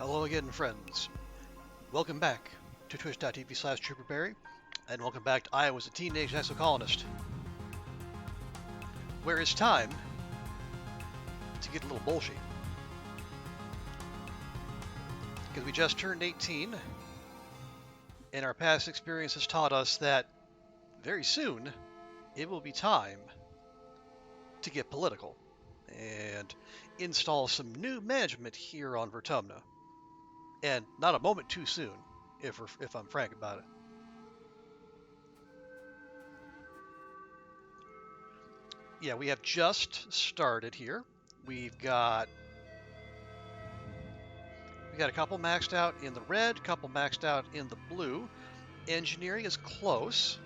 Hello again, friends. Welcome back to twitch.tv/TrooperBerry, and welcome back to I Was a Teenage Exocolonist, where it's time to get a little bullshit. Because we just turned 18, and our past experience has taught us that very soon it will be time to get political and install some new management here on Vertumna. And not a moment too soon, if I'm frank about it. Yeah, we have just started here. We've got a couple maxed out in the red, a couple maxed out in the blue. Engineering is close.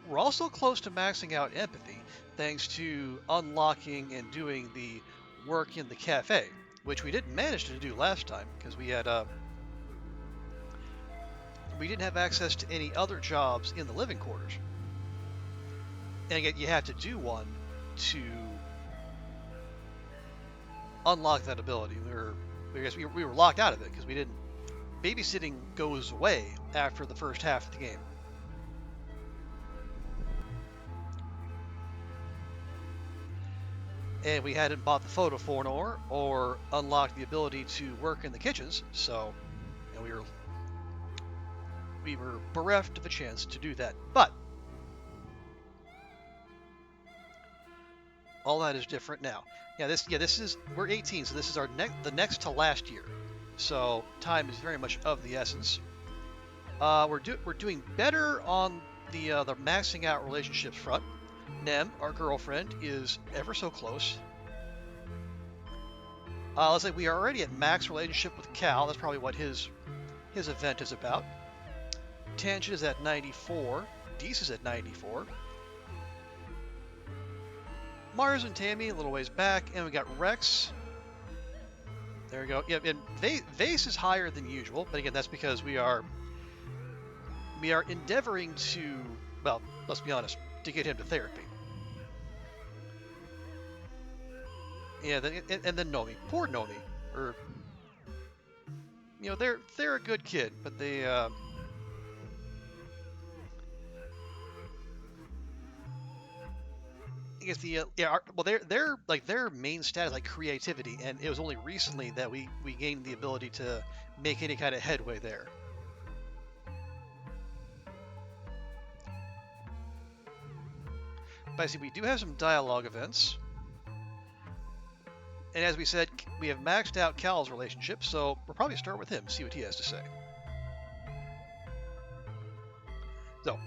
We're also close to maxing out empathy, thanks to unlocking and doing the work in the cafe, which we didn't manage to do last time because we didn't have access to any other jobs in the living quarters. And yet you have to do one to unlock that ability. We were locked out of it because we didn't. Babysitting goes away after the first half of the game. And we hadn't bought the photo fornor or unlocked the ability to work in the kitchens, so we were bereft of a chance to do that. But all that is different now. We're 18, so this is the next to last year. So time is very much of the essence. We're doing better on the maxing out relationships front. Nem, our girlfriend, is ever so close. Let's say we are already at max relationship with Cal. That's probably what his event is about. Tangent is at 94. Deese is at 94. Mars and Tammy a little ways back, and we got Rex. There we go. Yeah, and Vase is higher than usual, but again, that's because we are endeavoring to, well, let's be honest, to get him to therapy. Yeah, and then Nomi, poor Nomi, they're a good kid, but they I guess their main stat is like creativity, and it was only recently that we gained the ability to make any kind of headway there. But I see we do have some dialogue events, and as we said, we have maxed out Cal's relationship, so we'll probably start with him, see what he has to say. So,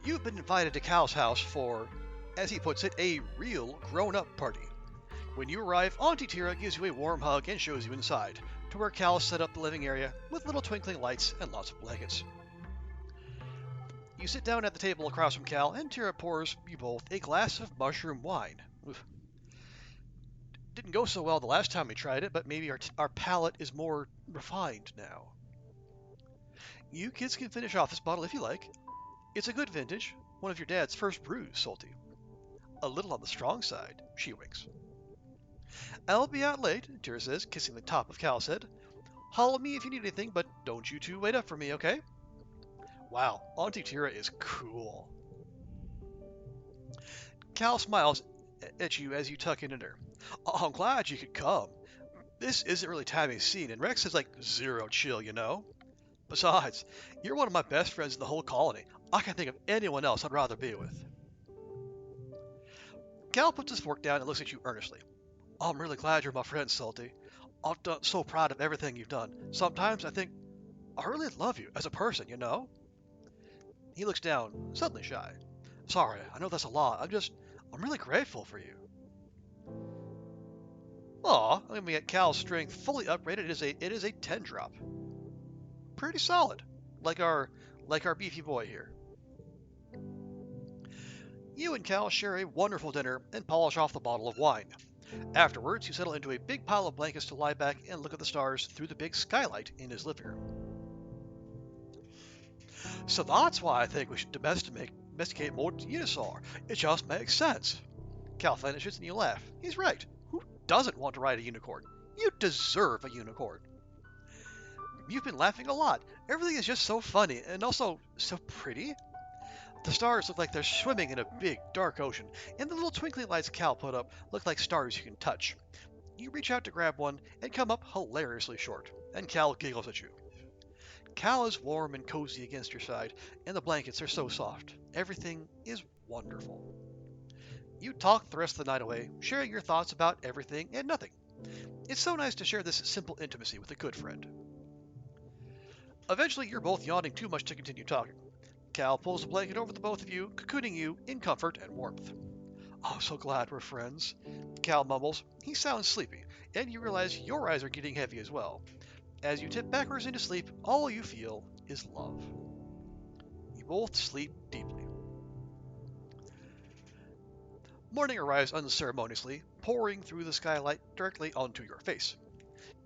you've been invited to Cal's house for, as he puts it, a real grown-up party. When you arrive, Auntie Tira gives you a warm hug and shows you inside, to where Cal set up the living area with little twinkling lights and lots of blankets. You sit down at the table across from Cal, and Tira pours you both a glass of mushroom wine. Oof. Didn't go so well the last time we tried it, but maybe our palate is more refined now. You kids can finish off this bottle if you like. It's a good vintage, one of your dad's first brews, Solty. A little on the strong side, she winks. I'll be out late, Tira says, kissing the top of Cal's head. Holler me if you need anything, but don't you two wait up for me, okay? Wow, Auntie Tira is cool. Cal smiles at you as you tuck in her. Oh, I'm glad you could come. This isn't really Tammy's scene, and Rex is like zero chill, you know? Besides, you're one of my best friends in the whole colony. I can't think of anyone else I'd rather be with. Cal puts his fork down and looks at you earnestly. Oh, I'm really glad you're my friend, Salty. I'm so proud of everything you've done. Sometimes I think I really love you as a person, you know? He looks down, suddenly shy. Sorry, I know that's a lot. I'm really grateful for you. Aw, I mean, at Cal's strength fully upgraded, it is a 10 drop. Pretty solid, like our beefy boy here. You and Cal share a wonderful dinner and polish off the bottle of wine. Afterwards, you settle into a big pile of blankets to lie back and look at the stars through the big skylight in his living room. So that's why I think we should domesticate more dinosaur. It just makes sense. Cal finishes and you laugh. He's right. doesn't want to ride a unicorn? You deserve a unicorn. You've been laughing a lot. Everything is just so funny and also so pretty. The stars look like they're swimming in a big, dark ocean, and the little twinkling lights Cal put up look like stars you can touch. You reach out to grab one and come up hilariously short, and Cal giggles at you. Cal is warm and cozy against your side, and the blankets are so soft. Everything is wonderful. You talk the rest of the night away, sharing your thoughts about everything and nothing. It's so nice to share this simple intimacy with a good friend. Eventually, you're both yawning too much to continue talking. Cal pulls a blanket over the both of you, cocooning you in comfort and warmth. "Oh, so glad we're friends," Cal mumbles. He sounds sleepy, and you realize your eyes are getting heavy as well. As you tip backwards into sleep, all you feel is love. You both sleep deeply. Morning arrives unceremoniously, pouring through the skylight directly onto your face.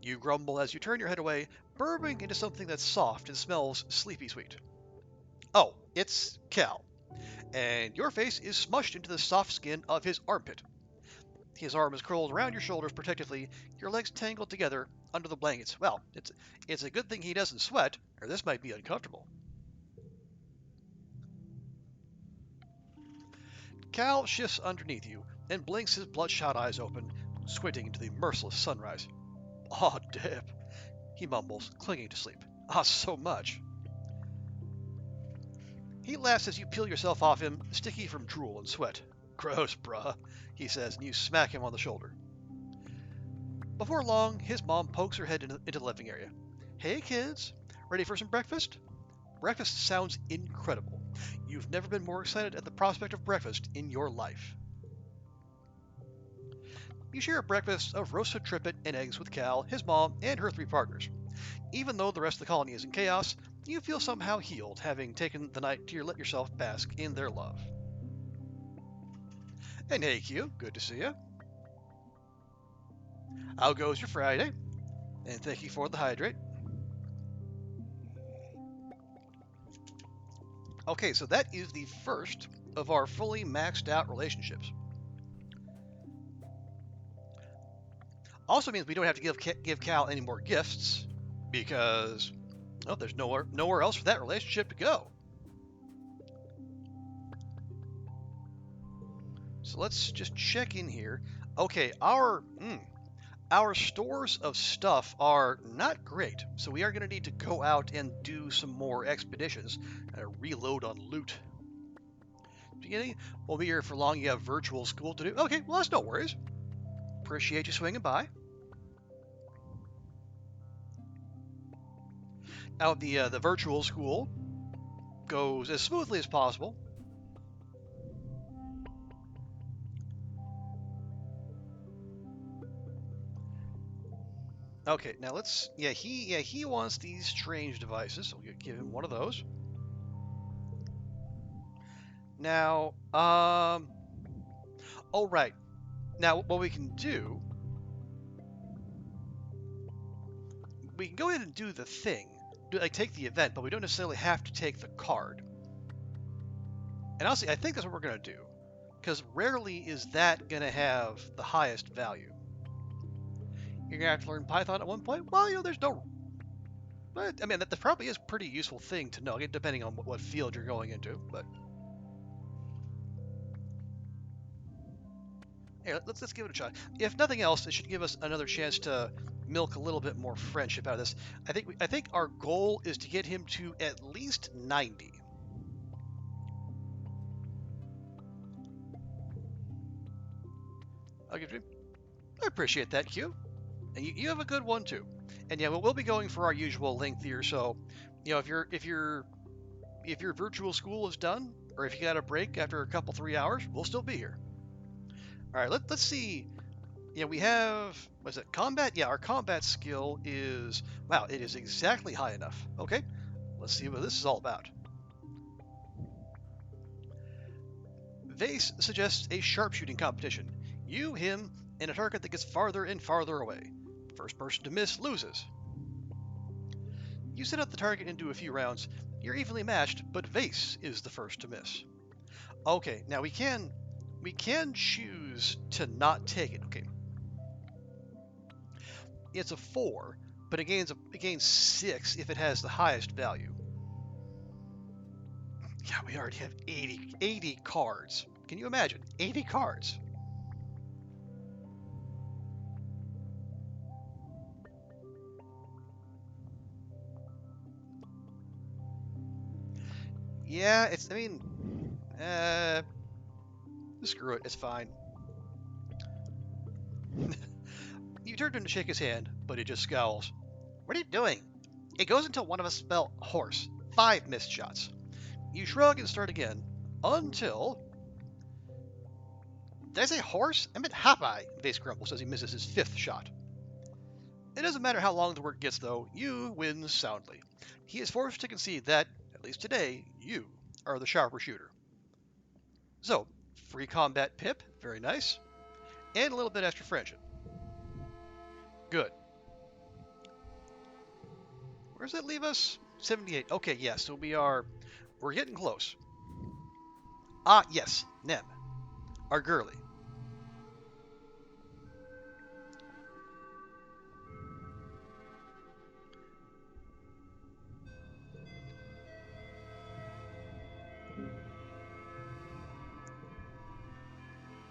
You grumble as you turn your head away, burrowing into something that's soft and smells sleepy sweet. Oh, it's Cal, and your face is smushed into the soft skin of his armpit. His arm is curled around your shoulders protectively, your legs tangled together under the blankets. Well, it's a good thing he doesn't sweat, or this might be uncomfortable. Cal shifts underneath you and blinks his bloodshot eyes open, squinting into the merciless sunrise. "Aw, Dip," he mumbles, clinging to sleep. "Ah, so much." He laughs as you peel yourself off him, sticky from drool and sweat. "Gross, bruh," he says, and you smack him on the shoulder. Before long, his mom pokes her head into the living area. "Hey, kids, ready for some breakfast?" Breakfast sounds incredible. You've never been more excited at the prospect of breakfast in your life. You share a breakfast of roasted trippet and eggs with Cal, his mom, and her three partners. Even though the rest of the colony is in chaos, you feel somehow healed, having taken the night to let yourself bask in their love. And hey, Q, good to see you. How goes your Friday? And thank you for the hydrate. Okay, so that is the first of our fully maxed out relationships. Also means we don't have to give Cal any more gifts because there's nowhere else for that relationship to go. So let's just check in here. Okay, our stores of stuff are not great, so we are going to need to go out and do some more expeditions and reload on loot. Beginning, won't be here for long. You have virtual school to do. Okay, well, that's no worries. Appreciate you swinging by. Now, the virtual school goes as smoothly as possible. Okay, now let's. He wants these strange devices, so we'll give him one of those. Now, oh right. Now, what we can do, we can go ahead and do the thing, take the event, but we don't necessarily have to take the card. And honestly, I think that's what we're going to do, because rarely is that going to have the highest value. You're going to have to learn Python at one point? Well, there's no... But, I mean, that probably is a pretty useful thing to know, depending on what field you're going into, but... Here, let's give it a try. If nothing else, it should give us another chance to milk a little bit more friendship out of this. I think our goal is to get him to at least 90. I'll give you. I appreciate that, Q. And you have a good one too. And yeah, we'll be going for our usual length here. So, if your virtual school is done, or if you got a break after a couple 3 hours, we'll still be here. All right, let's see. Yeah, we have, what is it, combat? Yeah, our combat skill is, wow, it is exactly high enough. Okay, let's see what this is all about. Vase suggests a sharpshooting competition. You, him, and a target that gets farther and farther away. First person to miss loses. You set up the target and do a few rounds. You're evenly matched, but Vase is the first to miss. Okay, now we can choose to not take it. Okay. it's a 4, but it gains 6 if it has the highest value. Yeah, we already have 80 cards. Can you imagine? 80 cards. Yeah, I mean, screw it, it's fine. You turn to him to shake his hand, but he just scowls. What are you doing? It goes until one of us spell horse. 5 missed shots. You shrug and start again, until... Did I say horse? I meant Popeye, Vase grumbles as he misses his 5th shot. It doesn't matter how long the work gets, though, you win soundly. He is forced to concede that, at least today, you are the sharper shooter. So, free combat pip, very nice, and a little bit extra friendship. Good. Where does that leave us? 78. Okay, yes, so we're getting close. Ah, yes, Nem, our girly.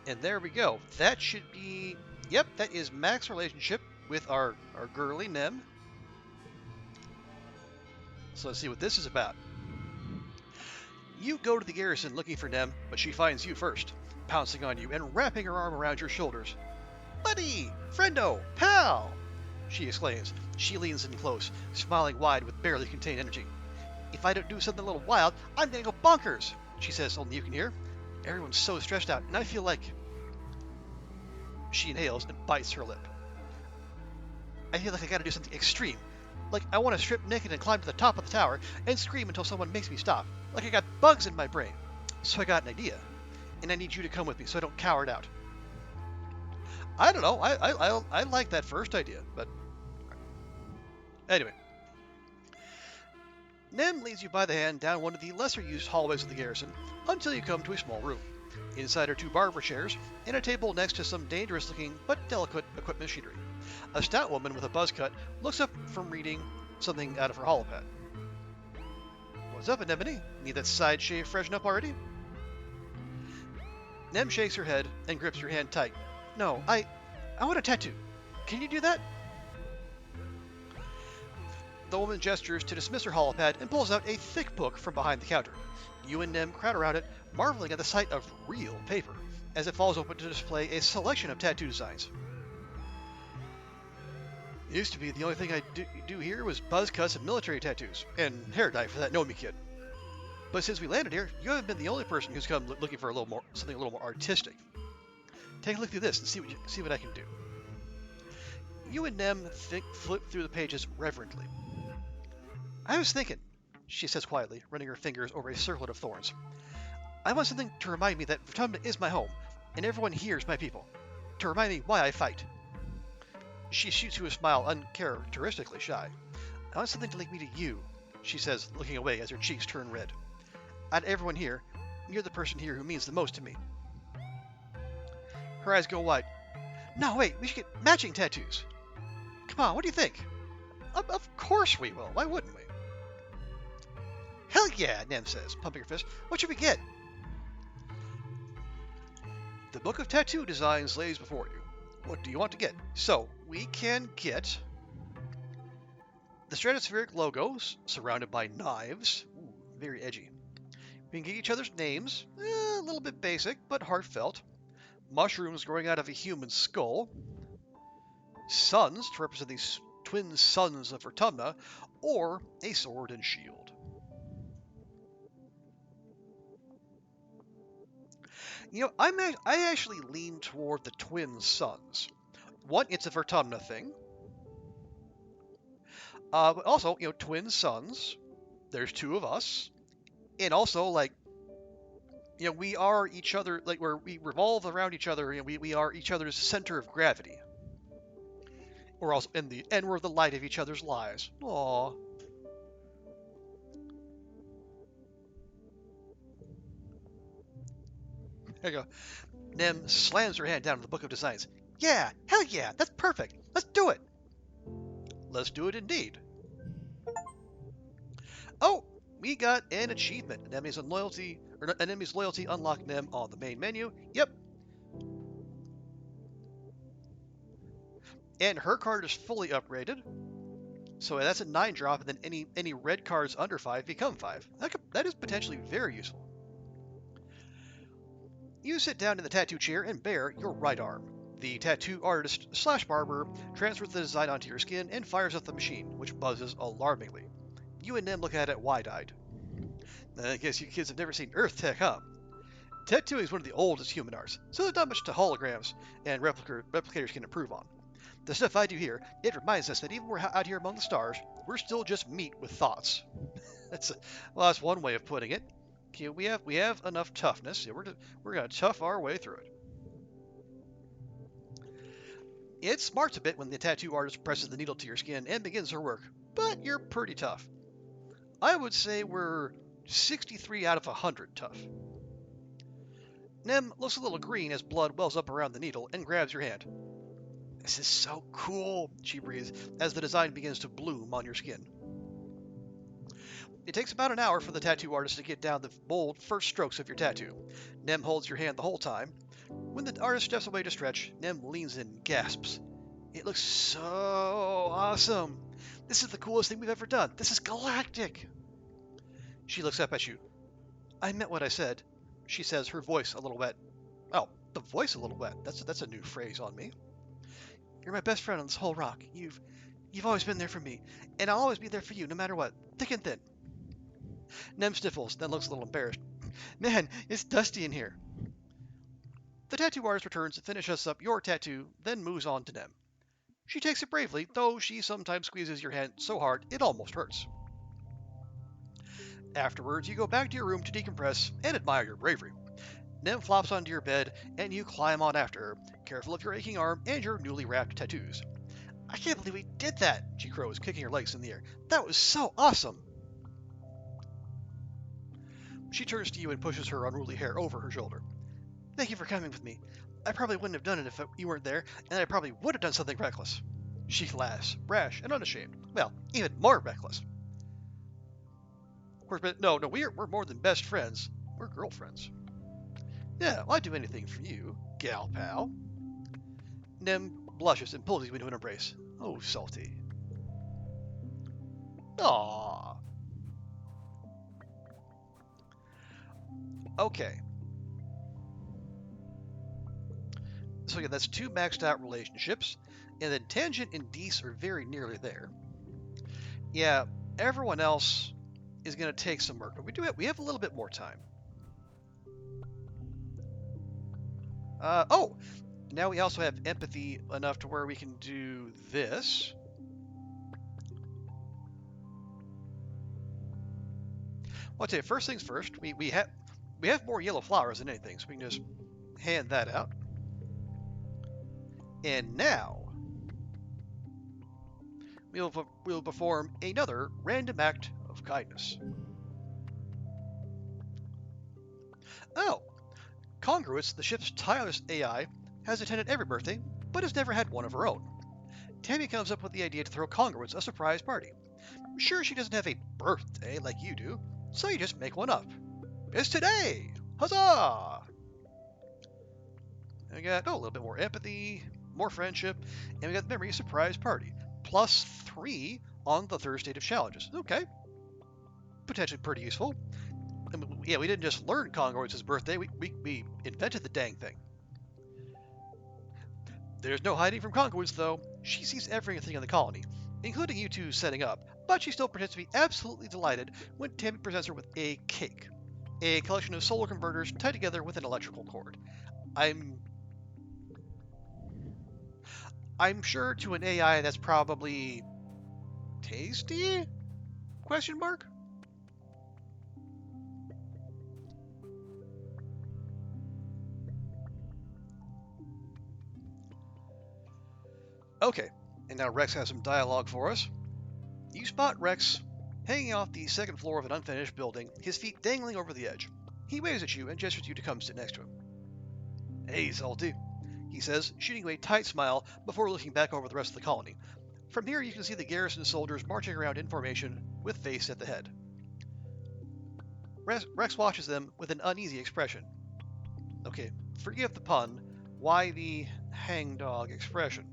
And there we go. That should be, yep, that is Mac's relationship with our girly Nem. So let's see what this is about. You go to the garrison looking for Nem, but she finds you first, pouncing on you and wrapping her arm around your shoulders. Buddy! Friendo! Pal! She exclaims. She leans in close, smiling wide with barely contained energy. If I don't do something a little wild, I'm gonna go bonkers, she says, only you can hear. Everyone's so stressed out, and I feel like... She inhales and bites her lip. I feel like I gotta do something extreme. Like I want to strip naked and climb to the top of the tower and scream until someone makes me stop. Like I got bugs in my brain. So I got an idea. And I need you to come with me so I don't cower it out. I don't know. I like that first idea, but... Anyway. Nem leads you by the hand down one of the lesser-used hallways of the garrison until you come to a small room. Inside are 2 barber chairs and a table next to some dangerous-looking but delicate equipment machinery. A stout woman with a buzz cut looks up from reading something out of her holopad. What's up, Anemone? Need that side shave freshened up already? Nem shakes her head and grips your hand tight. No, I want a tattoo. Can you do that? The woman gestures to dismiss her holopad and pulls out a thick book from behind the counter. You and Nem crowd around it, marveling at the sight of real paper, as it falls open to display a selection of tattoo designs. It used to be the only thing I do here was buzz cuts and military tattoos, and hair dye for that Nomi kid. But since we landed here, you haven't been the only person who's come looking for something a little more artistic. Take a look through this and see what I can do. You and Nem flip through the pages reverently. I was thinking, she says quietly, running her fingers over a circlet of thorns. I want something to remind me that Vertumna is my home, and everyone here is my people. To remind me why I fight. She shoots you a smile uncharacteristically shy. I want something to link me to you, she says, looking away as her cheeks turn red. Out of everyone here, you're the person here who means the most to me. Her eyes go wide. No, wait, we should get matching tattoos. Come on, what do you think? Of course we will. Why wouldn't we? Hell yeah, Nem says, pumping her fist. What should we get? The book of tattoo designs lays before you. What do you want to get? So, we can get the stratospheric logos surrounded by knives. Ooh, very edgy. We can get each other's names. A little bit basic, but heartfelt. Mushrooms growing out of a human skull. Suns to represent these twin sons of Vertumna. Or a sword and shield. You know, I actually lean toward the twin sons. One, it's a Vertumna thing. But also, you know, twin sons. There's 2 of us. And also, like, you know, we are each other, like, we revolve around each other. You know, we are each other's center of gravity. We're also we're the light of each other's lives. Aww. There you go. Nem slams her hand down on the book of designs. Yeah, hell yeah, that's perfect. Let's do it. Let's do it indeed. Oh, we got an achievement. Enemy's loyalty unlocked them on the main menu. Yep. And her card is fully upgraded. So that's a 9 drop, and then any red cards under 5 become 5. That is potentially very useful. You sit down in the tattoo chair and bare your right arm. The tattoo artist / barber transfers the design onto your skin and fires up the machine, which buzzes alarmingly. You and Nim look at it wide-eyed. I guess you kids have never seen Earth tech, huh? Tattooing is one of the oldest human arts, so there's not much to holograms and replicators can improve on. The stuff I do here, it reminds us that even we're out here among the stars, we're still just meat with thoughts. That's one way of putting it. Okay, we have enough toughness. Yeah, we're gonna tough our way through it. It smarts a bit when the tattoo artist presses the needle to your skin and begins her work, but you're pretty tough. I would say we're 63 out of 100 tough. Nem looks a little green as blood wells up around the needle and grabs your hand. This is so cool, she breathes, as the design begins to bloom on your skin. It takes about an hour for the tattoo artist to get down the bold first strokes of your tattoo. Nem holds your hand the whole time. When the artist steps away to stretch, Nem leans in and gasps. It looks so awesome. This is the coolest thing we've ever done. This is galactic. She looks up at you. I meant what I said, she says, her voice a little wet. Oh, the voice a little wet. That's a new phrase on me. You're my best friend on this whole rock. You've always been there for me, and I'll always be there for you, no matter what, thick and thin. Nem sniffles, then looks a little embarrassed. Man, it's dusty in here. The tattoo artist returns to finish us up your tattoo, then moves on to Nem. She takes it bravely, though she sometimes squeezes your hand so hard it almost hurts. Afterwards, you go back to your room to decompress and admire your bravery. Nem flops onto your bed, and you climb on after her, careful of your aching arm and your newly wrapped tattoos. I can't believe we did that, she crows, kicking her legs in the air. That was so awesome. She turns to you and pushes her unruly hair over her shoulder. Thank you for coming with me. I probably wouldn't have done it if you weren't there, and I probably would have done something reckless. She laughs, brash and unashamed. Well, even more reckless. Of course, but no, we're more than best friends. We're girlfriends. Yeah, well, I'd do anything for you, gal pal. Nem blushes and pulls you into an embrace. Oh, Solty. Aww. Okay. So yeah, that's 2 maxed out relationships, and then Tangent and Deese are very nearly there. Yeah, everyone else is going to take some work, but we have a little bit more time. Oh, now we also have empathy enough to where we can do this. Well, I'll tell you, first things first, we have more yellow flowers than anything, so we can just hand that out. And now we'll perform another random act of kindness. Oh, Congruous, the ship's tireless AI, has attended every birthday, but has never had one of her own. Tammy comes up with the idea to throw Congruous a surprise party. Sure, she doesn't have a birthday like you do, so you just make one up. It's today! Huzzah! And we got a little bit more empathy, more friendship, and we got the memory surprise party. +3 on the third state of challenges. Okay. Potentially pretty useful. And yeah, we didn't just learn Congruous' birthday, we invented the dang thing. There's no hiding from Congruous, though. She sees everything in the colony, including you two setting up, but she still pretends to be absolutely delighted when Tammy presents her with a cake. A collection of solar converters tied together with an electrical cord. I'm sure to an AI that's probably tasty? Question mark? Okay, and now Rex has some dialogue for us. You spot Rex hanging off the second floor of an unfinished building, his feet dangling over the edge. He waves at you and gestures you to come sit next to him. Hey, Solty, he says, shooting you a tight smile before looking back over the rest of the colony. From here, you can see the garrison soldiers marching around in formation with Face at the head. Rex watches them with an uneasy expression. Okay, forgive the pun. Why the hangdog expression?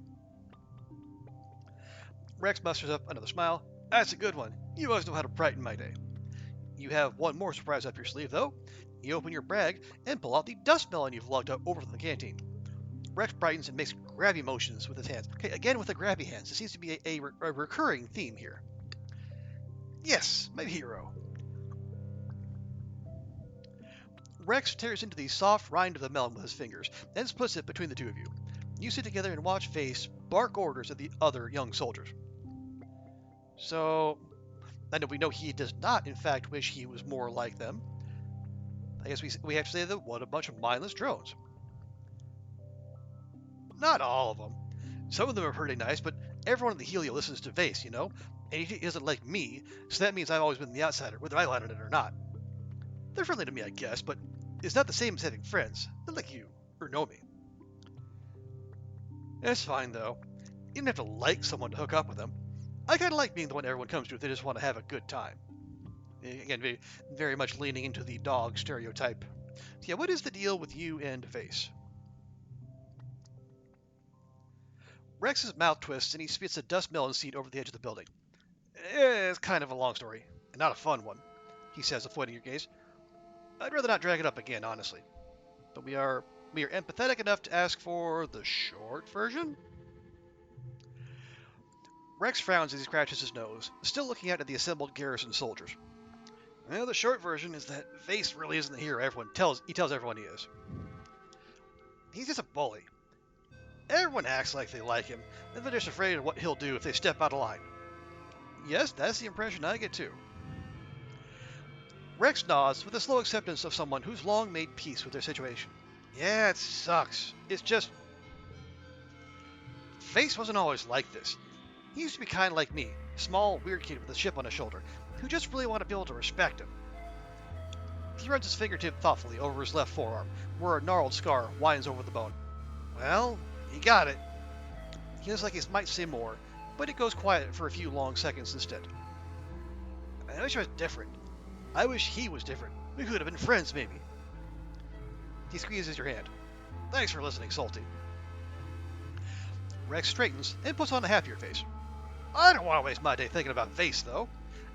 Rex musters up another smile. That's a good one. You always know how to brighten my day. You have one more surprise up your sleeve, though. You open your bag and pull out the dust melon you've lugged over from the canteen. Rex brightens and makes grabby motions with his hands. Okay, again with the grabby hands. It seems to be a recurring theme here. Yes, my hero. Rex tears into the soft rind of the melon with his fingers, then splits it between the two of you. You sit together and watch Face bark orders at the other young soldiers. So, I know we know he does not, in fact, wish he was more like them. I guess we have to say that what a bunch of mindless drones. Not all of them. Some of them are pretty nice, but everyone in the Helio listens to Vase, you know? And he isn't like me, so that means I've always been the outsider, whether I landed it or not. They're friendly to me, I guess, but it's not the same as having friends. Not like you, or know me. It's fine, though. You don't have to like someone to hook up with them. I kind of like being the one everyone comes to if they just want to have a good time. Again, very much leaning into the dog stereotype. So yeah, what is the deal with you and Vase? Rex's mouth twists and he spits a dust melon seed over the edge of the building. It's kind of a long story, and not a fun one, he says, avoiding your gaze. I'd rather not drag it up again, honestly. But we are empathetic enough to ask for the short version? Rex frowns as he scratches his nose, still looking out at the assembled garrison soldiers. Well, the short version is that Vase really isn't the hero everyone tells everyone he is. He's just a bully. Everyone acts like they like him, and they're just afraid of what he'll do if they step out of line. Yes, that's the impression I get too. Rex nods with a slow acceptance of someone who's long made peace with their situation. Yeah, it sucks. It's just... Face wasn't always like this. He used to be kind of like me, small, weird kid with a chip on his shoulder, who just really wanted people to respect him. He runs his fingertip thoughtfully over his left forearm, where a gnarled scar winds over the bone. Well, he got it. He looks like he might say more, but it goes quiet for a few long seconds instead. I wish I was different. I wish he was different. We could have been friends, maybe. He squeezes your hand. Thanks for listening, Solty. Rex straightens and puts on a happier face. I don't want to waste my day thinking about Vase, though.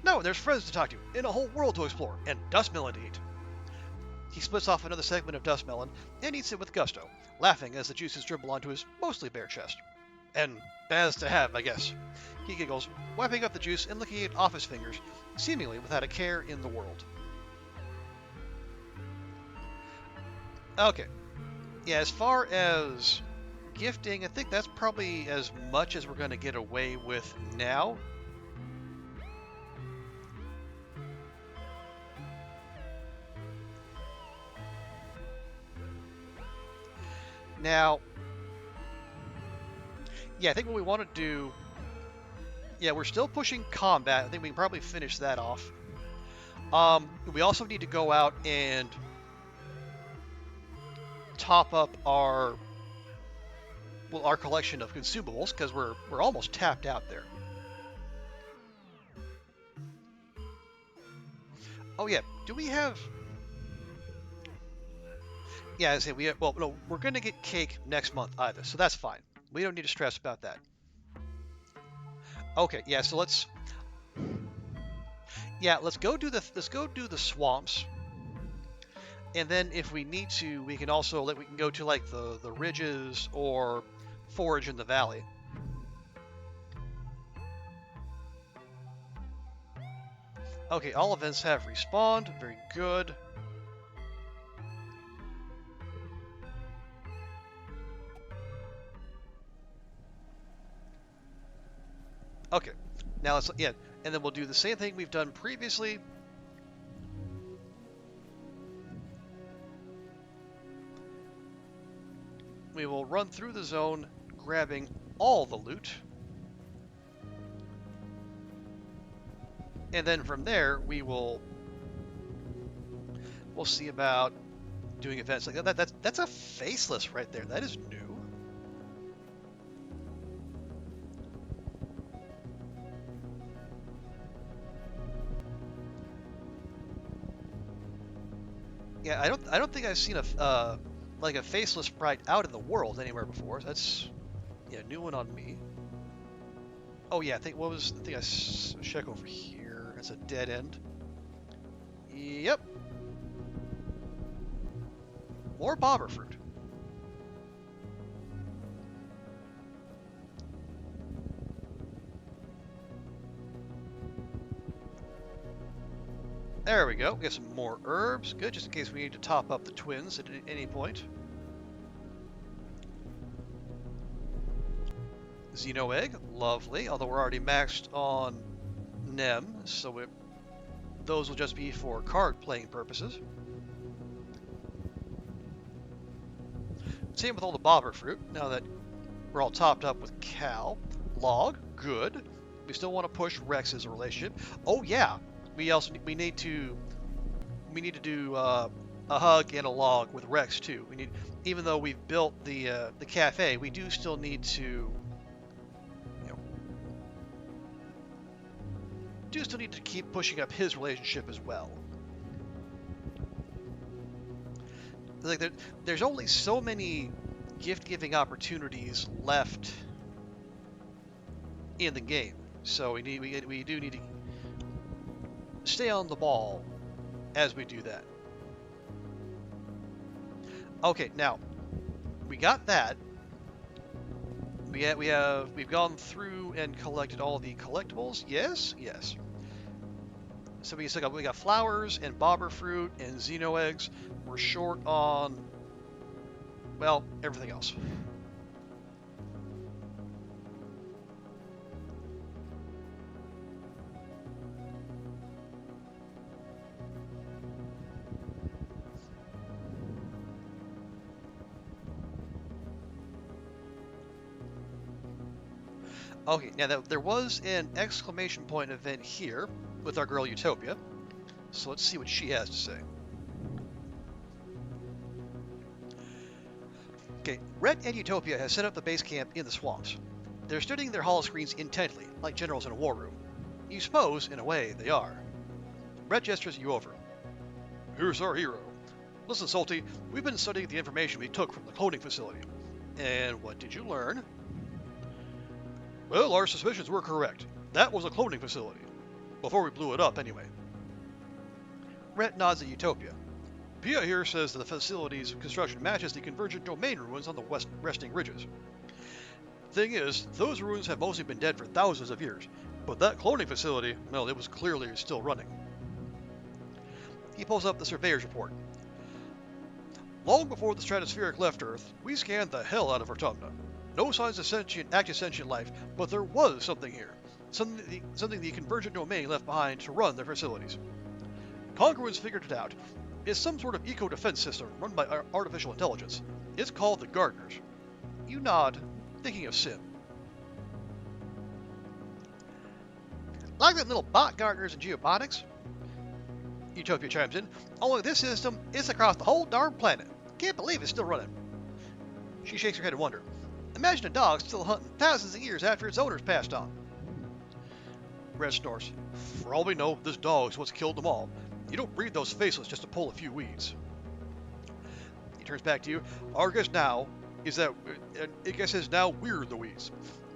No, there's friends to talk to, and a whole world to explore, and dust melon to eat. He splits off another segment of dust melon and eats it with gusto, laughing as the juices dribble onto his mostly bare chest. And bad to have, I guess. He giggles, wiping up the juice and licking it off his fingers, seemingly without a care in the world. Okay. Yeah, as far as gifting, I think that's probably as much as we're going to get away with now. Now, yeah, I think what we want to do... Yeah, we're still pushing combat. I think we can probably finish that off. We also need to go out and top up our collection of consumables, because we're almost tapped out there. Oh yeah, do we have... Yeah, I say we have, well, no, we're going to get cake next month either, so that's fine. We don't need to stress about that. Okay, yeah, so let's go do the swamps. And then if we need to, we can go to like the ridges or forage in the valley. Okay, all events have respawned. Very good. Okay, now and then we'll do the same thing we've done previously. We will run through the zone, grabbing all the loot. And then from there, we'll see about doing events like that. That's a faceless right there. That is new. Yeah, I don't think I've seen a like a faceless sprite out in the world anywhere before. That's yeah, new one on me. Oh yeah, I think what was the thing check over here? It's a dead end. Yep, more bobber fruit. There we go. Get some more herbs. Good, just in case we need to top up the twins at any point. Xeno egg, lovely. Although we're already maxed on Nem, so those will just be for card playing purposes. Same with all the bobber fruit. Now that we're all topped up with Cal, Log, good. We still want to push Rex's relationship. Oh yeah, we need to do a hug and a log with Rex too. We need, even though we've built the cafe, we do still need to, keep pushing up his relationship as well. Like there's only so many gift-giving opportunities left in the game, so we do need to stay on the ball as we do that. Okay, now we got that. We've gone through and collected all the collectibles. Yes, yes. So we got flowers and bobber fruit and xeno eggs. We're short on, well, everything else. Okay, now there was an exclamation point event here with our girl Utopia. So let's see what she has to say. Okay, Red and Utopia have set up the base camp in the swamps. They're studying their holoscreens intently, like generals in a war room. You suppose, in a way, they are. Red gestures you over. Here's our hero. Listen, Solty, we've been studying the information we took from the cloning facility. And what did you learn? Well, our suspicions were correct. That was a cloning facility. Before we blew it up, anyway. Rhett nods at Utopia. Pia here says that the facility's construction matches the convergent domain ruins on the resting ridges. Thing is, those ruins have mostly been dead for thousands of years, but that cloning facility, well, it was clearly still running. He pulls up the surveyor's report. Long before the stratospheric left Earth, we scanned the hell out of Autumna. No signs of active sentient life, but there was something here. Something the convergent domain left behind to run their facilities. Congruence figured it out. It's some sort of eco-defense system run by artificial intelligence. It's called the Gardeners. You nod, thinking of Sim. Like them little bot gardeners in geobotix? Utopia chimes in. Only this system is across the whole darn planet. Can't believe it's still running. She shakes her head in wonder. Imagine a dog still hunting thousands of years after its owners passed on. Red snores. For all we know, this dog's what's killed them all. You don't breed those faceless just to pull a few weeds. He turns back to you. Our guess now is that we're the weeds.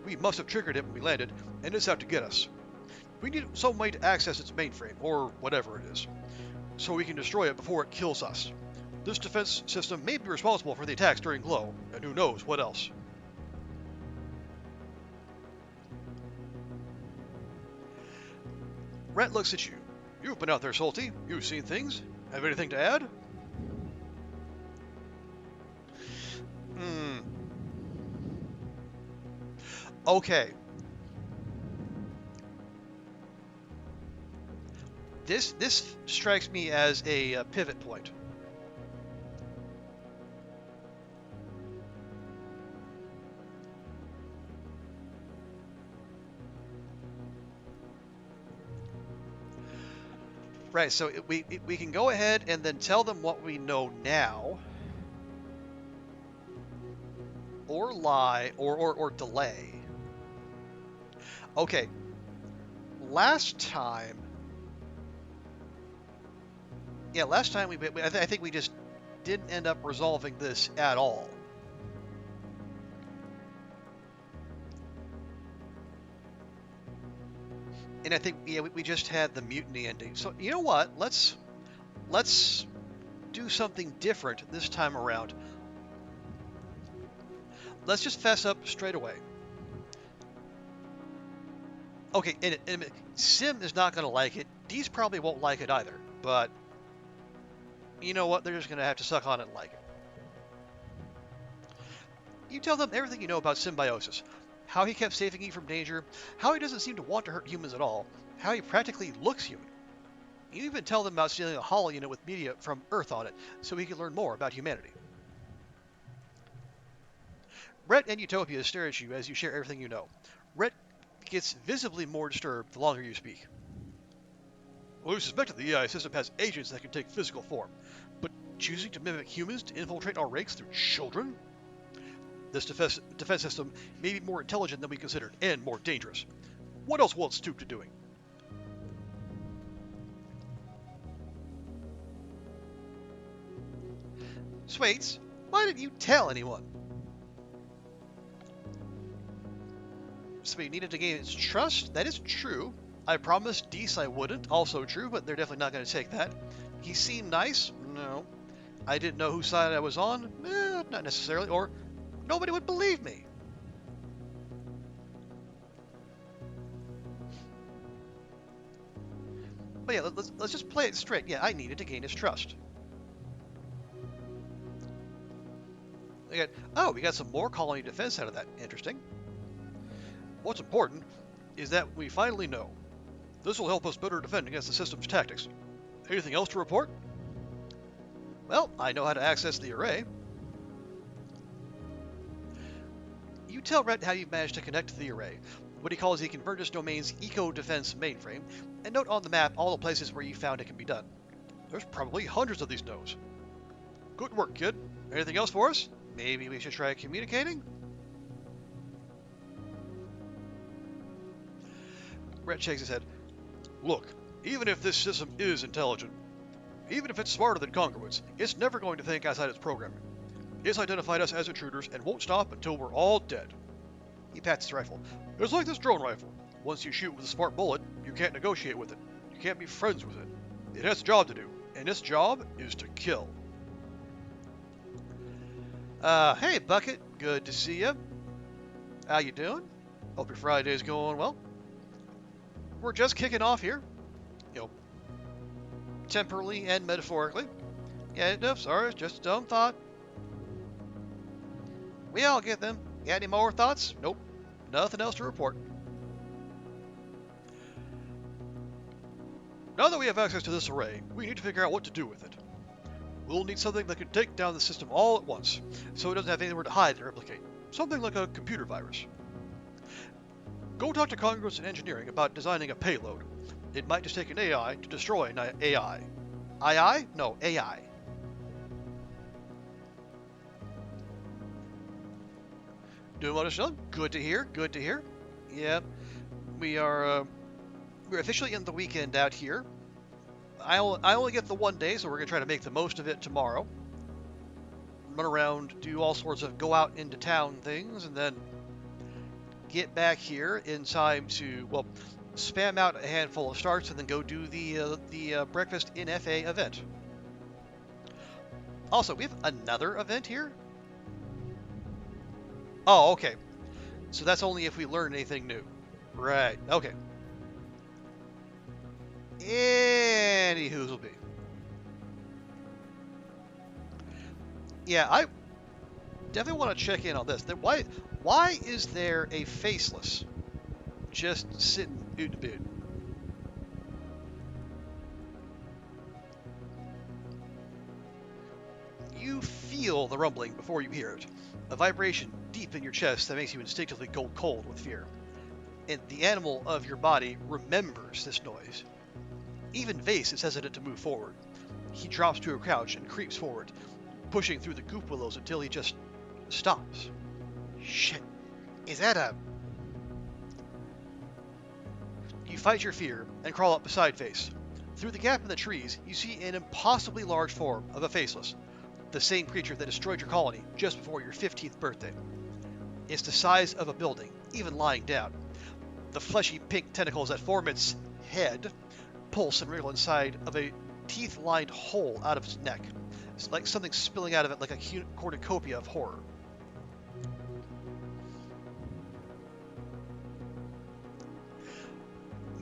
We must have triggered it when we landed, and it's out to get us. We need some way to access its mainframe, or whatever it is, so we can destroy it before it kills us. This defense system may be responsible for the attacks during Glow, and who knows what else. Rhett looks at you. You've been out there, Solty. You've seen things. Have anything to add? Okay. This strikes me as a pivot point. Right, so we can go ahead and then tell them what we know now, or lie, or delay. Okay, last time Yeah, last time I think we just didn't end up resolving this at all. And I think we just had the mutiny ending. So you know what? Let's do something different this time around. Let's just fess up straight away. Okay, and Sim is not going to like it. Deez probably won't like it either. But you know what? They're just going to have to suck on it and like it. You tell them everything you know about symbiosis. How he kept saving you from danger. How he doesn't seem to want to hurt humans at all. How he practically looks human. You even tell them about stealing a hollow unit with media from Earth on it, so he can learn more about humanity. Rhett and Utopia stare at you as you share everything you know. Rhett gets visibly more disturbed the longer you speak. Well, we suspected the AI system has agents that can take physical form, but choosing to mimic humans to infiltrate our ranks through children? This defense system may be more intelligent than we considered, and more dangerous. What else will it stoop to doing? Swaits, why didn't you tell anyone? So we needed to gain its trust? That is true. I promised Deece I wouldn't. Also true, but they're definitely not going to take that. He seemed nice? No. I didn't know whose side I was on? Not necessarily. Or nobody would believe me. But yeah, let's just play it straight. Yeah, I needed to gain his trust. We got some more colony defense out of that. Interesting. What's important is that we finally know. This will help us better defend against the system's tactics. Anything else to report? Well, I know how to access the array. You tell Rhett how you've managed to connect to the array, what he calls the Convergence Domain's Eco-Defense mainframe, and note on the map all the places where you found it can be done. There's probably hundreds of these nodes. Good work, kid. Anything else for us? Maybe we should try communicating? Rhett shakes his head. Look, even if this system is intelligent, even if it's smarter than congruence, it's never going to think outside its programming. It's identified us as intruders and won't stop until we're all dead. He pats his rifle. It's like this drone rifle. Once you shoot with a smart bullet, you can't negotiate with it. You can't be friends with it. It has a job to do, and its job is to kill. Hey, Bucket. Good to see you. How you doing? Hope your Friday's going well. We're just kicking off here. Temporally and metaphorically. Yeah, no, sorry, it's just a dumb thought. We all get them. Got any more thoughts? Nope. Nothing else to report. Now that we have access to this array, we need to figure out what to do with it. We'll need something that can take down the system all at once, so it doesn't have anywhere to hide and replicate. Something like a computer virus. Go talk to Congress and Engineering about designing a payload. It might just take an AI to destroy an AI. AI? No, AI. Doing what it's done? Good to hear, good to hear. Yeah, we're officially in the weekend out here. I only get the 1 day, so we're going to try to make the most of it tomorrow. Run around, do all sorts of go out into town things, and then get back here in time to, well, spam out a handful of starts and then go do the Breakfast in FA event. Also, we have another event here? Oh, okay. So that's only if we learn anything new. Right, okay. Anywho's will be. Yeah, I definitely want to check in on this. Why is there a faceless just sitting in the bed? You feel the rumbling before you hear it, a vibration deep in your chest that makes you instinctively go cold with fear. And the animal of your body remembers this noise. Even Vase is hesitant to move forward. He drops to a crouch and creeps forward, pushing through the goop willows until he just stops. Shit. Is that a... You fight your fear and crawl up beside Vase. Through the gap in the trees, you see an impossibly large form of a faceless, the same creature that destroyed your colony just before your 15th birthday. It's the size of a building, even lying down. The fleshy pink tentacles that form its head pulse and wriggle inside of a teeth-lined hole out of its neck. It's like something spilling out of it like a cornucopia of horror.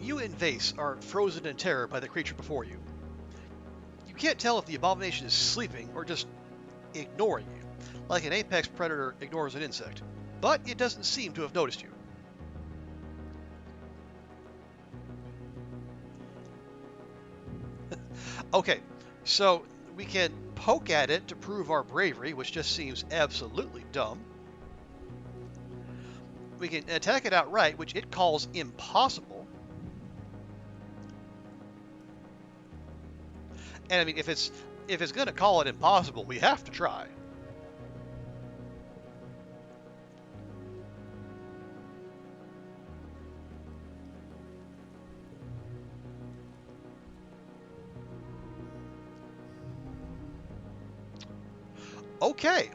You and Vase are frozen in terror by the creature before you. You can't tell if the abomination is sleeping or just ignoring you, like an apex predator ignores an insect, but it doesn't seem to have noticed you. Okay, so we can poke at it to prove our bravery, which just seems absolutely dumb. We can attack it outright, which it calls impossible. And I mean, if it's going to call it impossible, we have to try. Okay,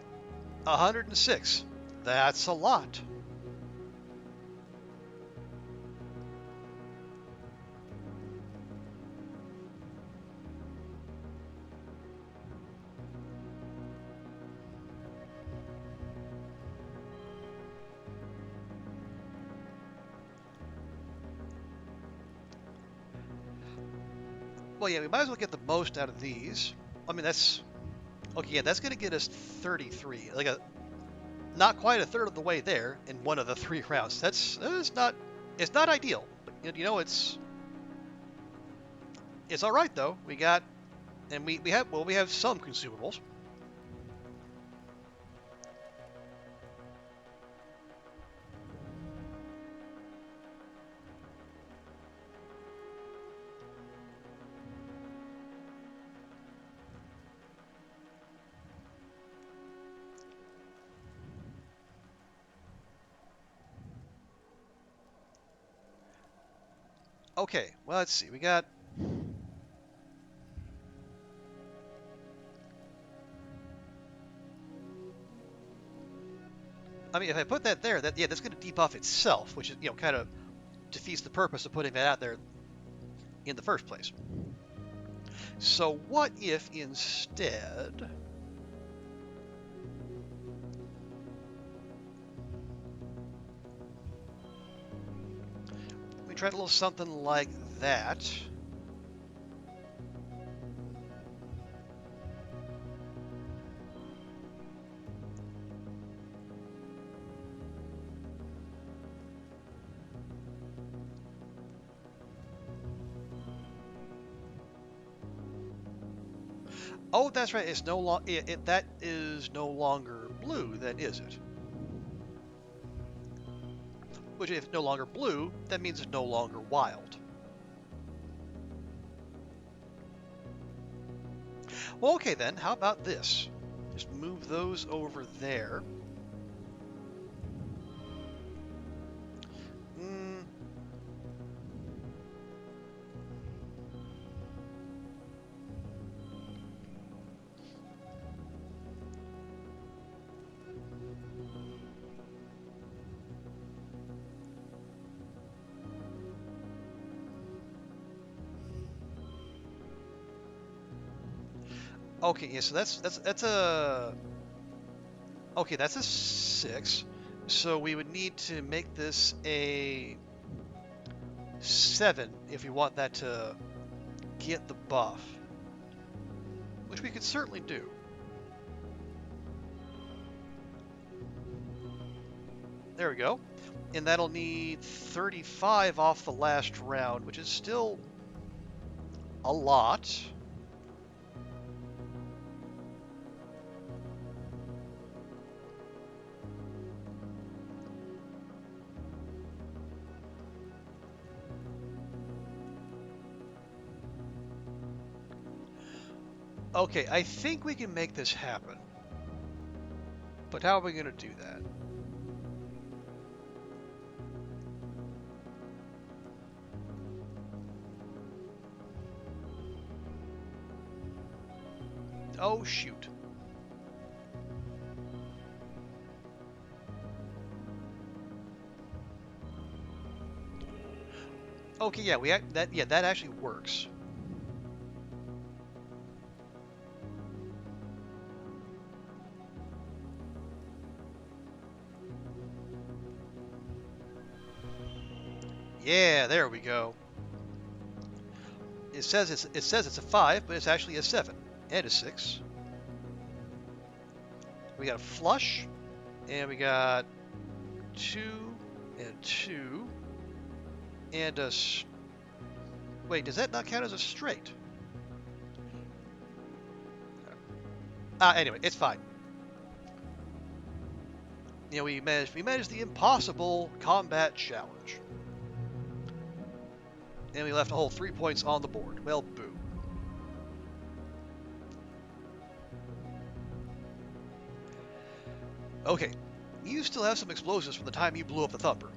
106. That's a lot. Well, yeah, we might as well get the most out of these. I mean, that's okay. Yeah, that's going to get us 33, like not quite a third of the way there in one of the 3 rounds. That's it's not ideal, but you know it's all right though. We got and we have some consumables. Okay, well, let's see. We got. I mean, if I put that there, that's going to debuff itself, which is kind of defeats the purpose of putting that out there in the first place. So what if instead we tried a little something like that? Oh, that's right. It's no longer that is no longer blue, then, is it? Which, if it's no longer blue, that means it's no longer wild. Well, okay then. How about this? Just move those over there. Okay, yeah, so that's a okay, that's a 6. So we would need to make this a 7 if we want that to get the buff, which we could certainly do. There we go. And that'll need 35 off the last round, which is still a lot. Okay, I think we can make this happen. But how are we going to do that? Oh, shoot. Okay, yeah, that actually works. Yeah, there we go. It says it's a 5, but it's actually a 7 and a 6. We got a flush, and we got 2 and 2 and a. Wait, does that not count as a straight? Anyway, it's fine. You know, we managed the impossible combat challenge, and we left a whole 3 points on the board. Well, boo. Okay, you still have some explosives from the time you blew up the Thumper.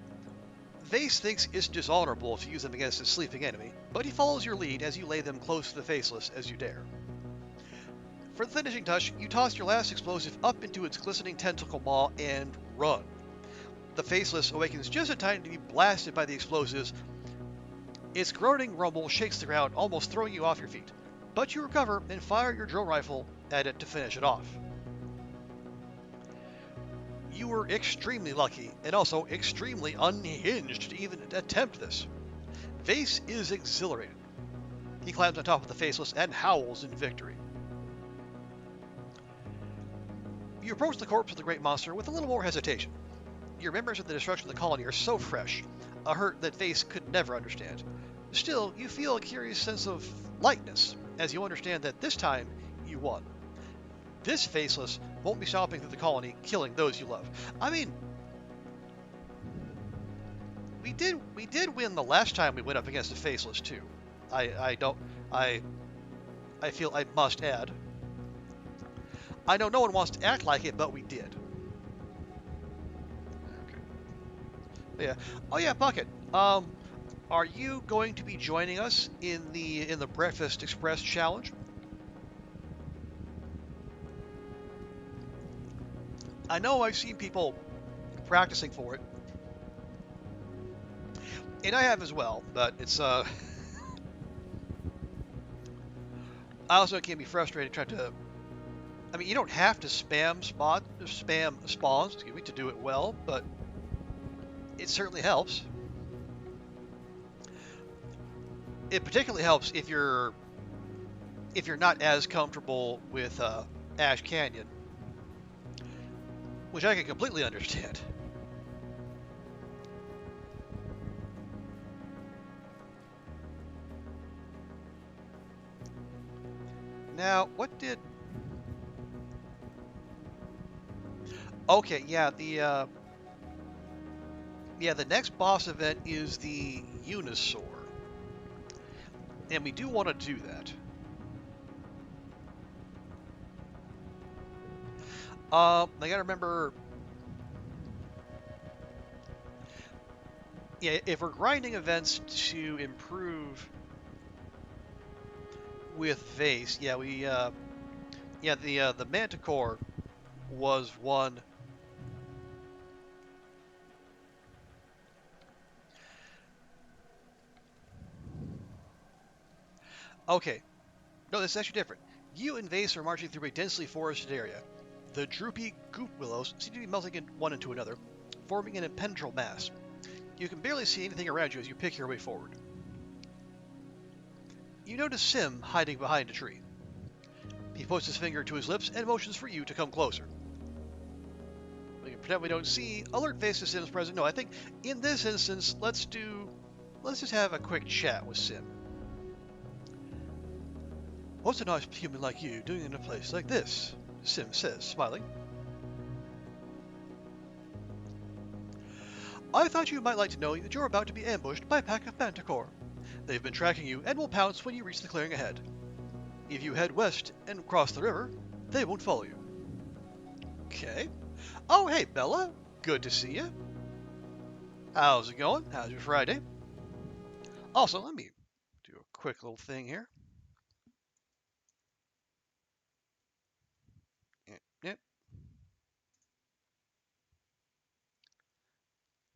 Vase thinks it's dishonorable to use them against his sleeping enemy, but he follows your lead as you lay them close to the Faceless as you dare. For the finishing touch, you toss your last explosive up into its glistening tentacle maw and run. The Faceless awakens just in time to be blasted by the explosives. Its groaning rumble shakes the ground, almost throwing you off your feet, but you recover and fire your drill rifle at it to finish it off. You were extremely lucky, and also extremely unhinged to even attempt this. Vase is exhilarated. He climbs on top of the Faceless and howls in victory. You approach the corpse of the great monster with a little more hesitation. Your memories of the destruction of the colony are so fresh, a hurt that Vase could never understand. Still, you feel a curious sense of lightness as you understand that this time you won. This Faceless won't be stopping through the colony, killing those you love. I mean, we did win the last time we went up against a Faceless too. I don't I I feel I must add. I know no one wants to act like it, but we did. Okay. Yeah. Oh yeah, Bucket. Are you going to be joining us in the Breakfast Express challenge? I know I've seen people practicing for it, and I have as well. But it's I also can be frustrated trying to. I mean, you don't have to spam spawns, excuse me, to do it well, but it certainly helps. It particularly helps if you're not as comfortable with Ash Canyon, which I can completely understand. Now, what did? Okay, the next boss event is the Unisaur, and we do want to do that. I gotta remember. Yeah, if we're grinding events to improve with Vase, the Manticore was one. Okay, no, this is actually different. You and Vase are marching through a densely forested area. The droopy goop willows seem to be melting one into another, forming an impenetrable mass. You can barely see anything around you as you pick your way forward. You notice Sim hiding behind a tree. He puts his finger to his lips and motions for you to come closer. We can pretend we don't see. Alert face to Sim's presence. No, I think in this instance, let's just have a quick chat with Sim. What's a nice human like you doing in a place like this? Sim says, smiling. I thought you might like to know that you're about to be ambushed by a pack of manticore. They've been tracking you and will pounce when you reach the clearing ahead. If you head west and cross the river, they won't follow you. Okay. Oh, hey, Bella. Good to see you. How's it going? How's your Friday? Also, let me do a quick little thing here.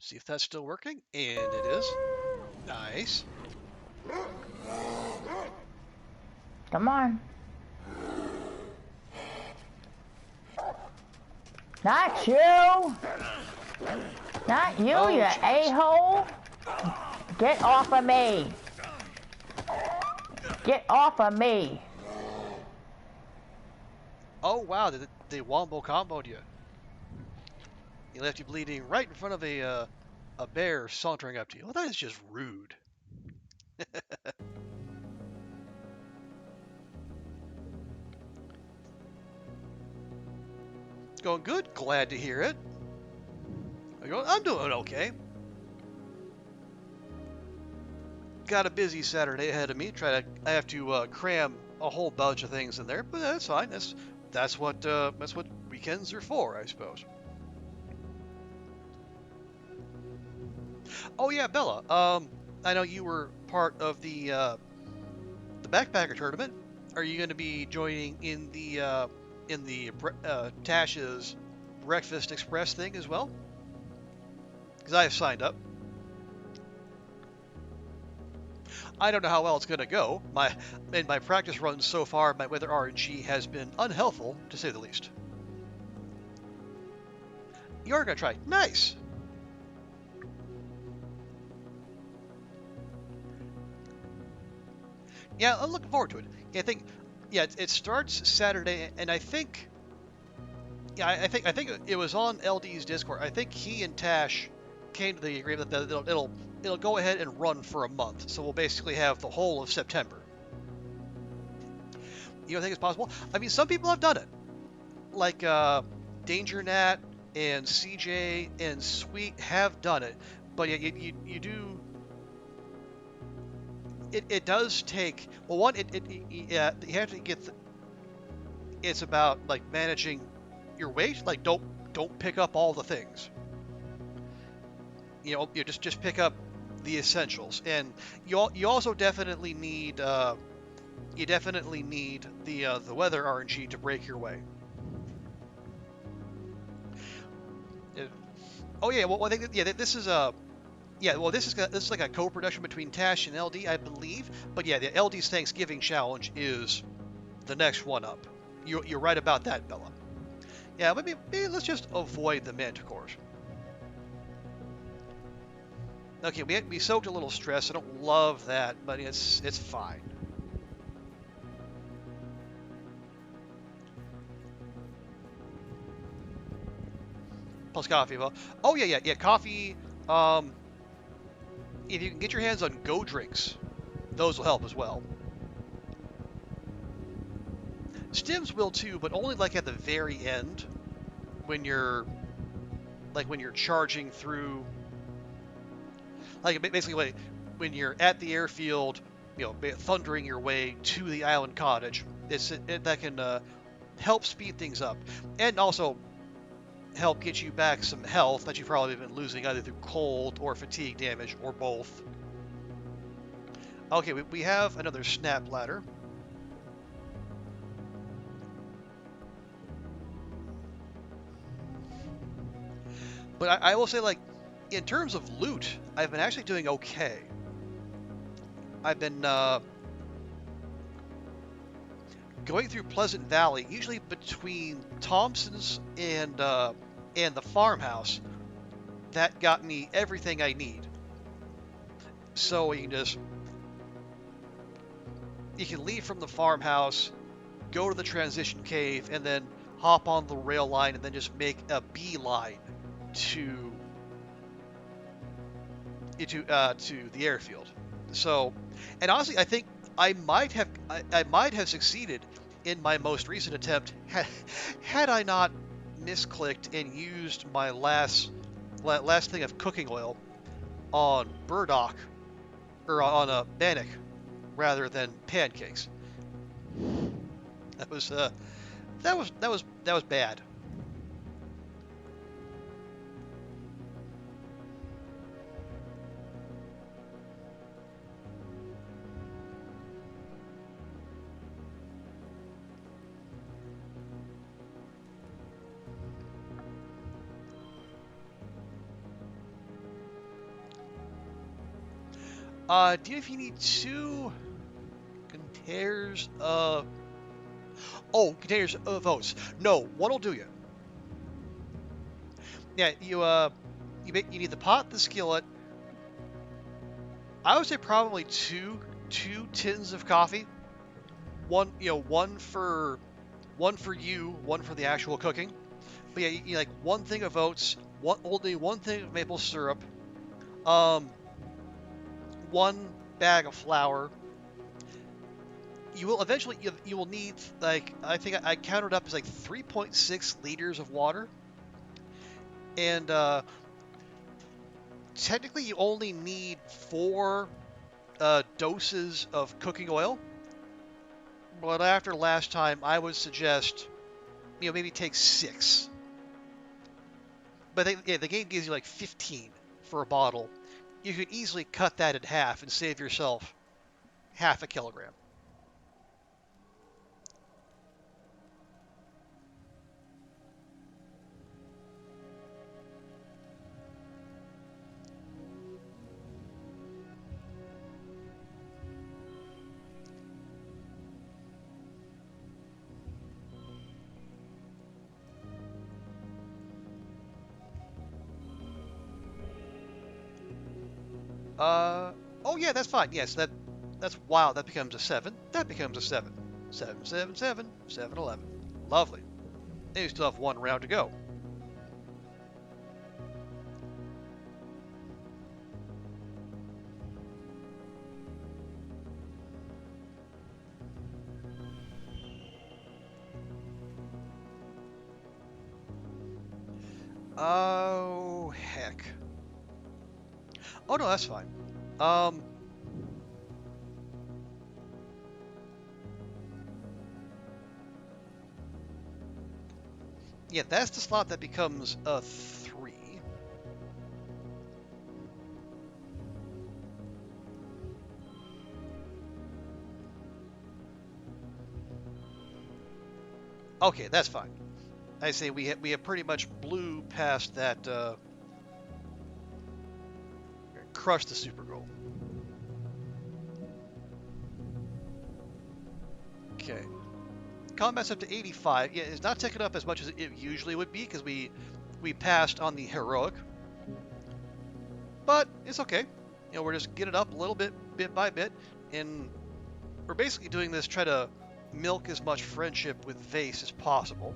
See if that's still working, and it is. Nice. Come on. Not you! Not you, Oh, you jeez. a-hole! Get off of me! Get off of me! Oh, wow, they wombo comboed you. He left you bleeding right in front of a bear sauntering up to you. Well, that is just rude. It's going good. Glad to hear it. I'm doing okay. Got a busy Saturday ahead of me. I have to cram a whole bunch of things in there, but that's fine. That's what weekends are for, I suppose. Oh yeah, Bella. I know you were part of the backpacker tournament. Are you going to be joining in the Tash's Breakfast Express thing as well? Because I have signed up. I don't know how well it's going to go. In my practice runs so far, my weather RNG has been unhelpful, to say the least. You're going to try. Nice. Yeah, I'm looking forward to it. Yeah, I think, yeah, it starts Saturday, and I think, yeah, I think it was on LD's Discord. I think he and Tash came to the agreement that it'll go ahead and run for a month. So we'll basically have the whole of September. You don't think it's possible? I mean, some people have done it, like Danger Nat and CJ and Sweet have done it, but you do. It does take, well, one, yeah, you have to get it's about like managing your weight. Like don't pick up all the things. You just pick up the essentials, and you also definitely need the weather RNG to break your way. It- oh yeah, well I think yeah this is a yeah well this is like a co-production between Tash and LD, I believe. But yeah, the LD's Thanksgiving challenge is the next one up. You're right about that, Bella. Yeah, maybe let's just avoid the manticores. Okay, we soaked a little stress. I don't love that, but it's fine. Plus coffee, well, oh yeah, coffee. Um, if you can get your hands on Go drinks, those will help as well. Stims will too, but only like at the very end when you're when you're charging through, like basically when you're at the airfield, thundering your way to the island cottage. That can help speed things up, and also help get you back some health that you've probably been losing either through cold or fatigue damage or both. Okay, we have another snap ladder. But I will say, like, in terms of loot, I've been actually doing okay. I've been going through Pleasant Valley, usually between Thompson's and the farmhouse. That got me everything I need. So you can leave from the farmhouse, go to the transition cave, and then hop on the rail line, and then just make a beeline to to the airfield. So, and honestly, I think I might have succeeded in my most recent attempt had I not misclicked and used my last thing of cooking oil on burdock or on a bannock rather than pancakes. That was that was bad. Do you know if you need 2 containers of... Oh, containers of oats. No, one will do you. Yeah, you need the pot, the skillet. I would say probably two tins of coffee. One for you, one for the actual cooking. But yeah, you like one thing of oats, only one thing of maple syrup, um, one bag of flour. You will eventually you will need, like, I think I counted up as like 3.6 liters of water, and technically you only need 4 doses of cooking oil. But after last time, I would suggest maybe take 6. But the game gives you like 15 for a bottle. You could easily cut that in half and save yourself half a kilogram. Oh yeah, that's fine. Yes, that's wild. That becomes a 7. That becomes a 7. 7, 7, 7, 7, 11. Lovely. And you still have 1 round to go. Oh heck. Oh no, that's fine. Um, yeah, that's the slot that becomes a 3. Okay, that's fine. I say we have pretty much blew past that. Crush the super goal. Okay. Combat's up to 85. Yeah, it's not ticking up as much as it usually would be because we passed on the heroic, but it's okay. We're just getting it up a little bit by bit, and we're basically doing this try to milk as much friendship with Vase as possible.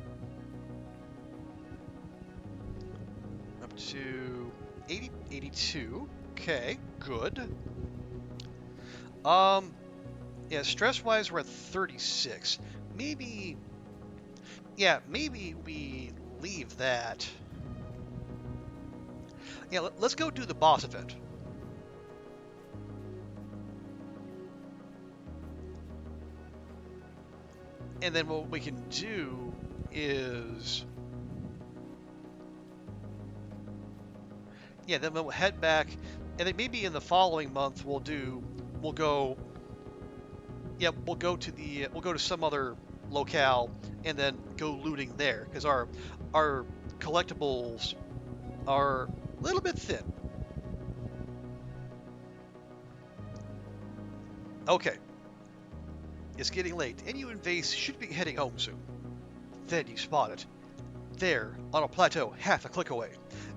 Up to 80, 82. Okay, good. Yeah, stress-wise, we're at 36. Maybe, yeah, maybe we leave that. Yeah, let's go do the boss event. And then what we can do is, yeah, then we'll head back, and then maybe in the following month we'll go, yeah, we'll go to some other locale and then go looting there because our collectibles are a little bit thin. Okay, it's getting late, and you and Vase should be heading home soon. Then you spot it. There, on a plateau half a click away,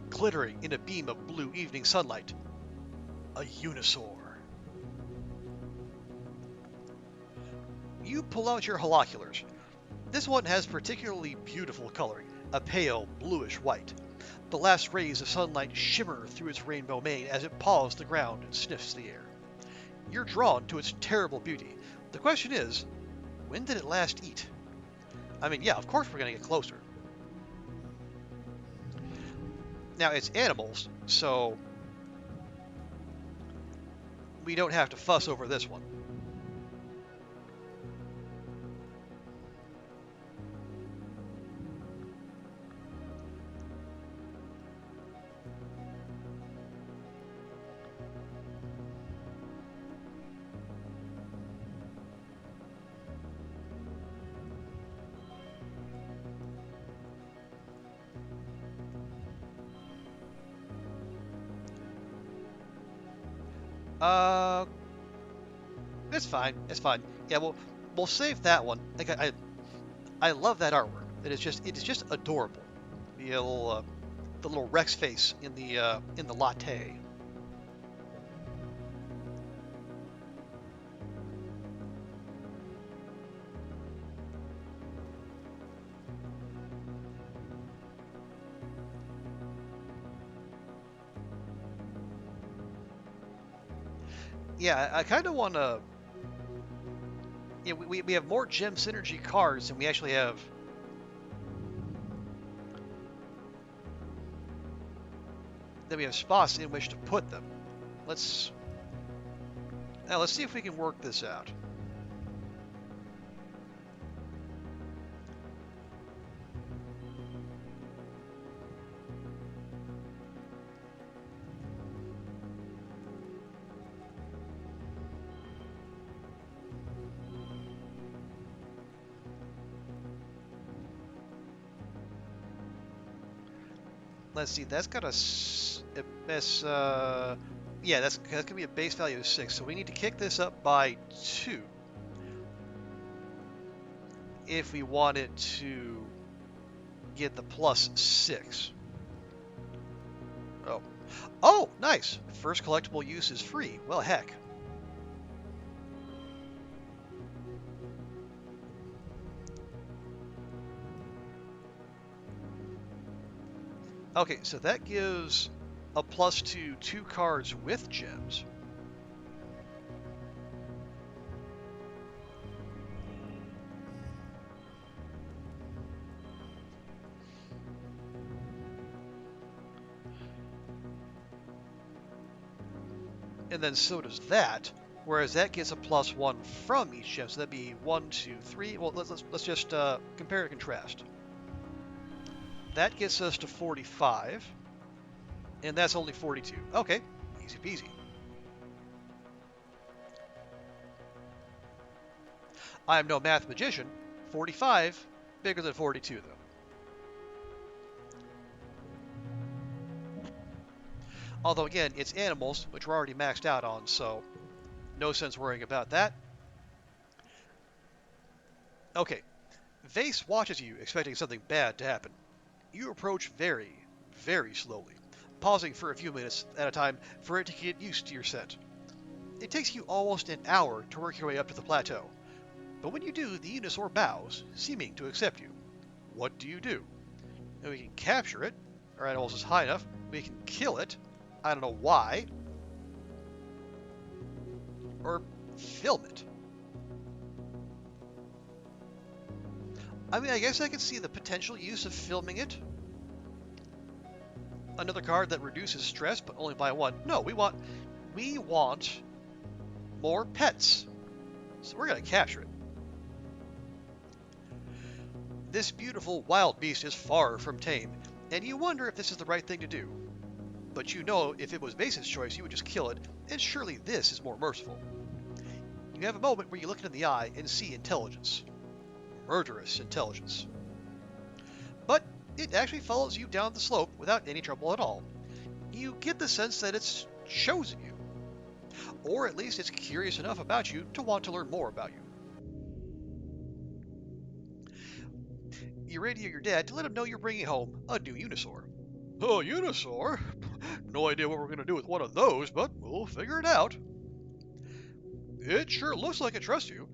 glittering in a beam of blue evening sunlight. A Unisaur. You pull out your holoculars. This one has particularly beautiful coloring, a pale bluish white. The last rays of sunlight shimmer through its rainbow mane as it paws the ground and sniffs the air. You're drawn to its terrible beauty. The question is, when did it last eat? I mean, yeah, of course we're going to get closer. Now, it's animals, so we don't have to fuss over this one. Uh, it's fine. It's fine. Yeah, we'll save that one. Like I love that artwork. It is just adorable. The little Rex face in the latte. Yeah, I kind of want to. Yeah, we have more gem synergy cards than we actually have. Than we have spots in which to put them. Let's let's see if we can work this out. Let's see, that's got a miss. Yeah, that's gonna be a base value of 6. So we need to kick this up by 2 if we want it to get the plus 6. Oh, oh, nice! First collectible use is free. Well, heck. Okay, so that gives a plus 2 cards with gems. And then so does that, whereas that gets a plus 1 from each gem. So that'd be 1, 2, 3. Well, let's just compare and contrast. That gets us to 45, and that's only 42. Okay, easy peasy. I am no math magician. 45, bigger than 42, though. Although, again, it's animals, which we're already maxed out on, so no sense worrying about that. Okay, Vase watches you, expecting something bad to happen. You approach very, very slowly, pausing for a few minutes at a time for it to get used to your scent. It takes you almost an hour to work your way up to the plateau, but when you do, the Unisaur bows, seeming to accept you. What do you do? And we can capture it. Our animals is high enough. We can kill it. I don't know why. Or film it. I mean, I guess I could see the potential use of filming it. Another card that reduces stress, but only by 1. No, we want more pets. So we're going to capture it. This beautiful wild beast is far from tame, and you wonder if this is the right thing to do. But you know if it was Vase's choice, you would just kill it, and surely this is more merciful. You have a moment where you look it in the eye and see intelligence. Murderous intelligence. But it actually follows you down the slope without any trouble at all. You get the sense that it's chosen you. Or at least it's curious enough about you to want to learn more about you. You radio your dad to let him know you're bringing home a new Unisaur. Oh, Unisaur? No idea what we're going to do with one of those, but we'll figure it out. It sure looks like it trusts you.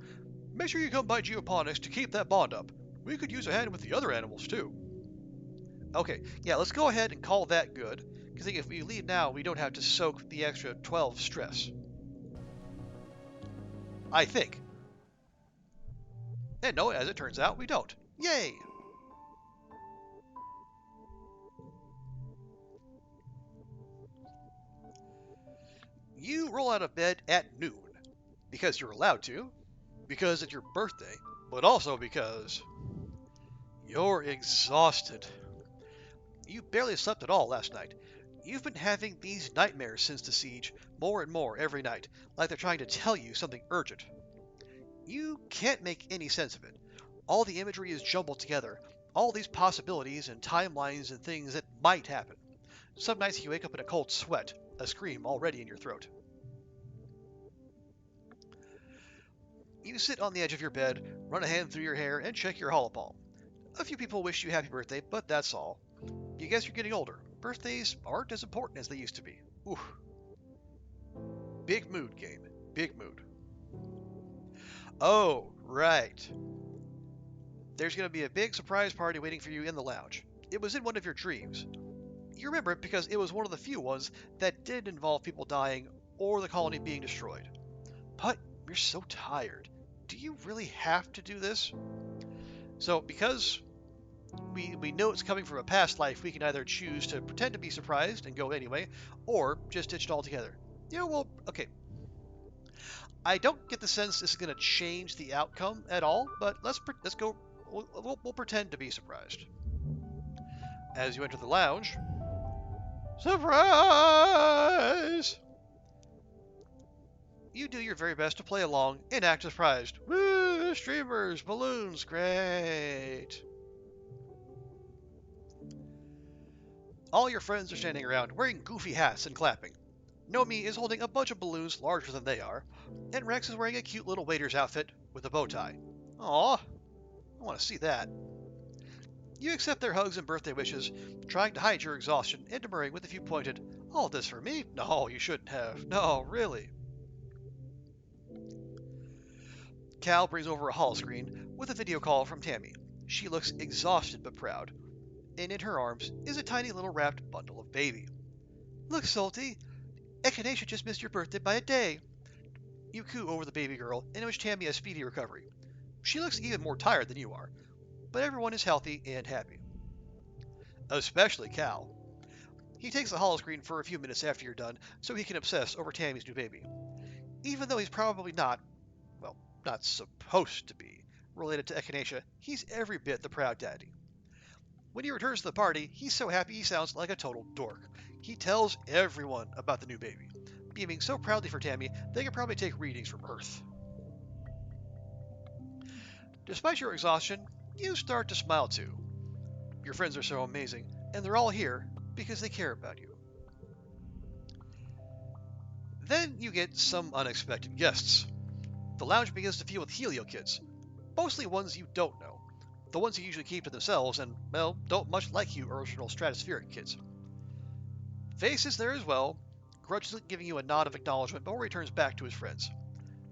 Make sure you come by Geoponics to keep that bond up. We could use a hand with the other animals, too. Okay, yeah, let's go ahead and call that good, because if we leave now, we don't have to soak the extra 12 stress. I think. And no, as it turns out, we don't. Yay! You roll out of bed at noon, because you're allowed to, because it's your birthday, but also because you're exhausted. You barely slept at all last night. You've been having these nightmares since the siege, more and more every night, like they're trying to tell you something urgent. You can't make any sense of it. All the imagery is jumbled together, all these possibilities and timelines and things that might happen. Some nights you wake up in a cold sweat, a scream already in your throat. You sit on the edge of your bed, run a hand through your hair, and check your holopalm. A few people wish you happy birthday, but that's all. You guess you're getting older. Birthdays aren't as important as they used to be. Ooh. Big mood game. Big mood. Oh, right. There's going to be a big surprise party waiting for you in the lounge. It was in one of your dreams. You remember it because it was one of the few ones that didn't involve people dying or the colony being destroyed. But you're so tired. Do you really have to do this? So, because we know it's coming from a past life, we can either choose to pretend to be surprised and go anyway, or just ditch it altogether. Yeah, well, okay. I don't get the sense this is going to change the outcome at all, but let's go. We'll pretend to be surprised. As you enter the lounge, surprise! You do your very best to play along and act surprised. Woo! Streamers, balloons, great! All your friends are standing around wearing goofy hats and clapping. Nomi is holding a bunch of balloons larger than they are, and Rex is wearing a cute little waiter's outfit with a bow tie. Aw, I want to see that. You accept their hugs and birthday wishes, trying to hide your exhaustion and demurring with a few pointed, "All this for me? No, you shouldn't have. No, really." Cal brings over a holoscreen with a video call from Tammy. She looks exhausted but proud, and in her arms is a tiny little wrapped bundle of baby. "Look, Solty, Echinacea just missed your birthday by a day." You coo over the baby girl and wish Tammy a speedy recovery. She looks even more tired than you are, but everyone is healthy and happy. Especially Cal. He takes the holoscreen for a few minutes after you're done so he can obsess over Tammy's new baby. Even though he's probably not supposed to be, related to Echinacea, he's every bit the proud daddy. When he returns to the party, he's so happy he sounds like a total dork. He tells everyone about the new baby, beaming so proudly for Tammy they could probably take readings from Earth. Despite your exhaustion, you start to smile too. Your friends are so amazing, and they're all here because they care about you. Then you get some unexpected guests. The lounge begins to fill with Helio kids, mostly ones you don't know, the ones you usually keep to themselves and, well, don't much like you original stratospheric kids. Face is there as well, grudgingly giving you a nod of acknowledgement before he turns back to his friends.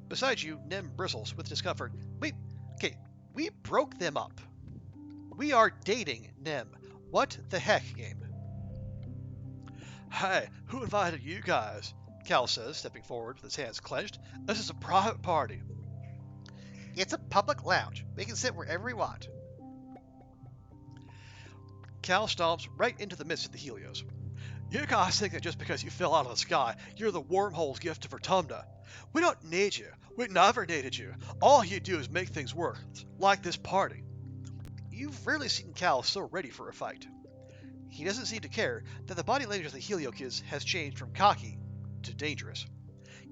Beside you, Nem bristles with discomfort. We broke them up. We are dating, Nem. What the heck, game? "Hey, who invited you guys?" Cal says, stepping forward with his hands clenched. "This is a private party." "It's a public lounge. We can sit wherever we want." Cal stomps right into the midst of the Helios. "You guys think that just because you fell out of the sky, you're the wormhole's gift to Vertumna. We don't need you. We never needed you. All you do is make things worse, like this party." You've rarely seen Cal so ready for a fight. He doesn't seem to care that the body language of the Helio kids has changed from cocky to dangerous.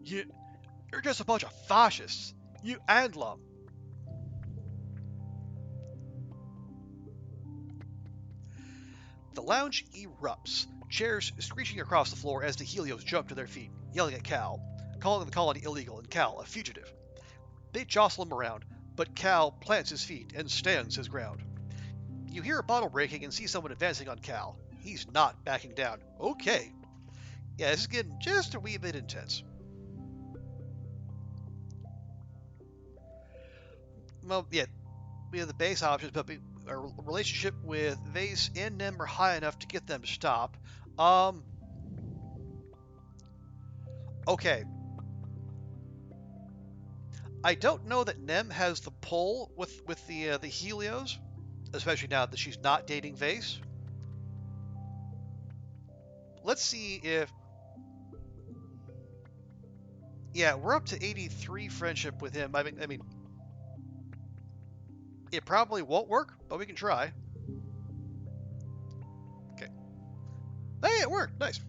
You're just a bunch of fascists. You and Lum." The lounge erupts, chairs screeching across the floor as the Helios jump to their feet, yelling at Cal, calling the colony illegal and Cal a fugitive. They jostle him around, but Cal plants his feet and stands his ground. You hear a bottle breaking and see someone advancing on Cal. He's not backing down. Okay. Yeah, this is getting just a wee bit intense. Well, yeah, we have the base options, but our relationship with Vase and Nem are high enough to get them to stop. Okay. I don't know that Nem has the pull with the Helios, especially now that she's not dating Vase. Let's see if... Yeah, we're up to 83 friendship with him. I mean, it probably won't work, but we can try. Okay. Hey, it worked. Nice.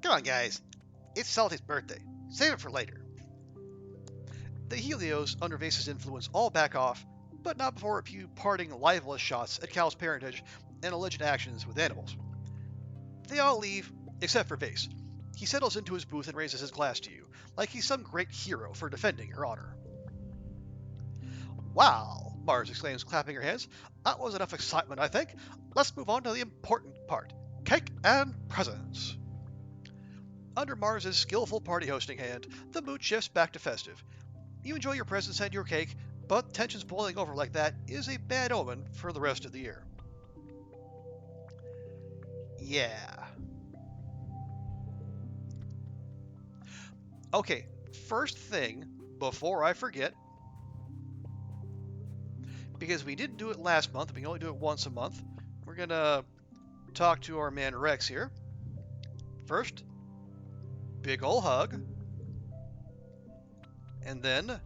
Come on, guys. It's Salty's birthday. Save it for later. The Helios, under Vase's influence, all back off, but not before a few parting libelous shots at Cal's parentage and alleged actions with animals. They all leave, except for Vase. He settles into his booth and raises his glass to you, like he's some great hero for defending your honor. Wow, Mars exclaims, clapping her hands. That was enough excitement, I think. Let's move on to the important part. Cake and presents. Under Mars's skillful party hosting hand, the mood shifts back to festive. You enjoy your presents and your cake, but tensions boiling over like that is a bad omen for the rest of the year. Yeah. Okay, first thing, before I forget, because we didn't do it last month, we can only do it once a month, we're gonna talk to our man Rex here. First, big ol' hug, and then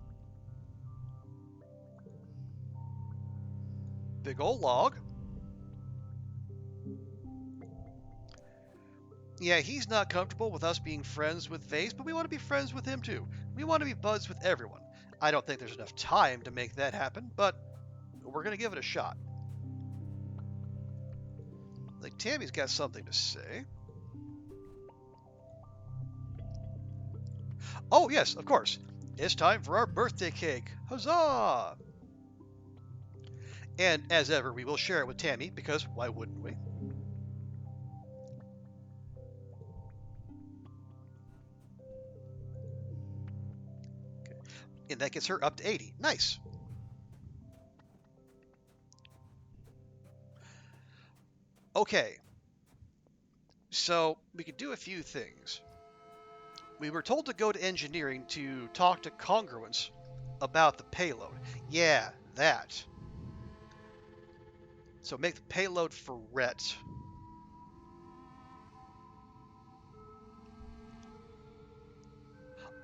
big ol' log. Yeah, he's not comfortable with us being friends with Vase, but we want to be friends with him too. We want to be buds with everyone. I don't think there's enough time to make that happen, but we're gonna give it a shot. Like, Tammy's got something to say. Oh, yes, of course. It's time for our birthday cake. Huzzah! And as ever, we will share it with Tammy, because why wouldn't we? Okay. And that gets her up to 80. Nice. Okay. So, we could do a few things. We were told to go to engineering to talk to congruence about the payload. Yeah, that. So make the payload for Rhett.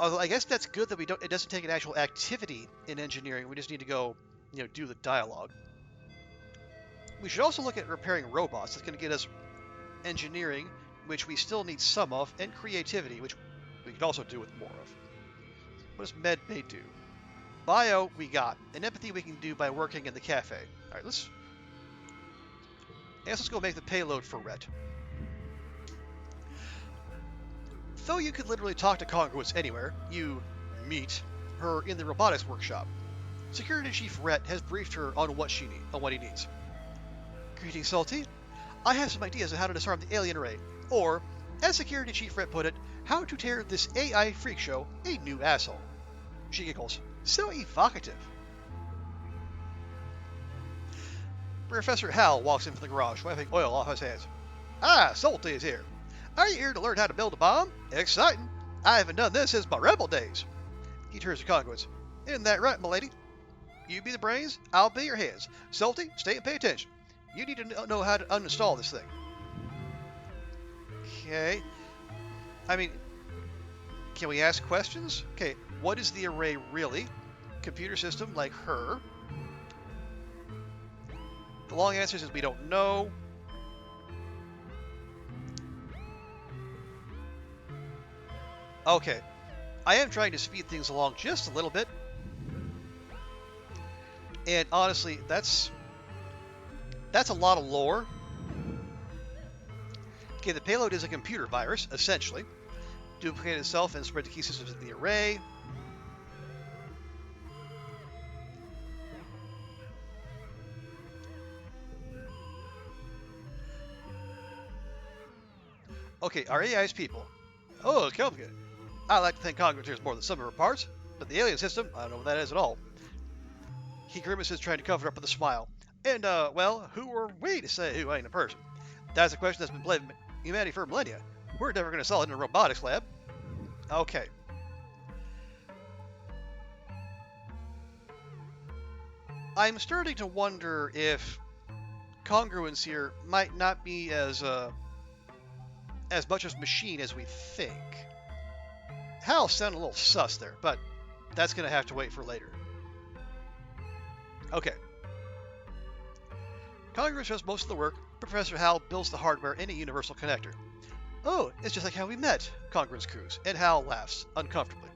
Although I guess that's good that it doesn't take an actual activity in engineering. We just need to go, do the dialogue. We should also look at repairing robots. That's going to get us engineering, which we still need some of, and creativity, which we could also do with more of. What does med bay do? Bio, we got. And empathy we can do by working in the cafe. Alright, let's go make the payload for Rhett. Though you could literally talk to congruence anywhere, you meet her in the robotics workshop. Security Chief Rhett has briefed her on what he needs. Greetings, Solty. I have some ideas on how to disarm the alien array, or, as Security Chief Rhett put it, how to tear this AI freak show a new asshole. She giggles. So evocative. Professor Hal walks in from the garage, wiping oil off his hands. Ah, Solty is here. Are you here to learn how to build a bomb? Exciting. I haven't done this since my rebel days. He turns to congruence. Isn't that right, milady? You be the brains, I'll be your hands. Solty, stay and pay attention. You need to know how to uninstall this thing. Okay. I mean, can we ask questions? Okay, what is the array really? Computer system like her. The long answer is we don't know. Okay, I am trying to speed things along just a little bit. And honestly, that's a lot of lore. Okay, the payload is a computer virus, essentially. Duplicate itself and spread the key systems in the array. Okay, our AI's people. Oh, complicated. I like to think Congress is more than some of her parts, but the alien system, I don't know what that is at all. He grimaces, trying to cover up with a smile. And, well, who are we to say who ain't a person? That's a question that's been plaguing humanity for millennia. We're never going to solve it in a robotics lab. Okay. I'm starting to wonder if congruence here might not be as much as machine as we think. Hal sounded a little sus there, but that's going to have to wait for later. Okay. Congruence does most of the work. Professor Hal builds the hardware in a universal connector. Oh, it's just like how we met, Congruence croos, and Hal laughs, uncomfortably.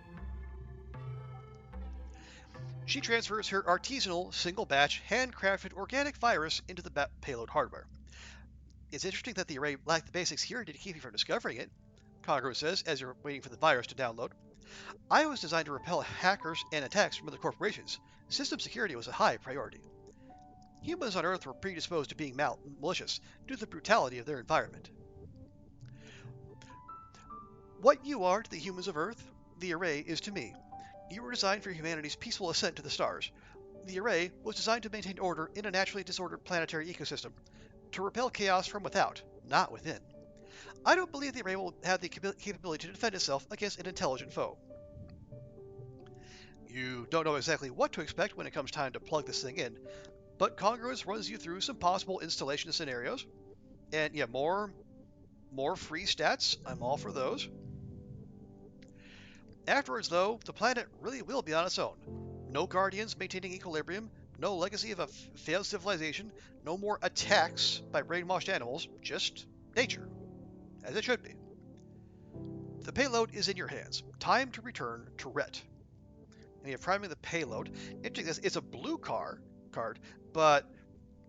She transfers her artisanal, single-batch, handcrafted organic virus into the payload hardware. It's interesting that the array lacked the basic security to keep you from discovering it, Congruence says as you're waiting for the virus to download. I was designed to repel hackers and attacks from other corporations. System security was a high priority. Humans on Earth were predisposed to being malicious due to the brutality of their environment. What you are to the humans of Earth, the Array is to me. You were designed for humanity's peaceful ascent to the stars. The Array was designed to maintain order in a naturally disordered planetary ecosystem, to repel chaos from without, not within. I don't believe the Array will have the capability to defend itself against an intelligent foe. You don't know exactly what to expect when it comes time to plug this thing in, but Congruence runs you through some possible installation scenarios. And yeah, more free stats. I'm all for those. Afterwards, though, the planet really will be on its own. No guardians maintaining equilibrium, no legacy of a failed civilization, no more attacks by brainwashed animals, just nature, as it should be. The payload is in your hands. Time to return to Rhett. And you're priming the payload. It's a blue card, but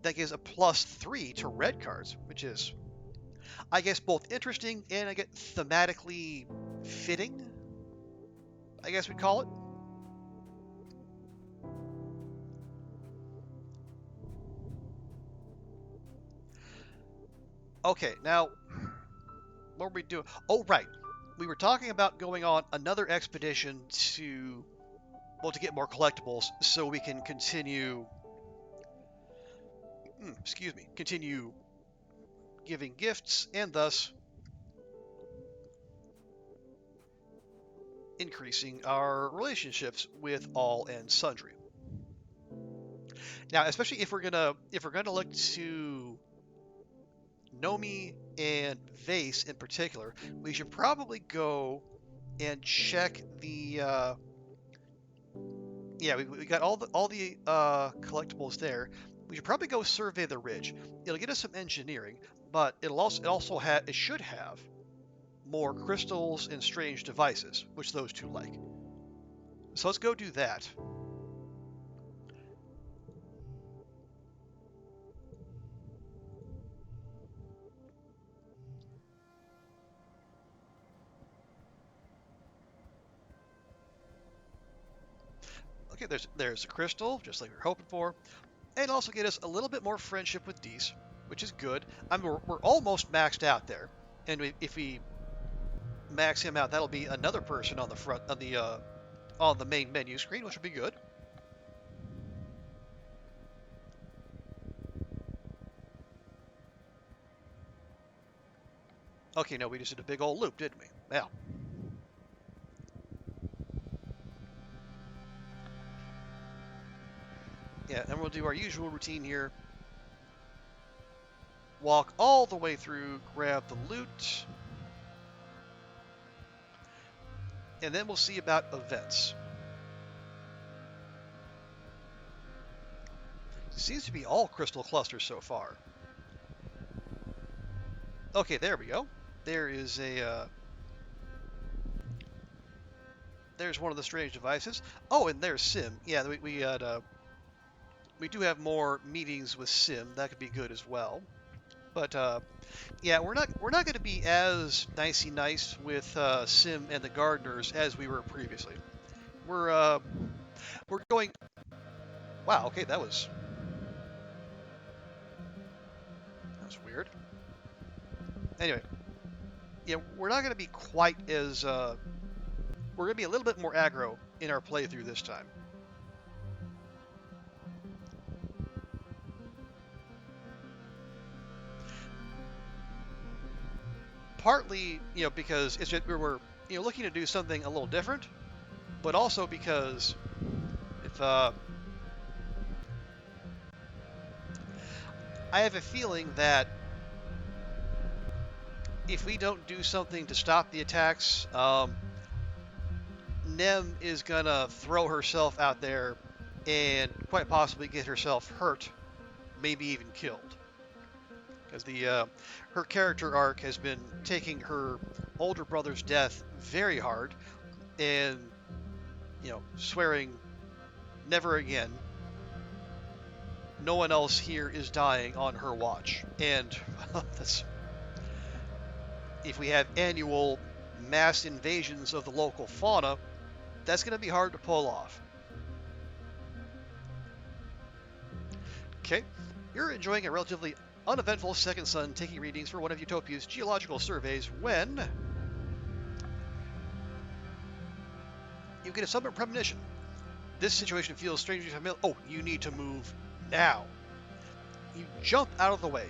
that gives a +3 to red cards, which is, I guess, both interesting and I get thematically fitting, I guess we'd call it. Okay, now, what were we doing? Oh, right. We were talking about going on another expedition to get more collectibles so we can continue, continue giving gifts and thus increasing our relationships with all and sundry. Now, especially if we're gonna look to Nomi and Vase in particular, we should probably go and check the. We got all the collectibles there. We should probably go survey the ridge. It'll get us some engineering, but it should have more crystals and strange devices, which those two like. So let's go do that. Okay, there's a crystal, just like we were hoping for, and also get us a little bit more friendship with Dees, which is good. I mean, we're almost maxed out there, and if we max him out, that'll be another person on the front on the main menu screen, which will be good. Okay, no, we just did a big old loop, didn't we? Yeah. Yeah, and we'll do our usual routine here. Walk all the way through, grab the loot, and then we'll see about events. It seems to be all crystal clusters so far. Okay, there we go. There is there's one of the strange devices. Oh, and there's Sim. Yeah, we do have more meetings with Sim. That could be good as well. But yeah, we're not going to be as nicey nice with Sim and the gardeners as we were previously. We're going. Wow. Okay, that was weird. Anyway, yeah, we're not going to be quite as. We're going to be a little bit more aggro in our playthrough this time. Partly, because it's just we're looking to do something a little different, but also because if I have a feeling that if we don't do something to stop the attacks, Nem is gonna throw herself out there and quite possibly get herself hurt, maybe even killed. Because her character arc has been taking her older brother's death very hard and, swearing never again. No one else here is dying on her watch. And if we have annual mass invasions of the local fauna, That's going to be hard to pull off. Okay, you're enjoying a relatively uneventful second sun taking readings for one of Utopia's geological surveys when you get a sudden premonition. This situation feels strangely familiar. Oh, you need to move now. You jump out of the way,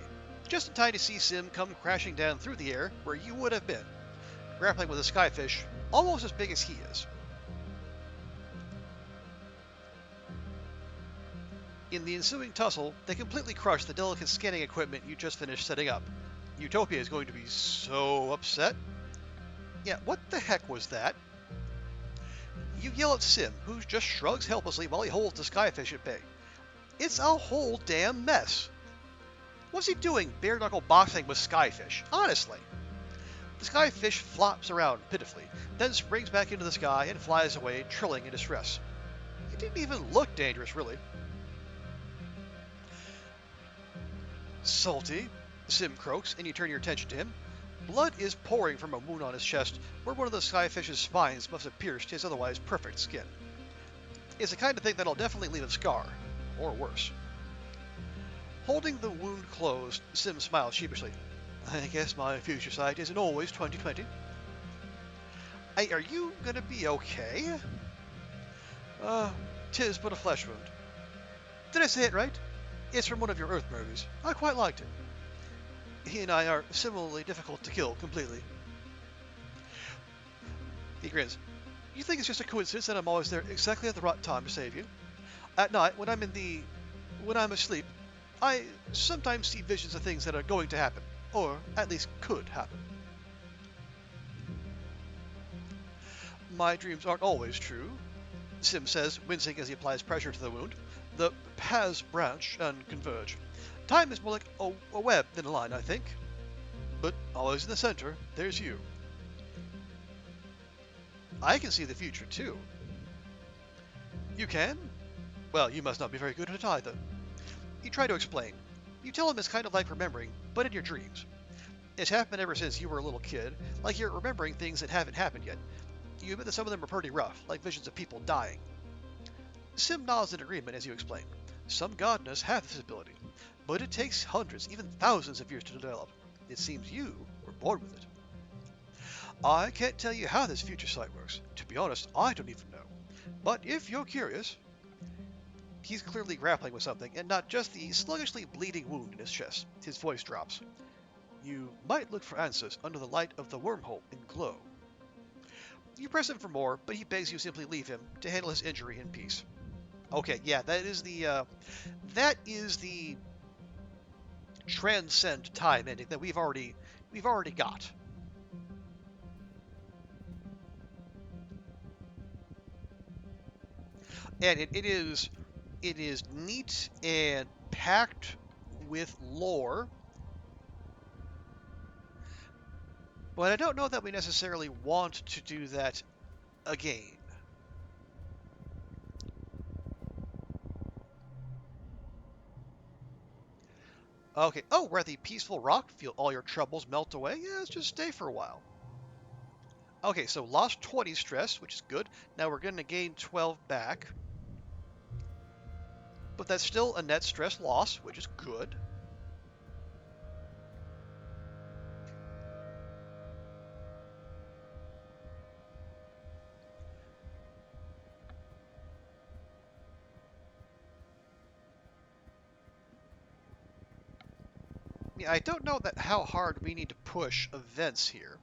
just in time to see Sim come crashing down through the air where you would have been, grappling with a skyfish almost as big as he is. In the ensuing tussle, they completely crush the delicate scanning equipment you just finished setting up. Utopia is going to be so upset. Yeah, what the heck was that? You yell at Sim, who just shrugs helplessly while he holds the skyfish at bay. It's a whole damn mess. What's he doing bare-knuckle boxing with skyfish? Honestly. The skyfish flops around pitifully, then springs back into the sky and flies away, trilling in distress. It didn't even look dangerous, really. Solty, Sim croaks, and you turn your attention to him. Blood is pouring from a wound on his chest, where one of the skyfish's spines must have pierced his otherwise perfect skin. It's the kind of thing that'll definitely leave a scar, or worse. Holding the wound closed, Sim smiles sheepishly. I guess my future sight isn't always 20/20. Are you gonna be okay? Tis but a flesh wound. Did I say it right? It's from one of your Earth movies. I quite liked it. He and I are similarly difficult to kill completely. He grins. You think it's just a coincidence that I'm always there exactly at the right time to save you? At night, when I'm asleep, I sometimes see visions of things that are going to happen, or at least could happen. My dreams aren't always true, Sim says, wincing as he applies pressure to the wound. The paths branch and converge. Time is more like a web than a line, I think. But always in the center, there's you. I can see the future, too. You can? Well, you must not be very good at it either. You try to explain. You tell him it's kind of like remembering, but in your dreams. It's happened ever since you were a little kid, like you're remembering things that haven't happened yet. You admit that some of them are pretty rough, like visions of people dying. Sim nods in agreement as you explain. Some gardeners have this ability, but it takes hundreds, even thousands of years to develop. It seems you were born with it. I can't tell you how this future sight works. To be honest, I don't even know. But if you're curious... He's clearly grappling with something, and not just the sluggishly bleeding wound in his chest. His voice drops. You might look for answers under the light of the wormhole in glow. You press him for more, but he begs you simply leave him to handle his injury in peace. Okay, yeah, that is the transcend time ending that we've already got. And it is neat and packed with lore, but I don't know that we necessarily want to do that again. Okay. Oh, we're at the peaceful rock. Feel all your troubles melt away. Yeah, let's just stay for a while. Okay, so lost 20 stress, which is good. Now we're going to gain 12 back. But that's still a net stress loss, which is good. Yeah, I don't know how hard we need to push events here.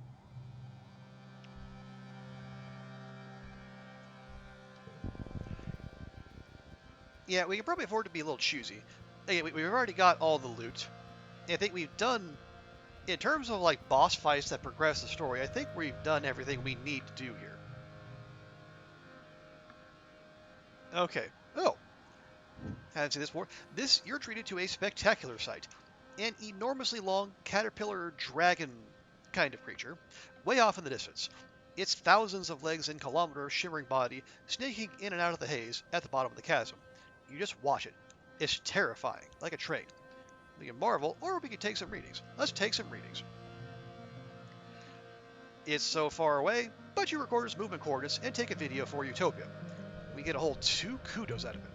Yeah, we can probably afford to be a little choosy. Again, we've already got all the loot. I think we've done, in terms of like boss fights that progress the story, I think we've done everything we need to do here. Okay. Oh, haven't seen this before. You're treated to a spectacular sight. An enormously long caterpillar dragon kind of creature, way off in the distance. Its thousands of legs and kilometer shimmering body snaking in and out of the haze at the bottom of the chasm. You just watch it. It's terrifying, like a train. We can marvel, or we can take some readings. Let's take some readings. It's so far away, but you record its movement coordinates and take a video for Utopia. We get a whole 2 kudos out of it.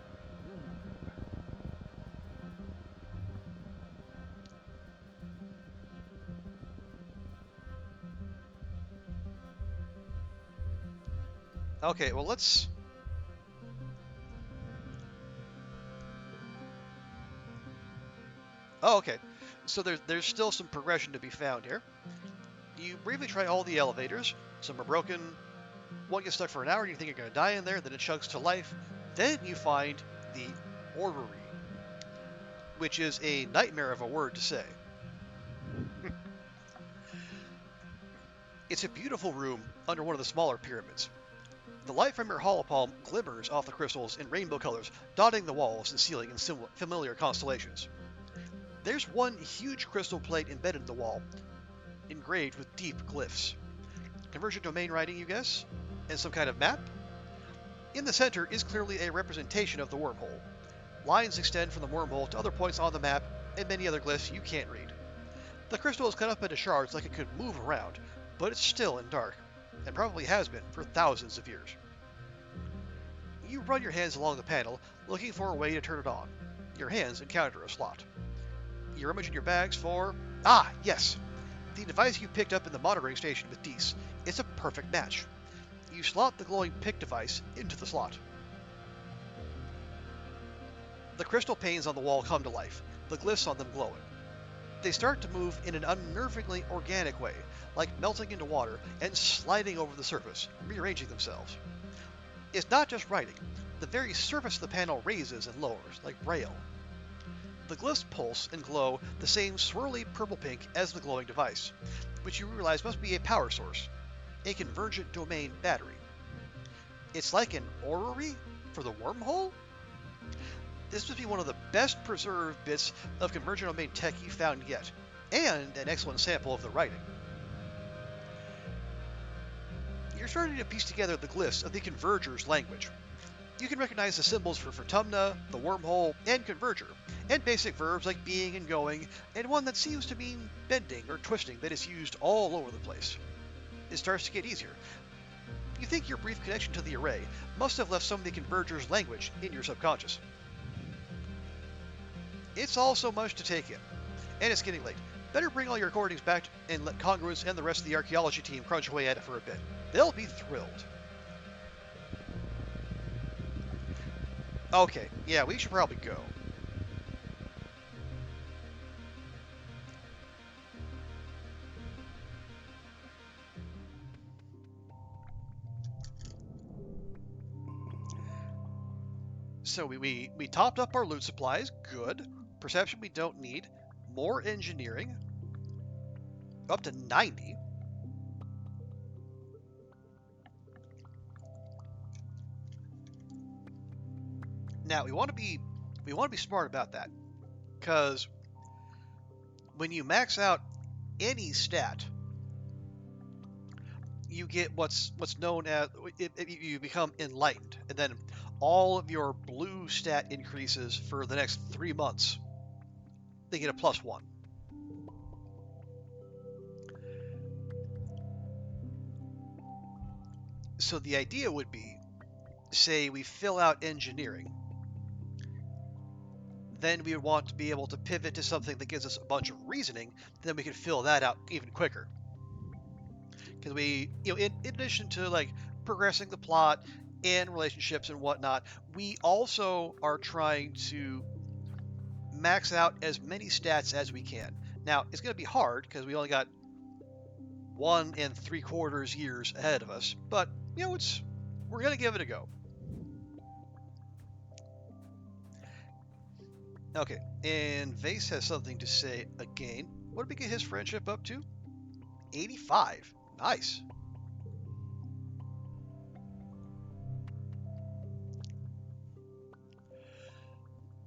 Okay, well let's... Oh, okay. So there's still some progression to be found here. You briefly try all the elevators. Some are broken. One gets stuck for an hour and you think you're going to die in there, then it chugs to life. Then you find the orrery, which is a nightmare of a word to say. It's a beautiful room under one of the smaller pyramids. The light from your holopalm glimmers off the crystals in rainbow colors, dotting the walls and ceiling in familiar constellations. There's one huge crystal plate embedded in the wall, engraved with deep glyphs. Conversion domain writing, you guess? And some kind of map? In the center is clearly a representation of the wormhole. Lines extend from the wormhole to other points on the map, and many other glyphs you can't read. The crystal is cut up into shards like it could move around, but it's still in dark, and probably has been for thousands of years. You run your hands along the panel, looking for a way to turn it on. Your hands encounter a slot. You rummage in your bags for... Ah, yes! The device you picked up in the monitoring station with Deese. It's a perfect match. You slot the glowing pick device into the slot. The crystal panes on the wall come to life, the glyphs on them glowing. They start to move in an unnervingly organic way, like melting into water and sliding over the surface, rearranging themselves. It's not just writing. The very surface of the panel raises and lowers, like braille. The glyphs pulse and glow the same swirly purple-pink as the glowing device, which you realize must be a power source, a convergent domain battery. It's like an orrery for the wormhole? This must be one of the best preserved bits of convergent domain tech you found yet, and an excellent sample of the writing. You're starting to piece together the glyphs of the converger's language. You can recognize the symbols for Vertumna, the wormhole, and converger, and basic verbs like being and going, and one that seems to mean bending or twisting that is used all over the place. It starts to get easier. You think your brief connection to the array must have left some of the converger's language in your subconscious. It's all so much to take in, and it's getting late. Better bring all your recordings back and let Congruence and the rest of the archaeology team crunch away at it for a bit. They'll be thrilled. Okay, yeah, we should probably go. So we topped up our loot supplies, good. Perception we don't need. More engineering. Up to 90. Now we want to be smart about that, because when you max out any stat, you get what's known as you become enlightened, and then all of your blue stat increases for the next 3 months. They get a +1. So the idea would be, say we fill out engineering, then we would want to be able to pivot to something that gives us a bunch of reasoning, then we can fill that out even quicker. Because we, in addition to like progressing the plot and relationships and whatnot, we also are trying to max out as many stats as we can. Now, it's going to be hard because we only got 1 3/4 years ahead of us, but we're going to give it a go. Okay, and Vase has something to say again. What did we get his friendship up to? 85. Nice.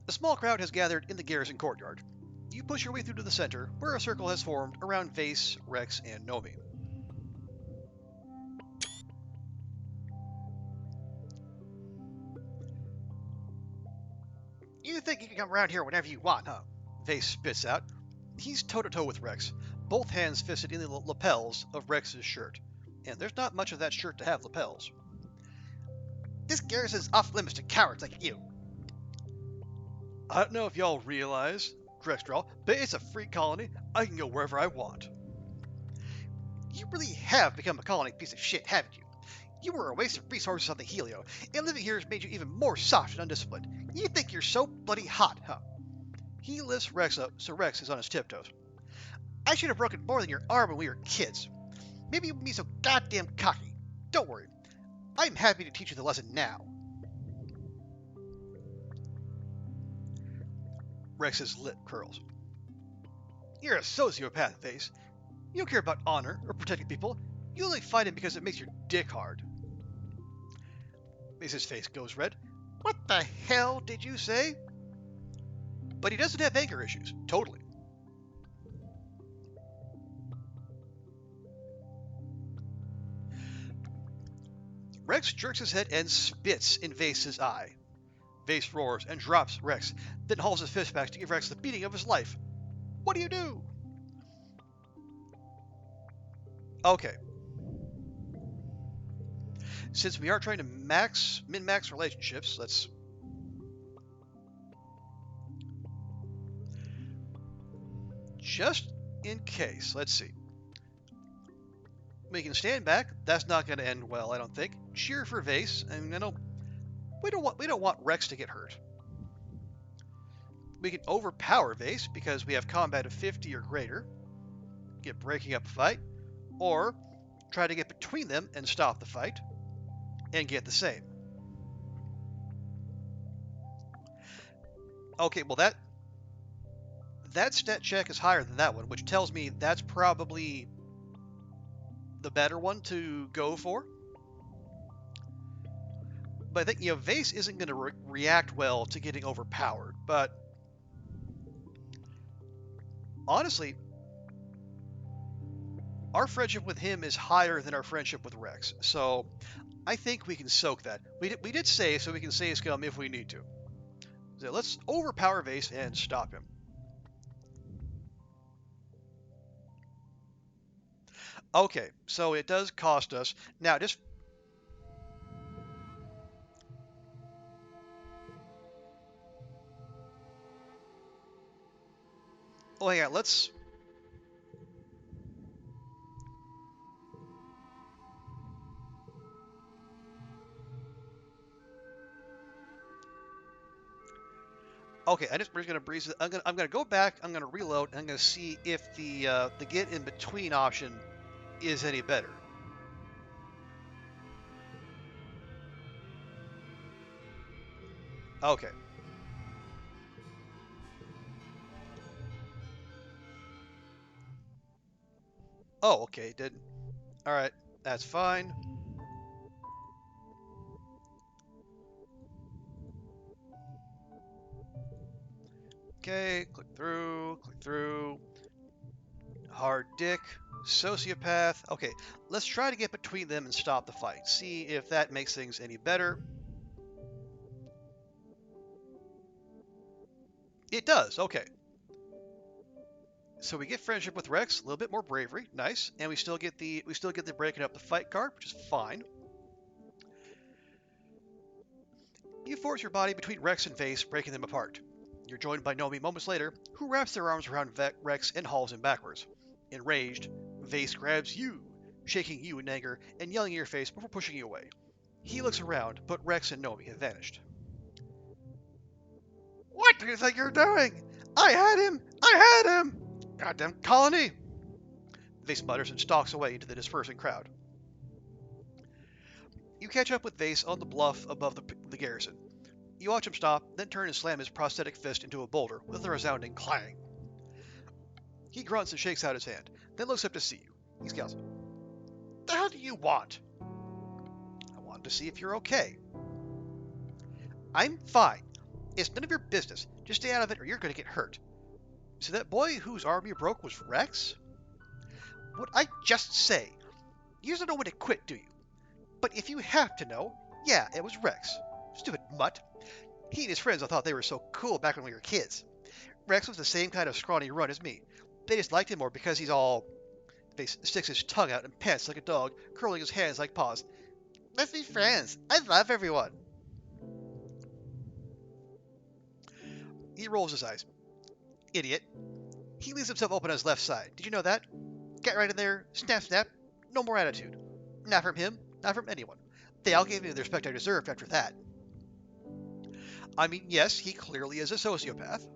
A small crowd has gathered in the garrison courtyard. You push your way through to the center, where a circle has formed around Vase, Rex, and Nomi. You think you can come around here whenever you want, huh? Vase spits out. He's toe-to-toe with Rex, both hands fisted in the lapels of Rex's shirt. and there's not much of that shirt to have lapels. This garrison's off limits to cowards like you. I don't know if y'all realize, Drexdraw, but it's a free colony. I can go wherever I want. You really have become a colony piece of shit, haven't you? You were a waste of resources on the Helio, and living here has made you even more soft and undisciplined. You think you're so bloody hot, huh? He lifts Rex up so Rex is on his tiptoes. I should have broken more than your arm when we were kids. Maybe you wouldn't be so goddamn cocky. Don't worry. I'm happy to teach you the lesson now. Rex's lip curls. You're a sociopath, Vase. You don't care about honor or protecting people. You only fight him because it makes your dick hard. Vase's face goes red. What the hell did you say? But he doesn't have anger issues. Totally. Rex jerks his head and spits in Vase's eye. Vase roars and drops Rex, then hauls his fist back to give Rex the beating of his life. What do you do? Okay. Since we are trying to min-max relationships, let's... Just in case, let's see. We can stand back. That's not going to end well, I don't think. Cheer for Vase, and we don't want Rex to get hurt. We can overpower Vase because we have combat of 50 or greater. Get breaking up a fight, or try to get between them and stop the fight, and get the same. Okay, well that stat check is higher than that one, which tells me that's probably the better one to go for. But I think, Vase isn't going to react well to getting overpowered. But honestly, our friendship with him is higher than our friendship with Rex. So I think we can soak that. We did save, so we can save scum if we need to. So let's overpower Vase and stop him. Okay, so it does cost us. Now, just... Oh, yeah, let's... Okay, we're just gonna breeze it. I'm gonna go back. I'm gonna reload. And I'm gonna see if the get in between option is any better. Okay. Oh, okay, it didn't. All right, that's fine. Okay, click through. Hard dick, sociopath. Okay, let's try to get between them and stop the fight. See if that makes things any better. It does, okay. So we get friendship with Rex, a little bit more bravery, nice, and we still get the breaking up the fight card, which is fine. You force your body between Rex and Vase, breaking them apart. You're joined by Nomi moments later, who wraps their arms around Rex and hauls him backwards. Enraged, Vase grabs you, shaking you in anger and yelling in your face before pushing you away. He looks around, but Rex and Nomi have vanished. What do you think you're doing? I had him! Goddamn colony! Vase mutters and stalks away into the dispersing crowd. You catch up with Vase on the bluff above the garrison. You watch him stop, then turn and slam his prosthetic fist into a boulder with a resounding clang. He grunts and shakes out his hand, then looks up to see you. He scowls. The hell do you want? I wanted to see if you're okay. I'm fine. It's none of your business. Just stay out of it or you're going to get hurt. So that boy whose arm you broke was Rex? What'd I just say? You don't know when to quit, do you? But if you have to know, yeah, it was Rex. Stupid mutt. He and his friends all thought they were so cool back when we were kids. Rex was the same kind of scrawny runt as me. They just liked him more because he's all Face sticks his tongue out and pants like a dog, curling his hands like paws. Let's be friends. I love everyone. He rolls his eyes. Idiot. He leaves himself open on his left side. Did you know that? Get right in there. Snap, snap. No more attitude. Not from him. Not from anyone. They all gave me the respect I deserved after that. I mean, yes, he clearly is a sociopath.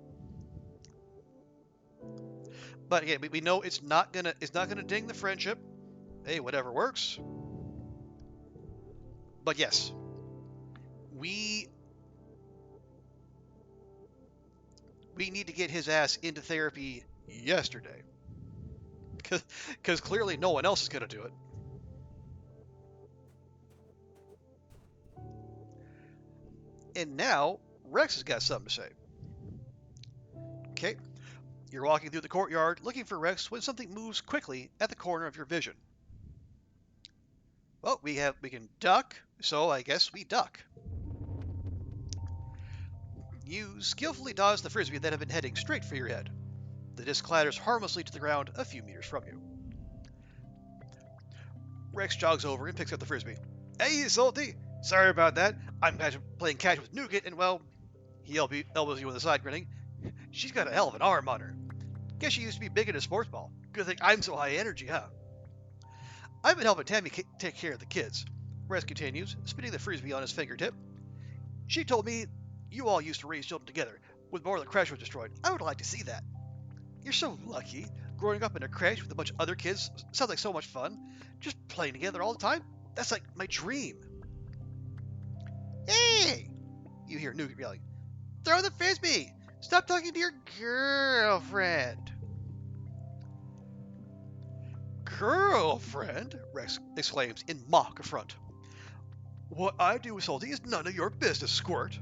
But again, we know it's not gonna ding the friendship. Hey, whatever works. But yes, we need to get his ass into therapy yesterday, because clearly no one else is gonna do it. And now Rex has got something to say. Okay, you're walking through the courtyard looking for Rex when something moves quickly at the corner of your vision. Well, we can duck, so I guess we duck. You skillfully dodge the frisbee that had been heading straight for your head. The disc clatters harmlessly to the ground a few meters from you. Rex jogs over and picks up the frisbee. Hey, Solty! Sorry about that. I'm playing catch with Nougat, and well, he elbows you on the side, grinning. She's got a hell of an arm on her. Guess she used to be big into sports ball. Good thing I'm so high energy, huh? I've been helping Tammy take care of the kids. Rex continues, spinning the frisbee on his fingertip. She told me you all used to raise children together, when more of the crash was destroyed. I would like to see that. You're so lucky. Growing up in a crash with a bunch of other kids sounds like so much fun. Just playing together all the time. That's like my dream. Hey! You hear Nougat yelling. Throw the frisbee! Stop talking to your girlfriend. Girlfriend? Rex exclaims in mock affront. What I do with Solty is none of your business, Squirt.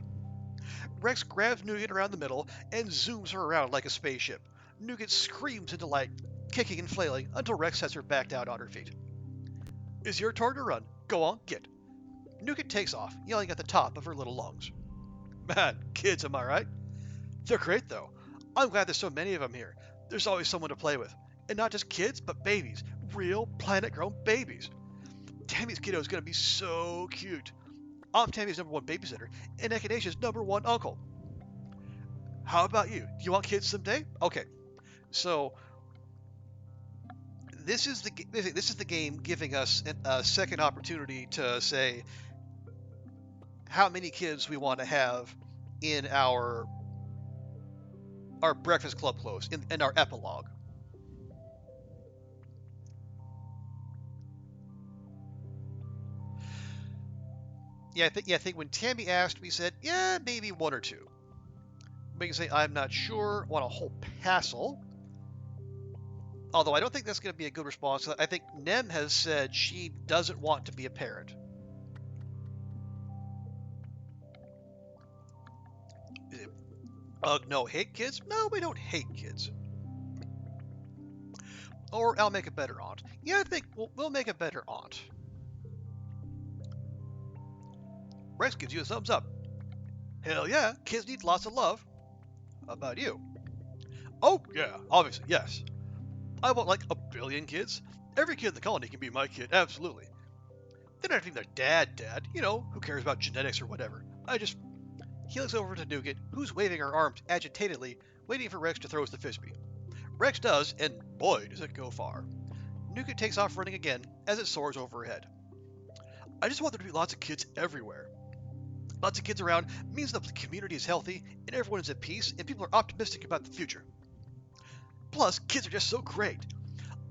Rex grabs Nougat around the middle and zooms her around like a spaceship. Nougat screams in delight, kicking and flailing until Rex sets her back down on her feet. It's your turn to run. Go on, get. Nougat takes off, yelling at the top of her little lungs. Man, kids, am I right? They're great, though. I'm glad there's so many of them here. There's always someone to play with. And not just kids, but babies. Real, planet-grown babies. Tammy's kiddo is going to be so cute. I'm Tammy's #1 babysitter, and Echinaccia's #1 uncle. How about you? Do you want kids someday? Okay, so this is the game giving us a second opportunity to say how many kids we want to have in our Breakfast Club close, in our epilogue. I think when Tammy asked, we said, yeah, maybe 1 or 2. We can say, I'm not sure, want a whole passel. Although I don't think that's going to be a good response. I think Nem has said she doesn't want to be a parent. No, hate kids? No, we don't hate kids. Or I'll make a better aunt. Yeah, I think we'll make a better aunt. Rex gives you a thumbs up. Hell yeah, kids need lots of love. How about you? Oh, yeah, obviously, yes. I want like 1 billion kids. Every kid in the colony can be my kid, absolutely. They don't have to be their dad, you know, who cares about genetics or whatever. He looks over to Nougat, who's waving her arms agitatedly, waiting for Rex to throw the frisbee. Rex does, and boy, does it go far. Nougat takes off running again as it soars over her head. I just want there to be lots of kids everywhere. Lots of kids around means the community is healthy, and everyone is at peace, and people are optimistic about the future. Plus, kids are just so great.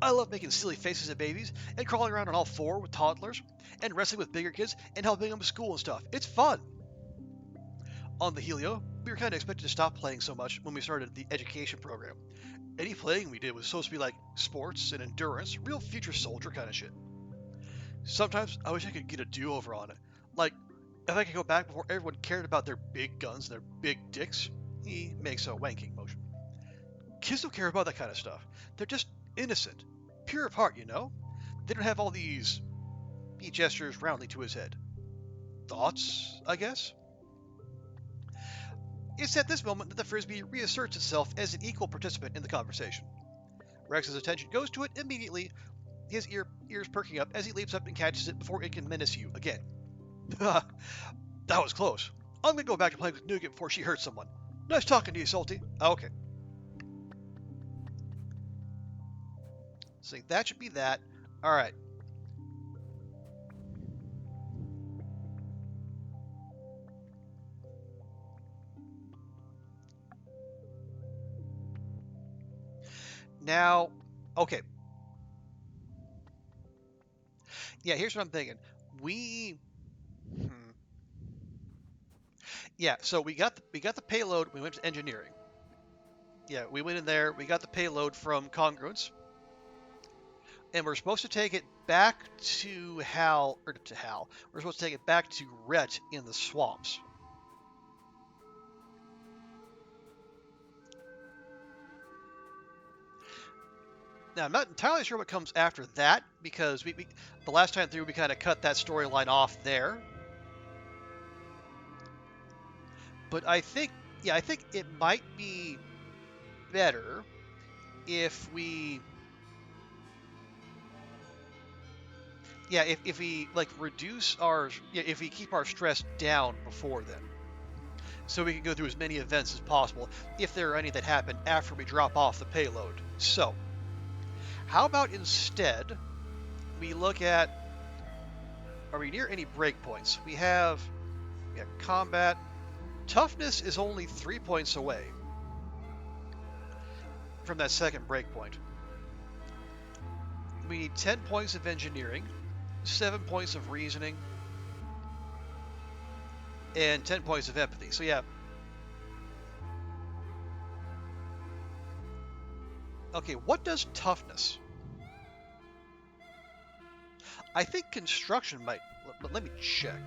I love making silly faces at babies, and crawling around on all 4 with toddlers, and wrestling with bigger kids, and helping them with school and stuff. It's fun! On the Helio, we were kind of expected to stop playing so much when we started the education program. Any playing we did was supposed to be like sports and endurance, real future soldier kind of shit. Sometimes I wish I could get a do-over on it. Like, if I could go back before everyone cared about their big guns and their big dicks. He makes a wanking motion. Kids don't care about that kind of stuff. They're just innocent. Pure of heart, you know? They don't have all these... He gestures roundly to his head. Thoughts, I guess? It's at this moment that the frisbee reasserts itself as an equal participant in the conversation. Rex's attention goes to it immediately his ears perking up as he leaps up and catches it before it can menace you again. That was close. I'm gonna go back to playing with Nougat before she hurts someone. Nice talking to you, Solty. Okay. So that should be that. Alright. Now, okay. Yeah, here's what I'm thinking. Yeah, so we got the payload. We went to engineering. Yeah, we went in there. We got the payload from Congruence, and we're supposed to take it back to Hal. We're supposed to take it back to Rhett in the swamps. Now, I'm not entirely sure what comes after that, because we the last time through we kind of cut that storyline off there. But I think it might be better if we if we like reduce our if we keep our stress down before then, so we can go through as many events as possible if there are any that happen after we drop off the payload. So how about instead we look at, are we near any breakpoints? We have combat. Toughness is only 3 points away from that second breakpoint. We need 10 points of engineering, 7 points of reasoning, and 10 points of empathy. So yeah. Okay, what does toughness? I think construction might, but let me check.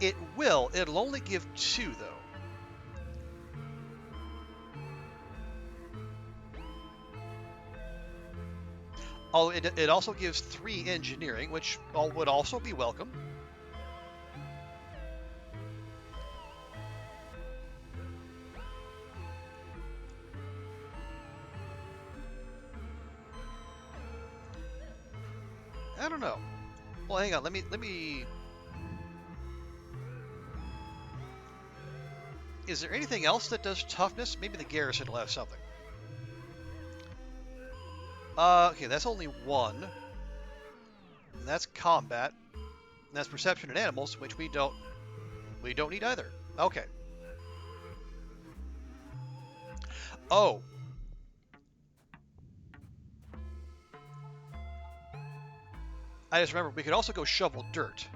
It will. It'll only give 2, though. Oh, it also gives 3 engineering, which would also be welcome. I don't know. Well, hang on. Let me. Is there anything else that does toughness? Maybe the garrison will have something. Okay, that's only 1. And that's combat. And that's perception in animals, which we don't need either. Okay. Oh. I just remember we could also go shovel dirt.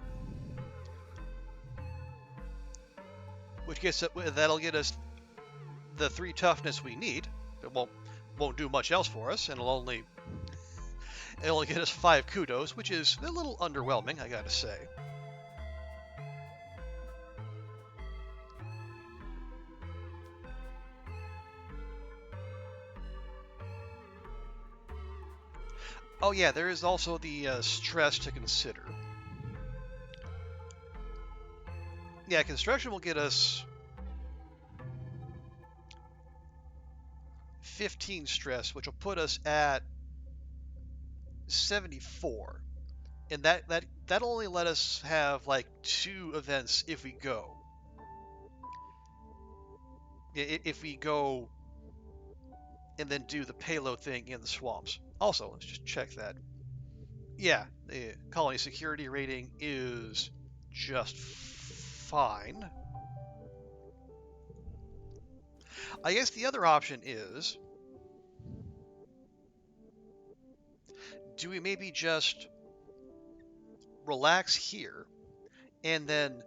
Which that'll get us the 3 toughness we need. It won't do much else for us, and it'll only get us 5 kudos, which is a little underwhelming, I gotta say. Oh yeah, there is also the stress to consider. Yeah, construction will get us 15 stress, which will put us at 74. And that'll only let us have like 2 events if we go. If we go and then do the payload thing in the swamps. Also, let's just check that. Yeah, the colony security rating is just fine. I guess the other option is, do we maybe just relax here, and then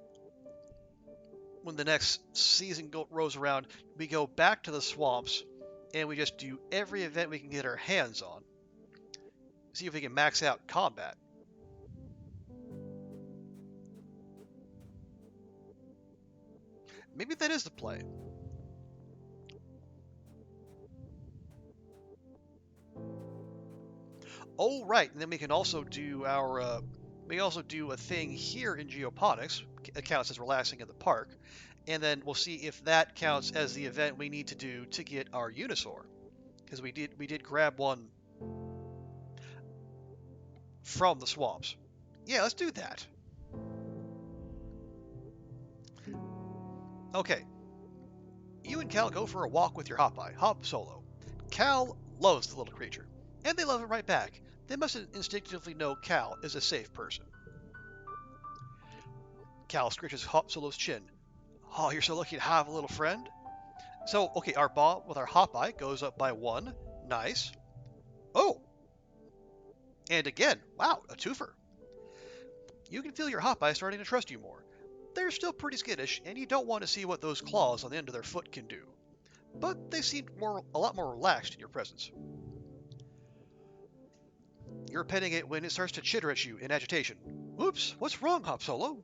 when the next season rolls around, we go back to the swamps, and we just do every event we can get our hands on. See if we can max out combat. Maybe that is the play. Oh, right, and then we can also do our, we also do a thing here in geoponics, it counts as relaxing in the park, and then we'll see if that counts as the event we need to do to get our Unisaur, because we did grab one from the swamps. Yeah, let's do that. Okay, you and Cal go for a walk with your Hop Solo. Cal loves the little creature, and they love it right back. They must instinctively know Cal is a safe person. Cal scratches Hop Solo's chin. Oh, you're so lucky to have a little friend. So, okay, our ball with our Hop-Eye goes up by 1. Nice. Oh! And again, wow, a twofer. You can feel your Hop-Eye starting to trust you more. They're still pretty skittish, and you don't want to see what those claws on the end of their foot can do. But they seem a lot more relaxed in your presence. You're petting it when it starts to chitter at you in agitation. Whoops, what's wrong, Hop Solo?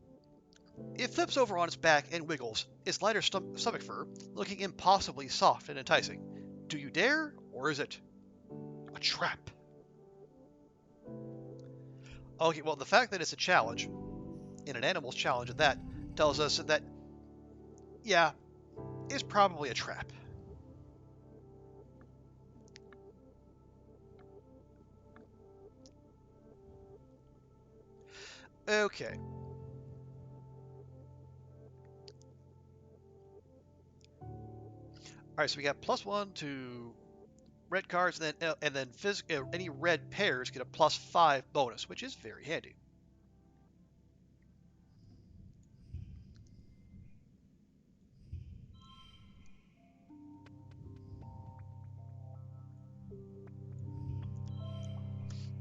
It flips over on its back and wiggles, its lighter stomach fur looking impossibly soft and enticing. Do you dare, or is it a trap? Okay, well, the fact that it's a challenge, and an animal's challenge at that, tells us that, yeah, it's probably a trap. Okay. Alright, so we got +1 to red cards, and then any red pairs get a +5 bonus, which is very handy.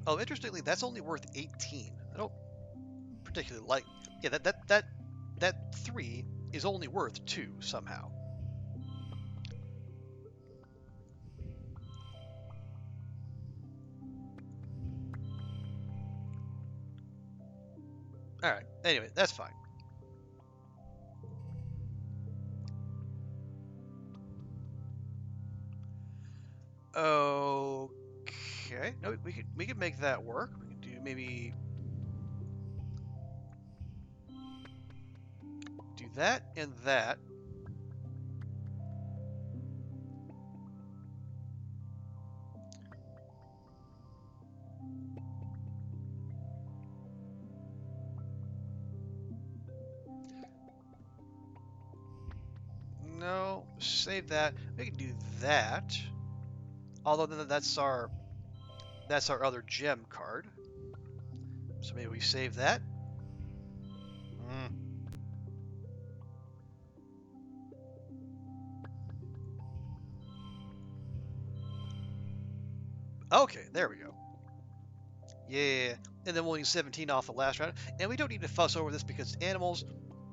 Oh, interestingly, that's only worth 18. I don't particularly like. Yeah, that 3 is only worth 2 somehow. All right. Anyway, that's fine. Okay. No, we could make that work. We can do maybe do that and that. No, save that. We can do that. Although that's our other gem card. So maybe we save that. Okay, there we go. Yeah, and then we'll use 17 off the last round. And we don't need to fuss over this because animals,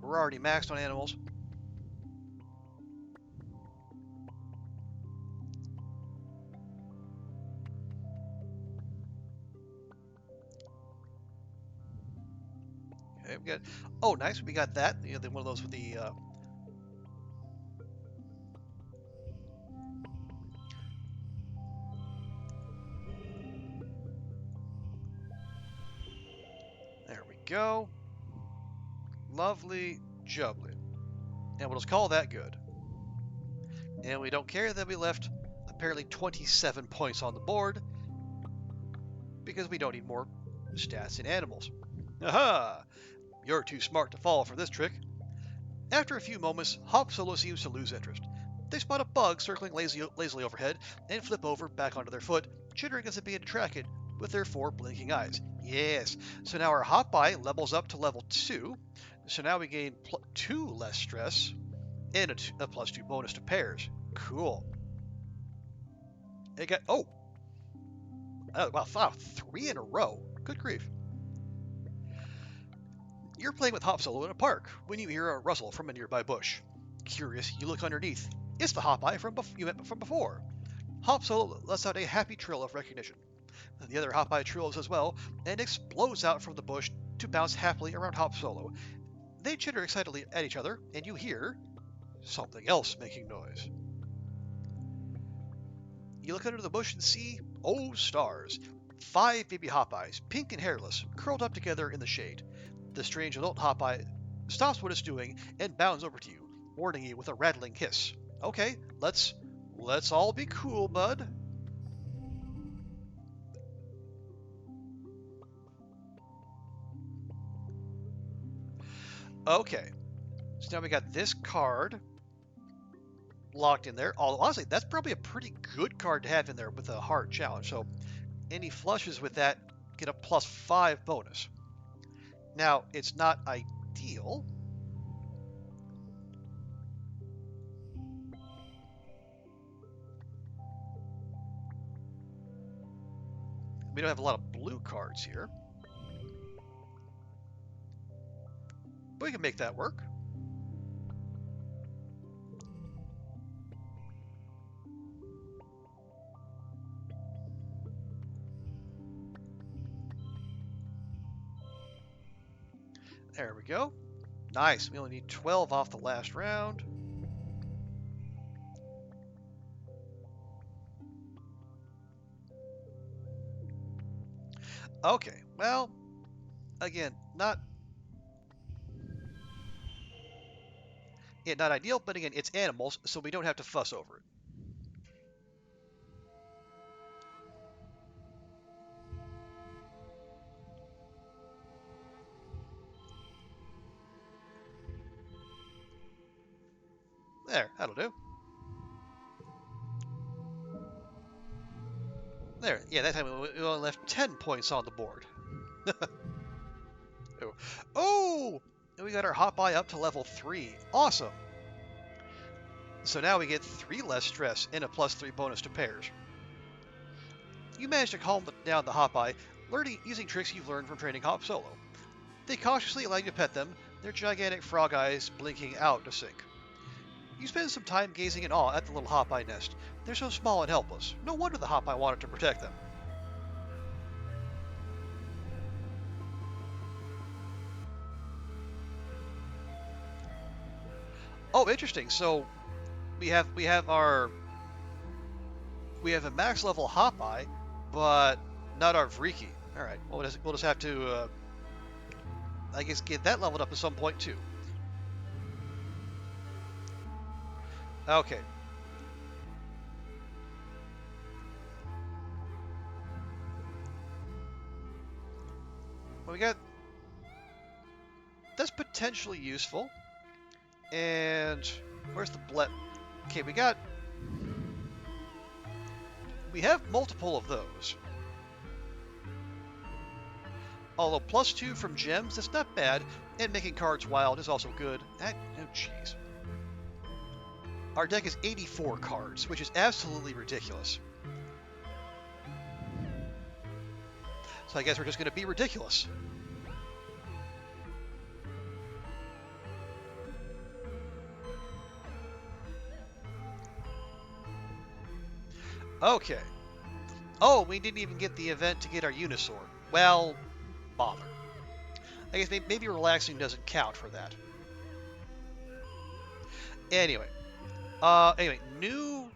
we're already maxed on animals. Okay, we got. Oh, nice. We got that. You know, one of those with the. There we go. Lovely jubbly. And we'll just call that good. And we don't care that we left apparently 27 points on the board because we don't need more stats in animals. Aha! You're too smart to fall for this trick. After a few moments, Hop Solo seems to lose interest. They spot a bug circling lazily overhead and flip over back onto their foot, chittering as if being attracted with their 4 blinking eyes. Yes, so now our Hop-Eye levels up to level 2, so now we gain 2 less stress and a +2 bonus to pairs. Cool. It got, wow, 3 in a row. Good grief. You're playing with Hop Solo in a park when you hear a rustle from a nearby bush. Curious, you look underneath. It's the Hop-Eye you met from before. Hop Solo lets out a happy trill of recognition. The other Hop-Eye trills as well and explodes out from the bush to bounce happily around Hop Solo. They chitter excitedly at each other, and you hear something else making noise. You look under the bush and see, oh stars, 5 baby Hop-Eyes, pink and hairless, curled up together in the shade. The strange adult Hop-Eye stops what it's doing and bounds over to you, warning you with a rattling hiss. Okay, let's all be cool, bud. Okay, so now we got this card locked in there. Honestly, that's probably a pretty good card to have in there with a hard challenge. So any flushes with that get a +5 bonus. Now, it's not ideal. We don't have a lot of blue cards here. But we can make that work. There we go. Nice. We only need 12 off the last round. Okay, well, again, not ideal, but again, it's animals, so we don't have to fuss over it. There, that'll do. There, yeah, that time we only left 10 points on the board. Oh! And we got our hot buy up to level 3. Awesome! So now we get 3 less stress and a +3 bonus to pairs. You managed to calm down the hot buy, using tricks you've learned from training Hop Solo. They cautiously allow you to pet them, their gigantic frog eyes blinking out to sync. You spend some time gazing in awe at the little hop-eye nest. They're so small and helpless. No wonder the hop-eye wanted to protect them. Oh, interesting. So we have a max level hop-eye, but not our Vriki. All right. Well, we'll just have to, I guess, get that leveled up at some point too. Okay. Well, we got... That's potentially useful. And... Where's the blep? Okay, we have multiple of those. Although +2 from gems, that's not bad. And making cards wild is also good. Oh, jeez. Our deck is 84 cards, which is absolutely ridiculous. So I guess we're just going to be ridiculous. Okay. Oh, we didn't even get the event to get our Unisaur. Well, bother. I guess maybe relaxing doesn't count for that. Anyway. New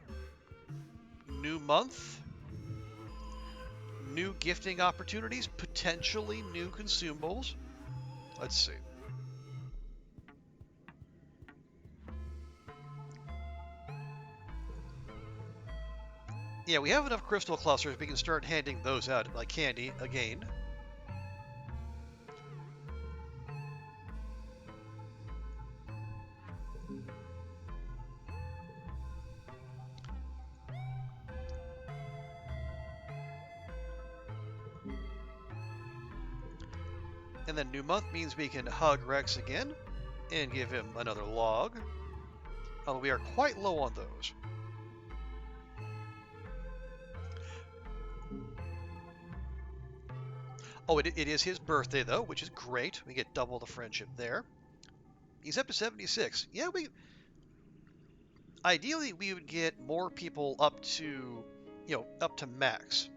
month. New gifting opportunities. Potentially new consumables. Let's see. Yeah, we have enough crystal clusters. We can start handing those out like candy again. And then new month means we can hug Rex again and give him another log. Although we are quite low on those. Oh, it is his birthday, though, which is great. We get double the friendship there. He's up to 76. Yeah, ideally, we would get more people up to, up to max.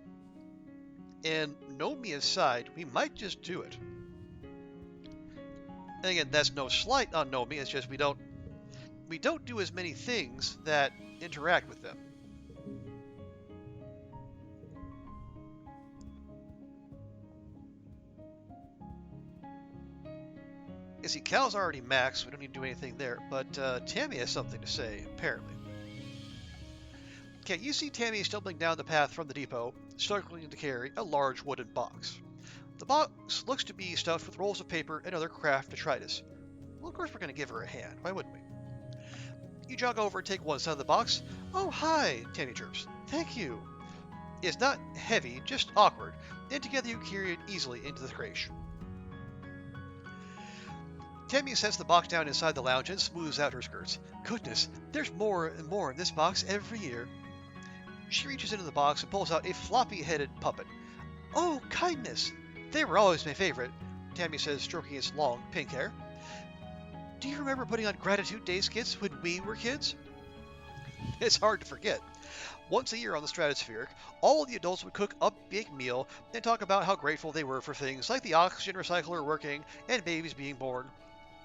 And Nomi aside, we might just do it. And again, that's no slight on Nomi. It's just we don't do as many things that interact with them. You see, Cal's already maxed, so we don't need to do anything there, but Tammy has something to say, apparently. Okay, you see Tammy stumbling down the path from the depot, struggling to carry a large wooden box. The box looks to be stuffed with rolls of paper and other craft detritus. Well, of course we're going to give her a hand, why wouldn't we? You jog over and take one side of the box. Oh, hi, Tammy chirps. Thank you. It's not heavy, just awkward, and together you carry it easily into the creche. Tammy sets the box down inside the lounge and smooths out her skirts. Goodness, there's more and more in this box every year. She reaches into the box and pulls out a floppy-headed puppet. Oh, kindness! They were always my favorite, Tammy says, stroking its long, pink hair. Do you remember putting on Gratitude Day skits when we were kids? It's hard to forget. Once a year on the Stratospheric, all of the adults would cook a big meal and talk about how grateful they were for things like the oxygen recycler working and babies being born.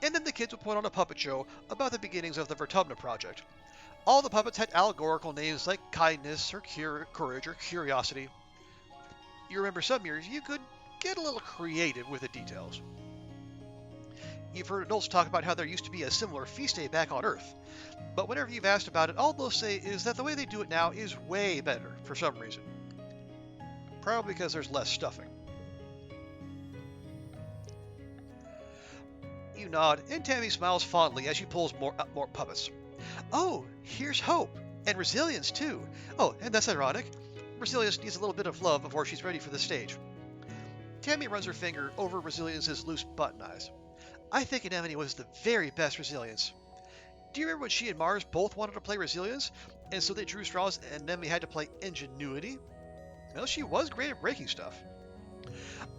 And then the kids would put on a puppet show about the beginnings of the Vertubna project. All the puppets had allegorical names like kindness or courage or curiosity. You remember some years you could get a little creative with the details. You've heard adults talk about how there used to be a similar feast day back on Earth. But whenever you've asked about it, all they'll say is that the way they do it now is way better for some reason. Probably because there's less stuffing. You nod, and Tammy smiles fondly as she pulls more puppets. Oh, here's hope. And resilience, too. Oh, and that's ironic. Resilience needs a little bit of love before she's ready for the stage. Tammy runs her finger over Resilience's loose button eyes. I think Anemone was the very best Resilience. Do you remember when she and Mars both wanted to play Resilience, and so they drew straws and Anemone had to play Ingenuity? Well, she was great at breaking stuff.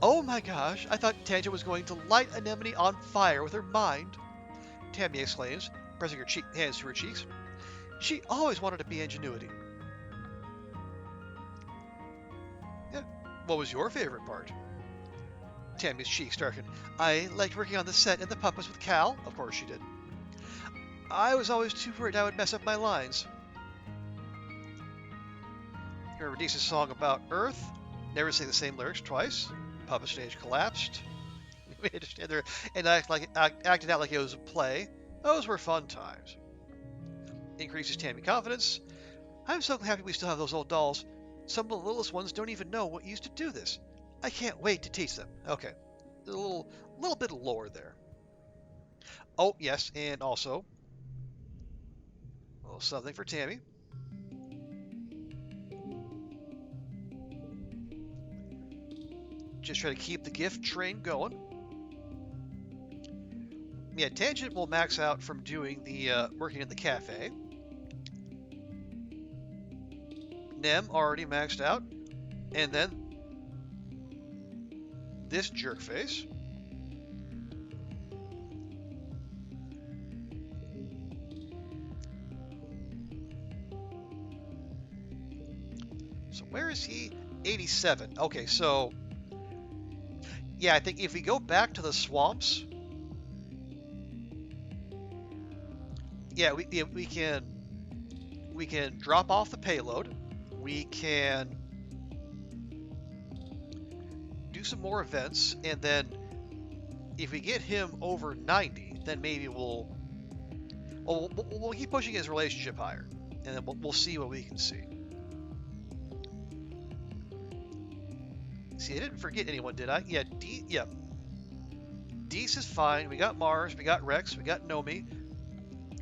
Oh my gosh, I thought Tangent was going to light Anemone on fire with her mind, Tammy exclaims, pressing her hands to her cheeks. She always wanted to be Ingenuity. Yeah, what was your favorite part? Tammy's cheeks darkened. I liked working on the set and the puppets with Cal. Of course she did. I was always too worried I would mess up my lines. You remember Deese's song about Earth? Never say the same lyrics twice. Puppet stage collapsed. We had to stand there and acted out like it was a play. Those were fun times. Increases Tammy confidence. I'm so happy we still have those old dolls. Some of the littlest ones don't even know what used to do this. I can't wait to teach them. Okay, a little bit of lore there. Oh, yes, and also a little something for Tammy. Just try to keep the gift train going. Yeah, Tangent will max out from doing the working in the cafe. Nem already maxed out, and then this jerk face. So where is he? 87. Okay, so yeah, I think if we go back to the swamps, yeah, we can drop off the payload. We can do some more events, and then if we get him over 90, then maybe we'll keep pushing his relationship higher, and then we'll see what we can see. See, I didn't forget anyone, did I? Yeah, Deese is fine. We got Mars, we got Rex, we got Nomi.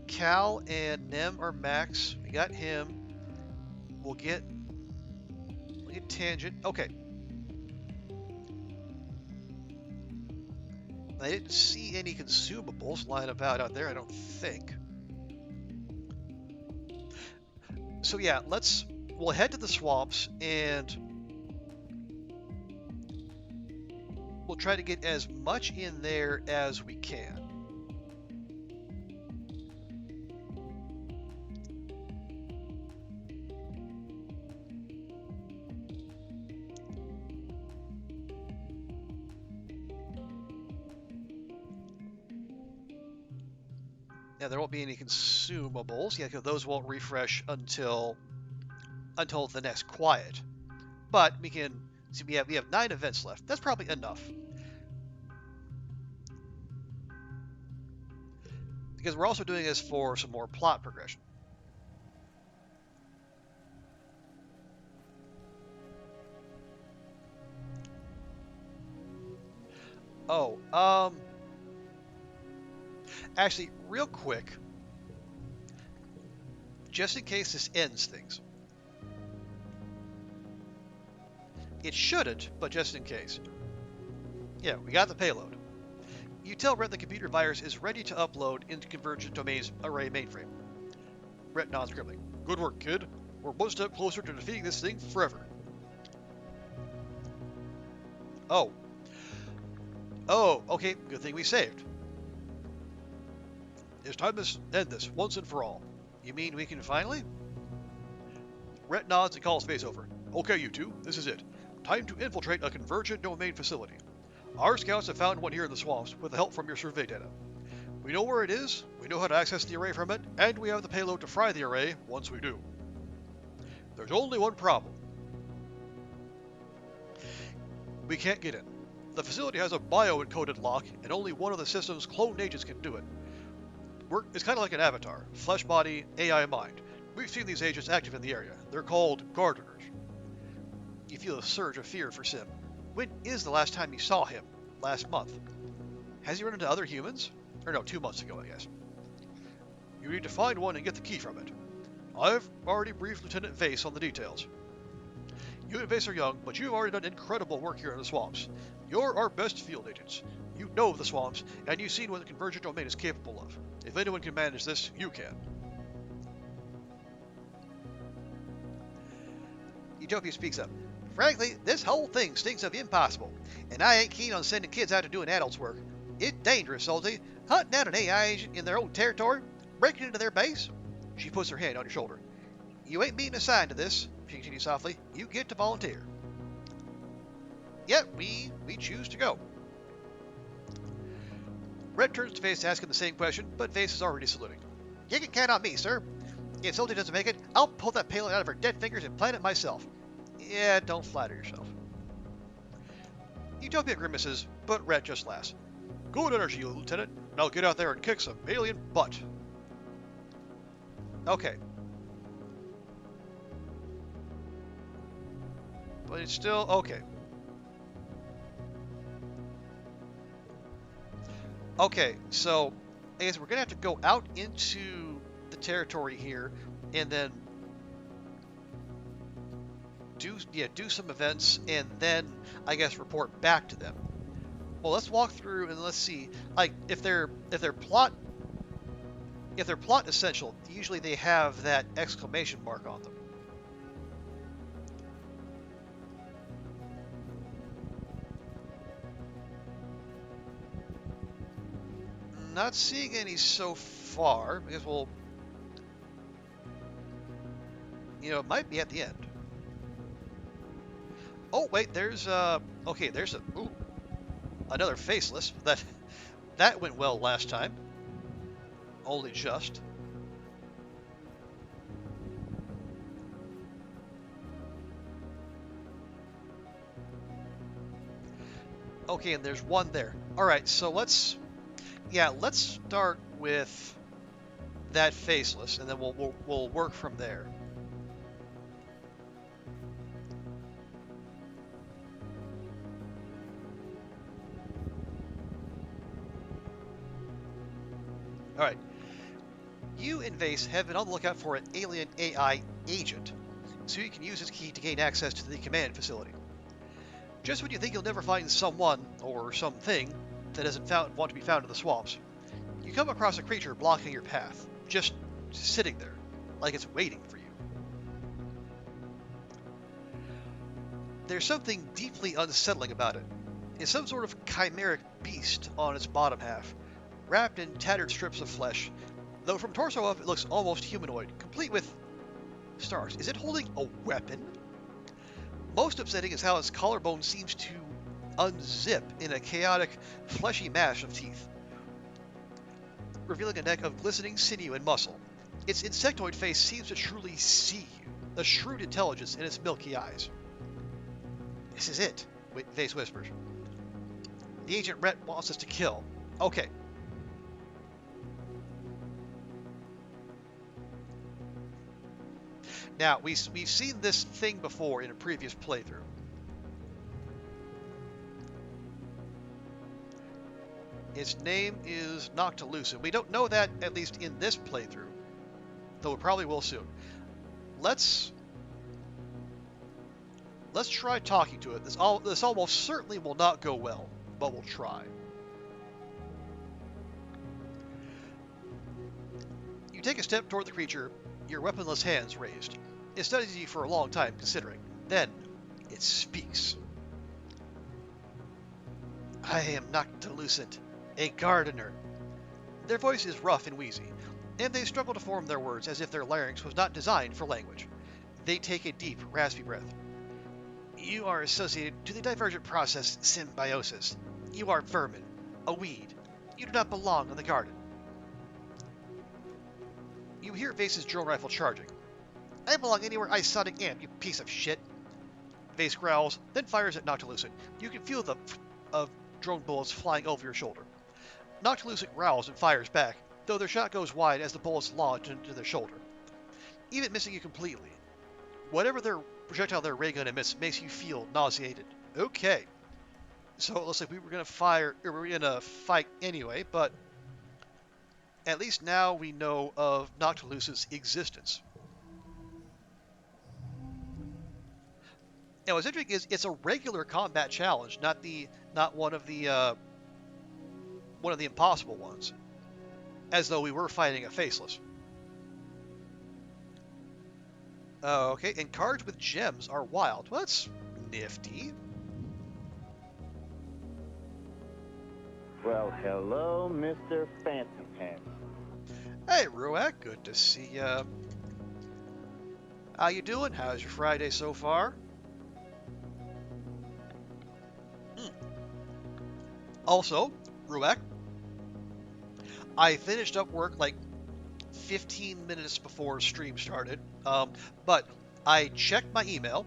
Cal and Nem are max. We got him. We'll get Tangent. Okay. I didn't see any consumables lying about out there, I don't think. So yeah, we'll head to the swamps and we'll try to get as much in there as we can. Now there won't be any consumables. Yeah, because those won't refresh until the next quiet. But we can see we have 9 events left. That's probably enough. Because we're also doing this for some more plot progression. Oh, actually, real quick, just in case this ends things. It shouldn't, but just in case. Yeah, we got the payload. You tell Rhett the computer virus is ready to upload into Convergent Domain's array mainframe. Rhett nods grimly. Good work, kid. We're one step closer to defeating this thing forever. Oh. Oh, okay, good thing we saved. It's time to end this, once and for all. You mean we can finally? Rhett nods and calls Face over. Okay, you two, this is it. Time to infiltrate a Convergent Domain facility. Our scouts have found one here in the swamps with the help from your survey data. We know where it is, we know how to access the array from it, and we have the payload to fry the array once we do. There's only one problem. We can't get in. The facility has a bio-encoded lock, and only one of the system's cloned agents can do it. It's kind of like an avatar. Flesh body, AI mind. We've seen these agents active in the area. They're called Gardeners. You feel a surge of fear for Sim. When is the last time you saw him? Last month. Has he run into other humans? Or no, 2 months ago, I guess. You need to find one and get the key from it. I've already briefed Lieutenant Vase on the details. You and Vase are young, but you've already done incredible work here in the swamps. You're our best field agents. You know the swamps, and you've seen what the Convergent Domain is capable of. If anyone can manage this, you can. Utopia speaks up. Frankly, this whole thing stinks of impossible, and I ain't keen on sending kids out to doing adults' work. It's dangerous, Solty. Hunting out an AI agent in their own territory, breaking into their base. She puts her hand on your shoulder. You ain't being assigned to this, she continues softly. You get to volunteer. Yep, we choose to go. Red turns to Face to ask him the same question, but Face is already saluting. You can count on me, sir. If Solty doesn't make it, I'll pull that payload out of her dead fingers and plant it myself. Yeah, don't flatter yourself. Utopia grimaces, but Red just laughs. Good energy, Lieutenant. Now get out there and kick some alien butt. Okay. But it's still okay. Okay, so I guess we're gonna have to go out into the territory here and then do some events and then I guess report back to them. Well, let's walk through and let's see, like if they're plot essential, usually they have that exclamation mark on them. Not seeing any so far. I guess we'll, it might be at the end. Oh wait, there's okay, there's another faceless. That went well last time. Only just. Okay, and there's one there. All right, so let's start with that faceless, and then we'll work from there. All right. You and Vase have been on the lookout for an alien AI agent, so you can use his key to gain access to the command facility. Just when you think you'll never find someone or something that doesn't want to be found in the swamps, you come across a creature blocking your path, just sitting there, like it's waiting for you. There's something deeply unsettling about it. It's some sort of chimeric beast on its bottom half, wrapped in tattered strips of flesh, though from torso up it looks almost humanoid, complete with stars. Is it holding a weapon? Most upsetting is how its collarbone seems to unzip in a chaotic, fleshy mash of teeth, revealing a neck of glistening sinew and muscle. Its insectoid face seems to truly see you, a shrewd intelligence in its milky eyes. This is it, Vase whispers. The agent Rhett wants us to kill. Okay. Now, we've seen this thing before in a previous playthrough. Its name is Noctilucent. We don't know that, at least in this playthrough, though we probably will soon. Let's try talking to it. This almost certainly will not go well, but we'll try. You take a step toward the creature, your weaponless hands raised. It studies you for a long time, considering. Then, it speaks. I am Noctilucent, a gardener. Their voice is rough and wheezy, and they struggle to form their words as if their larynx was not designed for language. They take a deep, raspy breath. You are associated to the divergent process symbiosis. You are vermin, a weed. You do not belong in the garden. You hear Vase's drone rifle charging. I belong anywhere I Sonic am, you piece of shit. Vase growls, then fires at Noctilucent. You can feel the of drone bullets flying over your shoulder. Noctilucent growls and fires back, though their shot goes wide as the bullets lodge into their shoulder, even missing you completely. Whatever their projectile their ray gun emits makes you feel nauseated. Okay. So it looks like we were going to fight anyway, but at least now we know of Noctilucent's existence. And what's interesting is it's a regular combat challenge, not one of the impossible ones, as though we were fighting a faceless. Okay, and cards with gems are wild. Well, that's nifty. Well, hello, Mr. Phantom Head. Hey, Ruak, good to see ya. How you doing? How's your Friday so far? Also, Ruak, I finished up work like 15 minutes before stream started, but I checked my email,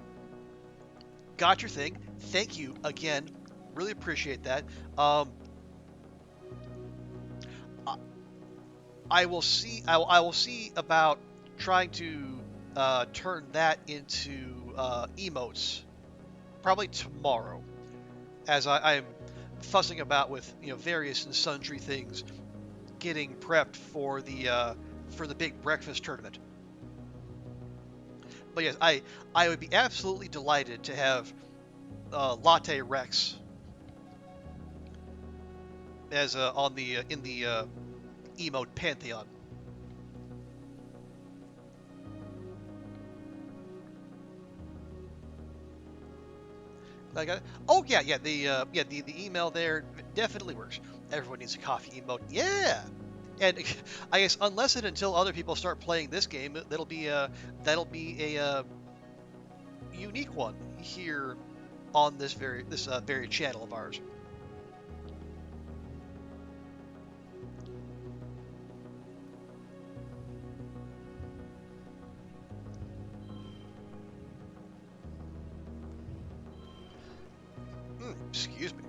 got your thing. Thank you again. Really appreciate that. I will see. I will see about trying to turn that into emotes probably tomorrow, as I'm fussing about with various and sundry things, getting prepped for the big breakfast tournament. But yes, I would be absolutely delighted to have Latte Rex as in the emote pantheon. Oh yeah, the email there definitely works. Everyone needs a coffee emote. Yeah. And I guess unless and until other people start playing this game, that'll be a unique one here on this very channel of ours. Excuse me.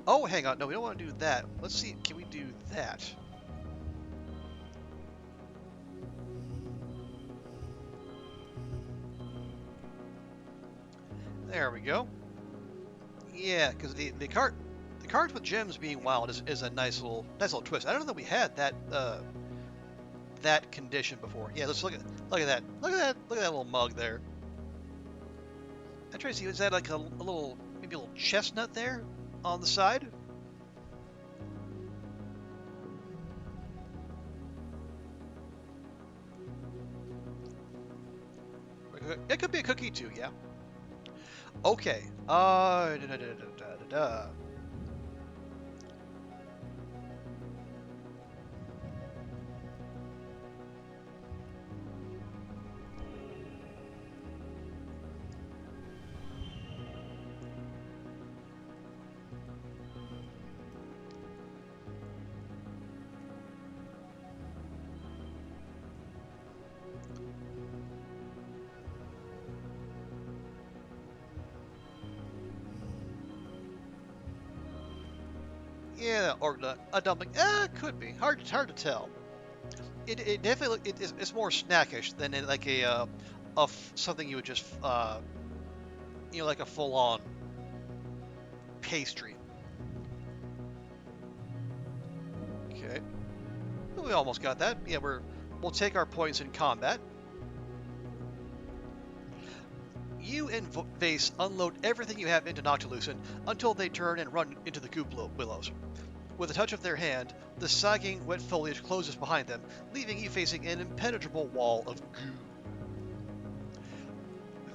Oh, hang on. No, we don't want to do that. Let's see. Can we do that? There we go. Yeah, because the cards with gems being wild is a nice little twist. I don't know that we had that condition before. Yeah, let's look at that. Look at that little mug there. I'm trying to see, is that like maybe a little chestnut there on the side? It could be a cookie too, yeah. Okay. Yeah, or a dumpling. Could be. Hard to tell. It definitely it's more snackish than in like something you would just like a full on pastry. Okay, we almost got that. Yeah, we'll take our points in combat. You and Vase unload everything you have into Noctilucent until they turn and run into the goop willows. With a touch of their hand, the sagging, wet foliage closes behind them, leaving you facing an impenetrable wall of goo.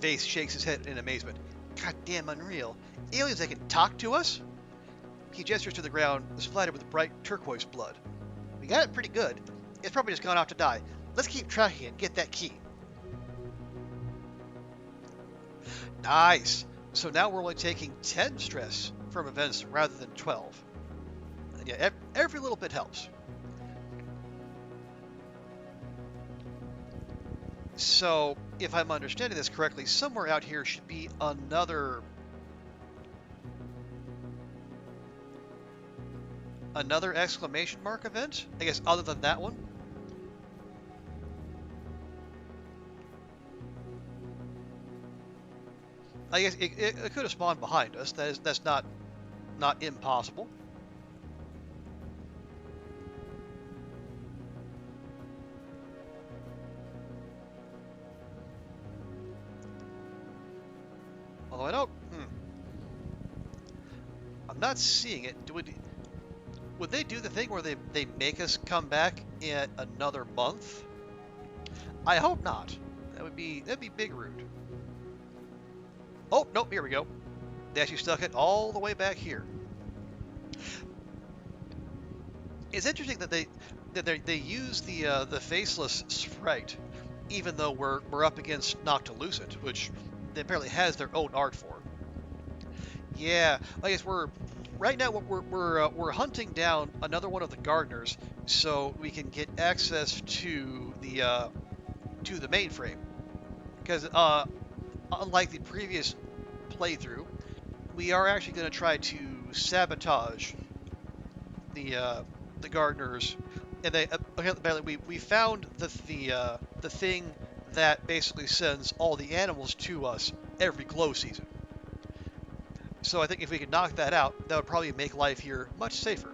Vase shakes his head in amazement. Goddamn unreal. Aliens that can talk to us? He gestures to the ground, splattered with bright turquoise blood. We got it pretty good. It's probably just gone off to die. Let's keep tracking it and get that key. Nice. So now we're only taking 10 stress from events rather than 12. And yeah, every little bit helps. So, if I'm understanding this correctly, somewhere out here should be another exclamation mark event? I guess other than that one? I guess it could have spawned behind us. That's not impossible. Although I don't. I'm not seeing it. Would they do the thing where they make us come back in another month? I hope not. That'd be big rude. Oh nope, here we go. They actually stuck it all the way back here. It's interesting that they use the faceless sprite, even though we're up against Noctilucent, which they apparently has their own art for. Yeah, I guess right now we're hunting down another one of the gardeners so we can get access to the mainframe. Because unlike the previous playthrough, we are actually going to try to sabotage the gardeners, and apparently we found the thing that basically sends all the animals to us every glow season. So I think if we could knock that out, that would probably make life here much safer.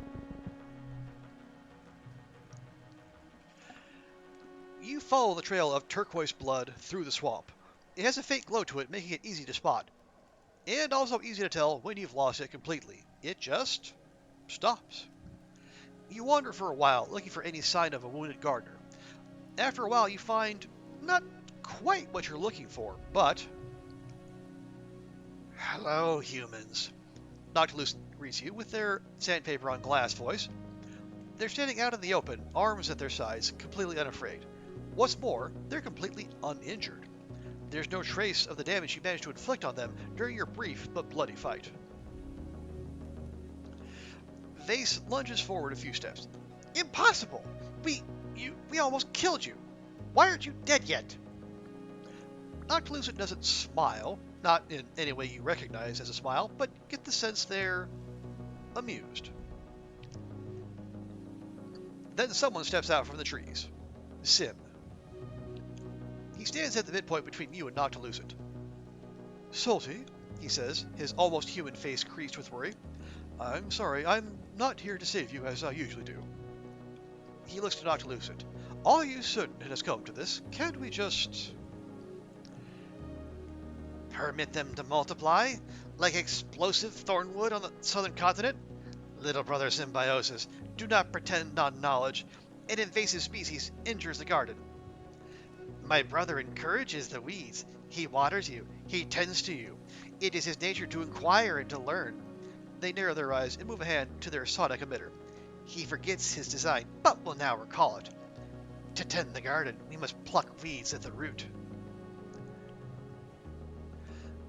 You follow the trail of turquoise blood through the swamp. It has a faint glow to it, making it easy to spot. And also easy to tell when you've lost it completely. It just stops. You wander for a while, looking for any sign of a wounded gardener. After a while, you find not quite what you're looking for, but... Hello, humans. Noctilucent greets you with their sandpaper on glass voice. They're standing out in the open, arms at their sides, completely unafraid. What's more, they're completely uninjured. There's no trace of the damage you managed to inflict on them during your brief but bloody fight. Vase lunges forward a few steps. Impossible! We almost killed you! Why aren't you dead yet? Noctilucent doesn't smile, not in any way you recognize as a smile, but get the sense they're amused. Then someone steps out from the trees. Sim. He stands at the midpoint between you and Noctilucent. Solty, he says, his almost human face creased with worry. I'm sorry, I'm not here to save you as I usually do. He looks to Noctilucent. Are you certain it has come to this? Can't we just... permit them to multiply? Like explosive thornwood on the southern continent? Little brother symbiosis, do not pretend non-knowledge. An invasive species injures the garden. My brother encourages the weeds. He waters you. He tends to you. It is his nature to inquire and to learn. They narrow their eyes and move a hand to their sonic emitter. He forgets his design, but will now recall it. To tend the garden, we must pluck weeds at the root.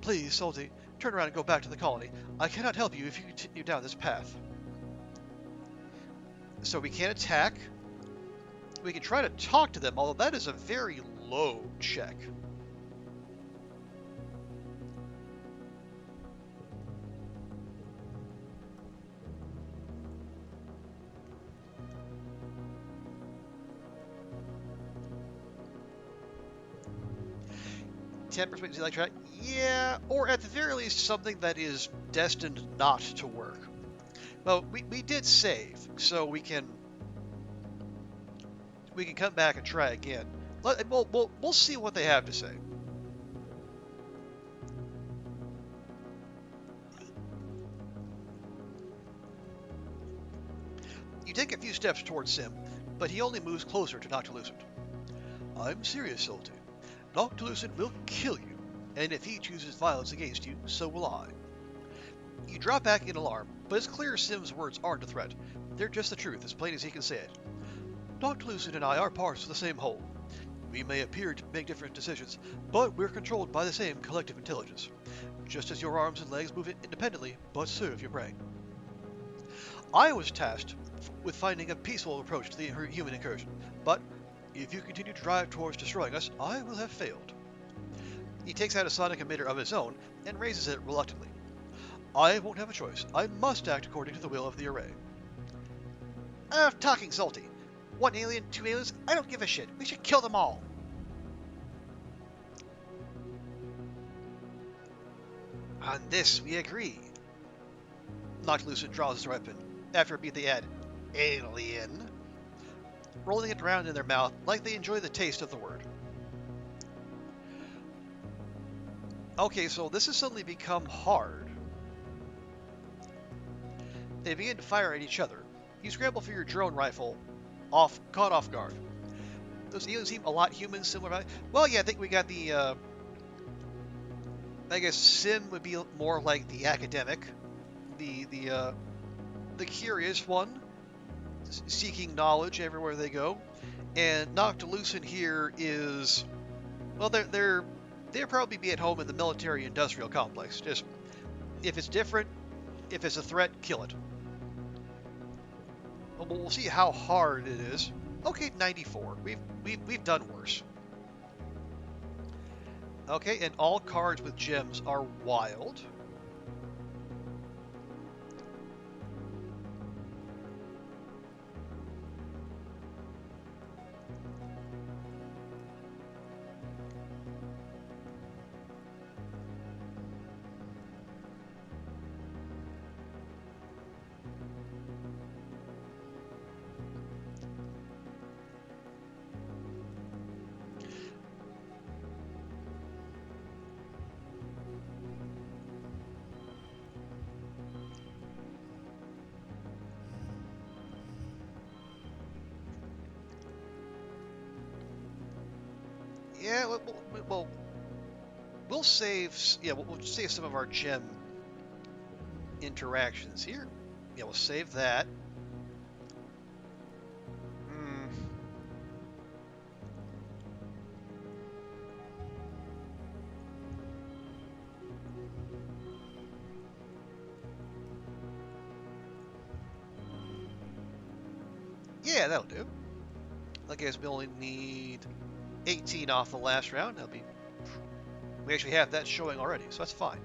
Please, Solty, turn around and go back to the colony. I cannot help you if you continue down this path. So we can't attack. We can try to talk to them, although that is a very low check. 10% easy like track? Yeah, or at the very least something that is destined not to work. Well, we did save, so we can come back and try again. We'll see what they have to say. You take a few steps towards Sim, but he only moves closer to Noctilucent. I'm serious, Solty. Noctilucent will kill you, and if he chooses violence against you, so will I. You drop back in alarm, but it's clear Sim's words aren't a threat. They're just the truth, as plain as he can say it. Noctilucent and I are parts of the same whole. We may appear to make different decisions, but we're controlled by the same collective intelligence. Just as your arms and legs move independently, but serve your brain. I was tasked with finding a peaceful approach to the human incursion, but if you continue to drive towards destroying us, I will have failed. He takes out a sonic emitter of his own and raises it reluctantly. I won't have a choice. I must act according to the will of the array. Enough talking, Solty. 1 alien, 2 aliens, I don't give a shit. We should kill them all. On this, we agree. Noctilucent draws his weapon, after a beat they add, alien, rolling it around in their mouth like they enjoy the taste of the word. Okay, so this has suddenly become hard. They begin to fire at each other. You scramble for your drone rifle, caught off guard. Those aliens seem a lot human, similar. Well, yeah, I think we got the. I guess Sim would be more like the academic, the curious one, seeking knowledge everywhere they go, and Noctilucent here is, well, they'll probably be at home in the military-industrial complex. Just if it's different, if it's a threat, kill it. We'll see how hard it is. Okay, 94. We've done worse. Okay, and all cards with gems are wild. Yeah, we'll save. Yeah, we'll save some of our gem interactions here. Yeah, we'll save that. Hmm. Yeah, that'll do. I guess we only need 18 off the last round. That'll be. We actually have that showing already, so that's fine.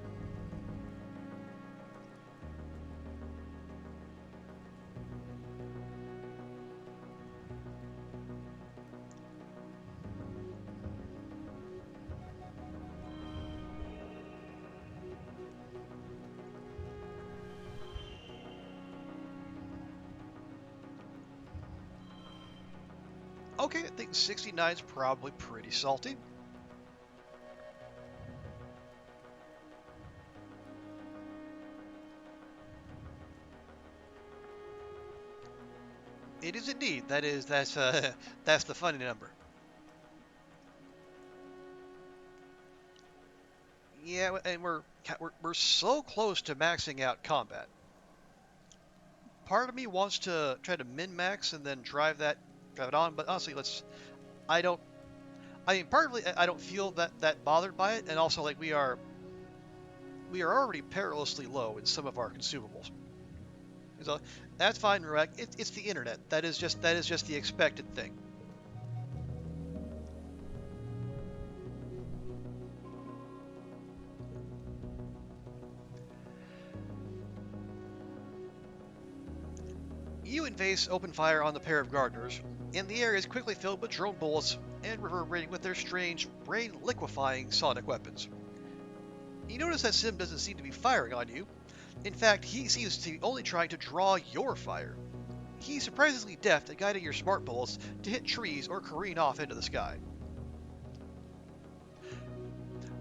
Okay, I think 69 is probably pretty salty. It is indeed. That's that's the funny number. Yeah, and we're so close to maxing out combat. Part of me wants to try to min-max and then drive it on, but honestly, I don't. I mean, partly I don't feel that bothered by it, and also like we are already perilously low in some of our consumables. So that's fine, Rurak. It's the internet. That is just the expected thing. You and Vase open fire on the pair of gardeners, and the air is quickly filled with drone bullets and reverberating with their strange, brain-liquefying sonic weapons. You notice that Sim doesn't seem to be firing on you. In fact, he seems to be only trying to draw your fire. He's surprisingly deft at guiding your smart bullets to hit trees or careen off into the sky.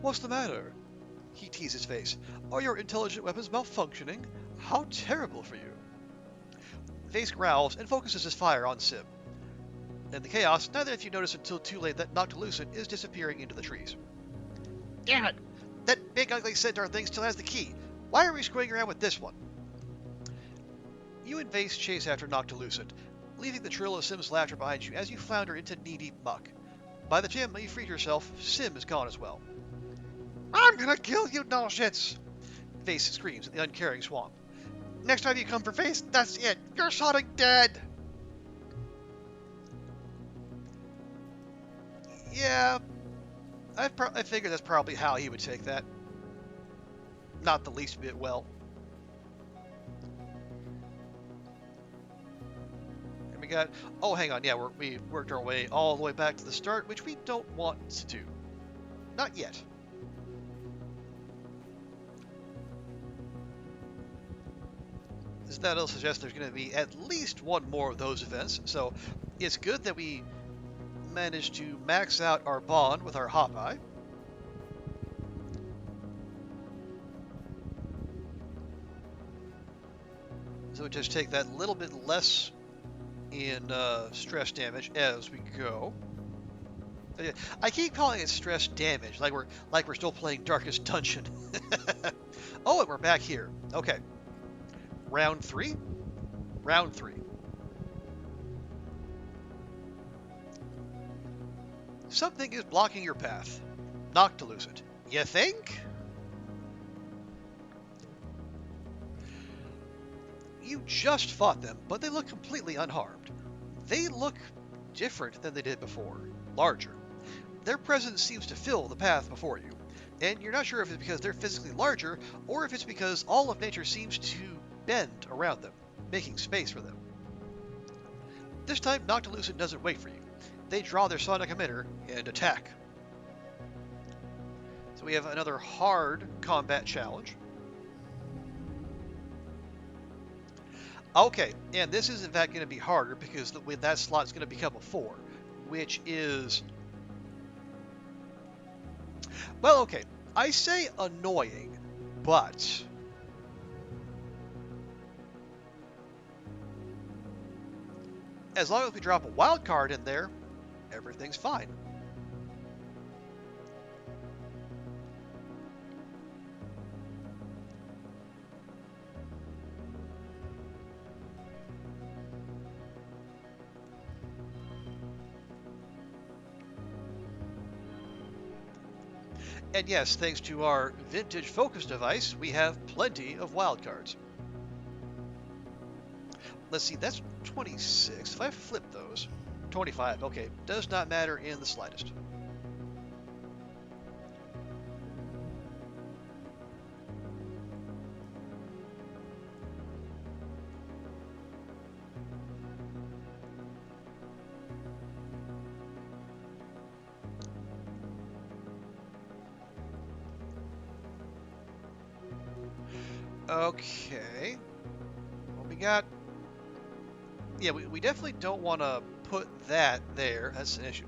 What's the matter? He teases his face. Are your intelligent weapons malfunctioning? How terrible for you. Face growls and focuses his fire on Sim. In the chaos, neither of you notice until too late that Noctilucent is disappearing into the trees. Damn it! That big ugly centaur thing still has the key. Why are we screwing around with this one? You and Vase chase after Noctilucent, leaving the trill of Sim's laughter behind you as you flounder into knee-deep muck. By the time you freed yourself, Sim is gone as well. I'm gonna kill you, nullshits! Vase screams in the uncaring swamp. Next time you come for Vase, that's it. You're Sonic dead! Yeah, I figured that's probably how he would take that. Not the least bit well. And we got... Oh, hang on. Yeah, we worked our way all the way back to the start, which we don't want to do. Not yet. That'll suggest there's going to be at least one more of those events, so it's good that we managed to max out our bond with our Hopeye. So just take that little bit less in stress damage as we go. I keep calling it stress damage, like we're still playing Darkest Dungeon. Oh, and we're back here. Okay. Round 3? Round 3. Something is blocking your path. Noctilucent. You think? You just fought them, but they look completely unharmed. They look different than they did before. Larger. Their presence seems to fill the path before you, and you're not sure if it's because they're physically larger, or if it's because all of nature seems to bend around them, making space for them. This time, Noctilucent doesn't wait for you. They draw their sonic emitter and attack. So we have another hard combat challenge. Okay, and this is in fact going to be harder because with that slot it's going to become a 4, which is... Well, okay, I say annoying, but... As long as we drop a wild card in there, everything's fine. And yes, thanks to our vintage focus device, we have plenty of wildcards. Let's see, that's 26. If I flip those, 25, okay, does not matter in the slightest. Okay. Well, we got... Yeah, we definitely don't want to put that there. That's an issue.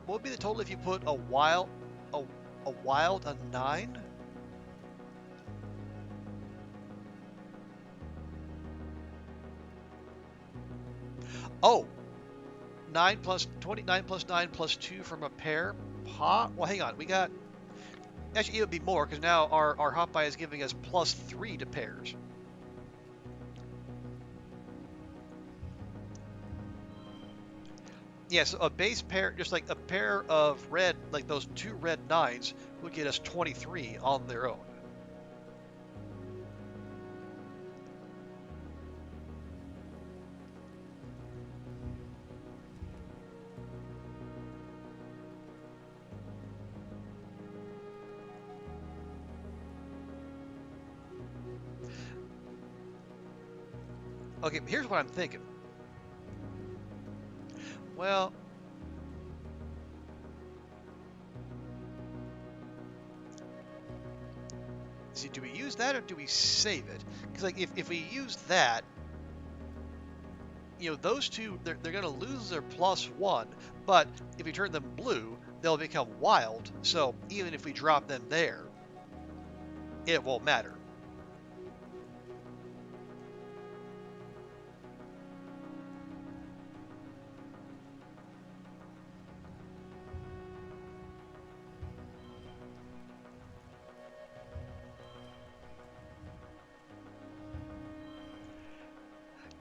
What would be the total if you put a wild, a 9? Oh, 9 plus 29 plus 9 plus 2 from a pair. Well, hang on. We got... Actually, it would be more because now our Hopeye is giving us plus 3 to pairs. Yeah, so a base pair, just like a pair of red, like those 2 red 9s, would get us 23 on their own. Okay, here's what I'm thinking. Well, see, do we use that or do we save it? Because like if we use that, you know, those two they're going to lose their +1, but if we turn them blue, they'll become wild. So even if we drop them there, it won't matter.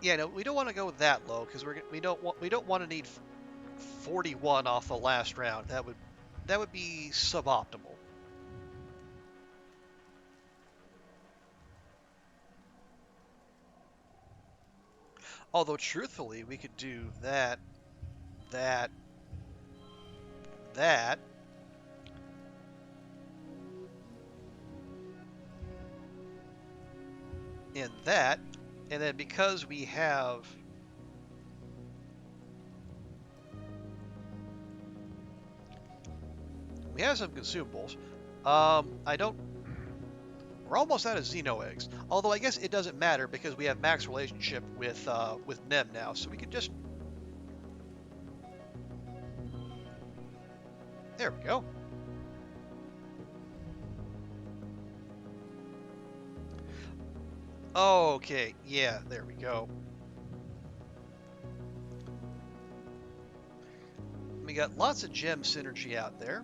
Yeah, no, we don't want to go that low because we don't want to need 41 off the last round. That would be suboptimal. Although truthfully, we could do that, that, that, and that, and then because we have some consumables. I don't. We're almost out of Xeno eggs. Although I guess it doesn't matter because we have max relationship with Nem now, so we can just. There we go. Okay, yeah, there we go. We got lots of gem synergy out there.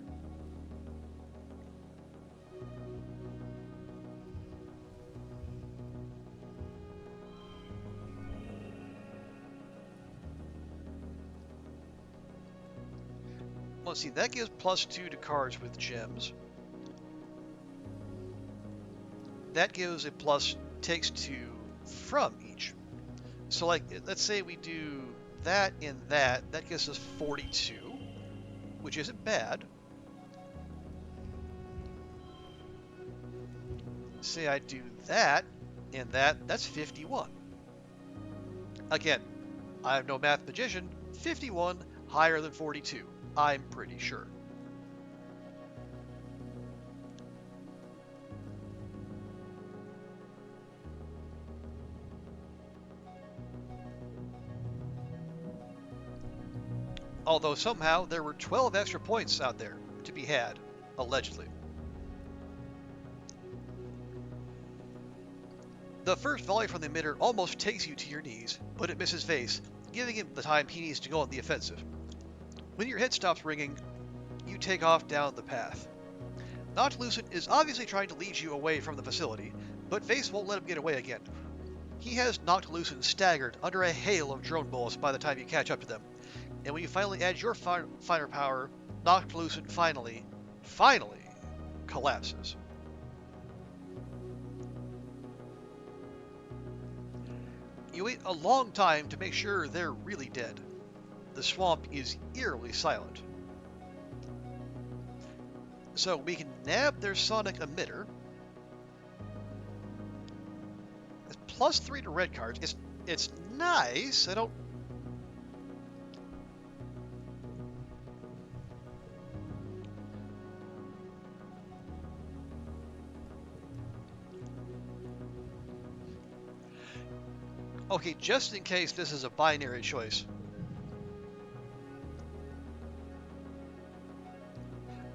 Let's see, that gives +2 to cards with gems. That gives a takes 2 from each. So like, let's say we do that and that gives us 42, which isn't bad. Say I do that and that's 51. Again, I'm no math magician, 51 higher than 42, I'm pretty sure. Although somehow there were 12 extra points out there to be had, allegedly. The first volley from the emitter almost takes you to your knees, but it misses Vase, giving him the time he needs to go on the offensive. When your head stops ringing, you take off down the path. Noctilucent is obviously trying to lead you away from the facility, but Vase won't let him get away again. He has Noctilucent staggered under a hail of drone bullets by the time you catch up to them. And when you finally add your finer power, Noctilucent finally collapses. You wait a long time to make sure they're really dead. The swamp is eerily silent. So we can nab their sonic emitter. It's +3 to red cards. It's nice. I don't. Okay, just in case this is a binary choice.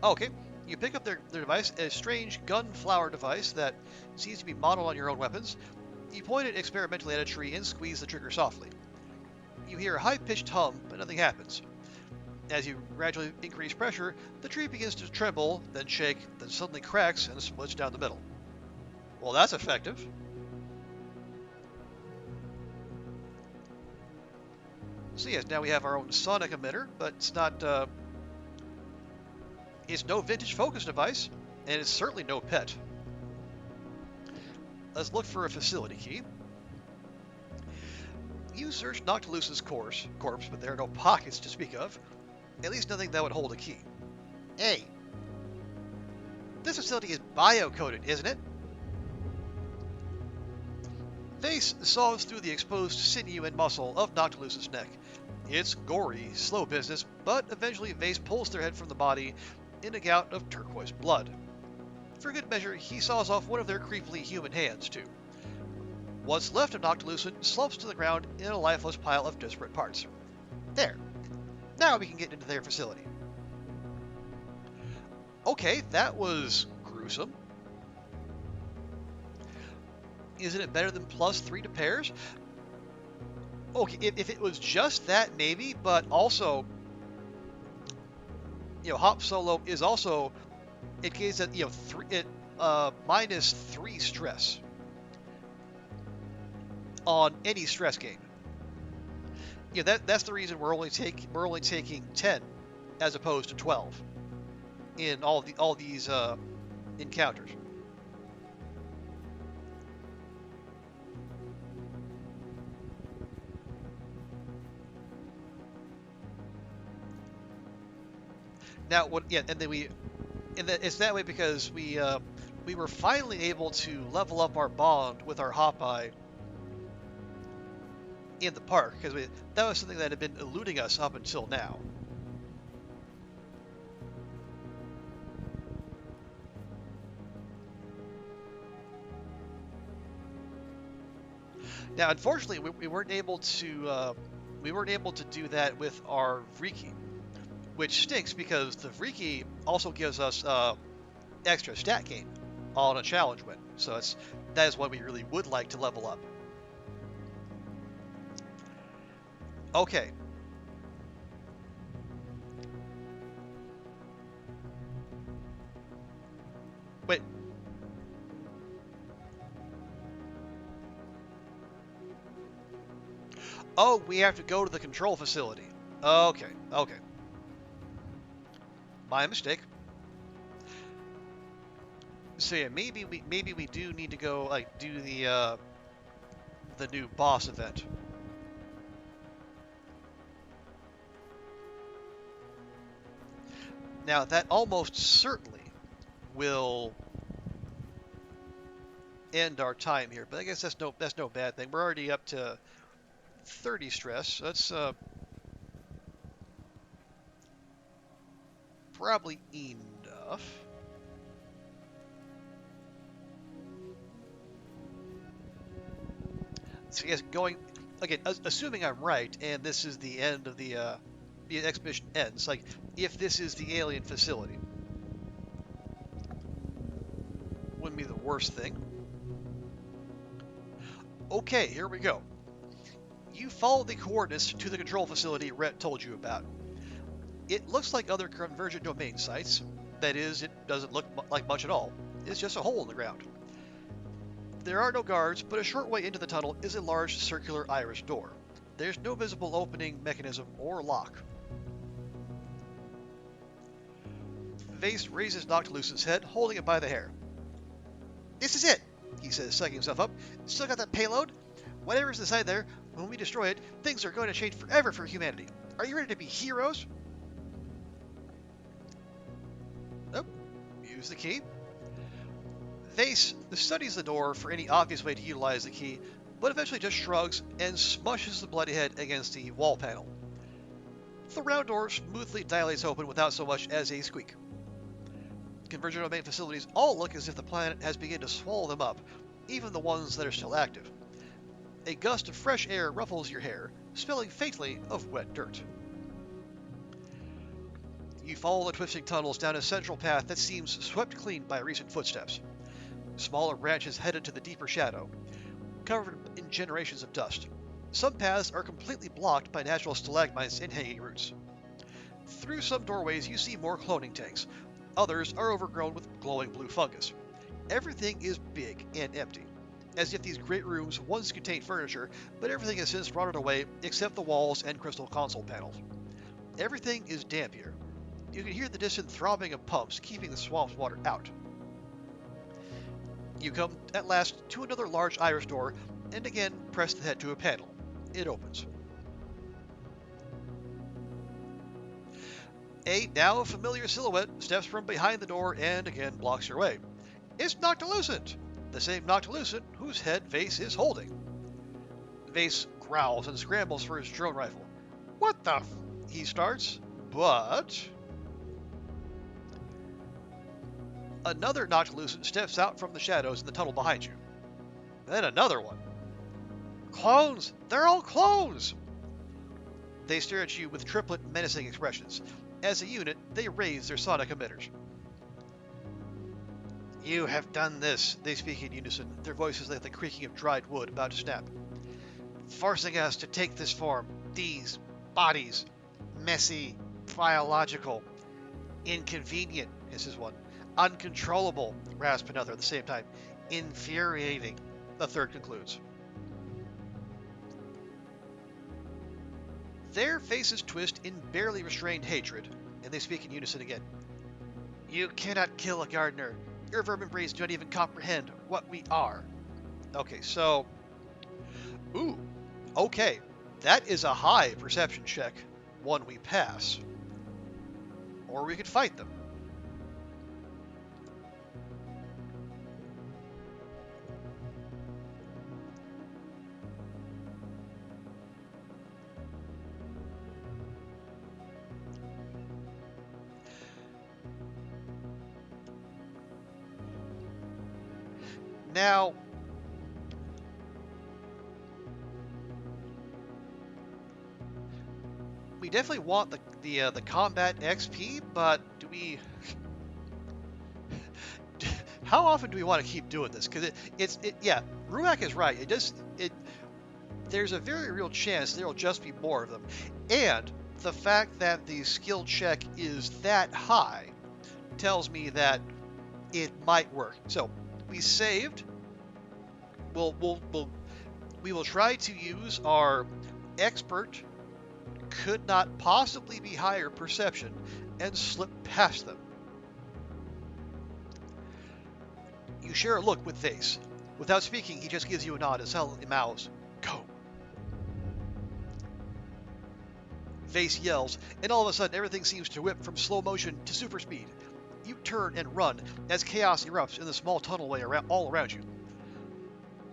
Okay, you pick up their device, a strange gunflower device that seems to be modeled on your own weapons. You point it experimentally at a tree and squeeze the trigger softly. You hear a high-pitched hum, but nothing happens. As you gradually increase pressure, the tree begins to tremble, then shake, then suddenly cracks and splits down the middle. Well, that's effective. So yes, now we have our own sonic emitter, but it's not, it's no vintage focus device, and it's certainly no pet. Let's look for a facility key. You search Noctilucent's corpse, but there are no pockets to speak of. At least nothing that would hold a key. Hey, this facility is bio-coded, isn't it? Vase saws through the exposed sinew and muscle of Noctilucent's neck. It's gory, slow business, but eventually Vase pulls their head from the body in a gout of turquoise blood. For good measure, he saws off one of their creepily human hands, too. What's left of Noctilucent slumps to the ground in a lifeless pile of disparate parts. There. Now we can get into their facility. Okay, that was gruesome. Isn't it better than +3 to pairs? Okay, if it was just that, maybe, but also, Hop Solo is also, it gives it, -3 stress on any stress gain. That's the reason we're only taking 10 as opposed to 12 in all these encounters. Now, it's that way because we were finally able to level up our bond with our Hop-Eye in the park, because that was something that had been eluding us up until now. Now, unfortunately, we weren't able to do that with our Vriki, which stinks because the Vriki also gives us extra stat gain on a challenge win. So that is what we really would like to level up. Okay. Wait. Oh, we have to go to the control facility. Okay. My mistake. So yeah, maybe we do need to go do the new boss event. Now that almost certainly will end our time here, but I guess that's no bad thing. We're already up to 30 stress. So that's probably enough. So yes, going again, assuming I'm right, and this is the end of the expedition ends. Like, if this is the alien facility, wouldn't be the worst thing. Okay, here we go. You follow the coordinates to the control facility Rhett told you about. It looks like other convergent domain sites. That is, it doesn't look like much at all. It's just a hole in the ground. There are no guards, but a short way into the tunnel is a large circular iris door. There's no visible opening mechanism or lock. Vase raises Noctilucent's head, holding it by the hair. This is it, he says, sucking himself up. Still got that payload? Whatever's inside there, when we destroy it, things are going to change forever for humanity. Are you ready to be heroes? Oh, use the key. Vase studies the door for any obvious way to utilize the key, but eventually just shrugs and smushes the bloody head against the wall panel. The round door smoothly dilates open without so much as a squeak. Convergent domain facilities all look as if the planet has begun to swallow them up, even the ones that are still active. A gust of fresh air ruffles your hair, smelling faintly of wet dirt. You follow the twisting tunnels down a central path that seems swept clean by recent footsteps. Smaller branches head into the deeper shadow, covered in generations of dust. Some paths are completely blocked by natural stalagmites and hanging roots. Through some doorways you see more cloning tanks. Others are overgrown with glowing blue fungus. Everything is big and empty, as if these great rooms once contained furniture, but everything has since rotted away except the walls and crystal console panels. Everything is damp here. You can hear the distant throbbing of pumps keeping the swamp's water out. You come at last to another large iris door and again press the head to a panel. It opens. A now familiar silhouette steps from behind the door and again blocks your way. It's Noctilucent, the same Noctilucent whose head Vase is holding. Vase growls and scrambles for his drone rifle. What the he starts, but another Noctilucent steps out from the shadows in the tunnel behind you. Then another one. Clones! They're all clones! They stare at you with triplet menacing expressions. As a unit, they raise their sonic emitters. You have done this, they speak in unison, their voices like the creaking of dried wood about to snap. Forcing us to take this form, these bodies. Messy, biological, inconvenient, hisses one. Uncontrollable, rasps another at the same time. Infuriating, the third concludes. Their faces twist in barely restrained hatred, and they speak in unison again. You cannot kill a gardener. Your vermin brains do not even comprehend what we are. Okay, so... Ooh, okay. That is a high perception check. One we pass. Or we could fight them. Now, we definitely want the combat XP, but do we? How often do we want to keep doing this? Because yeah, Ruak is right. There's a very real chance there will just be more of them, and the fact that the skill check is that high tells me that it might work. So we saved. We will try to use our expert, could not possibly be higher perception, and slip past them. You share a look with Vase. Without speaking, he just gives you a nod and silently mouths, "Go." Vase yells, and all of a sudden everything seems to whip from slow motion to super speed. You turn and run as chaos erupts in the small tunnelway all around you.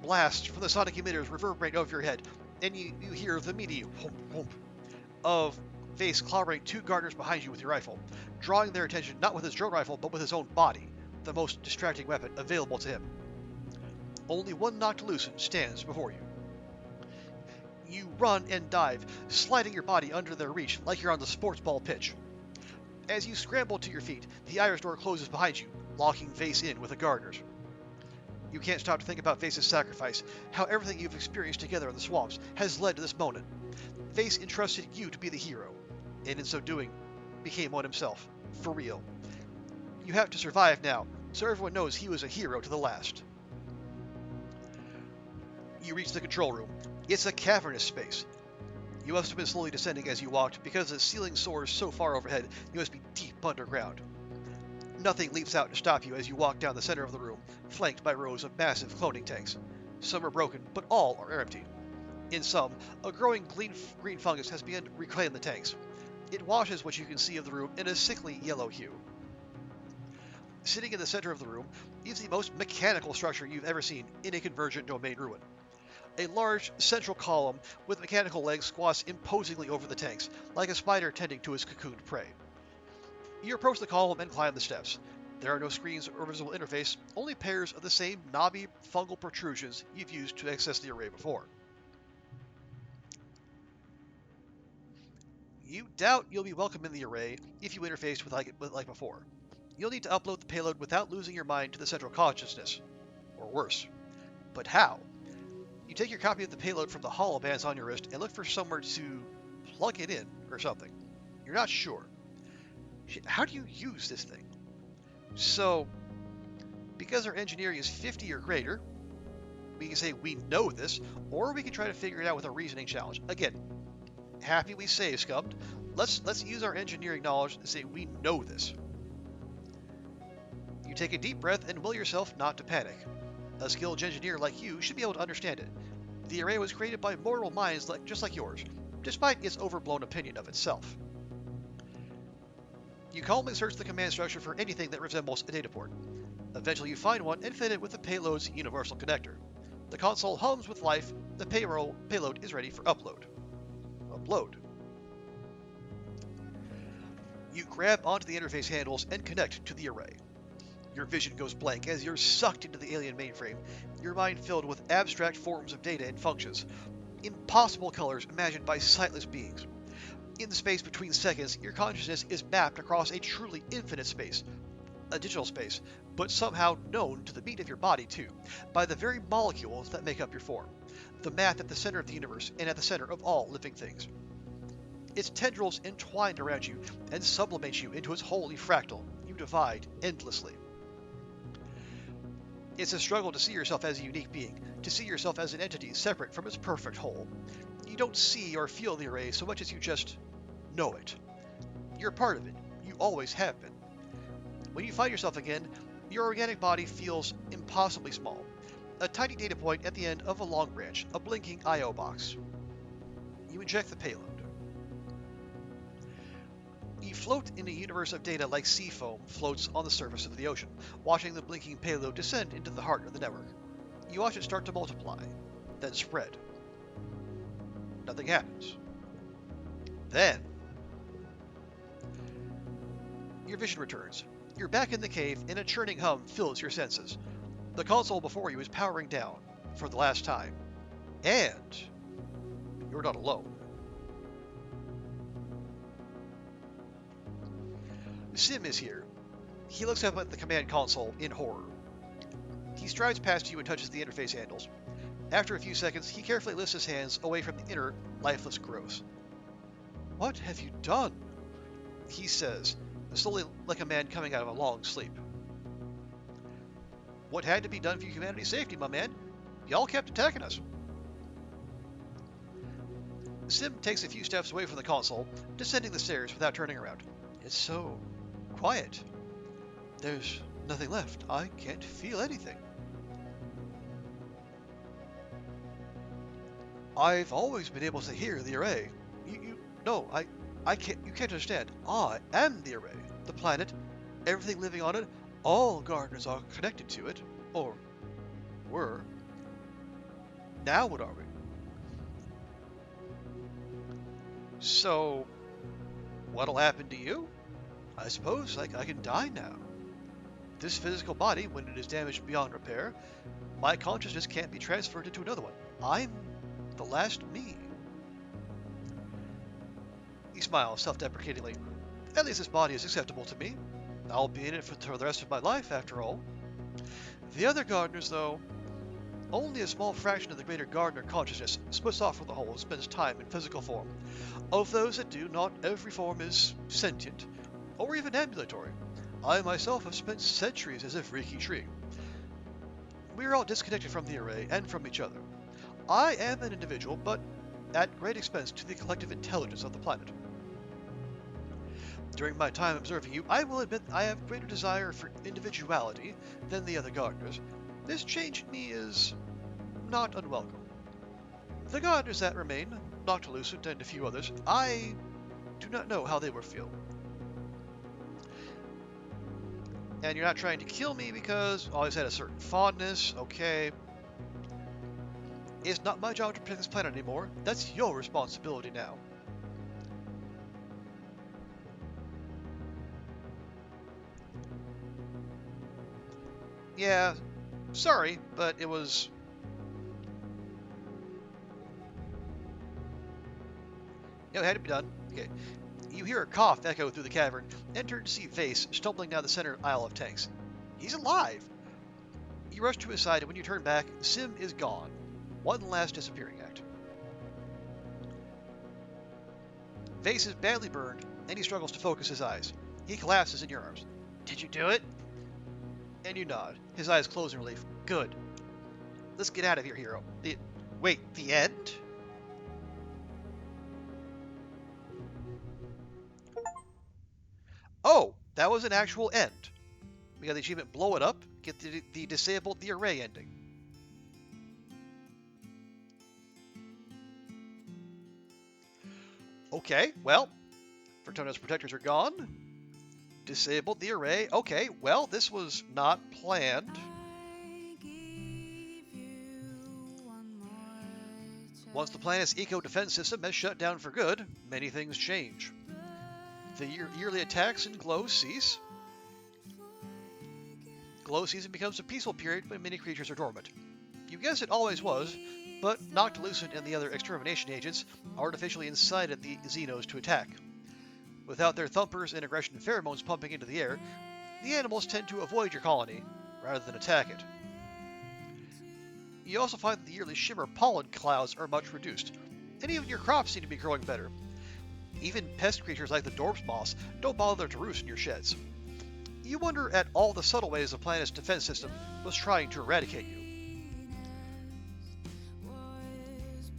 Blasts from the sonic emitters reverberate over your head, and you hear the immediate whoomp whoomp of Vase clobbering two gardeners behind you with your rifle, drawing their attention not with his drone rifle but with his own body, the most distracting weapon available to him. Only one Noctilucent stands before you. You run and dive, sliding your body under their reach like you're on the sports ball pitch. As you scramble to your feet, the iris door closes behind you, locking Vase in with the gardeners. You can't stop to think about Vase's sacrifice, how everything you've experienced together in the swamps has led to this moment. Vase entrusted you to be the hero, and in so doing, became one himself, for real. You have to survive now, so everyone knows he was a hero to the last. You reach the control room. It's a cavernous space. You must have been slowly descending as you walked, because the ceiling soars so far overhead, you must be deep underground. Nothing leaps out to stop you as you walk down the center of the room, flanked by rows of massive cloning tanks. Some are broken, but all are empty. In some, a growing green fungus has begun to reclaim the tanks. It washes what you can see of the room in a sickly yellow hue. Sitting in the center of the room is the most mechanical structure you've ever seen in a convergent domain ruin. A large central column with mechanical legs squats imposingly over the tanks, like a spider tending to its cocooned prey. You approach the column and climb the steps. There are no screens or visible interface, only pairs of the same knobby fungal protrusions you've used to access the array before. You doubt you'll be welcome in the array if you interface with like before. You'll need to upload the payload without losing your mind to the central consciousness. Or worse. But how? You take your copy of the payload from the holobands on your wrist and look for somewhere to plug it in or something. You're not sure. How do you use this thing? So, because our engineering is 50 or greater, we can say we know this, or we can try to figure it out with a reasoning challenge. Again, happy we save scummed. Let's use our engineering knowledge to say we know this. You take a deep breath and will yourself not to panic. A skilled engineer like you should be able to understand it. The array was created by mortal minds just like yours, despite its overblown opinion of itself. You calmly search the command structure for anything that resembles a data port. Eventually you find one and fit it with the payload's universal connector. The console hums with life. The payload is ready for upload. Upload. You grab onto the interface handles and connect to the array. Your vision goes blank as you're sucked into the alien mainframe, your mind filled with abstract forms of data and functions, impossible colors imagined by sightless beings. In the space between seconds, your consciousness is mapped across a truly infinite space, a digital space, but somehow known to the beat of your body too, by the very molecules that make up your form, the math at the center of the universe and at the center of all living things. Its tendrils entwine around you and sublimate you into its holy fractal. You divide endlessly. It's a struggle to see yourself as a unique being, to see yourself as an entity separate from its perfect whole. You don't see or feel the array so much as you just know it. You're a part of it. You always have been. When you find yourself again, your organic body feels impossibly small. A tiny data point at the end of a long branch, a blinking I/O box. You inject the payload. You float in a universe of data like sea foam floats on the surface of the ocean, watching the blinking payload descend into the heart of the network. You watch it start to multiply, then spread. Nothing happens. Then, your vision returns. You're back in the cave and a churning hum fills your senses. The console before you is powering down for the last time. And you're not alone. Sim is here. He looks up at the command console in horror. He strides past you and touches the interface handles. After a few seconds, he carefully lifts his hands away from the inner, lifeless growth. "What have you done?" he says, slowly like a man coming out of a long sleep. "What had to be done for humanity's safety, my man? Y'all kept attacking us." Sim takes a few steps away from the console, descending the stairs without turning around. "It's so quiet. There's nothing left. I can't feel anything." "I've always been able to hear the array. No, I can't, you can't understand. I am the array. The planet, everything living on it, all gardeners are connected to it. Or were. Now what are we?" "So, what'll happen to you? I suppose I can die now. This physical body, when it is damaged beyond repair, my consciousness can't be transferred into another one. I'm the last me." He smiles self-deprecatingly. "At least this body is acceptable to me. I'll be in it for the rest of my life, after all. The other gardeners, though, only a small fraction of the greater gardener consciousness splits off from the whole and spends time in physical form. Of those that do, not every form is sentient, or even ambulatory. I myself have spent centuries as a freaky tree. We are all disconnected from the array and from each other. I am an individual, but at great expense to the collective intelligence of the planet. During my time observing you, I will admit I have greater desire for individuality than the other gardeners. This change in me is not unwelcome. The gardeners that remain, Dr. Lucent and a few others, I do not know how they will feel. And you're not trying to kill me because I always had a certain fondness, okay. It's not my job to protect this planet anymore. That's your responsibility now." "Yeah, sorry, but it was..." "It had to be done." Okay. You hear a cough echo through the cavern and turn to see Vase stumbling down the center aisle of tanks. He's alive! You rush to his side, and when you turn back, Sim is gone. One last disappearing act. Vase is badly burned, and he struggles to focus his eyes. He collapses in your arms. "Did you do it?" And you nod, his eyes close in relief. "Good. Let's get out of here, hero." Wait, the end? Oh, that was an actual end. We got the achievement Blow It Up, get the Disabled the Array ending. Okay, well, Fortuna's protectors are gone. Disabled the array. Okay, well, this was not planned. Once the planet's eco-defense system has shut down for good, many things change. The yearly attacks and glow cease. Glow season becomes a peaceful period when many creatures are dormant. You guess it always was, but Noctilucent and the other extermination agents artificially incited the Xenos to attack. Without their thumpers and aggression pheromones pumping into the air, the animals tend to avoid your colony rather than attack it. You also find that the yearly shimmer pollen clouds are much reduced, and even your crops seem to be growing better. Even pest creatures like the Dorps moss don't bother to roost in your sheds. You wonder at all the subtle ways the planet's defense system was trying to eradicate you.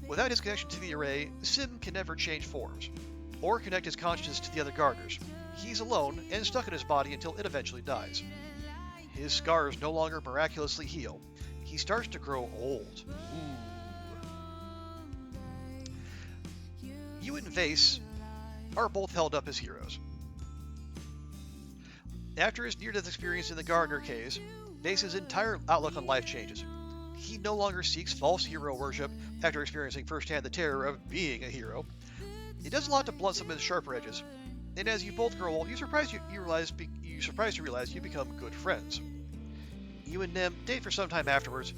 Without his connection to the array, Sim can never change forms, or connect his consciousness to the other gardeners. He's alone and stuck in his body until it eventually dies. His scars no longer miraculously heal. He starts to grow old. Ooh. You and Vase are both held up as heroes. After his near-death experience in the Gardener Caves, Vase's entire outlook on life changes. He no longer seeks false hero worship after experiencing firsthand the terror of being a hero. He does a lot to blunt some of his sharper edges, and as you both grow old, you're surprised to realize you become good friends. You and Nem date for some time afterwards,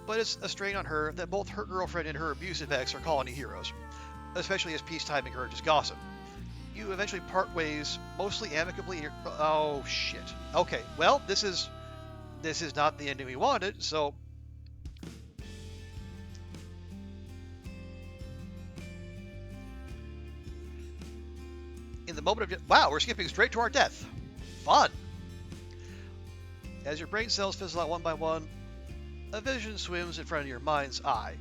but it's a strain on her that both her girlfriend and her abusive ex are colony heroes, especially as peacetime encourages gossip. You eventually part ways, mostly amicably. Oh shit. Okay, well, this is not the ending we wanted, so. In the moment of wow, we're skipping straight to our death. Fun. As your brain cells fizzle out one by one, a vision swims in front of your mind's eye.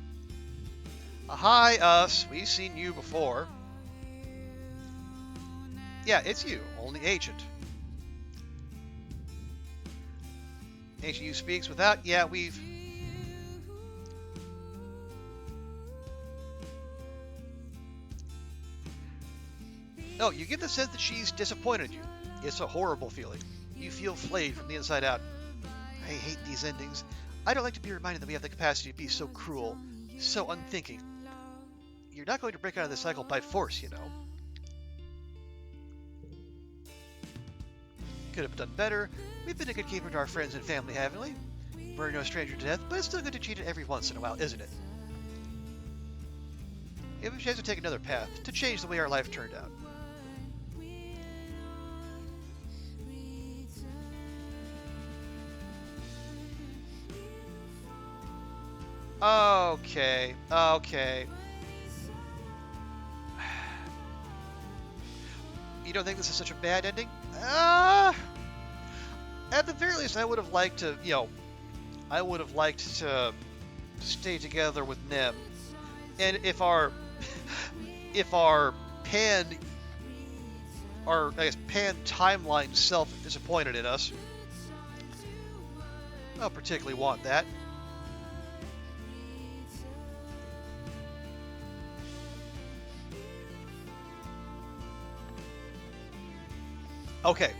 Hi, us. We've seen you before. Yeah, it's you, only ancient. Ancient you speaks without, yeah, we've... No, you get the sense that she's disappointed you. It's a horrible feeling. You feel flayed from the inside out. I hate these endings. I don't like to be reminded that we have the capacity to be so cruel, so unthinking. You're not going to break out of this cycle by force, you know. Could have done better. We've been a good keeper to our friends and family, haven't we? We're no stranger to death, but it's still good to cheat it every once in a while, isn't it? We have a chance to take another path, to change the way our life turned out. Okay. You don't think this is such a bad ending? At the very least, I would have liked to, stay together with Nem. And if our pan timeline self disappointed in us, I don't particularly want that. Okay.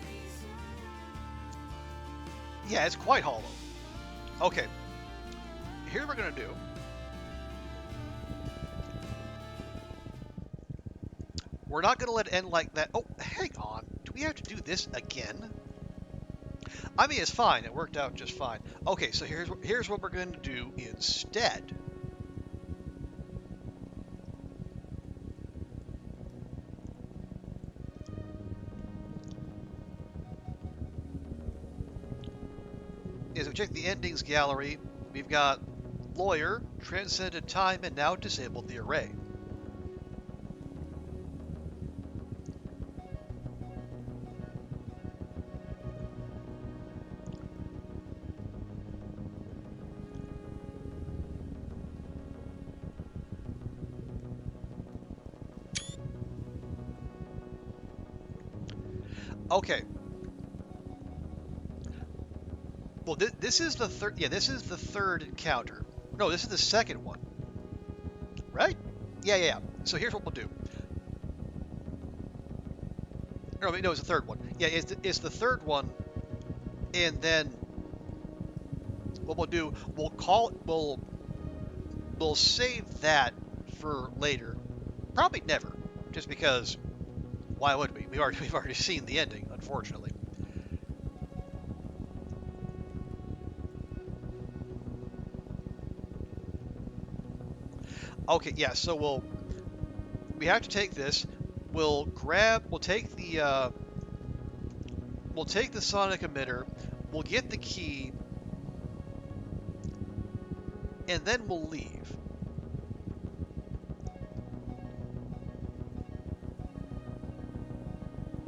Yeah, it's quite hollow. Okay. Here's what we're going to do. We're not going to let it end like that. Oh, hang on. Do we have to do this again? I mean, it's fine. It worked out just fine. Okay, so here's what we're going to do instead. As we check the endings gallery, we've got Lawyer, transcended time, and now disabled the array. Okay. Well, this is the third. Yeah, this is the third encounter. No, this is the second one. Right? Yeah. So here's what we'll do. No, it's the third one. Yeah, it's the third one, and then what we'll do, we'll save that for later. Probably never, just because. Why would we? we've already seen the ending, unfortunately. Okay, yeah. So we have to take this. We'll take the sonic emitter. We'll get the key, and then we'll leave.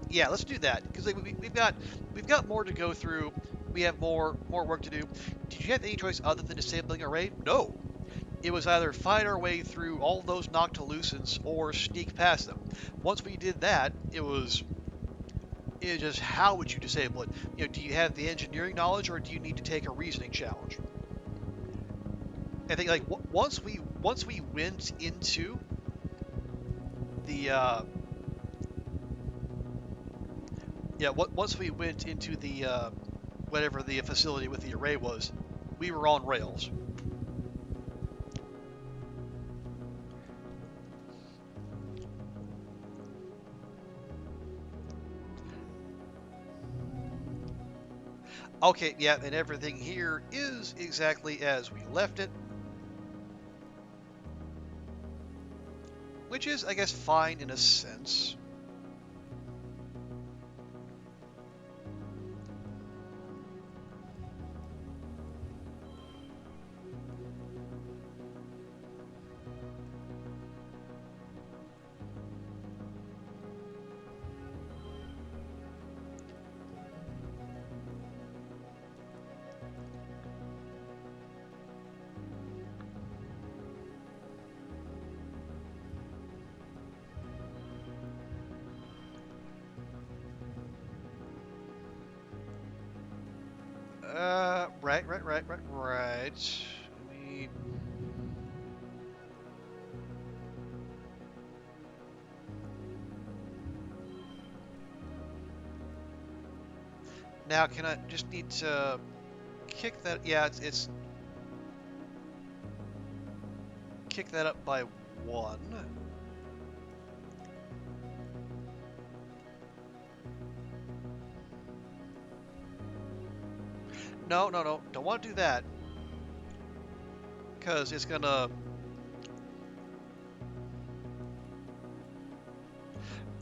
Yeah, let's do that because we've got more to go through. We have more work to do. Did you have any choice other than disabling a raid? No. It was either fight our way through all those Noctilucents or sneak past them. Once we did that, it was just how would you disable it? Do you have the engineering knowledge or do you need to take a reasoning challenge? I think like once we went into the once we went into the whatever the facility with the array was, we were on rails. Okay, yeah, and everything here is exactly as we left it. Which is, I guess, fine in a sense. Right. Now, can I just need to kick that? Yeah, it's kick that up by 1. No, don't want to do that because it's gonna.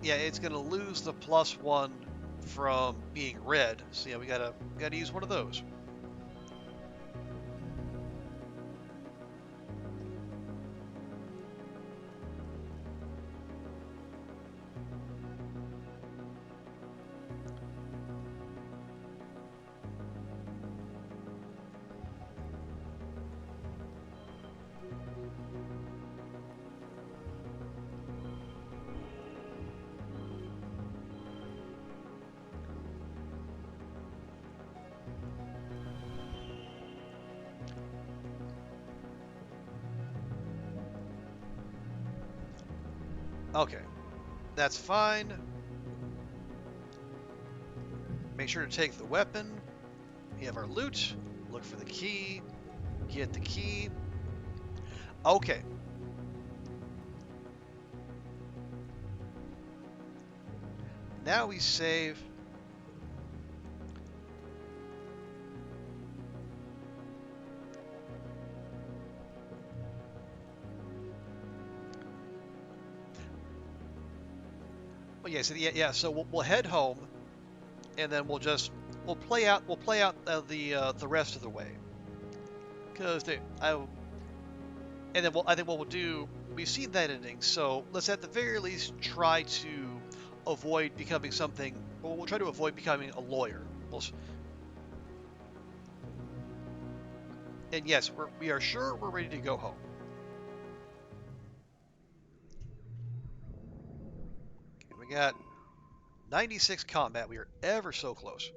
Yeah, it's gonna lose the +1 from being red. So yeah, we gotta use one of those. Okay, that's fine. Make sure to take the weapon. We have our loot. Look for the key. Get the key. Okay. Now we save. Oh yeah, so yeah. So we'll head home, and then we'll play out the rest of the way. Because I think what we'll do. We've seen that ending, so let's at the very least try to avoid becoming something. Well, we'll try to avoid becoming a lawyer. And yes, we are sure we're ready to go home. Okay, we got 96 combat. We are ever so close.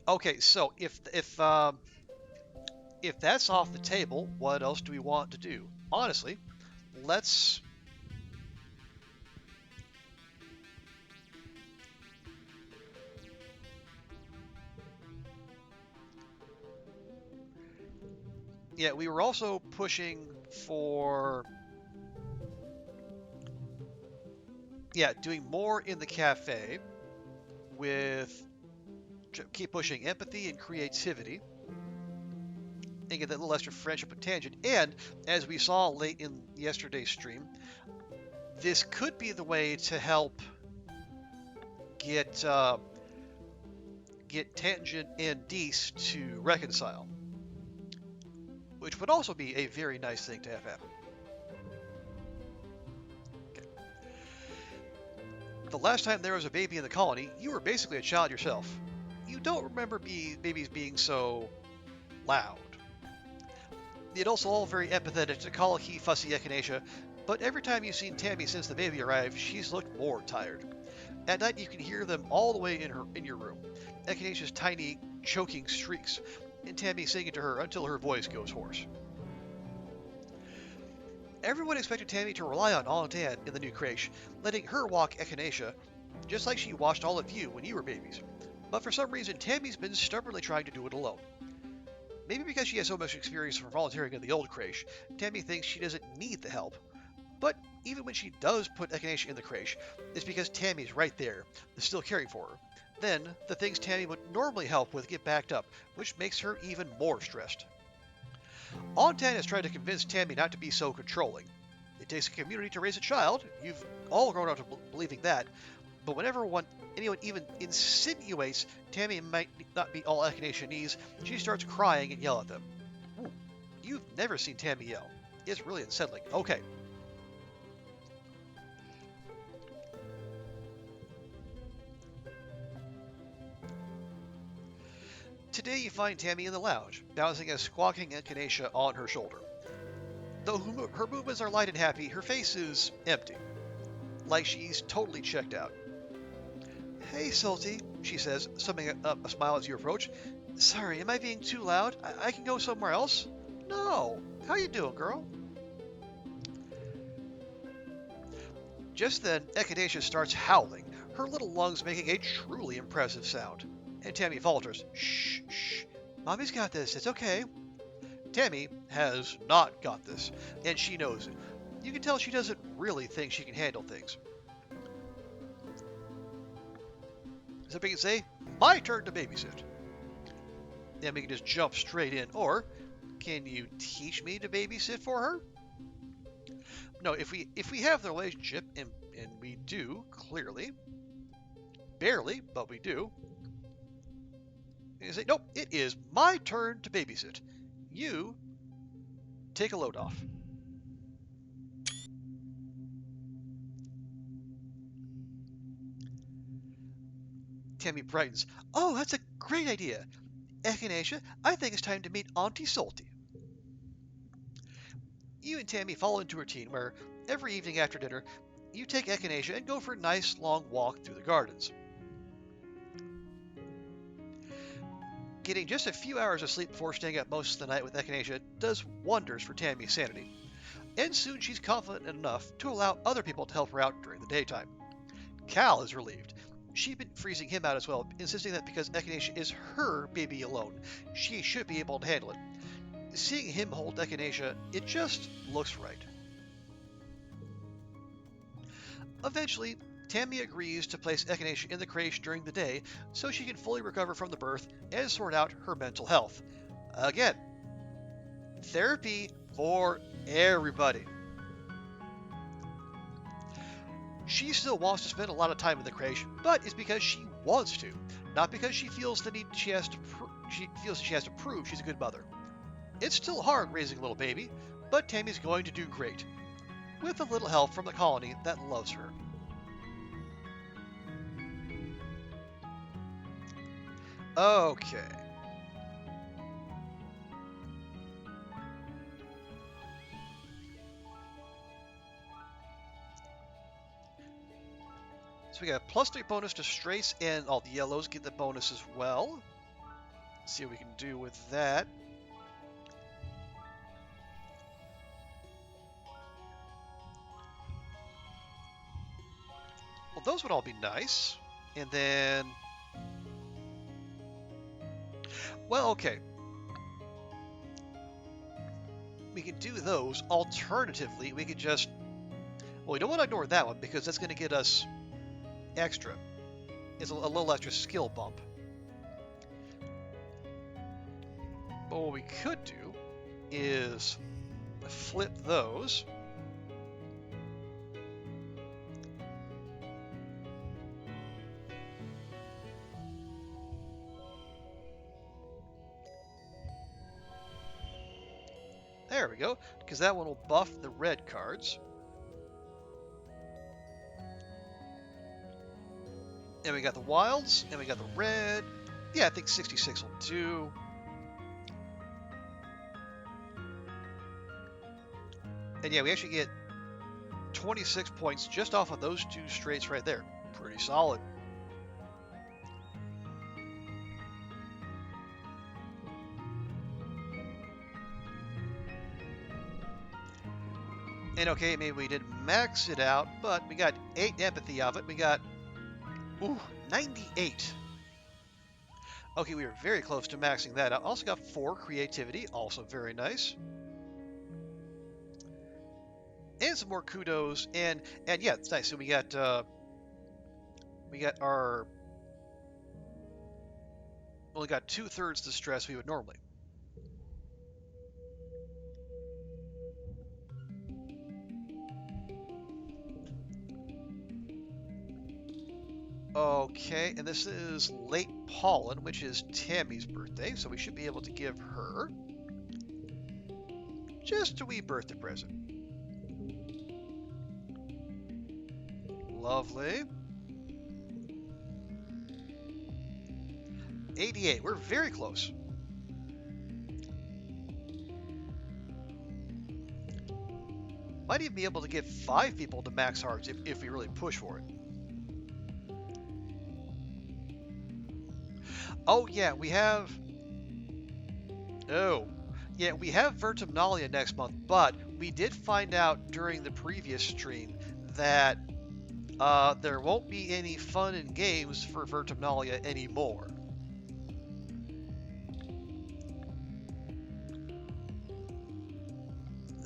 Okay, so if that's off the table, what else do we want to do? Honestly, let's. Yeah, we were also pushing for, yeah, doing more in the cafe with, keep pushing empathy and creativity and get that little extra friendship and tangent. And as we saw late in yesterday's stream, this could be the way to help get get Tangent and Deece to reconcile, which would also be a very nice thing to have happen. Okay. The last time there was a baby in the colony, you were basically a child yourself. You don't remember babies being so loud. Yet also all very empathetic to colicky, fussy echinacea, but every time you've seen Tammy since the baby arrived, she's looked more tired. At night you can hear them all the way in your room. Echinacea's tiny, choking shrieks, and Tammy singing to her until her voice goes hoarse. Everyone expected Tammy to rely on Aunt Anne in the new creche, letting her walk Echinacea, just like she watched all of you when you were babies. But for some reason, Tammy's been stubbornly trying to do it alone. Maybe because she has so much experience from volunteering in the old creche, Tammy thinks she doesn't need the help. But even when she does put Echinacea in the creche, it's because Tammy's right there, still caring for her. Then, the things Tammy would normally help with get backed up, which makes her even more stressed. Aunt Anne has tried to convince Tammy not to be so controlling. It takes a community to raise a child, you've all grown up to believing that, but whenever anyone even insinuates Tammy might not be all Echinacea needs, she starts crying and yell at them. Ooh, you've never seen Tammy yell. It's really unsettling. Okay. Today you find Tammy in the lounge, bouncing a squawking Echinacea on her shoulder. Though her movements are light and happy, her face is empty, like she's totally checked out. Hey, Solty, she says, summing up a smile as you approach. Sorry, am I being too loud? I can go somewhere else? No. How you doing, girl? Just then, Echinacea starts howling, her little lungs making a truly impressive sound. And Tammy falters. Shh, shh. Mommy's got this. It's okay. Tammy has not got this, and she knows it. You can tell she doesn't really think she can handle things. So we can say, my turn to babysit. Then we can just jump straight in. Or, can you teach me to babysit for her? No, if we have the relationship, and we do, clearly. Barely, but we do. You say, nope, it is my turn to babysit. You take a load off. Tammy brightens. Oh, that's a great idea. Echinacea, I think it's time to meet Auntie Solty. You and Tammy fall into a routine where every evening after dinner, you take Echinacea and go for a nice long walk through the gardens. Getting just a few hours of sleep before staying up most of the night with Echinacea does wonders for Tammy's sanity, and soon she's confident enough to allow other people to help her out during the daytime. Cal is relieved. She'd been freezing him out as well, insisting that because Echinacea is her baby alone, she should be able to handle it. Seeing him hold Echinacea, it just looks right. Eventually, Tammy agrees to place Echinacea in the creche during the day so she can fully recover from the birth and sort out her mental health. Again, therapy for everybody. She still wants to spend a lot of time in the creche, but it's because she wants to, not because she feels the need she feels she has to prove she's a good mother. It's still hard raising a little baby, but Tammy's going to do great, with a little help from the colony that loves her. Okay. So we got a +3 bonus to straights, and all the yellows get the bonus as well. Let's see what we can do with that. Well, those would all be nice. And then... Well, okay. we can do those. Alternatively, we could just... Well, we don't want to ignore that one because that's going to get us extra. It's a little extra skill bump. But what we could do is flip those. There we go, because that one will buff the red cards. And we got the wilds, and we got the red. Yeah, I think 66 will do. And yeah, we actually get 26 points just off of those two straights right there. Pretty solid. And okay, maybe we didn't max it out, but we got 8 empathy of it. We got, 98. Okay, we were very close to maxing that out. Also got 4 creativity, also very nice. And some more kudos, and yeah, it's nice. So we got our, only got 2/3 the stress we would normally. Okay, and this is late pollen, which is Tammy's birthday, so we should be able to give her just a wee birthday present. Lovely. 88, we're very close. Might even be able to get 5 people to max hearts if we really push for it. Oh yeah, we have... Oh, yeah, we have Vertumnalia next month, but we did find out during the previous stream that there won't be any fun and games for Vertumnalia anymore.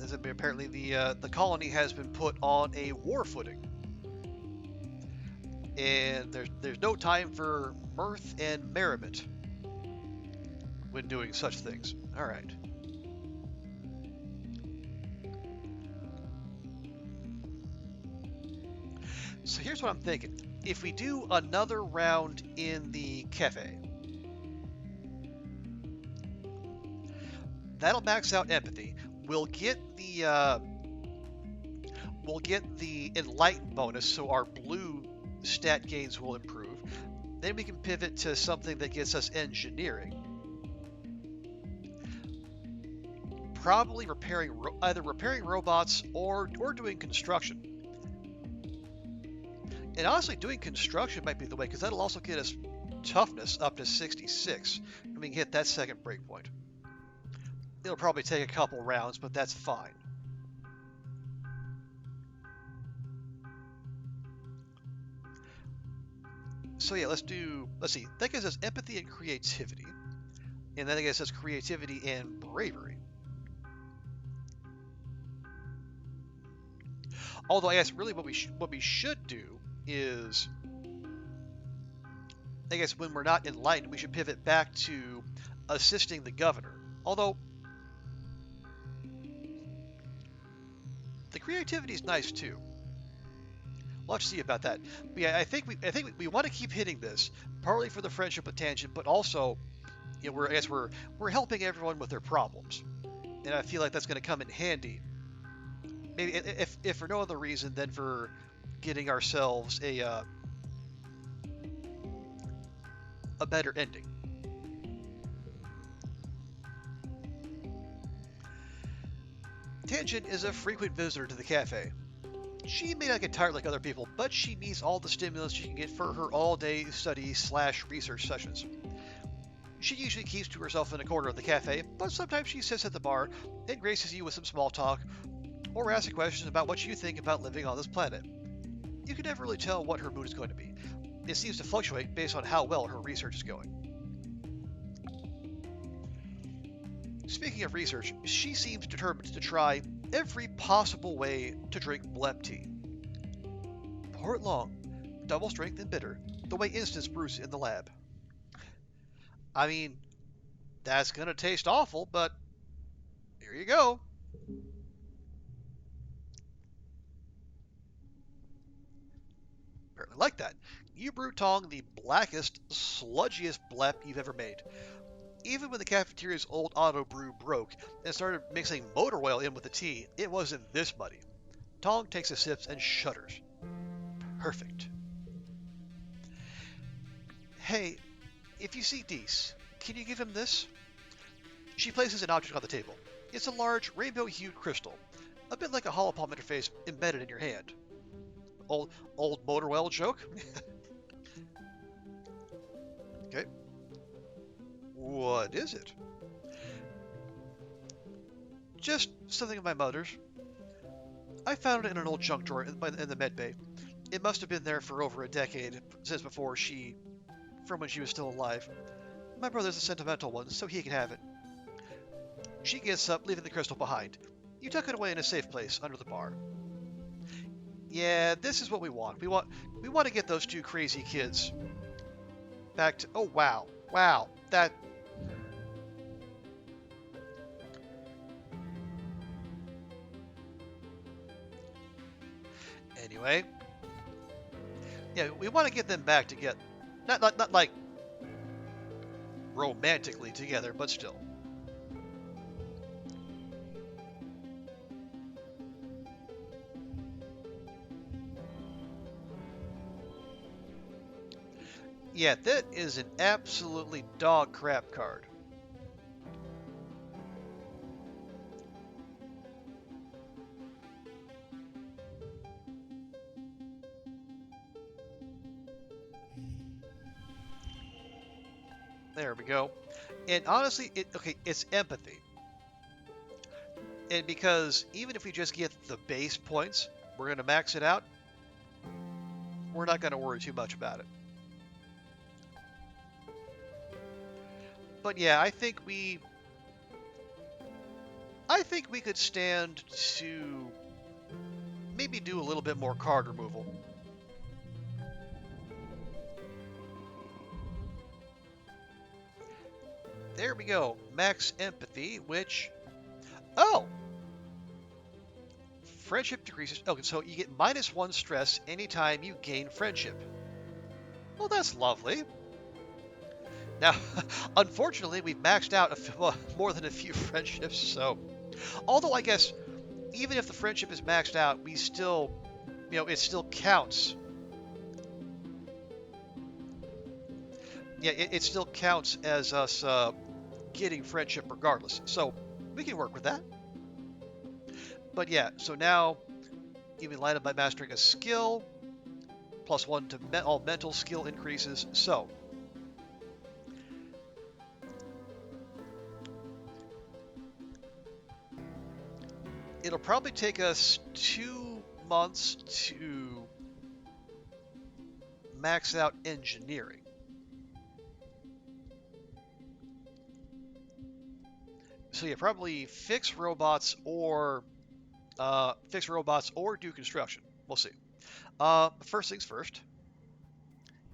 As apparently the colony has been put on a war footing. And there's no time for mirth and merriment when doing such things. All right. So here's what I'm thinking. If we do another round in the cafe, that'll max out empathy. We'll get the enlighten bonus, so our blue stat gains will improve. Then we can pivot to something that gets us engineering. Probably either repairing robots or doing construction. And honestly, doing construction might be the way, because that'll also get us toughness up to 66, and we can hit that second breakpoint. It'll probably take a couple rounds, but that's fine. So yeah, let's see, that gives us empathy and creativity. And then that gives us creativity and bravery. Although I guess really what we should do is, I guess when we're not enlightened, we should pivot back to assisting the governor. Although the creativity is nice too. We'll have to see about that. But yeah, I think we want to keep hitting this, partly for the friendship with Tangent, but also, you know, we're helping everyone with their problems, and I feel like that's going to come in handy. Maybe if for no other reason than for getting ourselves a better ending. Tangent is a frequent visitor to the cafe. She may not get tired like other people, but she needs all the stimulus she can get for her all-day study/research sessions. She usually keeps to herself in a corner of the cafe, but sometimes she sits at the bar and graces you with some small talk, or asks questions about what you think about living on this planet. You can never really tell what her mood is going to be. It seems to fluctuate based on how well her research is going. Speaking of research, she seems determined to try every possible way to drink blep tea. Pour it long, double strength and bitter, the way Instance brews it in the lab. I mean, that's gonna taste awful, but here you go. Apparently like that. You brew Tong the blackest, sludgiest blep you've ever made. Even when the cafeteria's old auto brew broke and started mixing motor oil in with the tea, it wasn't this muddy. Tong takes a sip and shudders. Perfect. Hey, if you see Deese, can you give him this? She places an object on the table. It's a large, rainbow-hued crystal, a bit like a holopalm interface embedded in your hand. Old motor oil joke? Okay. What is it? Just something of my mother's. I found it in an old junk drawer in the med bay. It must have been there for over a decade, since from when she was still alive. My brother's a sentimental one, so he can have it. She gets up, leaving the crystal behind. You tuck it away in a safe place, under the bar. Yeah, this is what we want. We want to get those two crazy kids back to... Oh, wow. Wow. That... Anyway. Yeah, we want to get them back together. Not like romantically together, but still. Yeah, that is an absolutely dog crap card. There we go. And honestly, it's empathy. And because even if we just get the base points, we're going to max it out. We're not going to worry too much about it. But yeah, I think we could stand to maybe do a little bit more card removal. There we go. Max empathy, which... Oh! Friendship decreases... Okay, so you get -1 stress anytime you gain friendship. Well, that's lovely. Now, unfortunately, we've maxed out more than a few friendships, so... Although, I guess, even if the friendship is maxed out, we still... it still counts. Yeah, it still counts as us getting friendship regardless. So, we can work with that. But yeah, so now, even light up by mastering a skill, +1 to all mental skill increases, so... It'll probably take us 2 months to max out engineering. So yeah, probably fix robots or do construction. We'll see. First things first.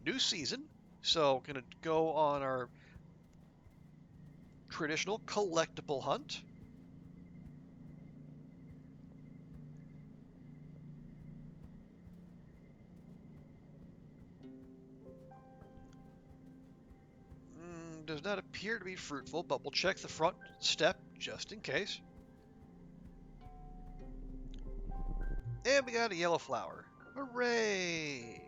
New season, so gonna go on our traditional collectible hunt. Does not appear to be fruitful, but we'll check the front step just in case. And we got a yellow flower. Hooray!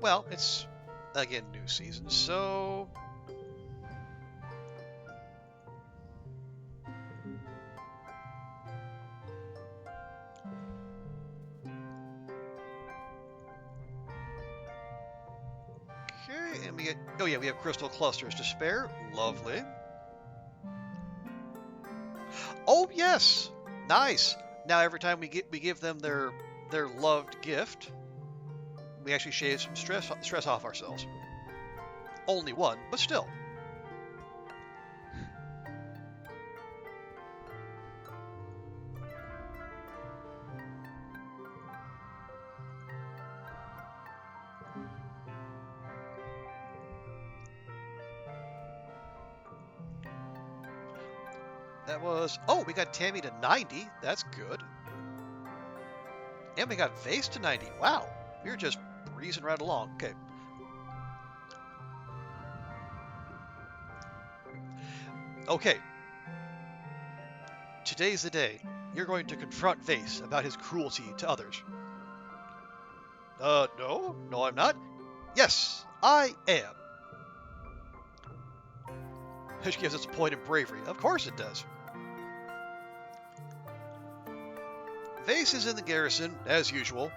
Well, it's, again, new season, so... Okay, and we get... Oh yeah, we have crystal clusters to spare. Lovely. Oh yes! Nice! Now every time we give them their loved gift, we actually shave some stress off ourselves. Only one, but still. That was, oh, we got Tammy to 90. That's good. And we got Vase to 90. Wow. We're just breezing right along. Okay. Okay. Today's the day. You're going to confront Vase about his cruelty to others. No. No, I'm not. Yes, I am. Which gives us a point of bravery. Of course it does. Vase is in the garrison, as usual.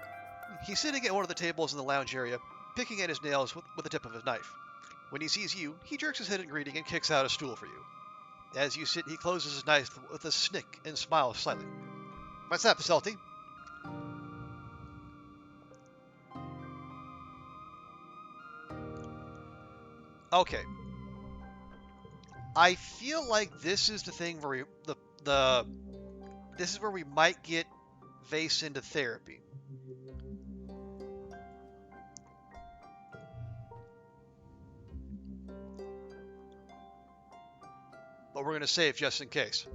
He's sitting at one of the tables in the lounge area, picking at his nails with the tip of his knife. When he sees you, he jerks his head in greeting and kicks out a stool for you. As you sit, he closes his knife with a snick and smiles slightly. What's up, Solty? Okay. I feel like this is the thing where this is where we might get Vase into therapy. But we're gonna save just in case.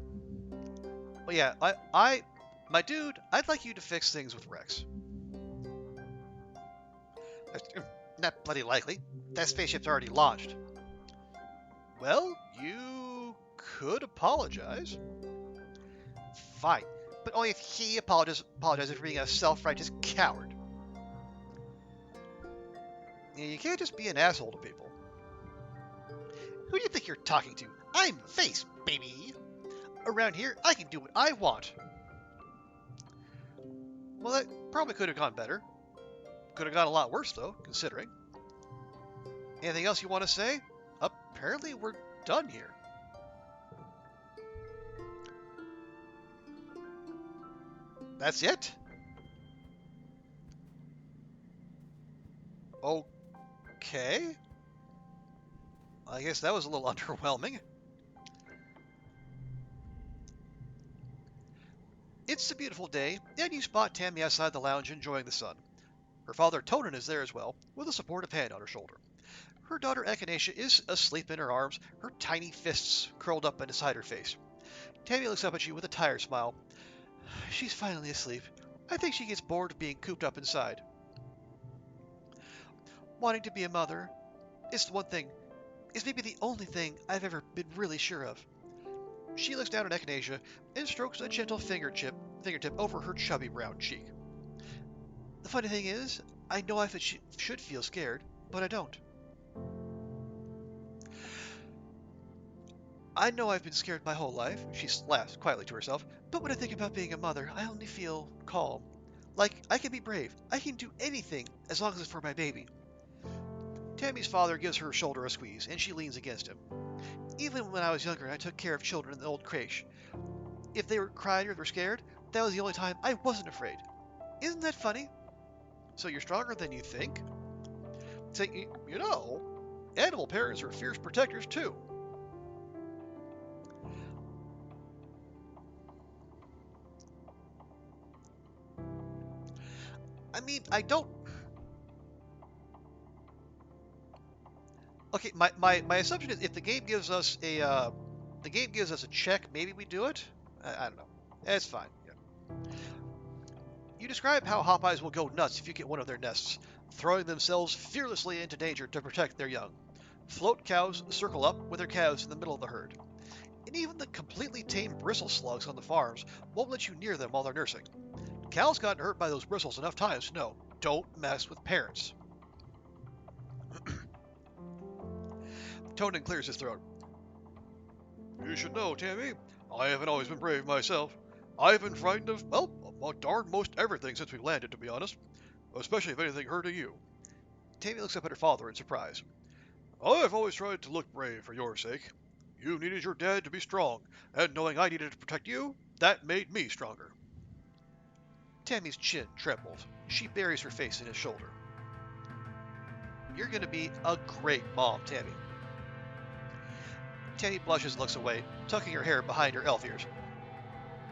Well, yeah, my dude, I'd like you to fix things with Rex. Not bloody likely. That spaceship's already launched. Well, you could apologize. Fine, but only if he apologizes for being a self-righteous coward. You can't just be an asshole to people. Who do you think you're talking to? I'm Face, baby! Around here, I can do what I want. Well, that probably could have gone better. Could have gone a lot worse, though, considering. Anything else you want to say? Apparently, we're done here. That's it? Okay. I guess that was a little underwhelming. It's a beautiful day, and you spot Tammy outside the lounge enjoying the sun. Her father, Tonin, is there as well, with a supportive hand on her shoulder. Her daughter, Echinacea, is asleep in her arms, her tiny fists curled up inside her face. Tammy looks up at you with a tired smile. She's finally asleep. I think she gets bored of being cooped up inside. Wanting to be a mother is the one thing, is maybe the only thing I've ever been really sure of. She looks down at Echinacea and strokes a gentle fingertip over her chubby brown cheek. The funny thing is, I know I should feel scared, but I don't. I know I've been scared my whole life, she laughs quietly to herself, but when I think about being a mother, I only feel calm. Like, I can be brave. I can do anything as long as it's for my baby. Tammy's father gives her shoulder a squeeze, and she leans against him. Even when I was younger, I took care of children in the old creche. If they were crying or were scared, that was the only time I wasn't afraid. Isn't that funny? So you're stronger than you think? Say, you know, animal parents are fierce protectors too. I mean, I don't... Okay, my assumption is if the game gives us a check, maybe we do it. I don't know. It's fine. Yeah. You describe how Hopeyes will go nuts if you get one of their nests, throwing themselves fearlessly into danger to protect their young. Float cows circle up with their calves in the middle of the herd. And even the completely tame bristle slugs on the farms won't let you near them while they're nursing. Cal's gotten hurt by those bristles enough times to know, don't mess with parents. Tonin clears his throat. You should know, Tammy, I haven't always been brave myself. I've been frightened of, well, darn most everything since we landed, to be honest. Especially if anything hurt to you. Tammy looks up at her father in surprise. I've always tried to look brave for your sake. You needed your dad to be strong, and knowing I needed to protect you, that made me stronger. Tammy's chin trembles. She buries her face in his shoulder. You're going to be a great mom, Tammy. Tammy blushes and looks away, tucking her hair behind her elf ears.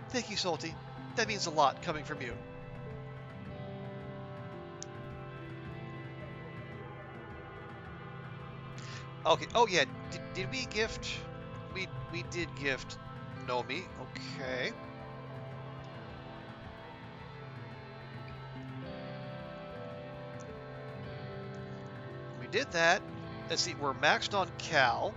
Thank you, Solty. That means a lot coming from you. Okay. Oh yeah. Did we gift? We did gift Nomi. Okay. We did that. Let's see. We're maxed on Cal.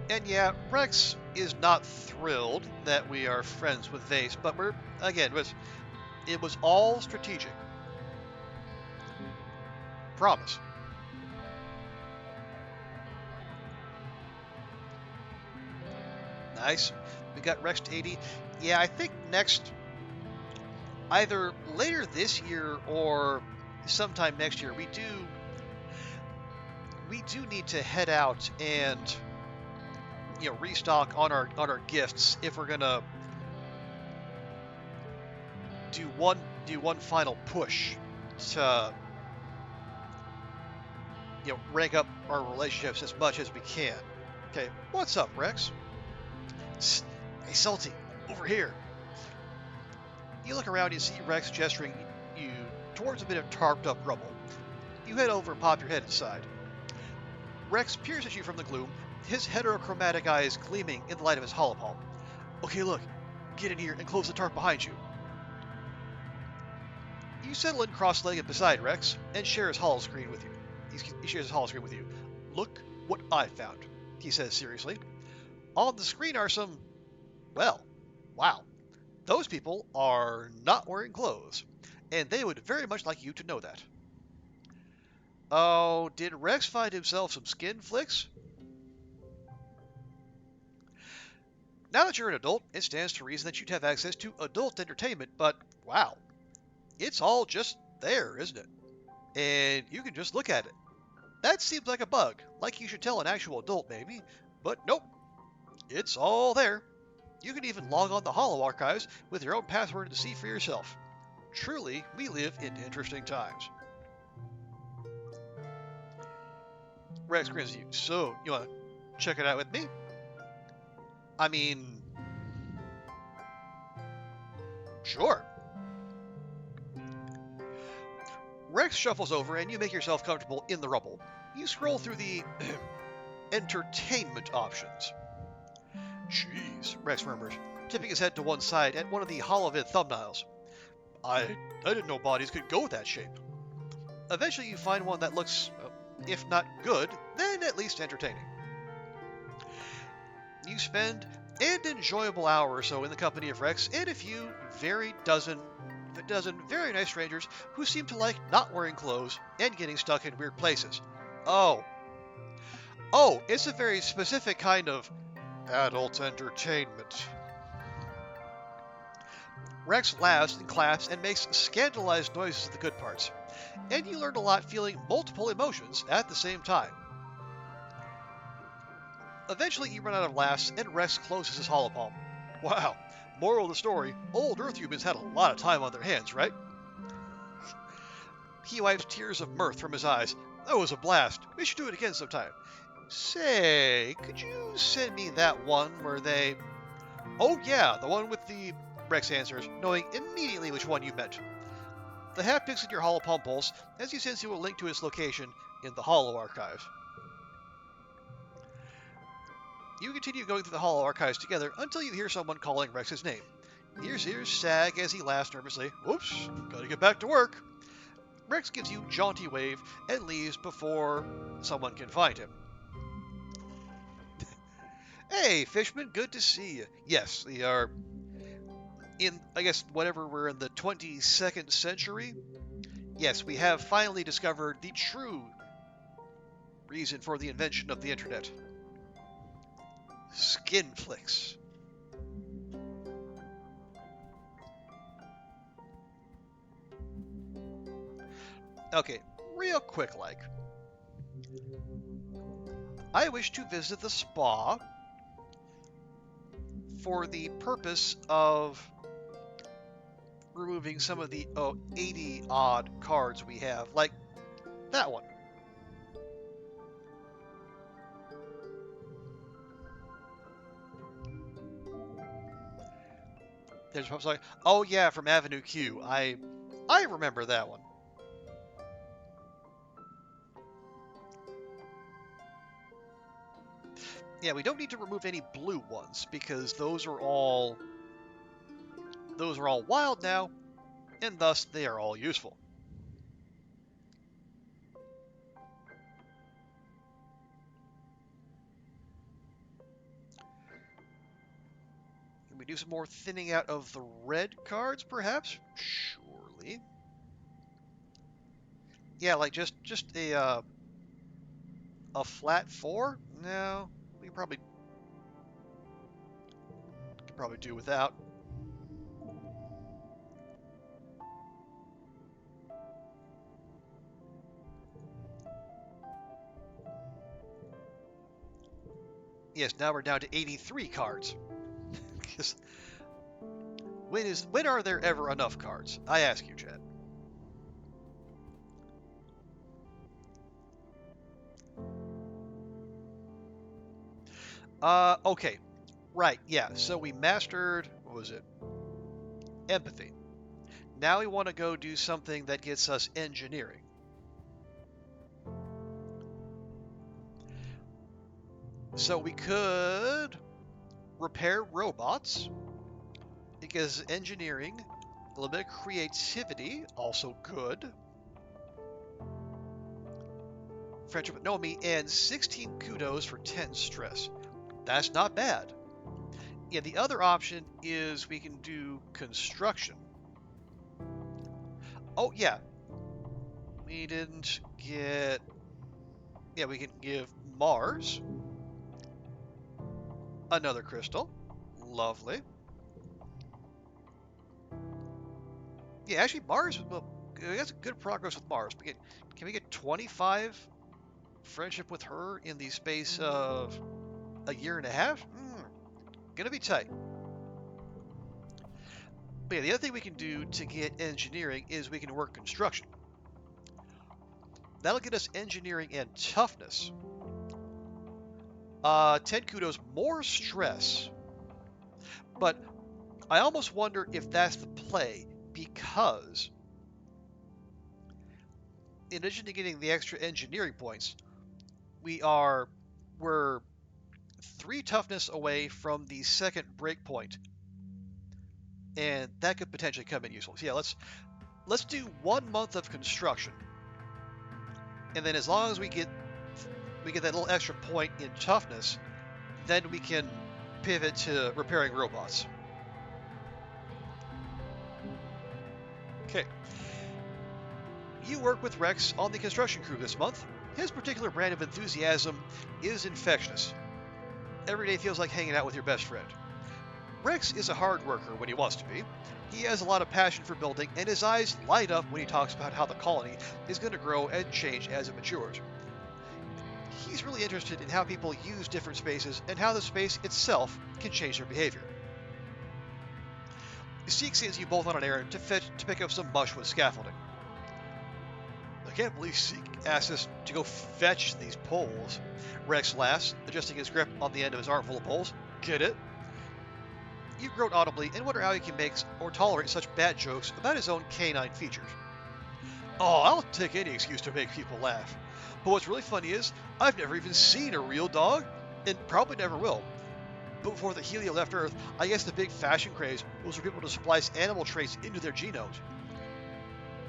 And yeah, Rex is not thrilled that we are friends with Vase, but it was all strategic. Promise. Nice. We got Rex to 80. Yeah, I think next, either later this year or sometime next year, we do need to head out and restock on our gifts if we're gonna do one final push to rank up our relationships as much as we can. Okay, what's up, Rex? Hey, Solty, over here. You look around and see Rex gesturing you towards a bit of tarped up rubble. You head over and pop your head inside. Rex peers at you from the gloom, his heterochromatic eyes gleaming in the light of his holopalm. Okay, look, get in here and close the tarp behind you. You settle in cross-legged beside Rex and share his holo screen with you. He shares his holo screen with you. Look what I found, he says seriously. On the screen are some, well, wow. Those people are not wearing clothes, and they would very much like you to know that. Oh, did Rex find himself some skin flicks? Now that you're an adult, it stands to reason that you'd have access to adult entertainment, but wow, it's all just there, isn't it? And you can just look at it. That seems like a bug, like you should tell an actual adult maybe, but nope, it's all there. You can even log on the Holo archives with your own password to see for yourself. Truly, we live in interesting times. Rex grins at you. So, you want to check it out with me? I mean, sure. Rex shuffles over and you make yourself comfortable in the rubble. You scroll through the entertainment options. Jeez, Rex murmurs, tipping his head to one side at one of the holovid thumbnails. I didn't know bodies could go that shape. Eventually you find one that looks, if not good, then at least entertaining. You spend an enjoyable hour or so in the company of Rex and a few dozen very nice strangers who seem to like not wearing clothes and getting stuck in weird places. Oh, it's a very specific kind of adult entertainment. Rex laughs and claps and makes scandalized noises at the good parts, and you learn a lot feeling multiple emotions at the same time. Eventually you run out of laughs and Rex closes his holopalm. Wow, moral of the story, old Earth humans had a lot of time on their hands, right? He wipes tears of mirth from his eyes. That was a blast. We should do it again sometime. Say, could you send me that one where they... Oh yeah, the one with the... Rex answers, knowing immediately which one you meant. The haptics in your holopalm pulse as he sends you a link to his location in the Holo archives. You continue going through the Holo archives together until you hear someone calling Rex's name. Ears sag as he laughs nervously. Whoops, gotta get back to work. Rex gives you a jaunty wave and leaves before someone can find him. Hey, Fishman, good to see you. Yes, we are in, I guess, whatever we're in the 22nd century. Yes, we have finally discovered the true reason for the invention of the internet. Skin flicks. Okay, real quick, like. I wish to visit the spa for the purpose of removing some of the 80 odd cards we have, like that one. There's probably like, oh yeah, from Avenue Q. I remember that one. Yeah, we don't need to remove any blue ones because those are all wild now, and thus they are all useful. Can we do some more thinning out of the red cards, perhaps? Surely. Yeah, like just a flat 4? No, we could probably do without. Yes, now we're down to 83 cards. When are there ever enough cards? I ask you, Chad. Okay. Right, yeah. So we mastered, what was it? Empathy. Now we want to go do something that gets us engineering. So we could repair robots, because engineering, a little bit of creativity, also good. Friendship with Nomi, and 16 kudos for 10 stress. That's not bad. Yeah, the other option is we can do construction. Oh, yeah. We didn't get... Yeah, we can give Mars another crystal. Lovely. Yeah, actually, Mars, well, we got some good progress with Mars. Can we get 25 friendship with her in the space of a year and a half? Gonna be tight. But yeah, the other thing we can do to get engineering is we can work construction. That'll get us engineering and toughness. 10 kudos, more stress. But I almost wonder if that's the play, because in addition to getting the extra engineering points, we're 3 toughness away from the second breakpoint, and that could potentially come in useful. So yeah, let's do 1 month of construction, and then as long as we get that little extra point in toughness, then we can pivot to repairing robots. Okay. You work with Rex on the construction crew this month. His particular brand of enthusiasm is infectious. Every day feels like hanging out with your best friend. Rex is a hard worker when he wants to be. He has a lot of passion for building, and his eyes light up when he talks about how the colony is going to grow and change as it matures. He's really interested in how people use different spaces and how the space itself can change their behavior. Seek sends you both on an errand to pick up some mushwood scaffolding. I can't believe Seek asked us to go fetch these poles. Rex laughs, adjusting his grip on the end of his armful of poles. Get it? You groan audibly and wonder how he can make or tolerate such bad jokes about his own canine features. Oh, I'll take any excuse to make people laugh. But what's really funny is, I've never even seen a real dog, and probably never will. But before the Helio left Earth, I guess the big fashion craze was for people to splice animal traits into their genomes.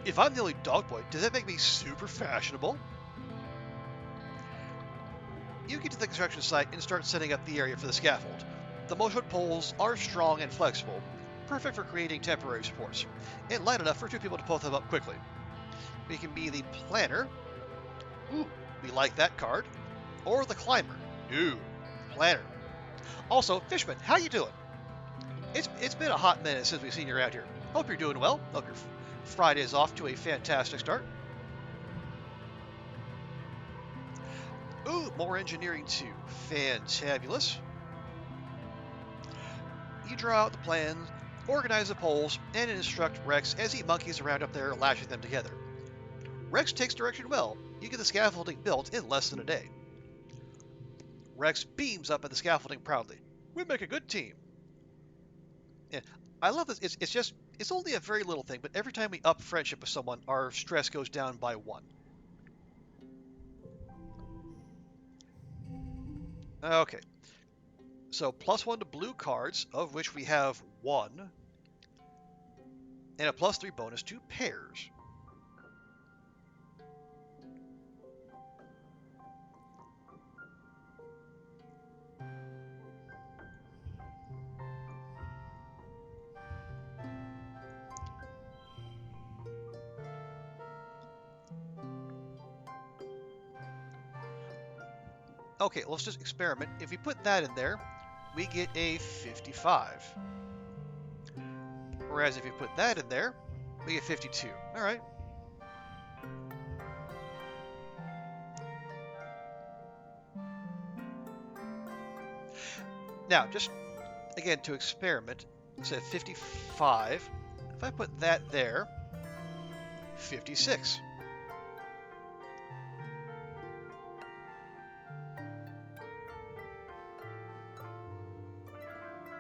If I'm the only dog boy, does that make me super fashionable? You get to the construction site and start setting up the area for the scaffold. The mushwood poles are strong and flexible, perfect for creating temporary supports, and light enough for 2 people to pull them up quickly. We can be the planner. Ooh, we like that card. Or the climber. Ooh, planner. Also, Fishman, how you doing? It's been a hot minute since we've seen you around here. Hope you're doing well. Hope your Friday is off to a fantastic start. Ooh, more engineering too. Fantabulous. You draw out the plans, organize the poles, and instruct Rex as he monkeys around up there lashing them together. Rex takes direction well. You get the scaffolding built in less than a day. Rex beams up at the scaffolding proudly. We make a good team. Yeah, I love this. It's only a very little thing, but every time we up friendship with someone, our stress goes down by 1. Okay. So +1 to blue cards, of which we have 1, and a +3 bonus to pairs. Okay, let's just experiment. If we put that in there, we get a 55. Whereas if you put that in there, we get 52. All right. Now, just again to experiment, instead of 55, if I put that there, 56.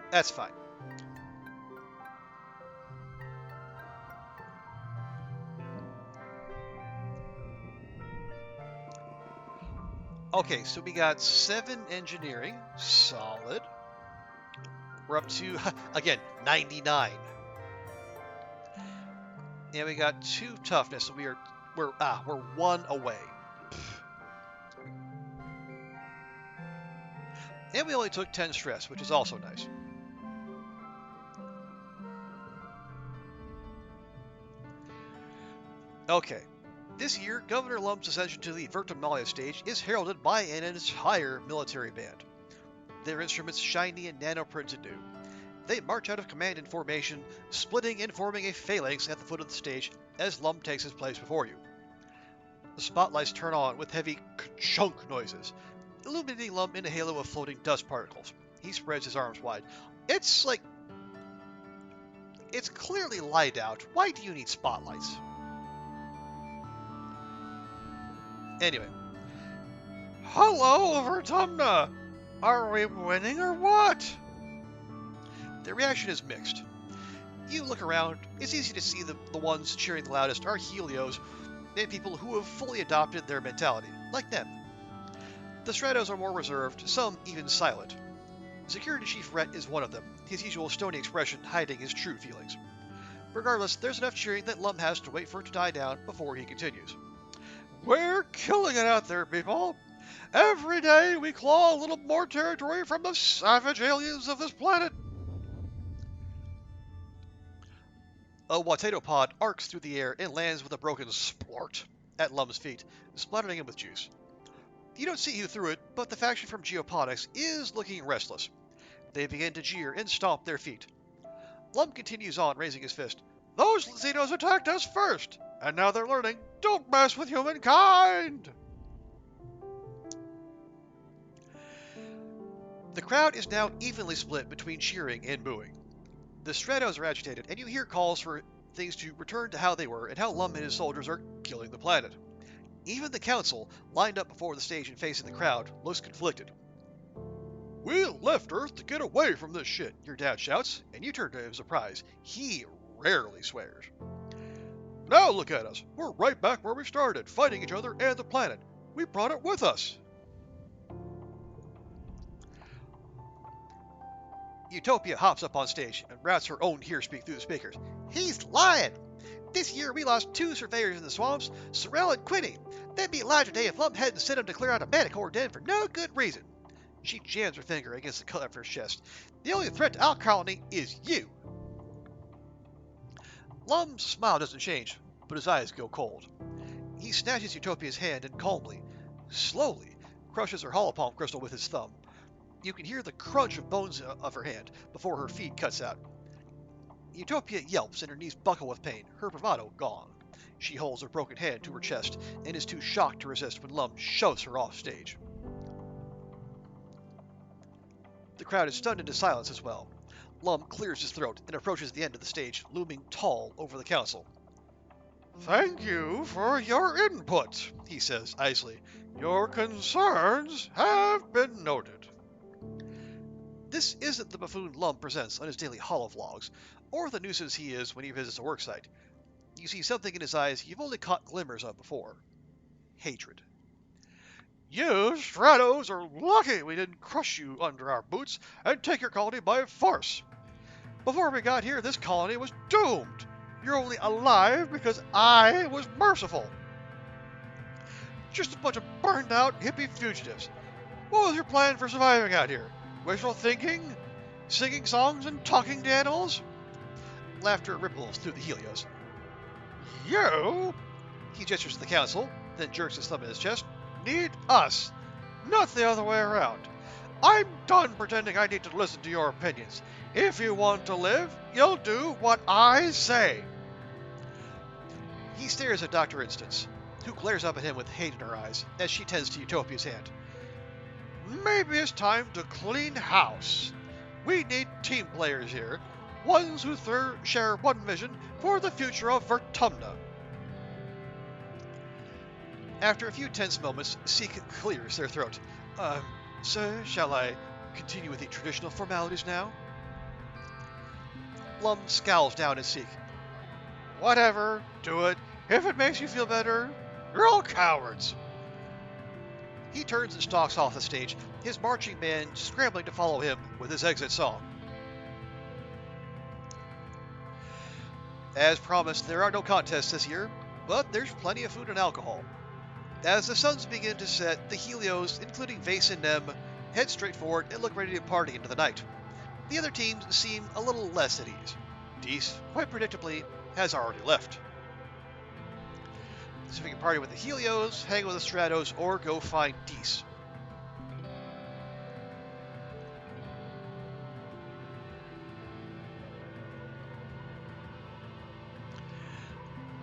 That's fine. Okay, so we got 7 engineering, solid. We're up to, again, 99. And we got 2 toughness, so we're 1 away. And we only took 10 stress, which is also nice. Okay, this year, Governor Lum's ascension to the Vertimalia stage is heralded by an entire military band. Their instruments shiny and nano-printed new. They march out of command in formation, splitting and forming a phalanx at the foot of the stage as Lum takes his place before you. The spotlights turn on with heavy ka-chunk noises, illuminating Lum in a halo of floating dust particles. He spreads his arms wide. It's clearly light out. Why do you need spotlights? Anyway. Hello, Vertumna! Are we winning or what? The reaction is mixed. You look around, it's easy to see the ones cheering the loudest are Helios and people who have fully adopted their mentality, like them. The Stratos are more reserved, some even silent. Security Chief Rhett is one of them, his usual stony expression hiding his true feelings. Regardless, there's enough cheering that Lum has to wait for it to die down before he continues. We're killing it out there, people! Every day we claw a little more territory from the savage aliens of this planet! A potato pod arcs through the air and lands with a broken splort at Lum's feet, splattering him with juice. You don't see who threw it, but the faction from Geoponics is looking restless. They begin to jeer and stomp their feet. Lum continues on, raising his fist. Those Xenos attacked us first, and now they're learning, don't mess with humankind! The crowd is now evenly split between cheering and booing. The Stratos are agitated, and you hear calls for things to return to how they were and how Lum and his soldiers are killing the planet. Even the council, lined up before the stage and facing the crowd, looks conflicted. We left Earth to get away from this shit, your dad shouts, and you turn to him in surprise. He rarely swears. Now look at us. We're right back where we started, fighting each other and the planet. We brought it with us. Utopia hops up on stage and routes her own here-speak through the speakers. He's lying! This year we lost 2 surveyors in the swamps, Sorrel and Quinny. That'd be Elijah Day if Lum hadn't sent him to clear out a manicore den for no good reason. She jams her finger against the cut of her chest. The only threat to our colony is you. Lum's smile doesn't change, but his eyes go cold. He snatches Utopia's hand and calmly, slowly, crushes her holopalm crystal with his thumb. You can hear the crunch of bones of her hand before her feed cuts out. Utopia yelps and her knees buckle with pain, her bravado gone. She holds her broken hand to her chest and is too shocked to resist when Lum shoves her off stage. The crowd is stunned into silence as well. Lum clears his throat and approaches the end of the stage, looming tall over the council. Thank you for your input, he says icily. Your concerns have been noted. This isn't the buffoon Lum presents on his daily holoVlogs, or the nuisance he is when he visits a worksite. You see something in his eyes you've only caught glimmers of before. Hatred. You Stratos are lucky we didn't crush you under our boots and take your colony by force. Before we got here, this colony was doomed. You're only alive because I was merciful. Just a bunch of burned out hippie fugitives. What was your plan for surviving out here? Wishful thinking? Singing songs and talking to animals? Laughter ripples through the Helios. You, he gestures to the council, then jerks his thumb in his chest, need us, not the other way around. I'm done pretending I need to listen to your opinions. If you want to live, you'll do what I say. He stares at Dr. Instance, who glares up at him with hate in her eyes as she tends to Utopia's hand. Maybe it's time to clean house. We need team players here, ones who share one vision for the future of Vertumna. After a few tense moments, Seek clears their throat. Sir, shall I continue with the traditional formalities now? Lum scowls down at Seek. Whatever, do it. If it makes you feel better, you're all cowards. He turns and stalks off the stage, his marching band scrambling to follow him with his exit song. As promised, there are no contests this year, but there's plenty of food and alcohol. As the suns begin to set, the Helios, including Vase and Nem, head straight forward and look ready to party into the night. The other teams seem a little less at ease. Dees, quite predictably, has already left. So we can party with the Helios, hang with the Stratos, or go find Dees.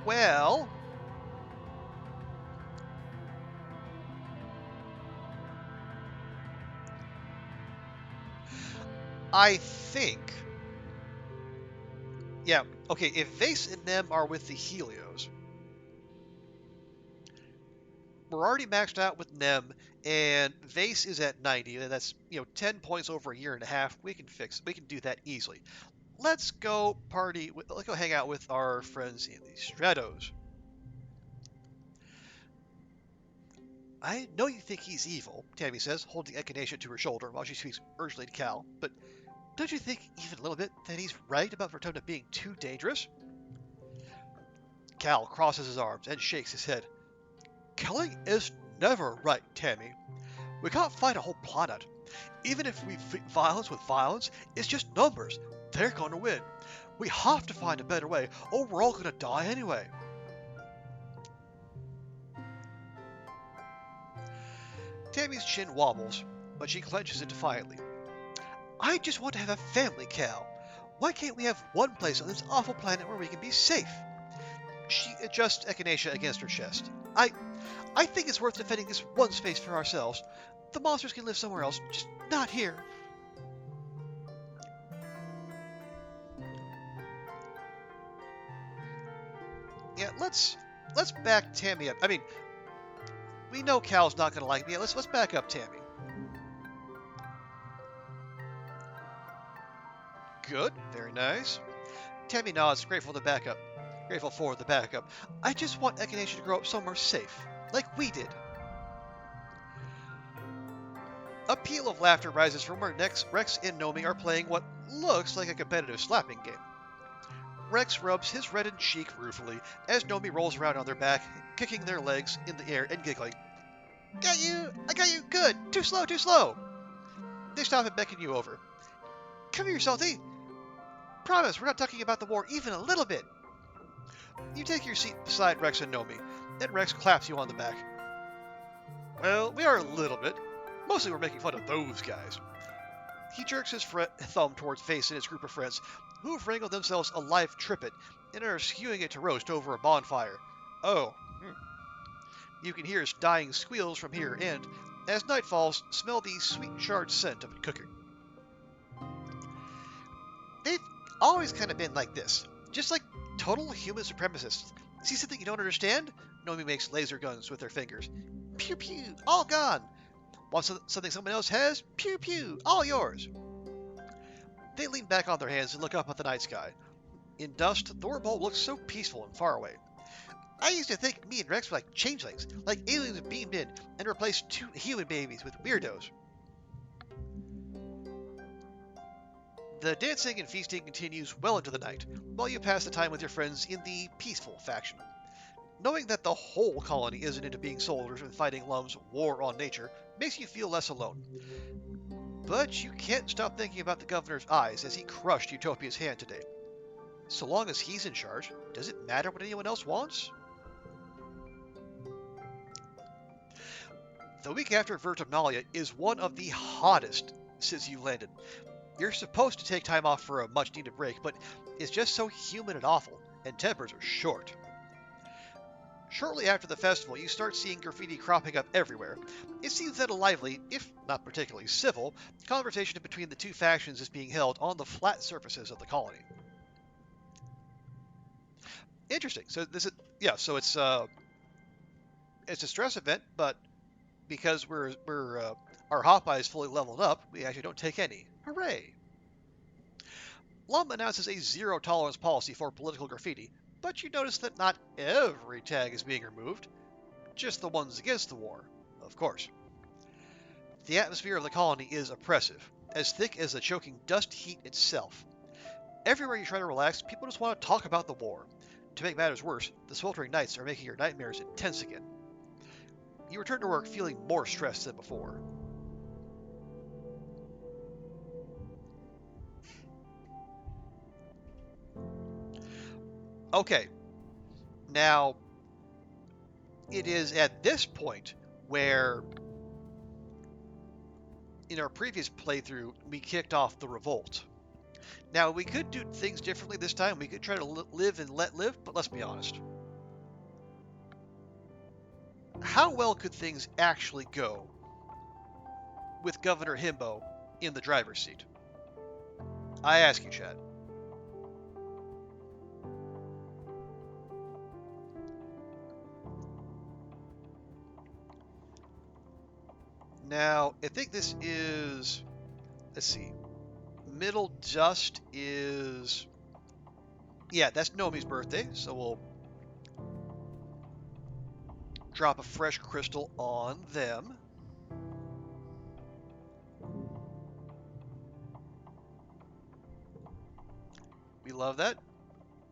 Well, I think, yeah, okay, if Vase and Nem are with the Helios, we're already maxed out with Nem, and Vase is at 90, and that's, 10 points over a year and a half. We can do that easily. Let's go let's go hang out with our friends in the Stratos. I know you think he's evil, Tammy says, holding Echinacea to her shoulder while she speaks urgently to Cal, but don't you think even a little bit that he's right about Vertumna being too dangerous? Cal crosses his arms and shakes his head. Killing is never right, Tammy. We can't fight a whole planet. Even if we fight violence with violence, it's just numbers. They're going to win. We have to find a better way, or we're all going to die anyway. Tammy's chin wobbles, but she clenches it defiantly. I just want to have a family, Cal. Why can't we have one place on this awful planet where we can be safe? She adjusts Echinacea against her chest. I think it's worth defending this one space for ourselves. The monsters can live somewhere else, just not here. Yeah, let's back Tammy up. I mean, we know Cal's not gonna like me. Let's back up Tammy. Good, very nice. Tammy nods, grateful for the backup. I just want Echinacea to grow up somewhere safe, like we did. A peal of laughter rises from where Rex and Nomi are playing what looks like a competitive slapping game. Rex rubs his reddened cheek ruefully as Nomi rolls around on their back, kicking their legs in the air and giggling. Got you! I got you! Good! Too slow, too slow! They stop and beckon you over. Come here, Solty! Promise, we're not talking about the war even a little bit. You take your seat beside Rex and Nomi, then Rex claps you on the back. Well, we are a little bit. Mostly we're making fun of those guys. He jerks his thumb towards Face and his group of friends, who have wrangled themselves a live trippet and are skewing it to roast over a bonfire. Oh. You can hear his dying squeals from here and, as night falls, smell the sweet charred scent of it cooking. They've always kind of been like this. Just like total human supremacists. See something you don't understand? Nomi makes laser guns with her fingers. Pew pew, all gone. Want something someone else has? Pew pew, all yours. They lean back on their hands and look up at the night sky. In dust, the wormhole looks so peaceful and far away. I used to think me and Rex were like changelings, like aliens beamed in and replaced 2 human babies with weirdos. The dancing and feasting continues well into the night, while you pass the time with your friends in the peaceful faction. Knowing that the whole colony isn't into being soldiers and fighting Lum's war on nature makes you feel less alone. But you can't stop thinking about the governor's eyes as he crushed Utopia's hand today. So long as he's in charge, does it matter what anyone else wants? The week after Vertumnalia is one of the hottest since you landed. You're supposed to take time off for a much-needed break, but it's just so humid and awful, and tempers are short. Shortly after the festival, you start seeing graffiti cropping up everywhere. It seems that a lively, if not particularly civil, conversation between the 2 factions is being held on the flat surfaces of the colony. Interesting. So this is so it's a stress event, but because our Hopeye is fully leveled up, we actually don't take any. Hooray! Lum announces a zero-tolerance policy for political graffiti, but you notice that not every tag is being removed, just the ones against the war, of course. The atmosphere of the colony is oppressive, as thick as the choking dust heat itself. Everywhere you try to relax, people just want to talk about the war. To make matters worse, the sweltering nights are making your nightmares intense again. You return to work feeling more stressed than before. Okay, now it is at this point where in our previous playthrough we kicked off the revolt. Now we could do things differently this time. We could try to live and let live, but let's be honest. How well could things actually go with Governor Himbo in the driver's seat? I ask you, Chad. Now, I think this is, let's see, Middle Dust is, yeah, that's Nomi's birthday, so we'll drop a fresh crystal on them. We love that.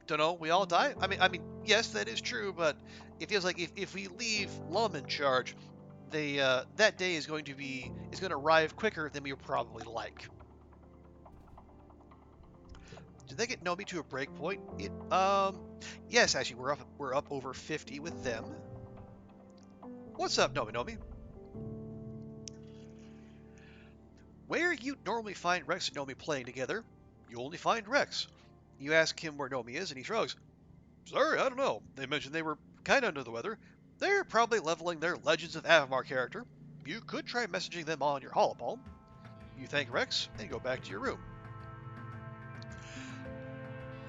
Don't know, we all die? I mean, yes, that is true, but it feels like if we leave Lum in charge, that day is going to arrive quicker than we would probably like. Did they get Nomi to a break point? Yes, actually, we're up over 50 with them. What's up, Nomi? Where you normally find Rex and Nomi playing together, you only find Rex. You ask him where Nomi is, and he shrugs. Sorry, I don't know. They mentioned they were kind of under the weather. They're probably leveling their Legends of Avamar character. You could try messaging them on your holopalm. You thank Rex, and go back to your room.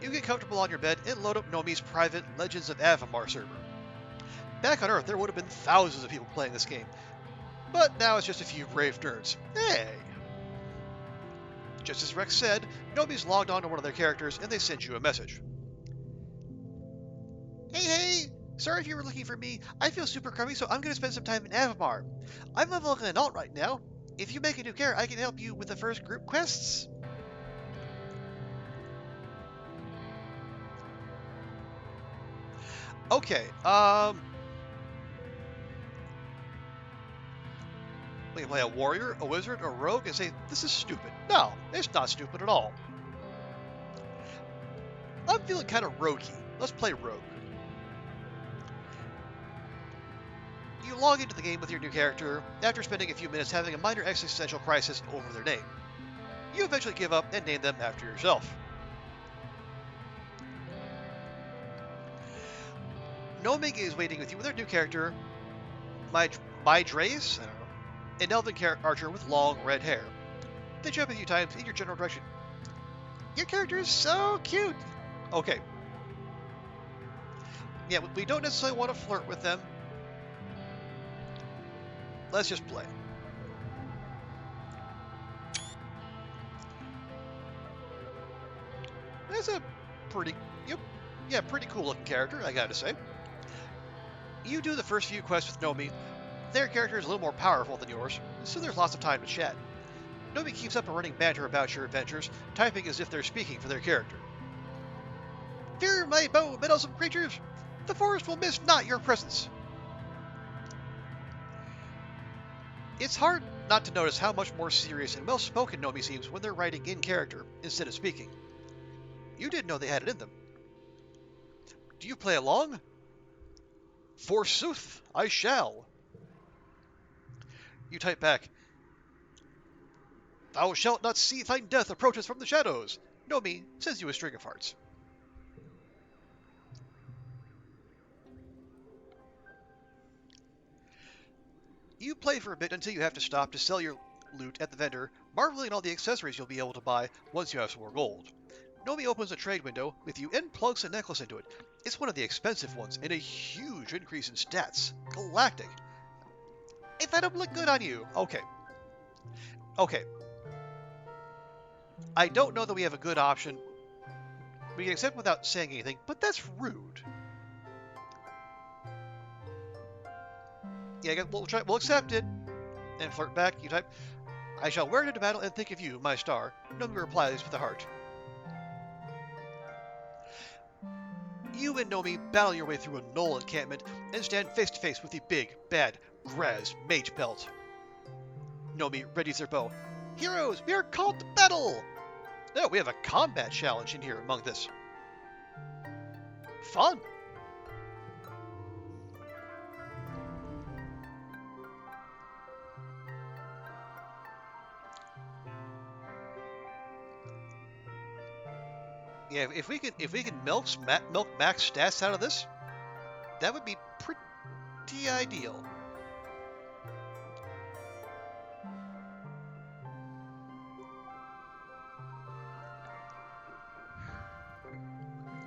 You get comfortable on your bed and load up Nomi's private Legends of Avamar server. Back on Earth, there would have been thousands of people playing this game, but now it's just a few brave nerds. Hey! Just as Rex said, Nomi's logged on to one of their characters and they send you a message. Hey! Sorry if you were looking for me. I feel super crummy, so I'm going to spend some time in Avamar. I'm leveling an alt right now. If you make a new character, I can help you with the first group quests. Okay, we can play a warrior, a wizard, or a rogue and say, this is stupid. No, it's not stupid at all. I'm feeling kind of roguey. Let's play rogue. You log into the game with your new character after spending a few minutes having a minor existential crisis over their name. You eventually give up and name them after yourself. Nomi is waiting with you with her new character, Mydrace, I don't know, an elven archer with long red hair. They jump a few times in your general direction. Your character is so cute. Okay. Yeah, we don't necessarily want to flirt with them. Let's just play. That's a pretty, yep, yeah, pretty cool looking character, I gotta say. You do the first few quests with Nomi. Their character is a little more powerful than yours, so there's lots of time to chat. Nomi keeps up a running banter about your adventures, typing as if they're speaking for their character. Fear my bow, meddlesome creatures! The forest will miss not your presence. It's hard not to notice how much more serious and well-spoken Nomi seems when they're writing in character instead of speaking. You didn't know they had it in them. Do you play along? Forsooth, I shall. You type back, Thou shalt not see thine death approach us from the shadows. Nomi sends you a string of hearts. You play for a bit until you have to stop to sell your loot at the vendor, marveling at all the accessories you'll be able to buy once you have some more gold. Nomi opens a trade window with you and plugs a necklace into it. It's one of the expensive ones, and a huge increase in stats. Galactic. Hey, that'll look good on you. Okay. Okay. I don't know that we have a good option. We can accept without saying anything, but that's rude. Yeah, we'll accept it. And flirt back. You type, I shall wear it into battle and think of you, my star. Nomi replies with a heart. You and Nomi battle your way through a Knoll encampment and stand face to face with the big, bad Graz mage belt. Nomi readies her bow. Heroes, we are called to battle! No, we have a combat challenge in here among this. Fun! Yeah, if we can milk max stats out of this, that would be pretty ideal.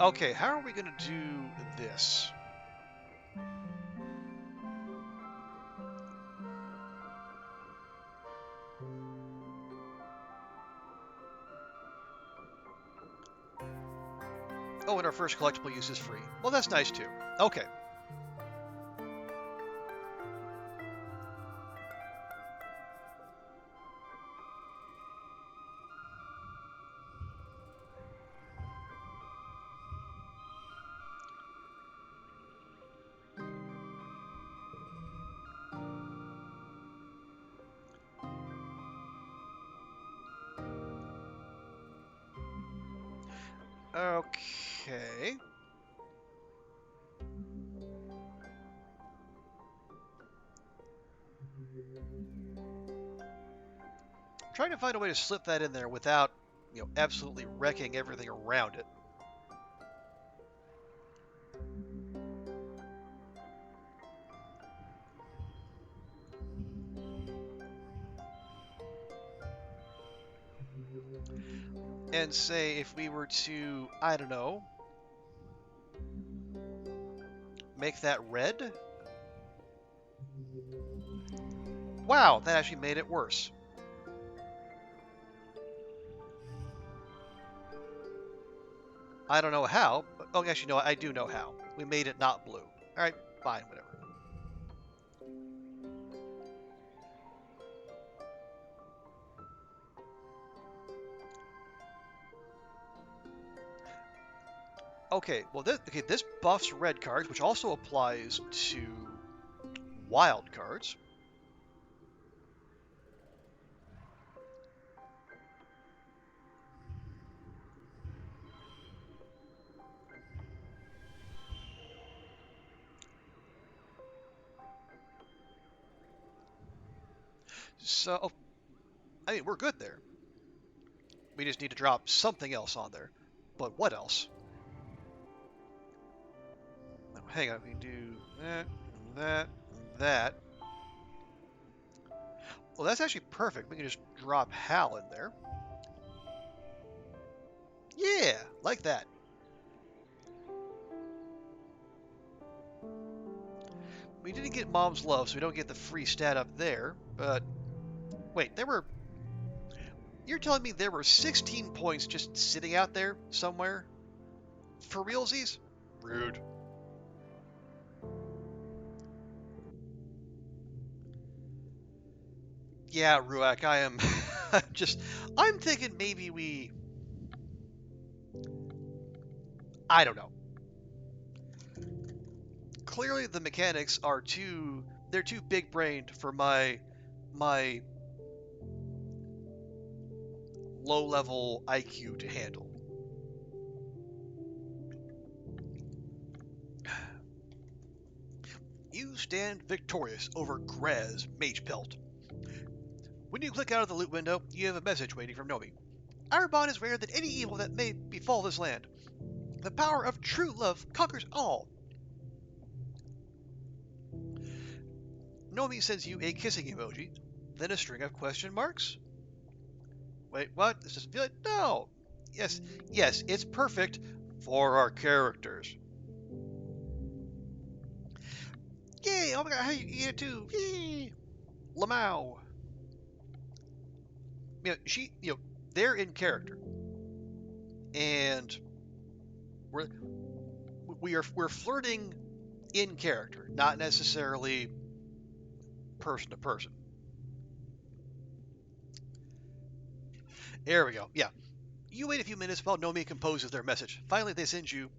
Okay, how are we going to do this? Oh, and our first collectible use is free. Well, that's nice too. Okay. Okay. Trying to find a way to slip that in there without, absolutely wrecking everything around it. And say if we were to, I don't know, make that red? Wow, that actually made it worse. I don't know how. But, oh, actually, no, I do know how. We made it not blue. Alright, fine, whatever. Okay, well, this buffs red cards, which also applies to wild cards. So, I mean, we're good there. We just need to drop something else on there. But what else? Now, hang on, we can do that. Well, that's actually perfect. We can just drop Hal in there. Like that. We didn't get Mom's love, so we don't get the free stat up there, but... Wait, You're telling me there were 16 points just sitting out there somewhere? For realsies? Rude. Yeah, Ruak, I am... I'm thinking maybe we... I don't know. Clearly the mechanics are they're too big-brained for my low-level IQ to handle. You stand victorious over Grez Mage Pelt. When you click out of the loot window, you have a message waiting from Nomi. Our bond is greater than any evil that may befall this land. The power of true love conquers all. Nomi sends you a kissing emoji, then a string of question marks. Wait, what? This doesn't feel it? No! Yes, it's perfect for our characters. Yay! Oh my god, hey, you get it too! Yay! Lamau. They're in character. And we're flirting in character, not necessarily person to person. There we go. Yeah. You wait a few minutes while Nomi composes their message. Finally, they send you.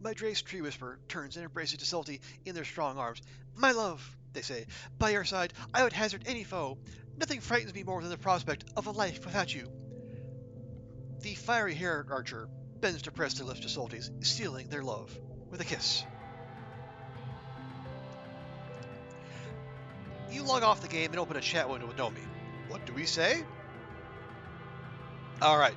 My Drake's Tree Whisperer turns and embraces Solty in their strong arms. My love, they say, by your side, I would hazard any foe. Nothing frightens me more than the prospect of a life without you. The fiery-haired archer bends to press their lips to Solty's, sealing their love with a kiss. You log off the game and open a chat window with Nomi. What do we say? Alright.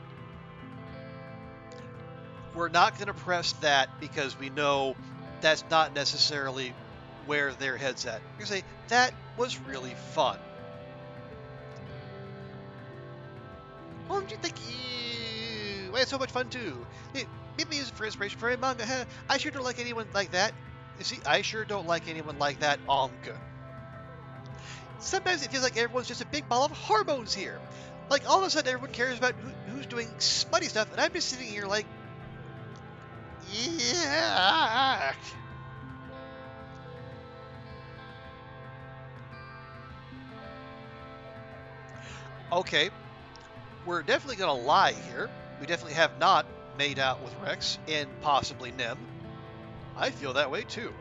We're not going to press that because we know that's not necessarily where their head's at. We're going to say, that was really fun. Oh, don't you think we had so much fun too? Maybe use it for inspiration for a manga. I sure don't like anyone like that. You see, I sure don't like anyone like that, Anka. Sometimes it feels like everyone's just a big ball of hormones here. Like, all of a sudden everyone cares about who's doing smutty stuff, and I'm just sitting here like, yeah. Okay, we're definitely going to lie here. We definitely have not made out with Rex and possibly Nem. I feel that way too.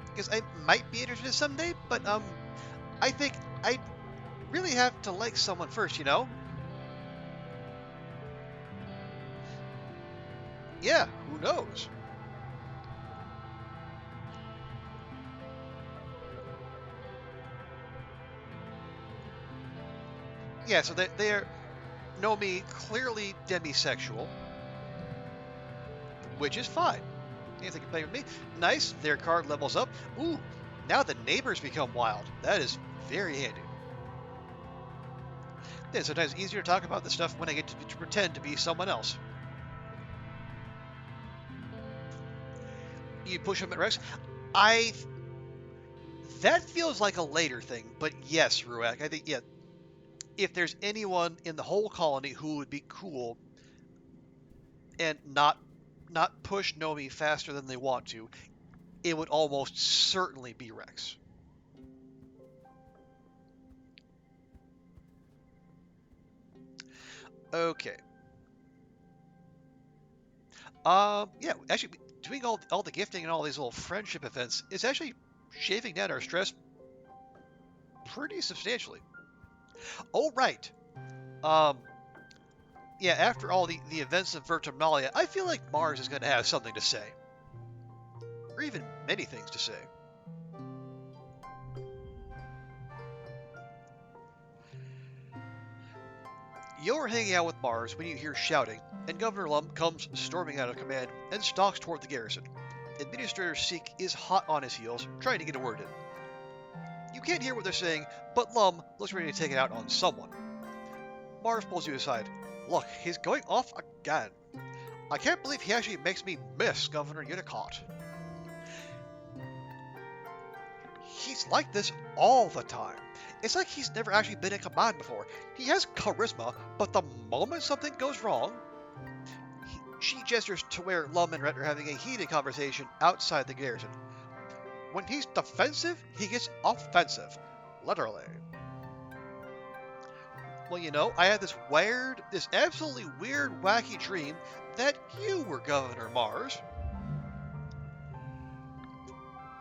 Because I might be interested someday, but I think I really have to like someone first, you know? Yeah, who knows? Yeah, so they are Nomi clearly demisexual, which is fine. Anything can play with me. Nice, their card levels up. Ooh, now the neighbors become wild. That is very handy. Then sometimes it's easier to talk about this stuff when I get to pretend to be someone else. You push him at Rex. That feels like a later thing, but yes, Ruak, I think, yeah. If there's anyone in the whole colony who would be cool and not push Nomi faster than they want to, it would almost certainly be Rex. Okay. Yeah, actually, doing all the gifting and all these little friendship events is actually shaving down our stress pretty substantially. Oh, right. Yeah, after all the events of Vertimnalia, I feel like Mars is going to have something to say. Or even many things to say. You're hanging out with Mars when you hear shouting, and Governor Lum comes storming out of command and stalks toward the garrison. Administrator Seek is hot on his heels, trying to get a word in. You can't hear what they're saying, but Lum looks ready to take it out on someone. Mars pulls you aside. Look, he's going off again. I can't believe he actually makes me miss Governor Unicott. He's like this all the time. It's like he's never actually been in command before. He has charisma, but the moment something goes wrong... She gestures to where Lum and Rhett are having a heated conversation outside the garrison. When he's defensive, he gets offensive. Literally. Well, you know, I had this absolutely weird, wacky dream that you were Governor Mars.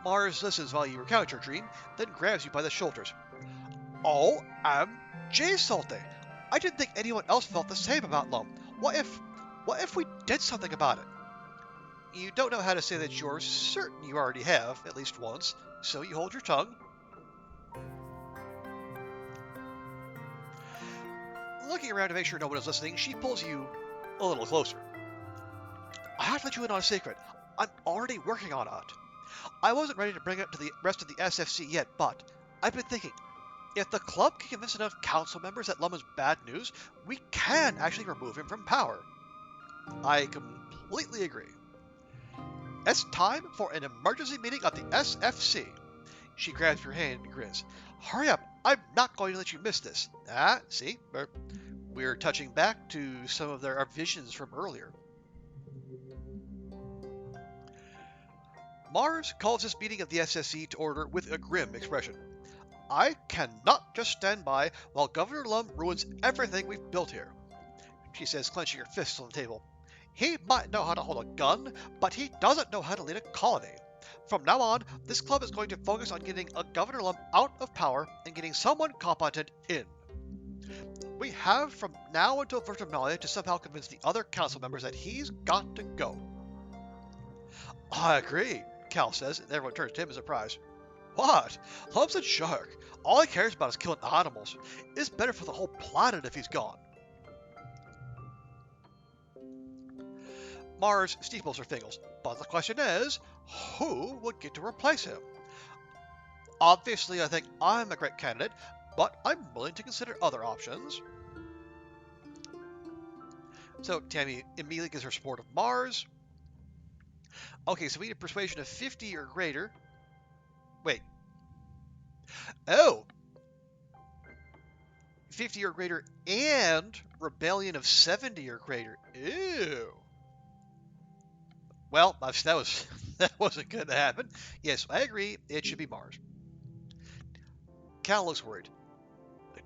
Mars listens while you recount your dream, then grabs you by the shoulders. OMG, Solty! I didn't think anyone else felt the same about Lum. What if we did something about it? You don't know how to say that you're certain you already have, at least once, so you hold your tongue. Looking around to make sure no one is listening, she pulls you a little closer. I have to let you in on a secret. I'm already working on it. I wasn't ready to bring it to the rest of the SFC yet, but I've been thinking, if the club can convince enough council members that Lum is bad news, we can actually remove him from power. I completely agree. It's time for an emergency meeting of the SFC. She grabs your hand and grins. Hurry up, I'm not going to let you miss this. See? We're touching back to some of our visions from earlier. Mars calls this meeting of the SSC to order with a grim expression. I cannot just stand by while Governor Lum ruins everything we've built here, she says, clenching her fists on the table. He might know how to hold a gun, but he doesn't know how to lead a colony. From now on, this club is going to focus on getting a Governor Lum out of power and getting someone competent in. We have from now until Virtualia to somehow convince the other council members that he's got to go. I agree, Cal says, and everyone turns to him in surprise. What? Lum's a jerk. All he cares about is killing animals. It's better for the whole planet if he's gone. Mars steeples her fingers, but the question is, who would get to replace him? Obviously, I think I'm a great candidate, but I'm willing to consider other options. So Tammy immediately gives her support of Mars. Okay, so we need a persuasion of 50 or greater. Wait. Oh! 50 or greater and rebellion of 70 or greater. Ew. Well, that wasn't going to happen. Yes, I agree. It should be Mars. Cal looks worried.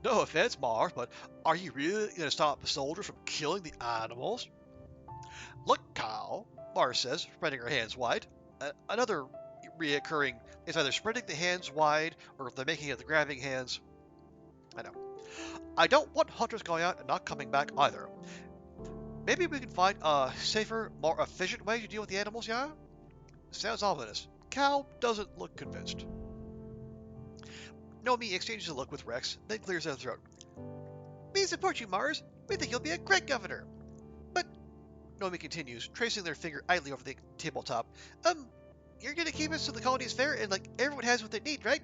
No offense, Mars, but are you really going to stop the soldiers from killing the animals? Look, Cal, Mars says, spreading her hands wide. Another reoccurring is either spreading the hands wide or the making of the grabbing hands. I know. I don't want hunters going out and not coming back either. Maybe we can find a safer, more efficient way to deal with the animals, yeah? Sounds ominous. Cal doesn't look convinced. Nomi exchanges a look with Rex, then clears her throat. We support you, Mars. We think you'll be a great governor. But, Nomi continues, tracing their finger idly over the tabletop. You're gonna keep us to the colonies fair and, like, everyone has what they need, right?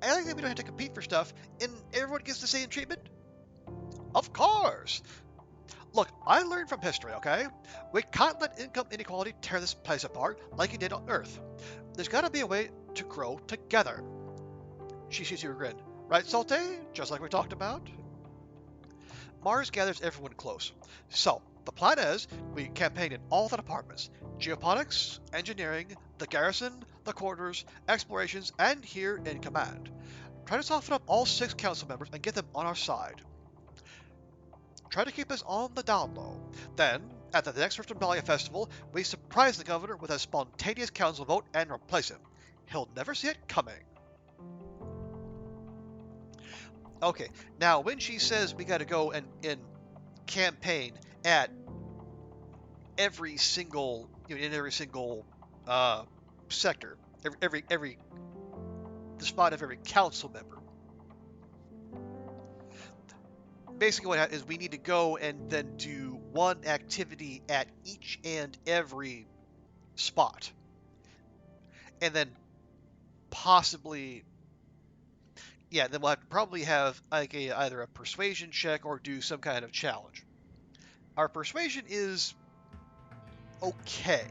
I like that we don't have to compete for stuff, and everyone gets the same treatment. Of course! Look, I learned from history, okay? We can't let income inequality tear this place apart like it did on Earth. There's gotta be a way to grow together. She shoots you a grin. Right, Solty? Just like we talked about? Mars gathers everyone close. So, the plan is, we campaign in all the departments. Geoponics, engineering, the garrison, the quarters, explorations, and here in command. Try to soften up all 6 council members and get them on our side. Try to keep us on the down low. Then, at the next Virtualia festival, we surprise the governor with a spontaneous council vote and replace him. He'll never see it coming. Okay, now when she says we gotta go and campaign at every single, in every single sector, every the spot of every council member. Basically what happens is we need to go and then do one activity at each and every spot. And then possibly Yeah, then we'll have to probably have like either a persuasion check or do some kind of challenge. Our persuasion is okay.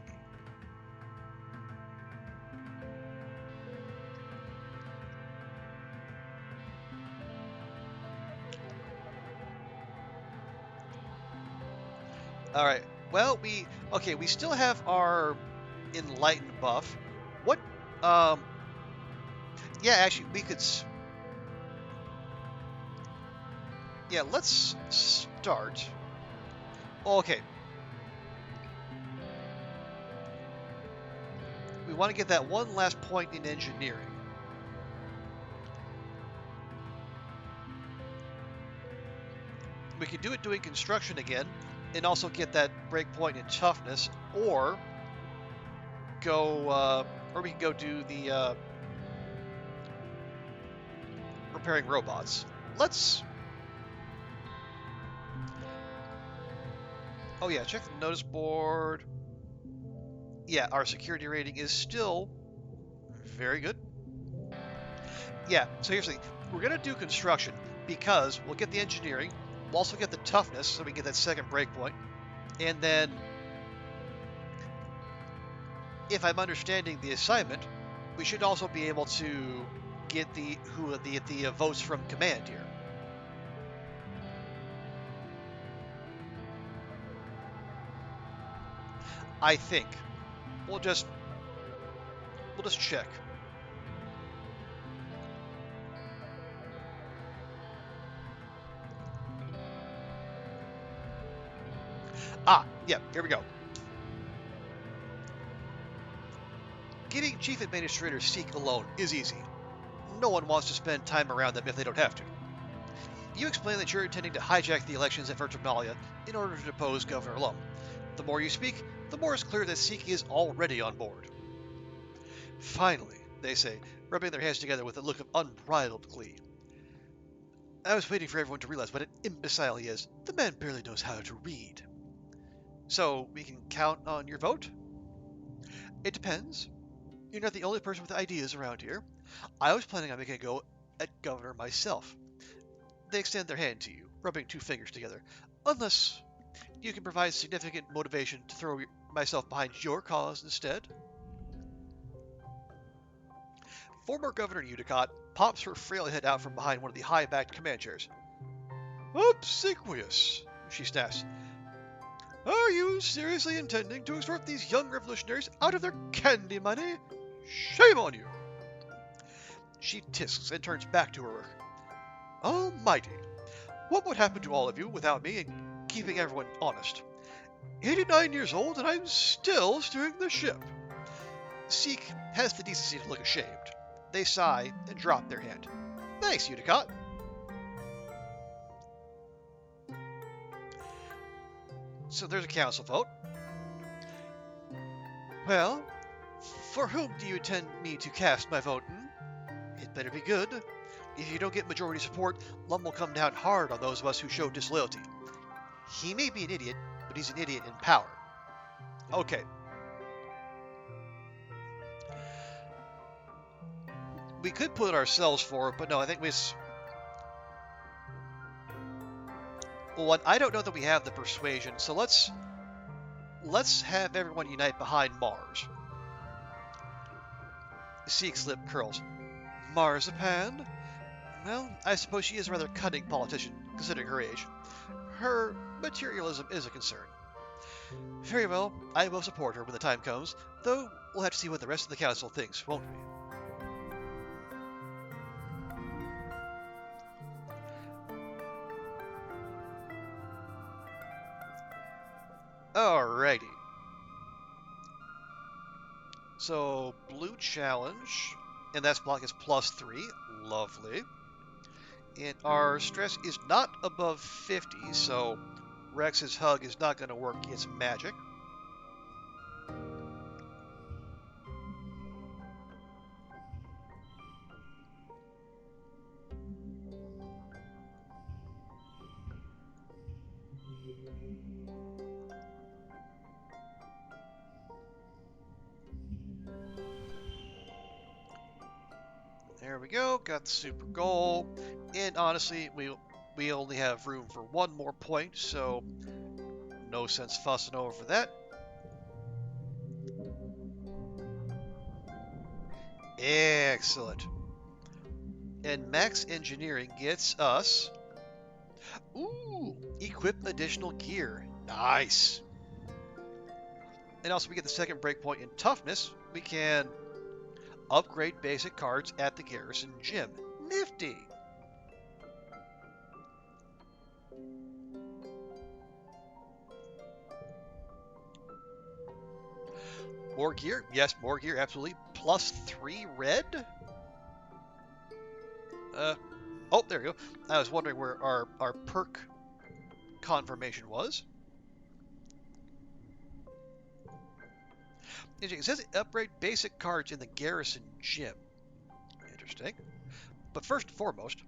All right. Well, we still have our enlightened buff. What? Um. Yeah, actually, we could. Yeah, let's start. Okay. We want to get that one last point in engineering. We can do it doing construction again, and also get that breakpoint in toughness, or or we can go do the repairing robots. Let's. Oh yeah, check the notice board. Yeah, our security rating is still very good. Yeah, so here's the thing. We're gonna do construction because we'll get the engineering, we'll also get the toughness, so we get that second breakpoint, and then, if I'm understanding the assignment, we should also be able to get the votes from command here. I think we'll just check. Ah, yeah, here we go. Getting Chief Administrator Seek alone is easy. No one wants to spend time around them if they don't have to. You explain that you're intending to hijack the elections at Vertimalia in order to depose Governor Lum. The more you speak, the more it's clear that Seek is already on board. Finally, they say, rubbing their hands together with a look of unbridled glee. I was waiting for everyone to realize what an imbecile he is. The man barely knows how to read. So, we can count on your vote? It depends. You're not the only person with ideas around here. I was planning on making a go at Governor myself. They extend their hand to you, rubbing two fingers together. Unless you can provide significant motivation to throw myself behind your cause instead. Former Governor Udicott pops her frail head out from behind one of the high-backed command chairs. Obsequious, she snaps. Are you seriously intending to extort these young revolutionaries out of their candy money? Shame on you! She tisks and turns back to her work. Almighty, what would happen to all of you without me and keeping everyone honest? 89 years old and I'm still steering the ship. Seek has the decency to look ashamed. They sigh and drop their hand. Thanks, Udicott. So there's a council vote. Well, for whom do you intend me to cast my vote? It better be good. If you don't get majority support, Lum will come down hard on those of us who show disloyalty. He may be an idiot, but he's an idiot in power. Okay. We could put ourselves forward, but no, I think well, I don't know that we have the persuasion, so let's have everyone unite behind Mars. Seek's lip curls. Marzipan? Well, I suppose she is a rather cunning politician, considering her age. Her materialism is a concern. Very well, I will support her when the time comes, though we'll have to see what the rest of the council thinks, won't we? Alrighty. So, blue challenge, and that block is +3. Lovely. And our stress is not above 50, so Rex's hug is not going to work its magic. There we go. Got the super goal. And honestly, we only have room for one more point, so no sense fussing over that. Excellent. And max engineering gets us... Ooh! Equip additional gear. Nice. And also we get the second breakpoint in toughness. We can upgrade basic cards at the garrison gym. Nifty. More gear? Yes, more gear, absolutely. +3 red? Oh, there you go. I was wondering where our perk confirmation was. It says upgrade basic cards in the garrison gym. Interesting. But first and foremost,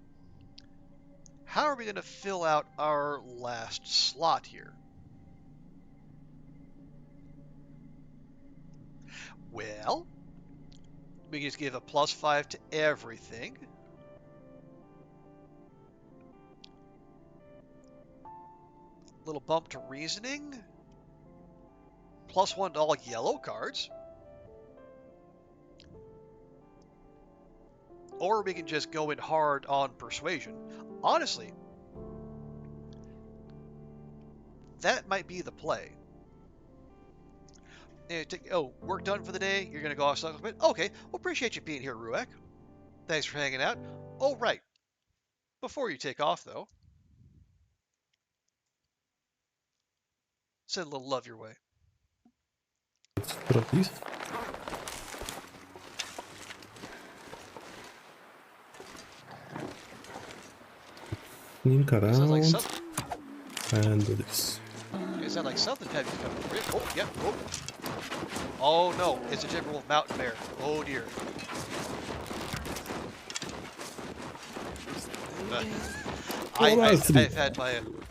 how are we going to fill out our last slot here? Well, we can just give a +5 to everything. Little bump to reasoning. +1 to all yellow cards. Or we can just go in hard on persuasion. Honestly, that might be the play. Oh, work done for the day? You're going to go off a bit? Okay, well, appreciate you being here, Ruek. Thanks for hanging out. Oh, right. Before you take off, though, send a little love your way. Let's put up these. Sneak around Sounds like something. and do this. It sounds like something heavy's coming. Oh, yep. Oh. Oh no, it's a Timberwolf Mountain Bear. Oh dear.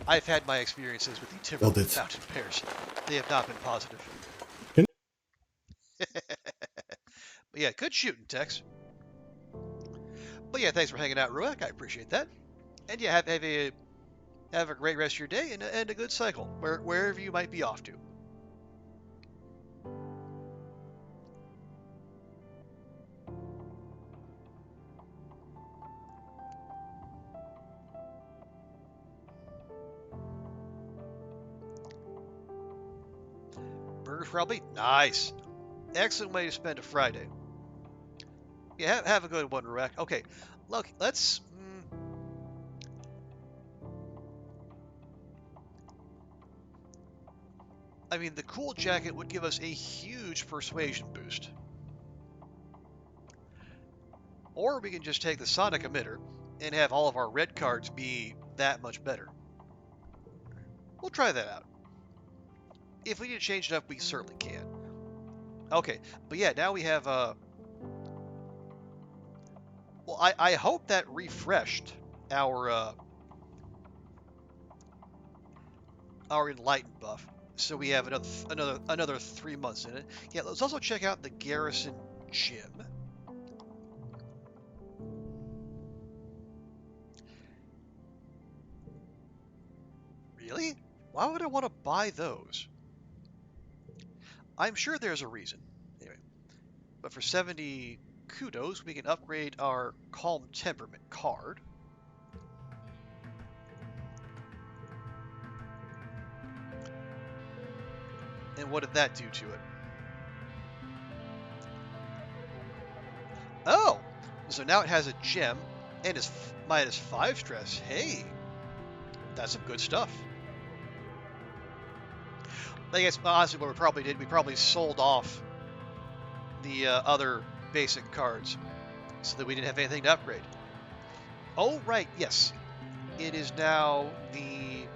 I've had my experiences with the Timberwolf Mountain Bears. They have not been positive. But yeah, good shooting, Tex. But yeah, thanks for hanging out, Ruek. I appreciate that. And yeah, have a great rest of your day and a good cycle wherever you might be off to. Burgers probably nice. Excellent way to spend a Friday. Yeah, have a good one, Ruek. Okay, look, let's. I mean, the cool jacket would give us a huge persuasion boost. Or we can just take the sonic emitter and have all of our red cards be that much better. We'll try that out. If we need to change it up, we certainly can. Okay, but yeah, now we have well, I hope that refreshed our enlightened buff. So we have another 3 months in it. Yeah, let's also check out the garrison gym. Really? Why would I want to buy those? I'm sure there's a reason. Anyway, but for 70 kudos, we can upgrade our Calm Temperament card. And what did that do to it? Oh! So now it has a gem and is -5 stress. Hey! That's some good stuff. I guess, honestly, what we probably did, we probably sold off the other basic cards so that we didn't have anything to upgrade. Oh, right, yes. It is now the...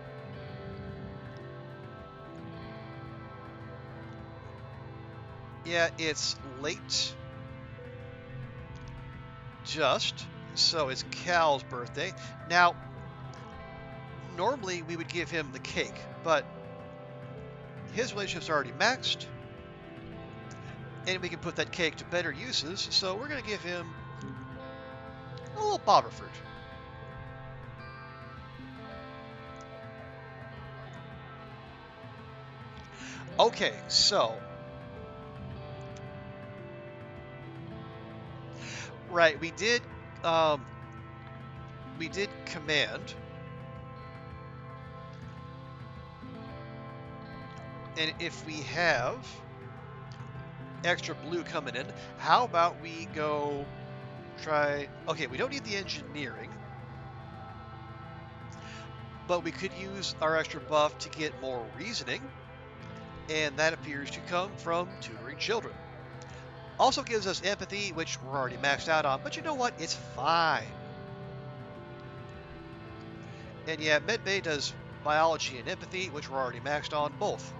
Yeah, it's late. Just. So it's Cal's birthday. Now, normally we would give him the cake, but his relationship's already maxed, and we can put that cake to better uses, so we're going to give him A little bobber fruit. Okay, so right, we did command, and if we have extra blue coming in, how about we go try? Okay, we don't need the engineering, but we could use our extra buff to get more reasoning, and that appears to come from tutoring children. Also gives us empathy, which we're already maxed out on, but you know what? It's fine. And yeah, Medbay does biology and empathy, which we're already maxed on both.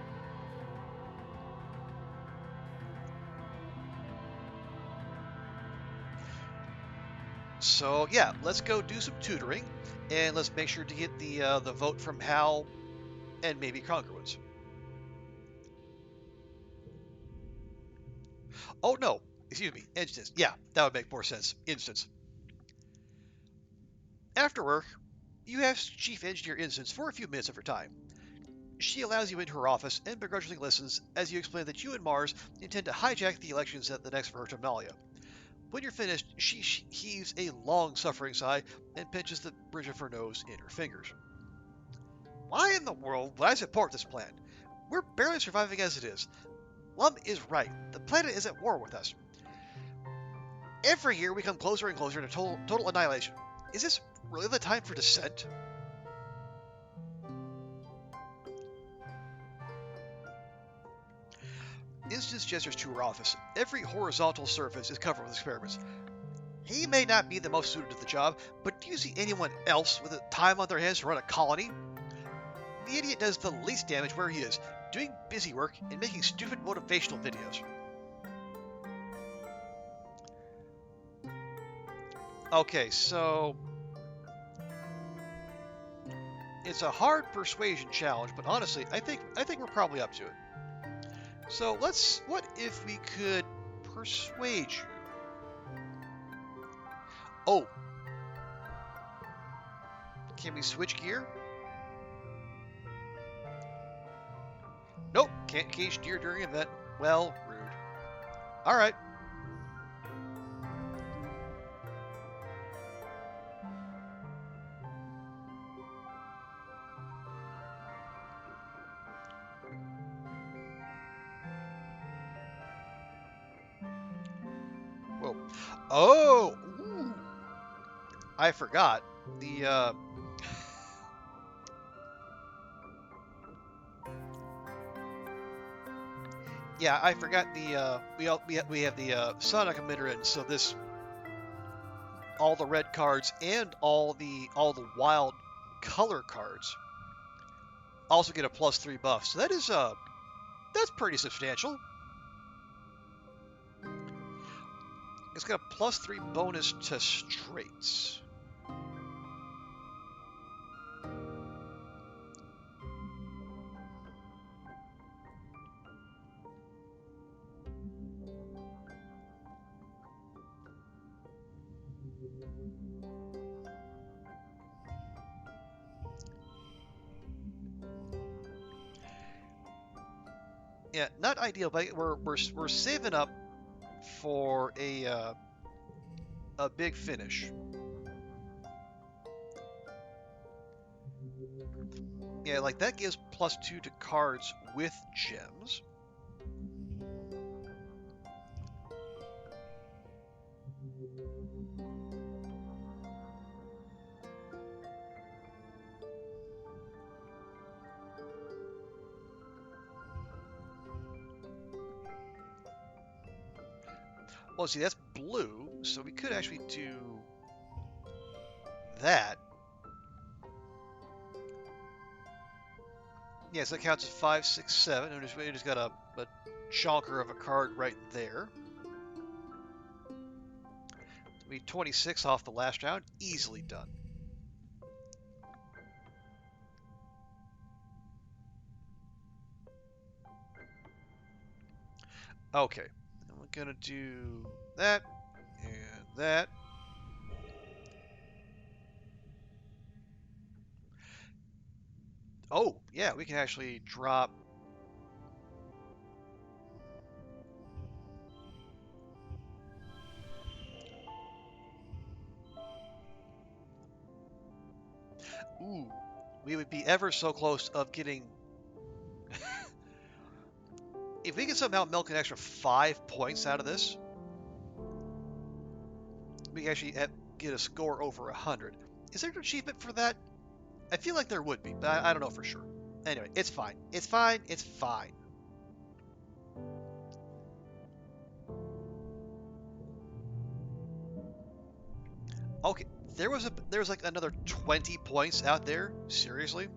So yeah, let's go do some tutoring, and let's make sure to get the vote from Hal and maybe congruence. Oh no, excuse me, instance. Yeah, that would make more sense. Instance. After work, you have Chief Engineer Instance for a few minutes of her time. She allows you into her office and begrudgingly listens as you explain that you and Mars intend to hijack the elections at the next Virtumalia. When you're finished, she heaves a long-suffering sigh and pinches the bridge of her nose in her fingers. Why in the world would I support this plan? We're barely surviving as it is. Lum is right. The planet is at war with us. Every year we come closer and closer to total annihilation. Is this really the time for dissent? Instance gestures to her office. Every horizontal surface is covered with experiments. He may not be the most suited to the job, but do you see anyone else with the time on their hands to run a colony? The idiot does the least damage where he is, doing busy work and making stupid motivational videos. Okay, so it's a hard persuasion challenge, but honestly, I think we're probably up to it. So what if we could persuade you? Oh, can we switch gear? Nope, can't cage deer during an event. Well, rude. All right. Whoa. Oh, ooh. I forgot the. Yeah, I forgot the. We have the sonic emitter in, so this all the red cards and all the wild color cards also get a +3 buff. So that is that's pretty substantial. It's got a +3 bonus to straights. Yeah, not ideal, but we're saving up for a big finish. Yeah, like that gives +2 to cards with gems. Well, see, that's blue, so we could actually do that. Yeah, so that counts as 5, 6, 7, and we just got a chonker of a card right there. We 26 off the last round, easily done. Okay, and we're gonna do that and that. yeah, we can actually drop... Ooh, we would be ever so close of getting... If we can somehow milk an extra 5 points out of this, we can actually get a score over 100. Is there an achievement for that? I feel like there would be, but I don't know for sure. Anyway, it's fine. It's fine. It's fine. Okay, there was like another 20 points out there. Seriously?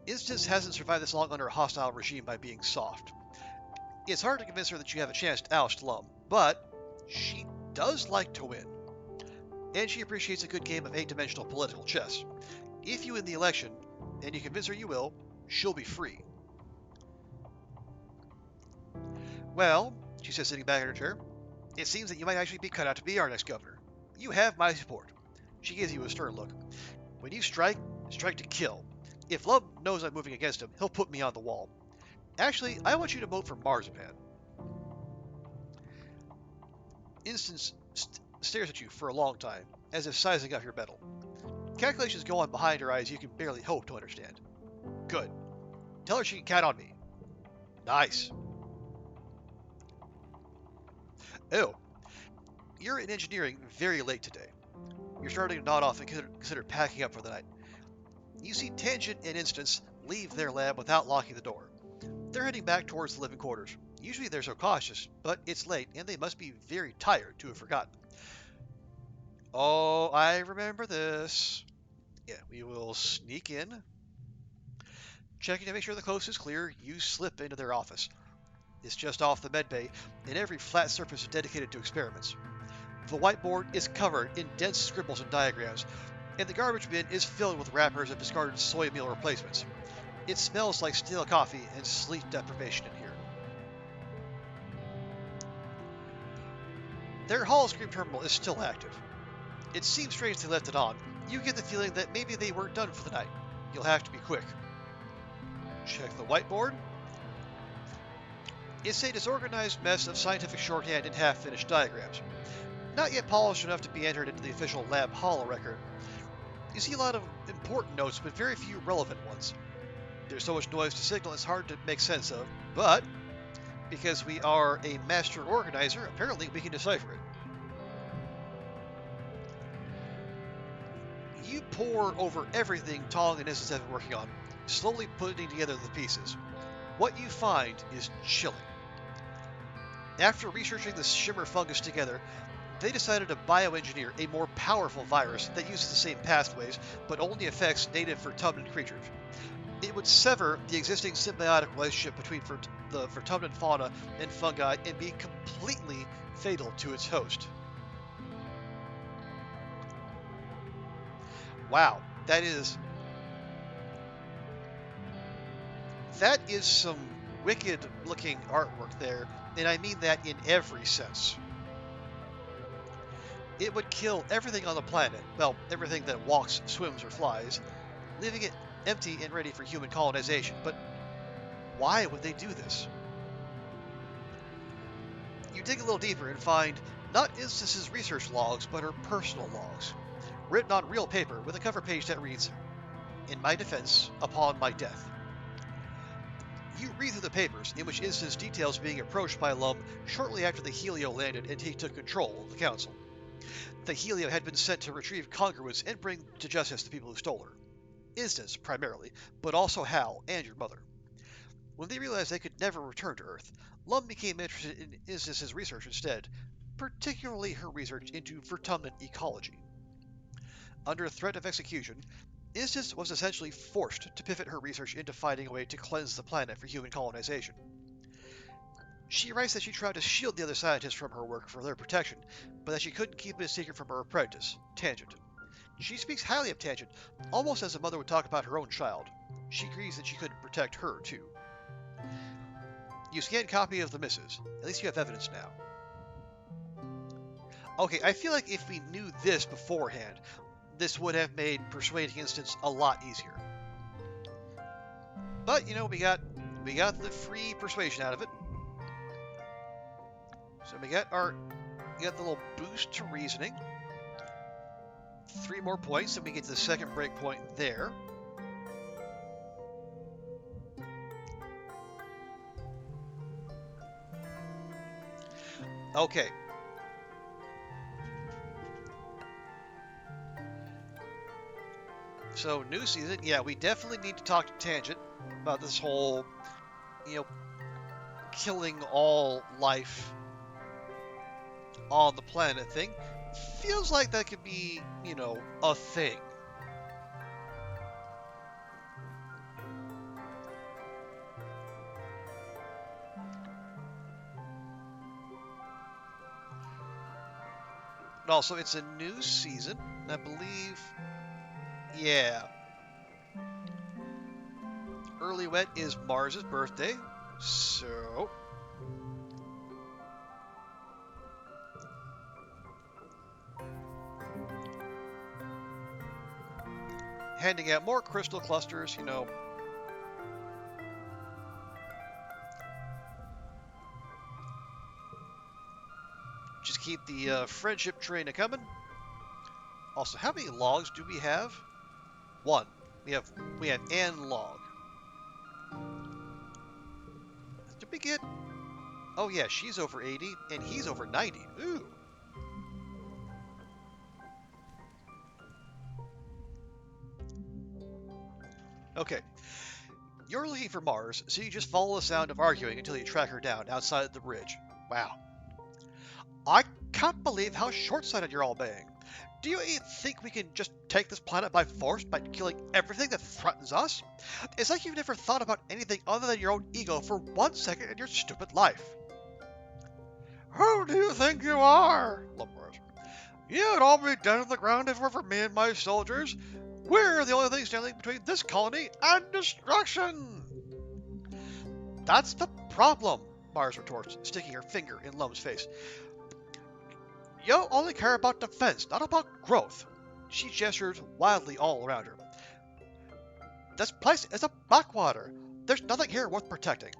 Instance hasn't survived this long under a hostile regime by being soft. It's hard to convince her that you have a chance to oust Lum, but she does like to win. And she appreciates a good game of 8-dimensional political chess. If you win the election, and you convince her you will, she'll be free. Well, she says, sitting back in her chair, it seems that you might actually be cut out to be our next governor. You have my support. She gives you a stern look. When you strike, strike to kill. If Lum knows I'm moving against him, he'll put me on the wall. Actually, I want you to vote for Marzipan. Instance stares at you for a long time, as if sizing up your mettle. Calculations go on behind her eyes you can barely hope to understand. Good. Tell her she can count on me. Nice. Oh, you're in engineering very late today. You're starting to nod off and consider packing up for the night. You see Tangent and Instance leave their lab without locking the door. They're heading back towards the living quarters. Usually they're so cautious, but it's late and they must be very tired to have forgotten. Oh, I remember this. Yeah, we will sneak in. Checking to make sure the coast is clear, you slip into their office. It's just off the medbay, and every flat surface is dedicated to experiments. The whiteboard is covered in dense scribbles and diagrams, and the garbage bin is filled with wrappers of discarded soy meal replacements. It smells like stale coffee and sleep deprivation in here. Their Hall Scream terminal is still active. It seems strange they left it on. You get the feeling that maybe they weren't done for the night. You'll have to be quick. Check the whiteboard. It's a disorganized mess of scientific shorthand and half-finished diagrams. Not yet polished enough to be entered into the official lab holo record. You see a lot of important notes, but very few relevant ones. There's so much noise to signal it's hard to make sense of, but because we are a master organizer, apparently we can decipher it. You pore over everything Tong and Isis have been working on, slowly putting together the pieces. What you find is chilling. After researching the shimmer fungus together, they decided to bioengineer a more powerful virus that uses the same pathways, but only affects native Vertumnan creatures. It would sever the existing symbiotic relationship between the Vertumnan fauna and fungi and be completely fatal to its host. Wow, that is some wicked-looking artwork there, and I mean that in every sense. It would kill everything on the planet, well, everything that walks, swims, or flies, leaving it empty and ready for human colonization. But why would they do this? You dig a little deeper and find not Instance's research logs, but her personal logs, written on real paper with a cover page that reads, "In my defense, upon my death." You read through the papers, in which Instance details being approached by Lum shortly after the Helio landed and he took control of the council. The Helio had been sent to retrieve congruence and bring to justice the people who stole her. Instance, primarily, but also Hal and your mother. When they realized they could never return to Earth, Lum became interested in Instance's research instead, particularly her research into Vertumnan ecology. Under threat of execution, Instance was essentially forced to pivot her research into finding a way to cleanse the planet for human colonization. She writes that she tried to shield the other scientists from her work for their protection, but that she couldn't keep it a secret from her apprentice, Tangent. She speaks highly of Tangent, almost as a mother would talk about her own child. She agrees that she couldn't protect her, too. You scan copy of the missives. At least you have evidence now. Okay, I feel like if we knew this beforehand, this would have made persuading instance a lot easier. But you know, we got the free persuasion out of it. So we got the little boost to reasoning. 3 more points, and we get to the second break point there. Okay. So, new season, yeah, we definitely need to talk to Tangent about this whole, you know, killing all life on the planet thing. Feels like that could be, you know, a thing. And also, it's a new season, I believe. Yeah. Early Wet is Mars's birthday, so... handing out more crystal clusters, you know. Just keep the friendship train a-coming. Also, how many logs do we have? 1. We have an log. Did we get... oh yeah, she's over 80, and he's over 90. Ooh. Okay. You're looking for Mars, so you just follow the sound of arguing until you track her down outside the bridge. Wow. I can't believe how short-sighted you're all being. Do you think we can just take this planet by force by killing everything that threatens us? It's like you've never thought about anything other than your own ego for 1 second in your stupid life. Who do you think you are? Lumberers. You'd all be dead on the ground if it were for me and my soldiers. We're the only thing standing between this colony and destruction. That's the problem, Mars retorts, sticking her finger in Lum's face. You only care about defense, not about growth. She gestures wildly all around her. This place is a backwater. There's nothing here worth protecting.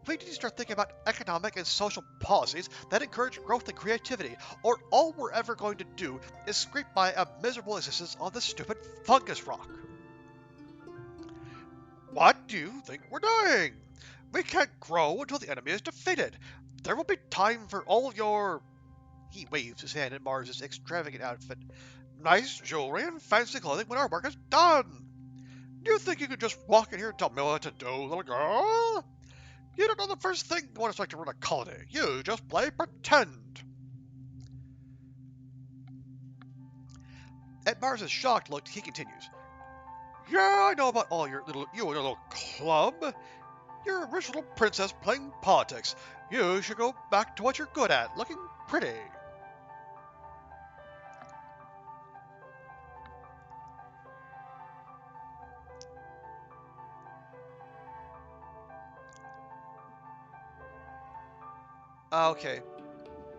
We need to start thinking about economic and social policies that encourage growth and creativity, or all we're ever going to do is scrape by a miserable existence on this stupid fungus rock. What do you think we're doing? We can't grow until the enemy is defeated. There will be time for all your... He waves his hand at Mars's extravagant outfit. Nice jewelry and fancy clothing when our work is done. Do you think you could just walk in here and tell me what to do, little girl? You don't know the first thing what it's like to run a colony. You just play pretend. At Mars's shocked look, he continues. Yeah, I know about all your little club. You're a rich little princess playing politics. You should go back to what you're good at, looking pretty. Okay.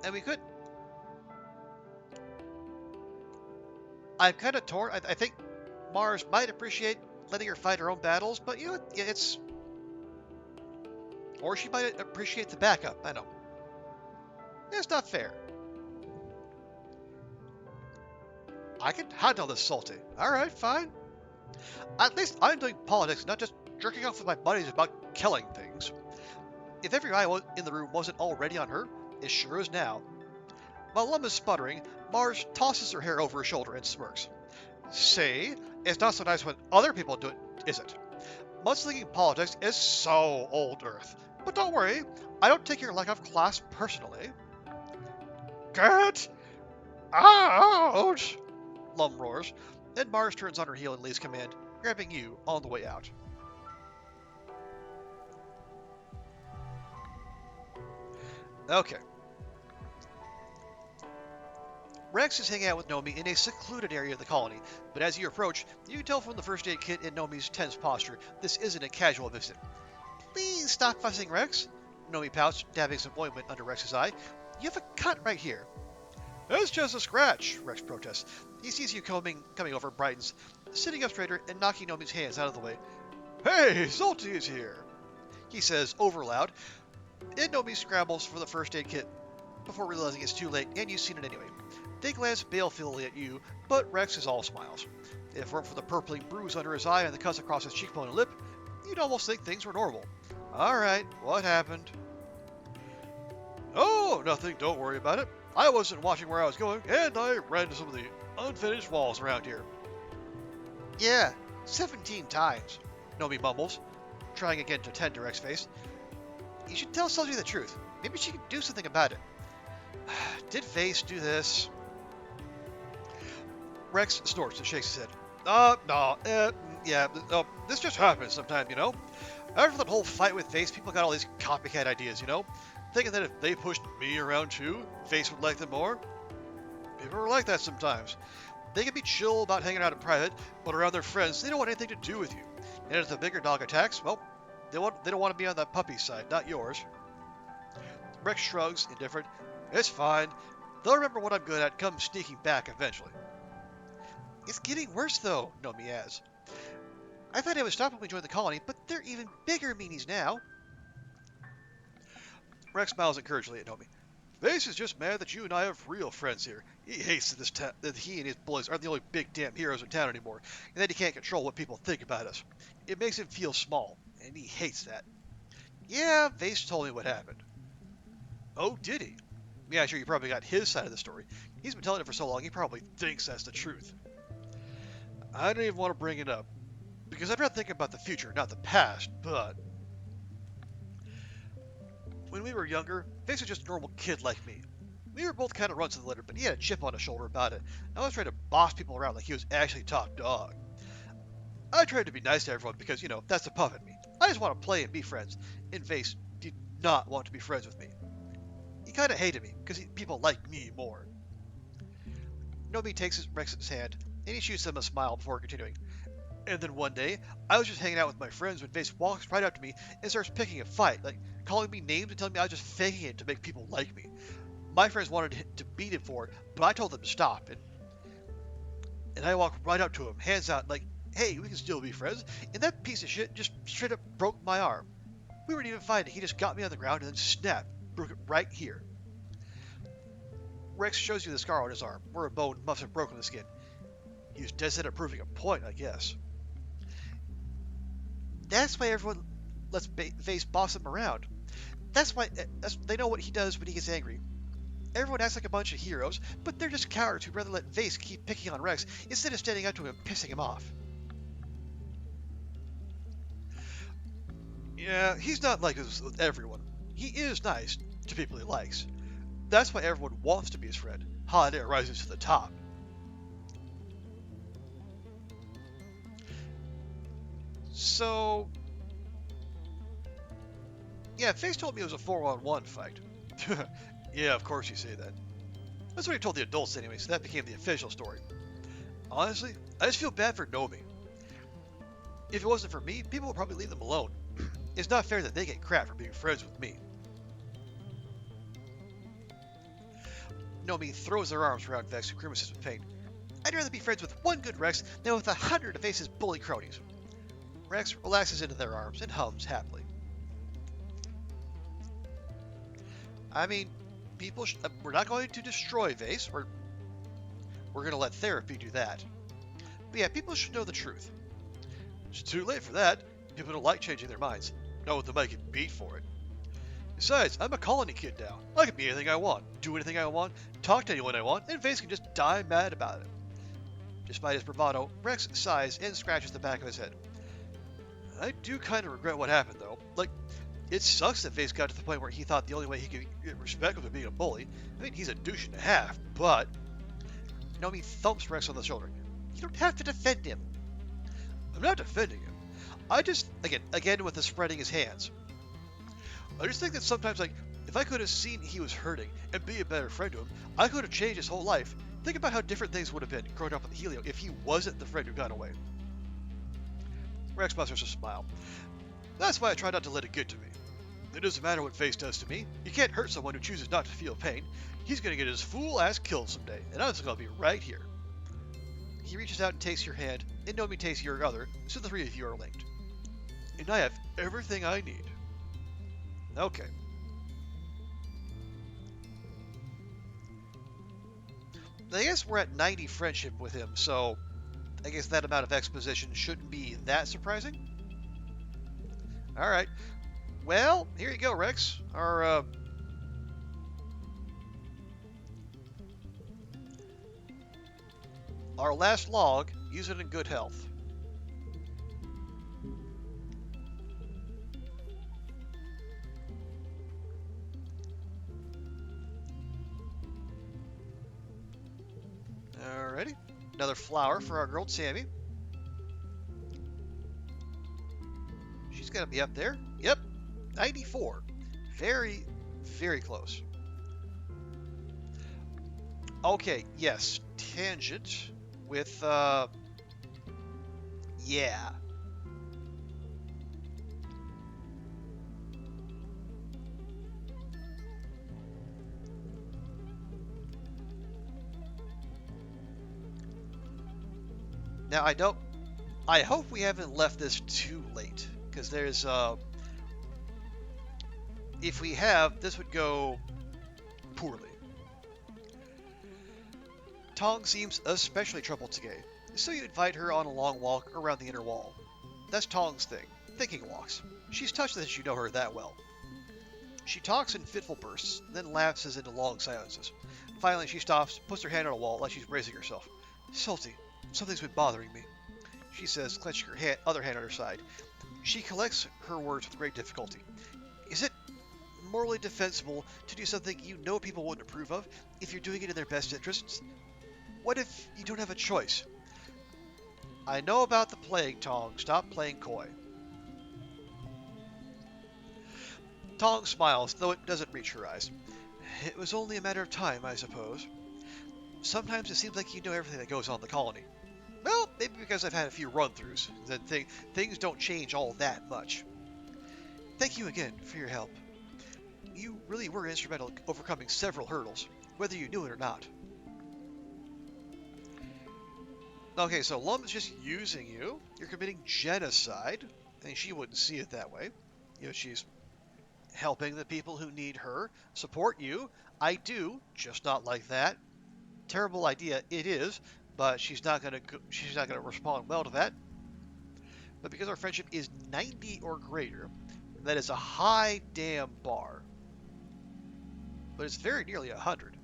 And we could... I'm kind of torn. I think Mars might appreciate letting her fight her own battles, but, you know, it's... Or she might appreciate the backup. I know. It's not fair. I can handle this, Solty. Alright, fine. At least I'm doing politics, not just jerking off with my buddies about killing things. If every eye in the room wasn't already on her, it sure is now. While Lum is sputtering, Mars tosses her hair over her shoulder and smirks. See, it's not so nice when other people do it, is it? Mudslinging politics is so old Earth. But don't worry, I don't take your lack of class personally. Get out! Lum roars, and Mars turns on her heel in Lee's command, grabbing you on the way out. Okay. Rex is hanging out with Nomi in a secluded area of the colony, but as you approach, you can tell from the first aid kit in Nomi's tense posture, this isn't a casual visit. Please stop fussing, Rex. Nomi pouts, dabbing some ointment under Rex's eye. You have a cut right here. It's just a scratch, Rex protests. He sees you coming over, brightens, sitting up straighter and knocking Nomi's hands out of the way. Hey, Solty is here, he says over loud, and Nomi scrambles for the first aid kit before realizing it's too late and you've seen it anyway. They glance balefully at you, but Rex is all smiles. If it weren't for the purpling bruise under his eye and the cuts across his cheekbone and lip, you'd almost think things were normal. Alright, what happened? Oh, nothing, don't worry about it. I wasn't watching where I was going, and I ran into some of the unfinished walls around here. Yeah, 17 times, Nomi mumbles, trying again to tend to Rex's face. You should tell Solty the truth. Maybe she can do something about it. Did Vase do this? Rex snorts and shakes his head. This just happens sometimes, you know? After that whole fight with Vase, people got all these copycat ideas, you know? Thinking that if they pushed me around too, Vase would like them more. People are like that sometimes. They can be chill about hanging out in private, but around their friends, they don't want anything to do with you. And if the bigger dog attacks, well, they don't want to be on that puppy's side, not yours. Rex shrugs, indifferent. It's fine. They'll remember what I'm good at come sneaking back eventually. It's getting worse though, Nomi adds. I thought it would stop when we joined the colony, but they're even bigger meanies now. Rex smiles encouragingly at Nomi. Vase is just mad that you and I have real friends here. He hates that he and his bullies aren't the only big damn heroes in town anymore, and that he can't control what people think about us. It makes him feel small, and he hates that. Yeah, Vase told me what happened. Oh, did he? Yeah, sure, you probably got his side of the story. He's been telling it for so long, he probably thinks that's the truth. I don't even want to bring it up, because I'd rather think about the future, not the past, but... When we were younger, Vase was just a normal kid like me. We were both kind of runs of the litter, but he had a chip on his shoulder about it. I was trying to boss people around like he was actually top dog. I tried to be nice to everyone because, you know, that's the puppet me. I just want to play and be friends, and Vase did not want to be friends with me. He kind of hated me, because people like me more. Nomi takes Rex's hand, and he shoots him a smile before continuing. And then one day, I was just hanging out with my friends when Vase walks right up to me and starts picking a fight, like calling me names and telling me I was just faking it to make people like me. My friends wanted to beat him for it, but I told them to stop, and I walked right up to him, hands out, like, hey, we can still be friends, and that piece of shit just straight up broke my arm. We weren't even fighting, he just got me on the ground and then snapped, broke it right here. Rex shows you the scar on his arm, where a bone must have broken the skin. He was dead set at proving a point, I guess. That's why everyone lets Vase boss him around. That's why they know what he does when he gets angry. Everyone acts like a bunch of heroes, but they're just cowards who'd rather let Vase keep picking on Rex instead of standing up to him and pissing him off. Yeah, he's not like this with everyone. He is nice to people he likes. That's why everyone wants to be his friend. Hot air rises to the top. So... yeah, Vase told me it was a 4-on-1 fight. Yeah, of course you say that. That's what he told the adults anyway, so that became the official story. Honestly, I just feel bad for Nomi. If it wasn't for me, people would probably leave them alone. It's not fair that they get crap for being friends with me. Nomi throws her arms around Vex and grimaces with pain. I'd rather be friends with one good Rex than with 100 of Vase's bully cronies. Rex relaxes into their arms and hums happily. I mean, we're not going to destroy Vase. We're going to let therapy do that. But yeah, people should know the truth. It's too late for that. People don't like changing their minds. No, they might get beat for it. Besides, I'm a colony kid now. I can be anything I want, do anything I want, talk to anyone I want, and Vase can just die mad about it. Despite his bravado, Rex sighs and scratches the back of his head. I do kind of regret what happened, though. Like, it sucks that Vase got to the point where he thought the only way he could get respect was by being a bully. I mean, he's a douche and a half, but... Nomi thumps Rex on the shoulder. You don't have to defend him. I'm not defending him. I just, again with the spreading his hands. I just think that sometimes, like, if I could have seen he was hurting and be a better friend to him, I could have changed his whole life. Think about how different things would have been growing up with Helio if he wasn't the friend who got away. Rex musters a smile. That's why I try not to let it get to me. It doesn't matter what Face does to me. You can't hurt someone who chooses not to feel pain. He's gonna get his fool ass killed someday, and I'm just gonna be right here. He reaches out and takes your hand, and Nomi takes your other, so the three of you are linked. And I have everything I need. Okay. I guess we're at 90 friendship with him, so I guess that amount of exposition shouldn't be that surprising. Alright. Well, here you go, Rex. Our last log, use it in good health. Alrighty. Another flower for our girl Tammy. She's gonna be up there. Yep. 94. Very, very close. Okay, yes. Tangent with, yeah. Now, I hope we haven't left this too late, because there's, if we have, this would go poorly. Tong seems especially troubled today, so you invite her on a long walk around the inner wall. That's Tong's thing, thinking walks. She's touched that you know her that well. She talks in fitful bursts, then lapses into long silences. Finally, she stops, puts her hand on a wall like she's bracing herself. Solty, something's been bothering me, she says, clenching her other hand on her side. She collects her words with great difficulty. Is it morally defensible to do something you know people wouldn't approve of if you're doing it in their best interests? What if you don't have a choice? I know about the plague, Tong. Stop playing coy. Tong smiles, though it doesn't reach her eyes. It was only a matter of time, I suppose. Sometimes it seems like you know everything that goes on in the colony. Well, maybe because I've had a few run-throughs, then things don't change all that much. Thank you again for your help. You really were instrumental in overcoming several hurdles, whether you knew it or not. Okay, so Lum is just using you. You're committing genocide. I think she wouldn't see it that way. You know, she's helping the people who need her, support you. I do, just not like that. Terrible idea it is, but she's not gonna respond well to that. But because our friendship is 90 or greater, that is a high damn bar. But it's very nearly 100.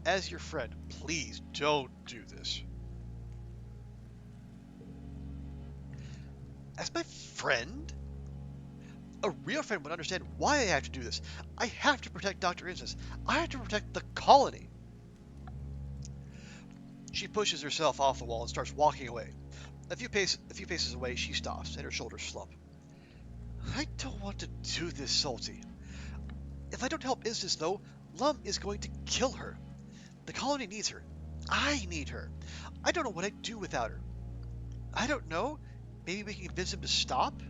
As your friend, please don't do this. As my friend? A real friend would understand why I have to do this. I have to protect Dr. Instance. I have to protect the colony. She pushes herself off the wall and starts walking away. A few paces away, she stops, and her shoulders slump. I don't want to do this, Solty. If I don't help Instance, though, Lum is going to kill her. The colony needs her. I need her. I don't know what I'd do without her. I don't know. Maybe we can convince him to stop?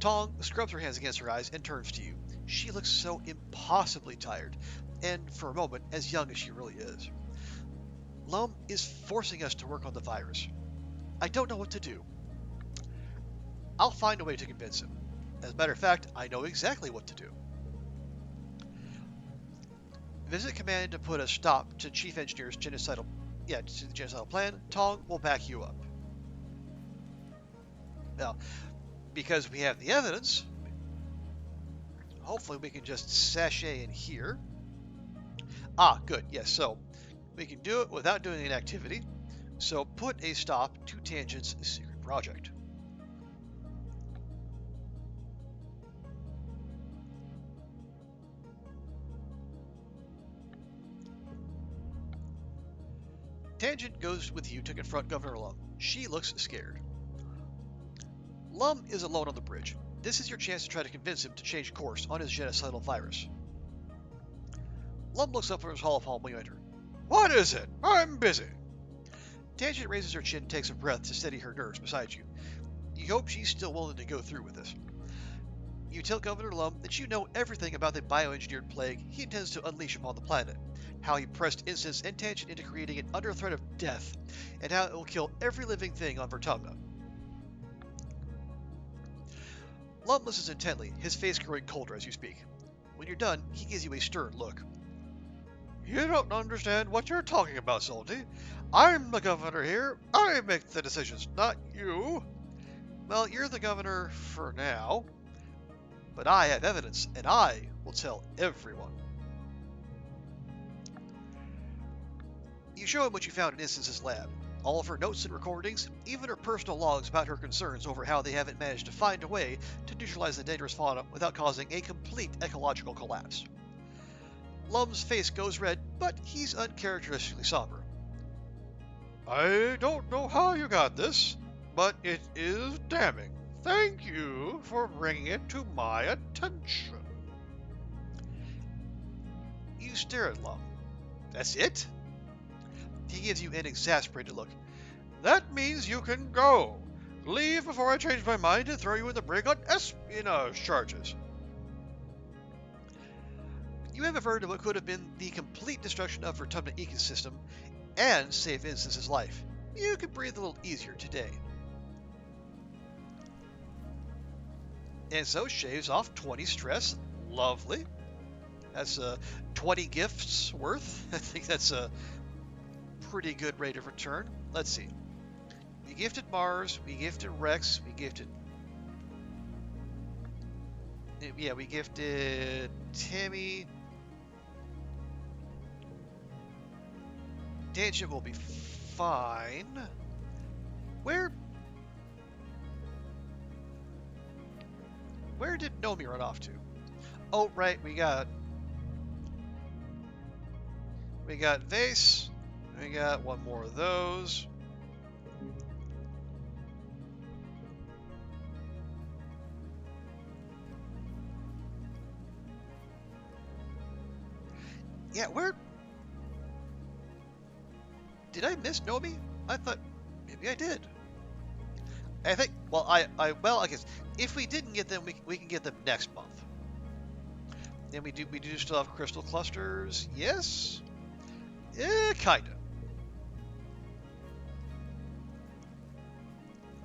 Tong scrubs her hands against her eyes and turns to you. She looks so impossibly tired, and for a moment, as young as she really is. Lum is forcing us to work on the virus. I don't know what to do. I'll find a way to convince him. As a matter of fact, I know exactly what to do. Visit command to put a stop to Chief Engineer's genocidal plan. Tong will back you up. Now, because we have the evidence, hopefully we can just sashay in here. Ah, good. Yes, so we can do it without doing an activity. So put a stop to Tangent's secret project. Tangent goes with you to confront Governor Lum. She looks scared. Lum is alone on the bridge. This is your chance to try to convince him to change course on his genocidal virus. Lum looks up from his hall of home when you enter. What is it? I'm busy. Tangent raises her chin and takes a breath to steady her nerves beside you. You hope she's still willing to go through with this. You tell Governor Lum that you know everything about the bioengineered plague he intends to unleash upon the planet, how he pressed Instance and Tangent into creating it under threat of death, and how it will kill every living thing on Vertumna. Lum listens intently, his face growing colder as you speak. When you're done, he gives you a stern look. You don't understand what you're talking about, Solty. I'm the governor here. I make the decisions, not you. Well, you're the governor for now. But I have evidence, and I will tell everyone. You show him what you found in Instance's lab. All of her notes and recordings, even her personal logs about her concerns over how they haven't managed to find a way to neutralize the dangerous fauna without causing a complete ecological collapse. Lum's face goes red, but he's uncharacteristically somber. I don't know how you got this, but it is damning. Thank you for bringing it to my attention. You stare at Lum. That's it? He gives you an exasperated look. That means you can go. Leave before I change my mind and throw you in the brig on espionage charges. You have averted what could have been the complete destruction of Vertumna ecosystem and save Instance's life. You can breathe a little easier today. And so shaves off 20 stress. Lovely. That's 20 gifts worth. I think that's a pretty good rate of return. Let's see. We gifted Mars. We gifted Rex. We gifted... Yeah, we gifted Tammy. Tangent will be fine. Where did Nomi run off to? Oh, right, we got Vase. We got one more of those. Yeah, where... Did I miss Nomi? I thought... Maybe I did. I think... Well, I guess... If we didn't get them, we can get them next month. And we do still have crystal clusters? Yes? Yeah, kinda.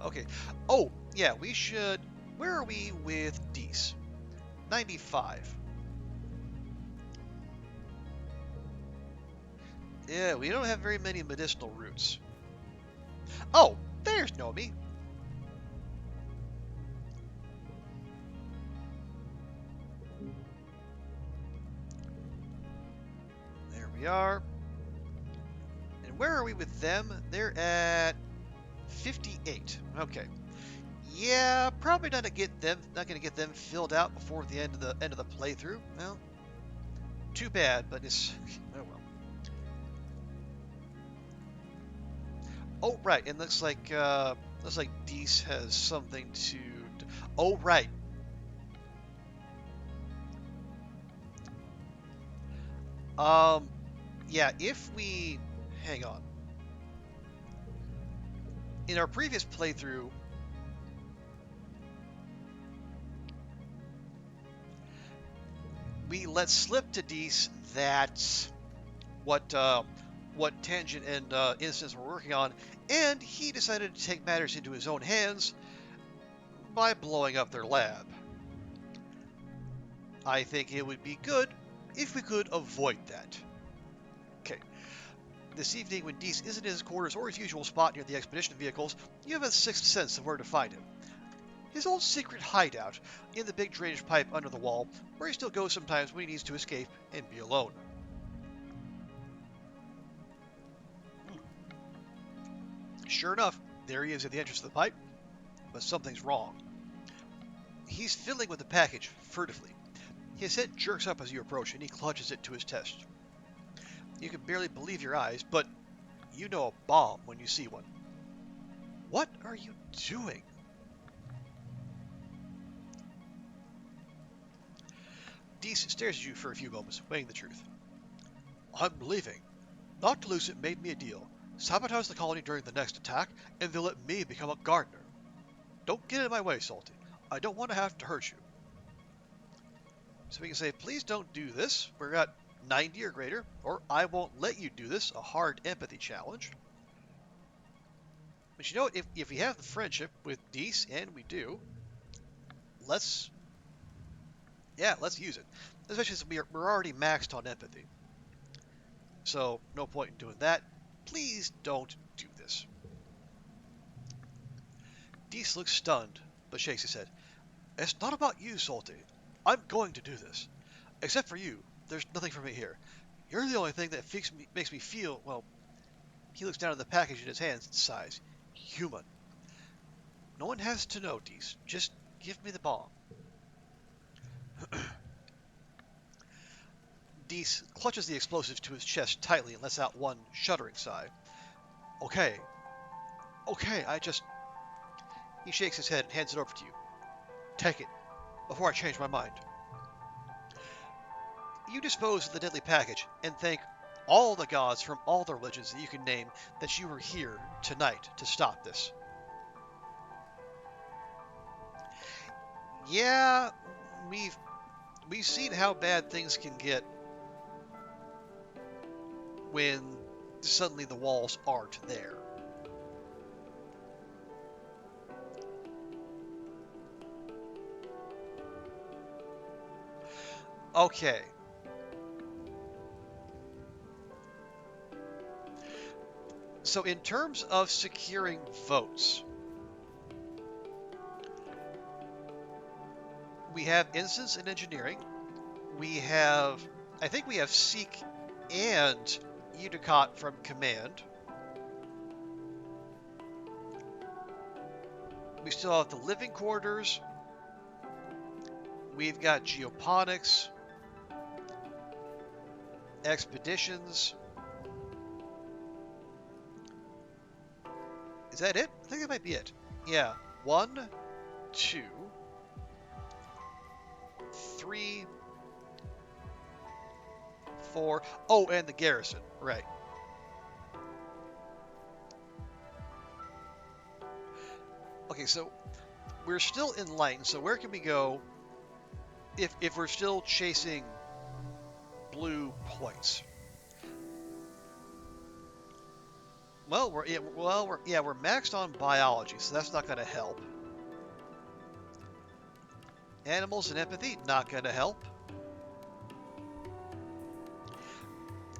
Okay. Oh, yeah, we should... Where are we with Dees? 95. Yeah, we don't have very many medicinal roots. Oh, there's Nomi. There we are. And where are we with them? They're at 58. Okay. Yeah, probably not gonna get them filled out before the end of the playthrough. Well, too bad, but it's oh well. Oh right, and looks like Dees has something to. Oh right. Yeah, if we hang on. In our previous playthrough, we let slip to Dees that what Tangent and Instance were working on, and he decided to take matters into his own hands by blowing up their lab. I think it would be good if we could avoid that. Okay. This evening, when Dees isn't in his quarters or his usual spot near the expedition vehicles, you have a sixth sense of where to find him. His old secret hideout in the big drainage pipe under the wall, where he still goes sometimes when he needs to escape and be alone. Sure enough, there he is at the entrance of the pipe, but something's wrong. He's fiddling with the package furtively. His head jerks up as you approach, and he clutches it to his chest. You can barely believe your eyes, but you know a bomb when you see one. What are you doing? Dees stares at you for a few moments, weighing the truth. I'm leaving. Not to lose it made me a deal. Sabotage the colony during the next attack, and they'll let me become a gardener. Don't get in my way, Solty. I don't want to have to hurt you. So we can say, please don't do this. We're at 90 or greater, or I won't let you do this, a hard empathy challenge. But you know what, if we have the friendship with Dees, and we do, let's use it. Especially since we're already maxed on empathy. So, no point in doing that. Please don't do this. Dees looks stunned, but shakes his head. It's not about you, Solty. I'm going to do this. Except for you, there's nothing for me here. You're the only thing that makes me feel, well, he looks down at the package in his hands and sighs. Human. No one has to know, Dees. Just give me the bomb. Dees clutches the explosive to his chest tightly and lets out one shuddering sigh. Okay, He shakes his head and hands it over to you. Take it, before I change my mind. You dispose of the deadly package and thank all the gods from all the religions that you can name that you were here tonight to stop this. Yeah, we've seen how bad things can get when suddenly the walls aren't there. Okay. So in terms of securing votes, we have instance in engineering. I think we have Seek and Udicott from command. We still have the living quarters. We've got geoponics, expeditions. Is that it? I think that might be it. Yeah. 1, 2, 3, 4. Oh, and the garrison. Right. Okay, so we're still enlightened. So where can we go if we're still chasing blue points? Well, we're maxed on biology, so that's not going to help. Animals and empathy, not going to help.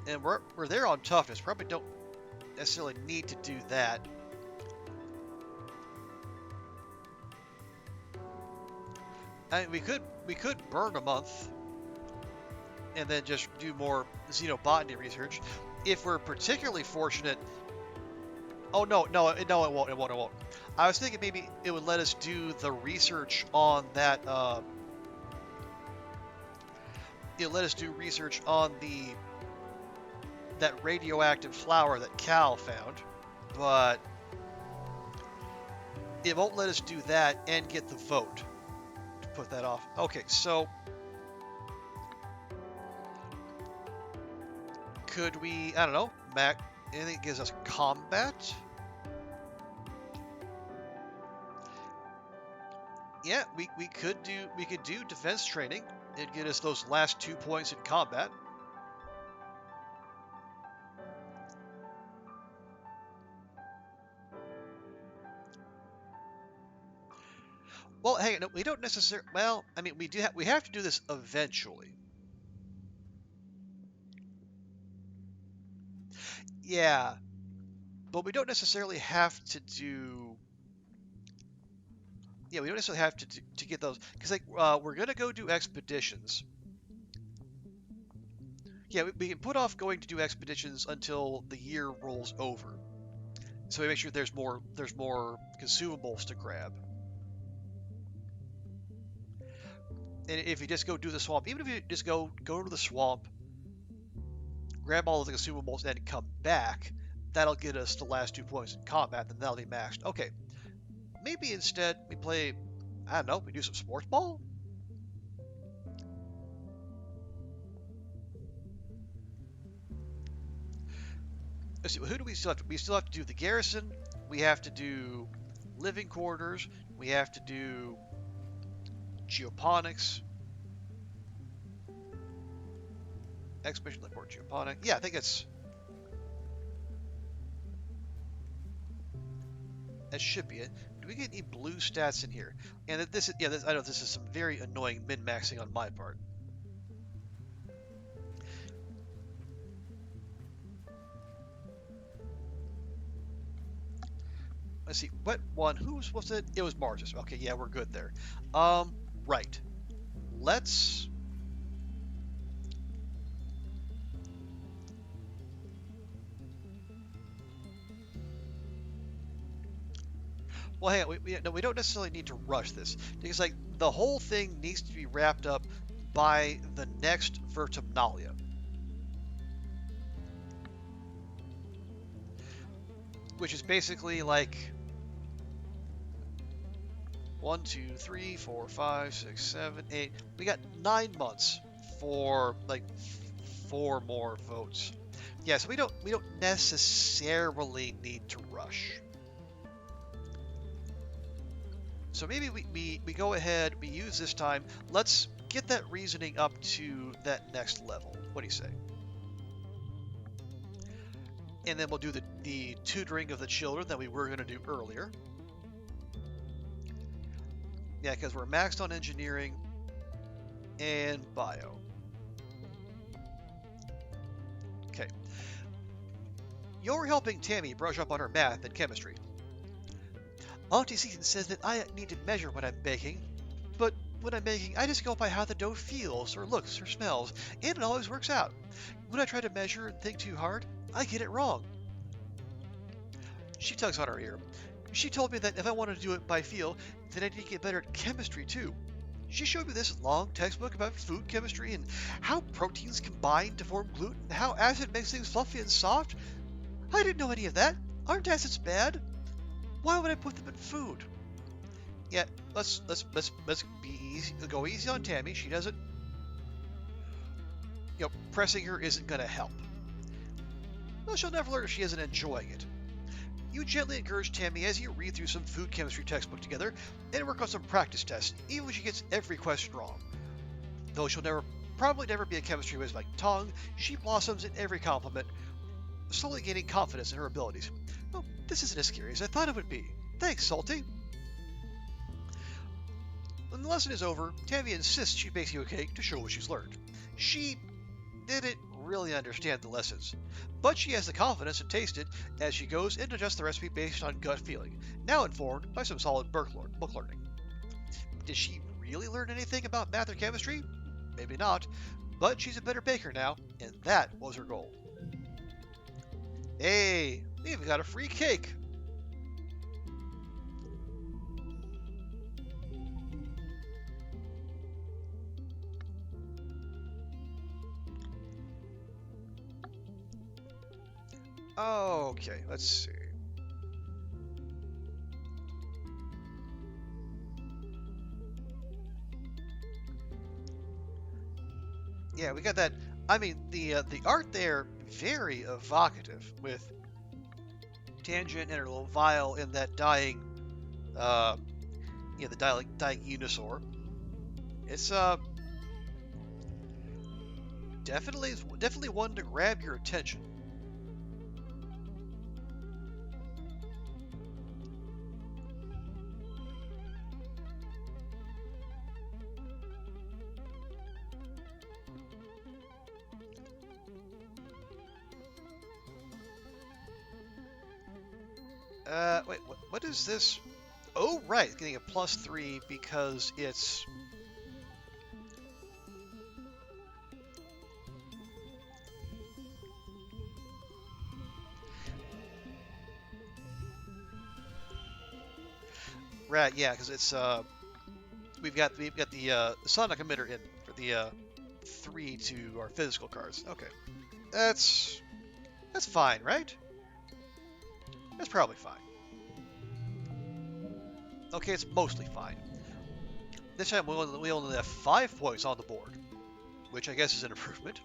And we're there on toughness. Probably don't necessarily need to do that. I mean, we could burn a month and then just do more xenobotany research. If we're particularly fortunate. Oh no, it won't. I was thinking maybe it would let us do the research on that. It let us do research on that radioactive flower that Cal found, but it won't let us do that and get the vote to put that off. Okay, so could we? I don't know. Anything that gives us combat? Yeah, we could do defense training. It'd get us those last 2 points in combat. Well, hey, no, we don't necessarily. Well, I mean, we have to do this eventually. Yeah, but we don't necessarily have to do. Yeah, we don't necessarily have to get those because we're gonna go do expeditions. Yeah, we can put off going to do expeditions until the year rolls over, so we make sure there's more consumables to grab. And if you just go do the swamp, even if you just go to the swamp, grab all of the consumables, and come back, that'll get us the last 2 points in combat, then that'll be maxed. Okay, maybe instead we play, I don't know, we do some sports ball? Let's see, who do we still have to? We still have to do the garrison, we have to do living quarters, We have to do geoponics. Expedition report geoponic. Yeah, I think it's... That should be it. Do we get any blue stats in here? And this is, yeah, this, I know this is some very annoying min-maxing on my part. Let's see, what one? Who's was it? It was Marges. Okay, yeah, we're good there. Right. Let's. Well, hang on. No, we don't necessarily need to rush this because, like, the whole thing needs to be wrapped up by the next Vertumnalia. Which is basically like 1, 2, 3, 4, 5, 6, 7, 8. We got 9 months for like 4 more votes. Yeah, so we don't necessarily need to rush. So maybe we go ahead, we use this time. Let's get that reasoning up to that next level. What do you say? And then we'll do the tutoring of the children that we were going to do earlier. Yeah, because we're maxed on engineering and bio. Okay. You're helping Tammy brush up on her math and chemistry. Auntie Season says that I need to measure what I'm baking, but when I'm baking, I just go by how the dough feels or looks or smells, and it always works out. When I try to measure and think too hard, I get it wrong. She tugs on her ear. She told me that if I wanted to do it by feel, then I need to get better at chemistry too. She showed me this long textbook about food chemistry and how proteins combine to form gluten and how acid makes things fluffy and soft. I didn't know any of that. Aren't acids bad? Why would I put them in food? Yeah, let's be easy. Go easy on Tammy. She doesn't. Pressing her isn't gonna help. Well, she'll never learn if she isn't enjoying it. You gently encourage Tammy as you read through some food chemistry textbook together and work on some practice tests, even when she gets every question wrong. Though she'll probably never be a chemistry whiz like Tong, she blossoms in every compliment, slowly gaining confidence in her abilities. Oh, this isn't as scary as I thought it would be. Thanks, Solty. When the lesson is over, Tammy insists she bakes you a cake to show what she's learned. She didn't really understand the lessons, but she has the confidence to taste it as she goes and adjusts the recipe based on gut feeling, now informed by some solid book learning. Did she really learn anything about math or chemistry? Maybe not, but she's a better baker now, and that was her goal. Hey, we even got a free cake! Okay, let's see. Yeah, we got that. I mean, the art there, very evocative, with Tangent and her little vial and that dying, the dying Unisaur. It's definitely one to grab your attention. Wait, what is this? Oh, right, it's getting a +3 because it's... Right, yeah, because it's, we've got the sonic emitter in for the 3 to our physical cards. Okay. That's fine, right? That's probably fine. Okay, it's mostly fine. This time we only have 5 points on the board, which I guess is an improvement.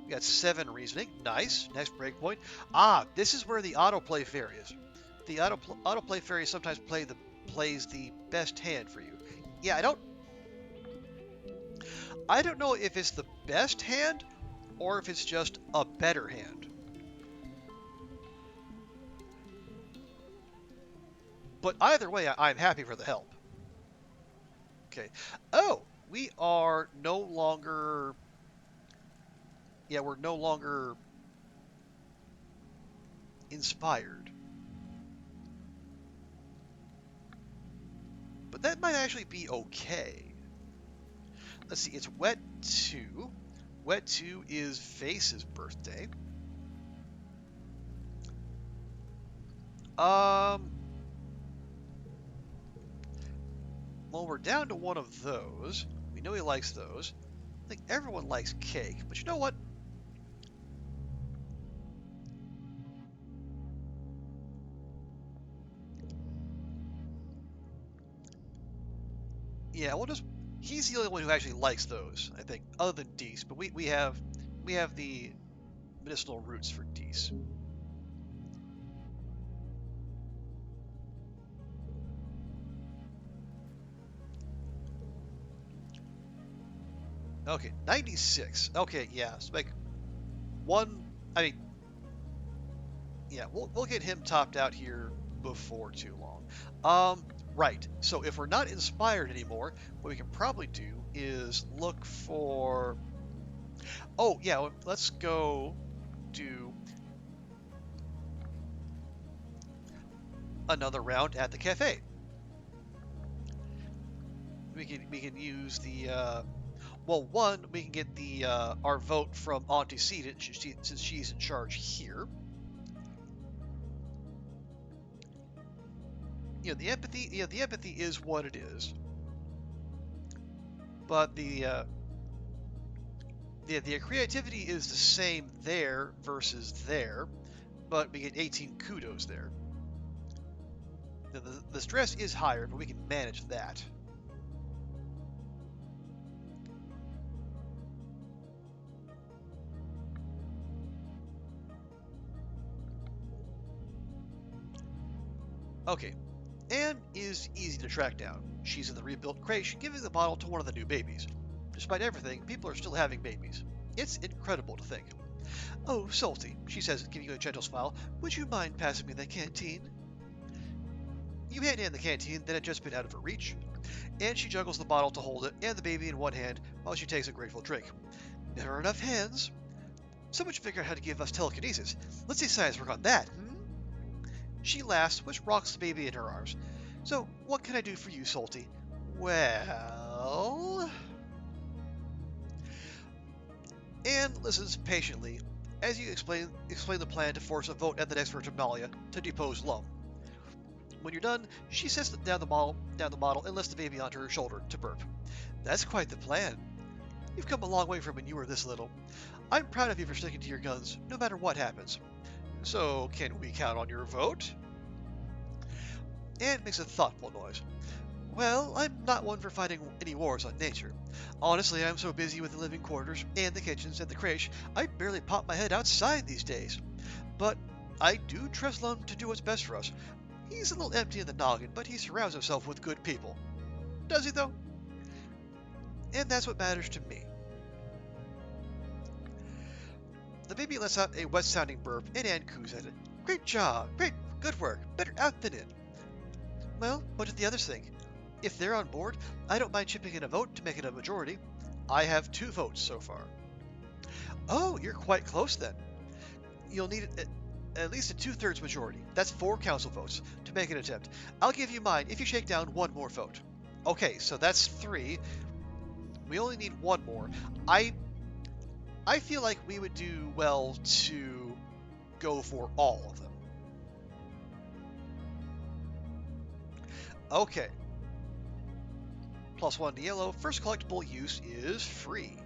We got 7 reasoning. Nice. Next breakpoint. Ah, this is where the autoplay fairy is. The autoplay fairies sometimes play the plays the best hand for you. Yeah, I don't know if it's the best hand or if it's just a better hand. But either way, I'm happy for the help. Okay. Oh, we are no longer. Yeah, we're no longer inspired. But that might actually be okay. Let's see, it's Wet 2. Wet 2 is Vase's birthday. Well, we're down to one of those. We know he likes those. I think everyone likes cake, but you know what? Yeah, we'll just. He's the only one who actually likes those, I think, other than Dees. But we have the medicinal roots for Dees. Okay, 96. Okay, yeah. So make one. I mean, yeah, we'll get him topped out here before too long. Right. So if we're not inspired anymore, what we can probably do is look for. Oh yeah, well, let's go do another round at the cafe. We can use the. Well, one, we can get the our vote from Auntie Seated since she's in charge here. You know, the empathy. Yeah, the empathy is what it is. But the creativity is the same there versus there, but we get 18 kudos there. The stress is higher, but we can manage that. Okay, Anne is easy to track down. She's in the rebuilt crèche, giving the bottle to one of the new babies. Despite everything, people are still having babies. It's incredible to think. Oh, Solty, she says, giving you a gentle smile, would you mind passing me the canteen? You hand Anne the canteen that had just been out of her reach, and she juggles the bottle to hold it and the baby in one hand while she takes a grateful drink. Never enough hands. Someone should figure out how to give us telekinesis. Let's see science work on that, She laughs, which rocks the baby in her arms. So, what can I do for you, Solty? Well... Anne listens patiently as you explain the plan to force a vote at the next Virtunalia to depose Lum. When you're done, she sets down the bottle and lifts the baby onto her shoulder to burp. That's quite the plan. You've come a long way from when you were this little. I'm proud of you for sticking to your guns, no matter what happens. So, can we count on your vote? Anne makes a thoughtful noise. Well, I'm not one for fighting any wars on nature. Honestly, I'm so busy with the living quarters and the kitchens and the crèche, I barely pop my head outside these days. But I do trust Lum to do what's best for us. He's a little empty in the noggin, but he surrounds himself with good people. Does he, though? And that's what matters to me. The baby lets out a wet-sounding burp, and Anne coos at it. Great job! Great! Good work! Better out than in. Well, what did the others think? If they're on board, I don't mind chipping in a vote to make it a majority. I have 2 votes so far. Oh, you're quite close then. You'll need at least a 2/3 majority. That's 4 council votes to make an attempt. I'll give you mine if you shake down 1 more vote. Okay, so that's 3. We only need 1 more. I feel like we would do well to go for all of them. Okay. +1 to yellow. First collectible use is free.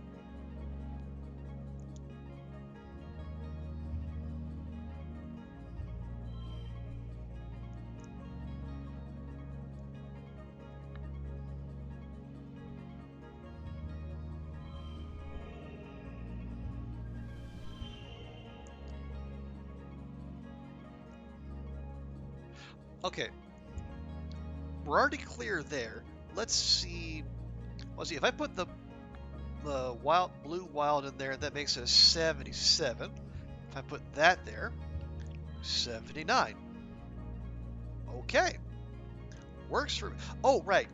Okay. we're already clear there. Let's see. Let's see. If I put the blue wild in there, that makes it a 77. If I put that there, 79. Okay, works for me. Oh right,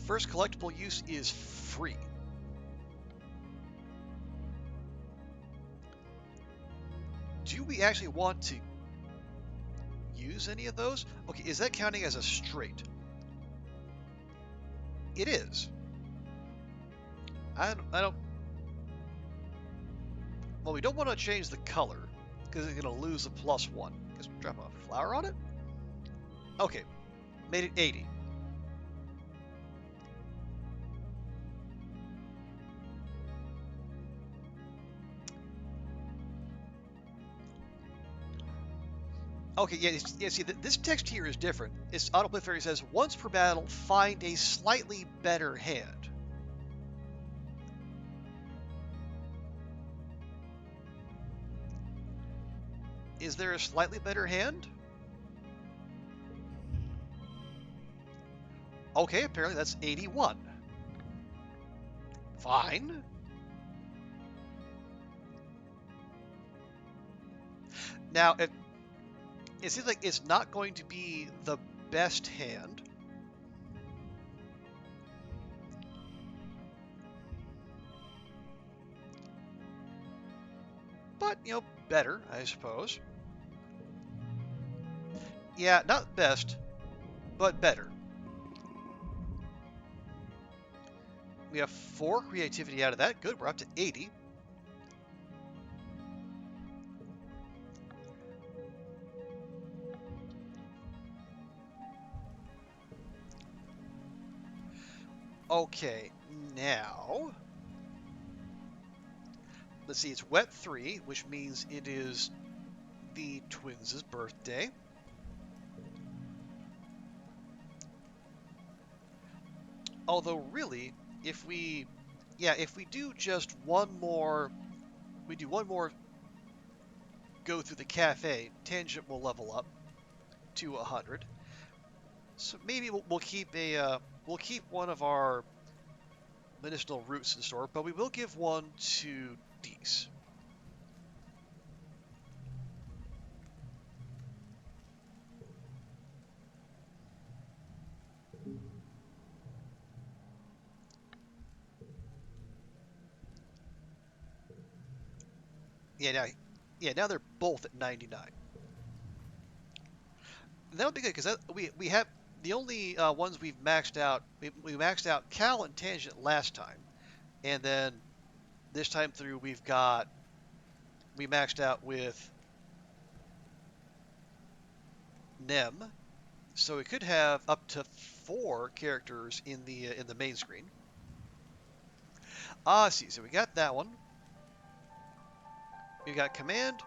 first collectible use is free. Do we actually want to use any of those? Okay, is that counting as a straight? It is. I don't. Well, we don't want to change the color because it's going to lose a +1. Guess we'll drop a flower on it. Okay, made it 80. Okay, yeah. See, this text here is different. It's autoplay fairy says, once per battle, find a slightly better hand. Is there a slightly better hand? Okay, apparently that's 81. Fine. Now, it seems like it's not going to be the best hand. But, better, I suppose. Yeah, not best, but better. We have 4 creativity out of that. Good, we're up to 80. Okay, now, let's see, it's wet 3, which means it is the twins' birthday. Although really, if we do just one more go through the cafe, Tangent will level up to 100. So maybe we'll keep one of our medicinal roots in store, but we will give one to Dees. Now they're both at 99. That would be good because we have the only ones we've maxed out. We maxed out Cal and Tangent last time, and then this time through we maxed out with Nem, so we could have up to 4 characters in the main screen. See, so we got that one. We got Command,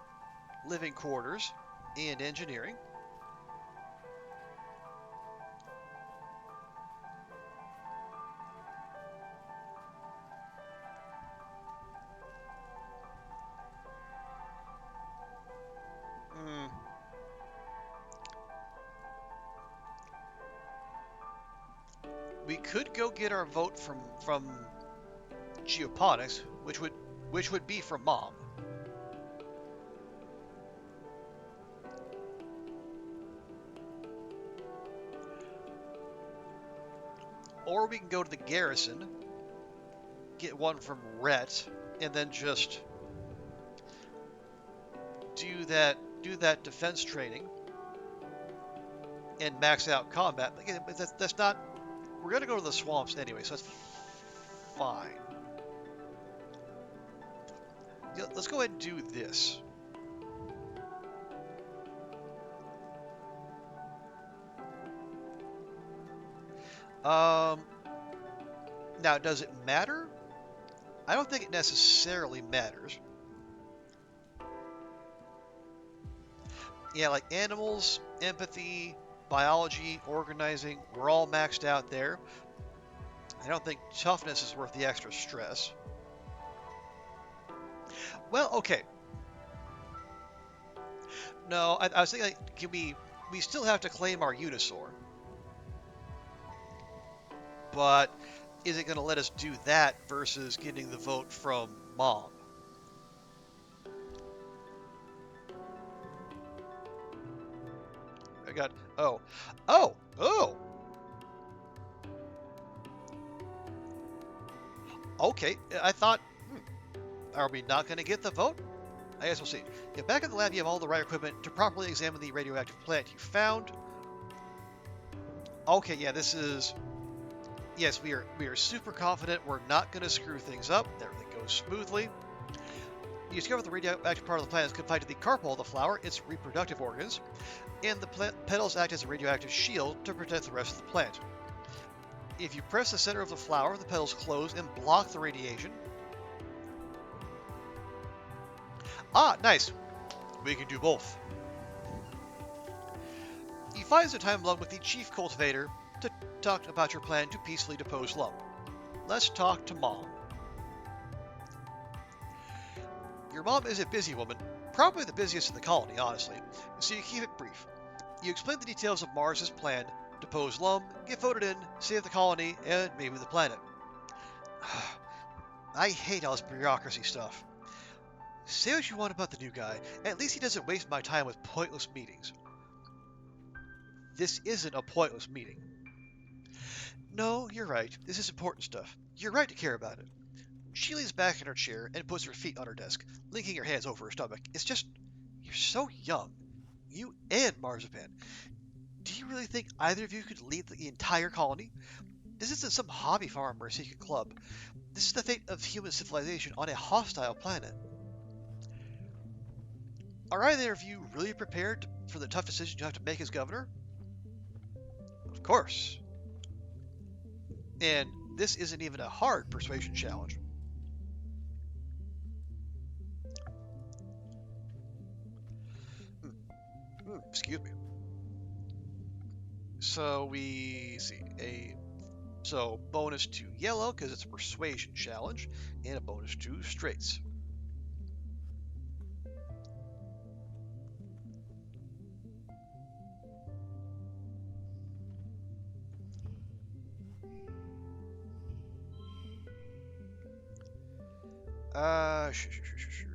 Living Quarters, and Engineering. We could go get our vote from Geoponics, which would be from Mom. Or we can go to the Garrison, get one from Rhett, and then just do that defense training and max out combat. Again, that's not. We're gonna go to the swamps anyway, so that's fine. Let's go ahead and do this. Now, does it matter? I don't think it necessarily matters. Yeah, like animals, empathy, biology, organizing, we're all maxed out there. I don't think toughness is worth the extra stress. Well, okay. No, I was thinking, like, can we still have to claim our Unisaur. But is it going to let us do that versus getting the vote from Mom? I got, oh, oh, oh! Okay, I thought, are we not going to get the vote? I guess we'll see. Yeah, back in the lab, you have all the right equipment to properly examine the radioactive plant you found. Okay, yeah, this is... Yes, we are super confident we're not going to screw things up. Everything goes smoothly. You discover the radioactive part of the plant is confined to the carpel of the flower, its reproductive organs, and the petals act as a radioactive shield to protect the rest of the plant. If you press the center of the flower, the petals close and block the radiation. Ah, nice. We can do both. You find some time alone with the chief cultivator to talk about your plan to peacefully depose Lum. Let's talk to Mom. Your mom is a busy woman, probably the busiest in the colony, honestly, so you keep it brief. You explain the details of Mars's plan, depose Lum, get voted in, save the colony, and maybe the planet. I hate all this bureaucracy stuff. Say what you want about the new guy, at least he doesn't waste my time with pointless meetings. This isn't a pointless meeting. No, you're right. This is important stuff. You're right to care about it. She leans back in her chair and puts her feet on her desk, linking her hands over her stomach. It's just, you're so young. You and Marzipan. Do you really think either of you could lead the entire colony? This isn't some hobby farm or a secret club. This is the fate of human civilization on a hostile planet. Are either of you really prepared for the tough decision you have to make as governor? Of course. And this isn't even a hard persuasion challenge. Excuse me. So we see so bonus to yellow because it's a persuasion challenge, and a bonus to straights. Sure.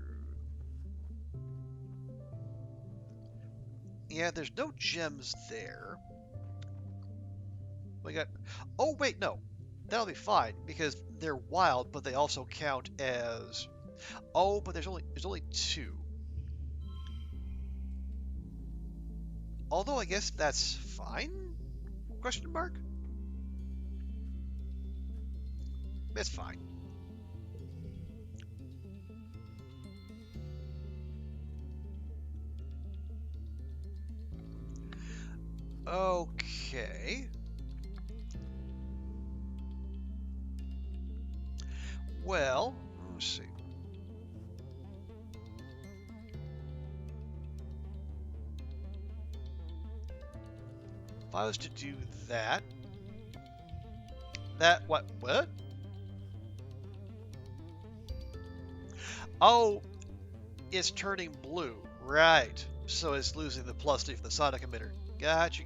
Yeah, there's no gems there. We got... Oh, wait, no. That'll be fine, because they're wild, but they also count as... Oh, but there's only 2. Although, I guess that's fine? Question mark? It's fine. Okay. Well, let's see. If I was to do that... What? Oh, it's turning blue. Right. So it's losing the +3 from the sonic emitter. Gotcha.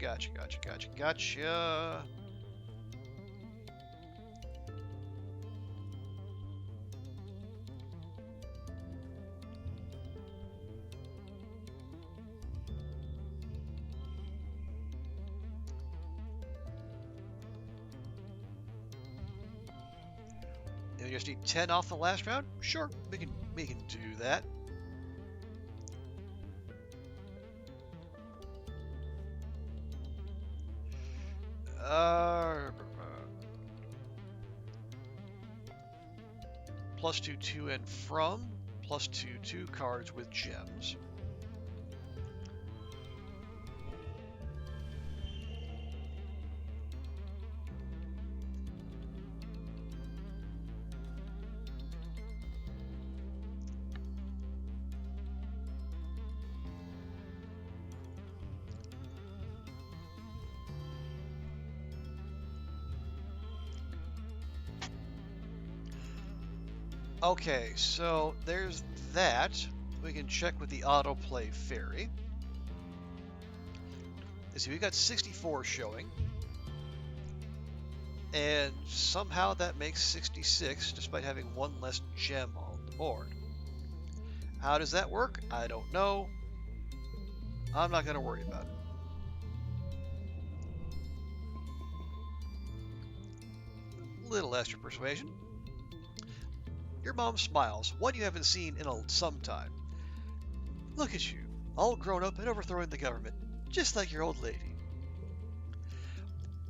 And we just need 10 off the last round? Sure, we can do that. +2 to and from, +2 2 cards with gems. Okay, so there's that. We can check with the autoplay fairy. see, we got 64 showing. And somehow that makes 66, despite having one less gem on the board. How does that work? I don't know. I'm not going to worry about it. Little extra persuasion. Your mom smiles, one you haven't seen in some time. Look at you, all grown up and overthrowing the government, just like your old lady.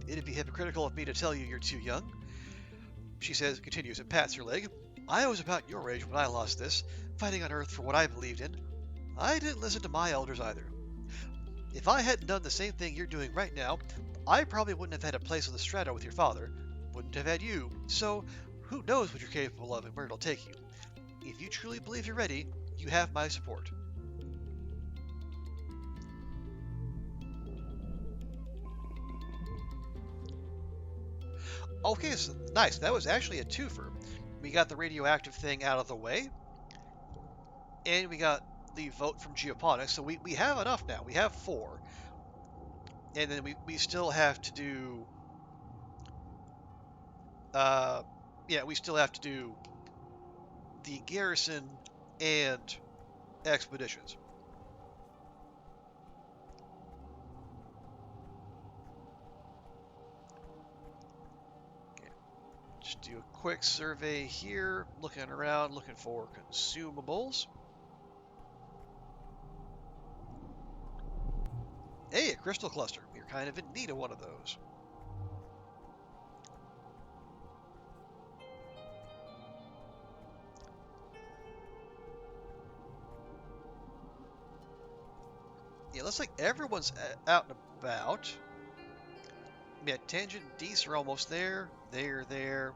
It'd be hypocritical of me to tell you you're too young, she says, continues, and pats her leg. I was about your age when I lost this, fighting on Earth for what I believed in. I didn't listen to my elders either. If I hadn't done the same thing you're doing right now, I probably wouldn't have had a place on the Strata with your father, wouldn't have had you, so who knows what you're capable of and where it'll take you. If you truly believe you're ready, you have my support. Okay, so nice. That was actually a twofer. We got the radioactive thing out of the way, and we got the vote from Geoponics, so we have enough now. We have 4. And then we still have to do... we still have to do the garrison and expeditions. Okay. Just do a quick survey here, looking around, looking for consumables. Hey, a crystal cluster. You're kind of in need of one of those. Yeah, looks like everyone's out and about. Yeah, Tangent and Dees are almost there. They're there.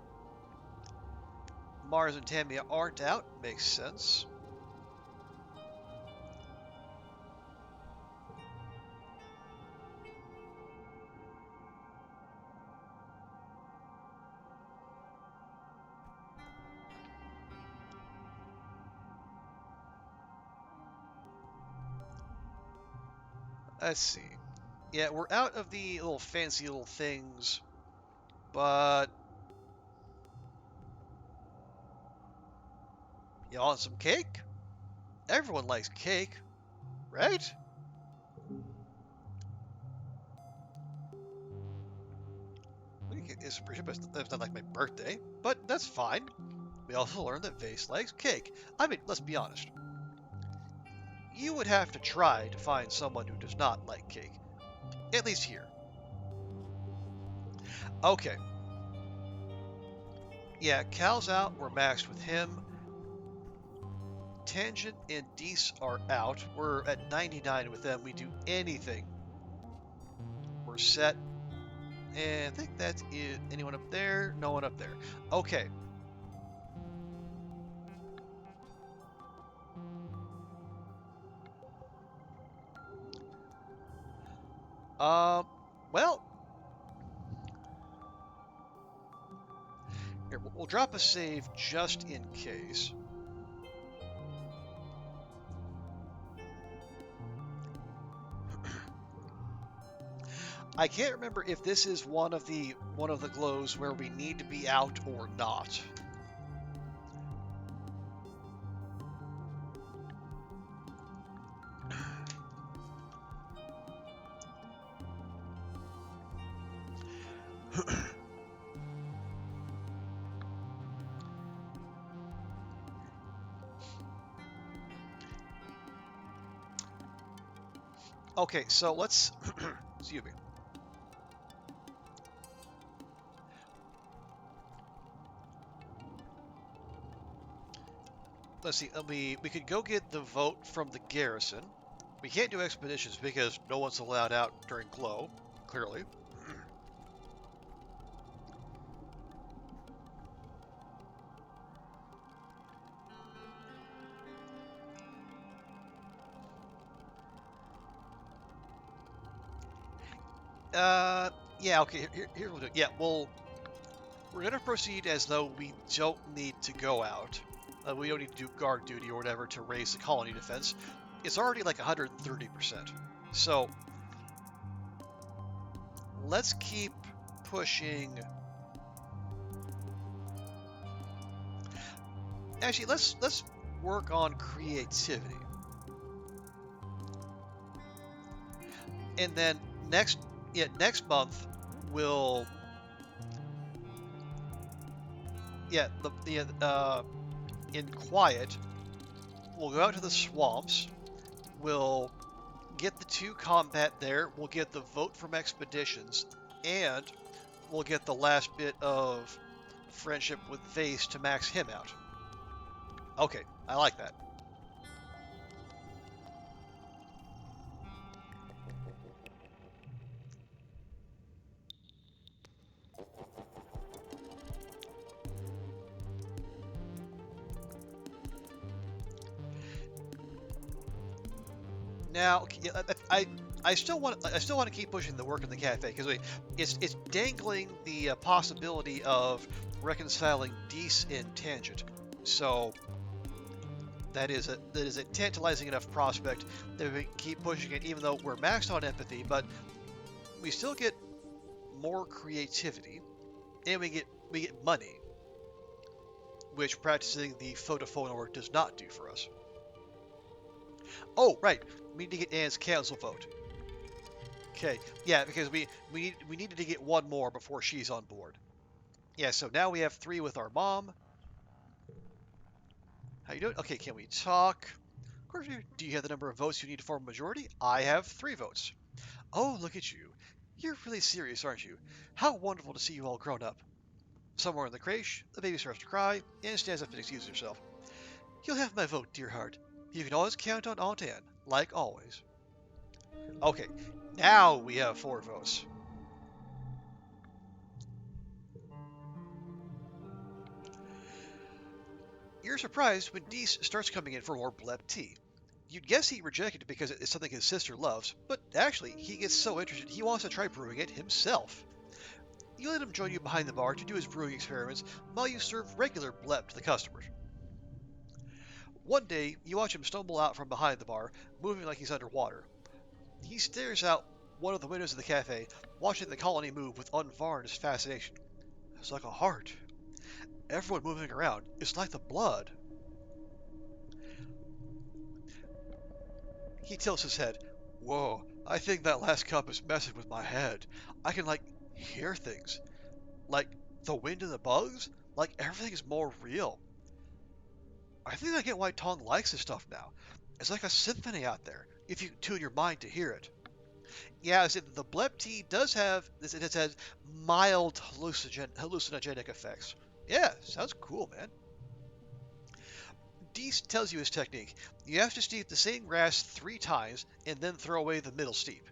Mars and Tamia aren't out. Makes sense. Let's see. Yeah, we're out of the little fancy little things, but you want some cake? Everyone likes cake, right? It's not like my birthday, but that's fine. We also learned that Vase likes cake. I mean, let's be honest. You would have to try to find someone who does not like cake. At least here. Okay. Yeah, Cal's out. We're maxed with him. Tangent and Dees are out. We're at 99 with them. We do anything. We're set. And I think that's it. Anyone up there? No one up there. Okay. Well, here, we'll drop a save just in case. I can't remember if this is one of the glows where we need to be out or not. Okay, so let's excuse me. Let's see. We could go get the vote from the garrison. We can't do expeditions because no one's allowed out during glow, clearly. Yeah, okay, here's what we'll do. Yeah, we're going to proceed as though we don't need to go out. We don't need to do guard duty or whatever to raise the colony defense. It's already like 130%. So, let's keep pushing. Actually, let's work on creativity. And then next month we'll in quiet we'll go out to the swamps. We'll get the 2 combat there. We'll get the vote from expeditions, and we'll get the last bit of friendship with Vase to max him out. Okay, I like that. Now, I still want to keep pushing the work in the cafe because it's dangling the possibility of reconciling Dees and Tangent. So that is a tantalizing enough prospect that we keep pushing it, even though we're maxed on empathy, but we still get more creativity, and we get money, which practicing the photophone work does not do for us. Oh, right. We need to get Anne's council vote. Okay, yeah, because we needed to get 1 more before she's on board. Yeah, so now we have 3 with our mom. How you doing? Okay, can we talk? Of course, do you have the number of votes you need to form a majority? I have 3 votes. Oh, look at you. You're really serious, aren't you? How wonderful to see you all grown up. Somewhere in the creche, the baby starts to cry and stands up and excuses herself. You'll have my vote, dear heart. You can always count on Aunt Anne, like always. Okay, now we have 4 votes. You're surprised when Dees starts coming in for more bleb tea. You'd guess he rejected it because it's something his sister loves, but actually, he gets so interested he wants to try brewing it himself. You let him join you behind the bar to do his brewing experiments while you serve regular bleb to the customers. One day, you watch him stumble out from behind the bar, moving like he's underwater. He stares out one of the windows of the cafe, watching the colony move with unvarnished fascination. It's like a heart. Everyone moving around, it's like the blood. He tilts his head. Whoa, I think that last cup is messing with my head. I can, hear things. Like, the wind and the bugs? Like, everything's more real. I think I get why Tong likes this stuff now. It's like a symphony out there, if you tune your mind to hear it. Yeah, the bleb tea does have, it has mild hallucinogenic effects. Yeah, sounds cool, man. Dees tells you his technique. You have to steep the same grass 3 times and then throw away the middle steep.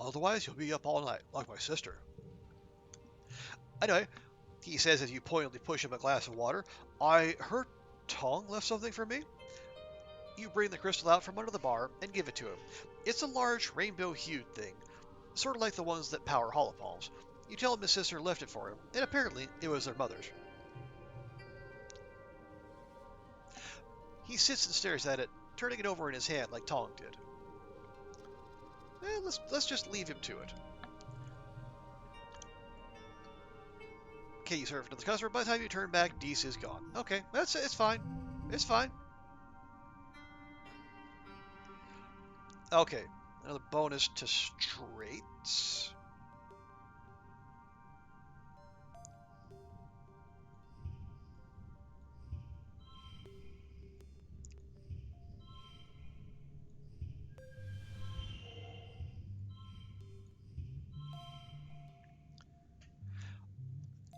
Otherwise, you'll be up all night, like my sister. Anyway, he says as you pointedly push him a glass of water, I heard Tong left something for me. You bring the crystal out from under the bar and give it to him. It's a large rainbow-hued thing, sort of like the ones that power holopalms. You tell him his sister left it for him, and apparently it was their mother's. He sits and stares at it, turning it over in his hand like Tong did. Let's just leave him to it. Okay, you serve it to the customer. By the time you turn back, Dees is gone. Okay, it's fine. It's fine. Okay, another bonus to straights.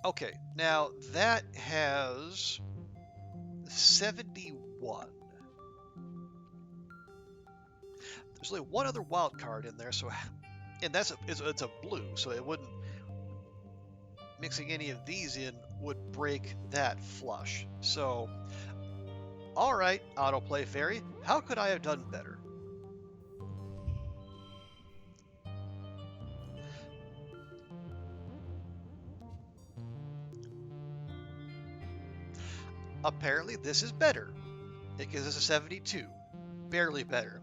Okay, now that has 71. There's only 1 other wild card in there, and it's a blue, so it wouldn't. Mixing any of these in would break that flush. So, all right, autoplay fairy, how could I have done better? Apparently this is better. It gives us a 72. Barely better.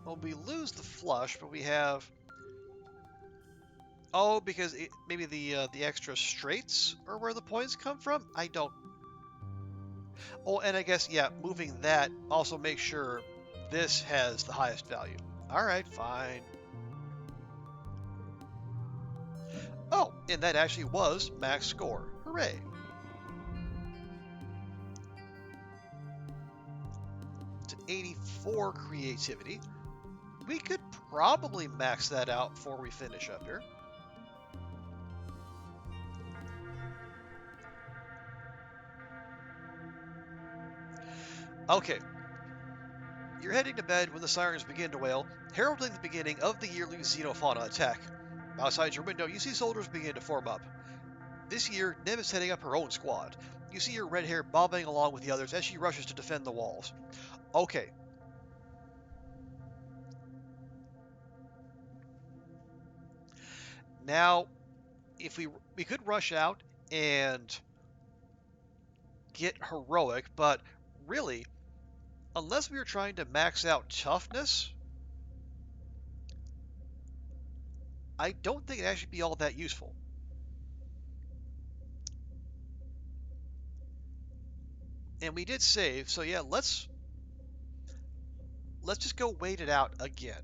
Well, we lose the flush, but we have Oh, because maybe the extra straights are where the points come from? I don't... Oh, and I guess, yeah, moving that also makes sure this has the highest value. Alright, fine. Oh, and that actually was max score. Hooray. It's an 84 creativity. We could probably max that out before we finish up here. Okay. You're heading to bed when the sirens begin to wail, heralding the beginning of the yearly xenofauna attack. Outside your window, you see soldiers begin to form up. This year, Nim is heading up her own squad. You see her red hair bobbing along with the others as she rushes to defend the walls. Okay. Now, if we could rush out and get heroic, but really, unless we were trying to max out toughness, I don't think it'd actually be all that useful. And we did save, so yeah, let's just go wait it out again.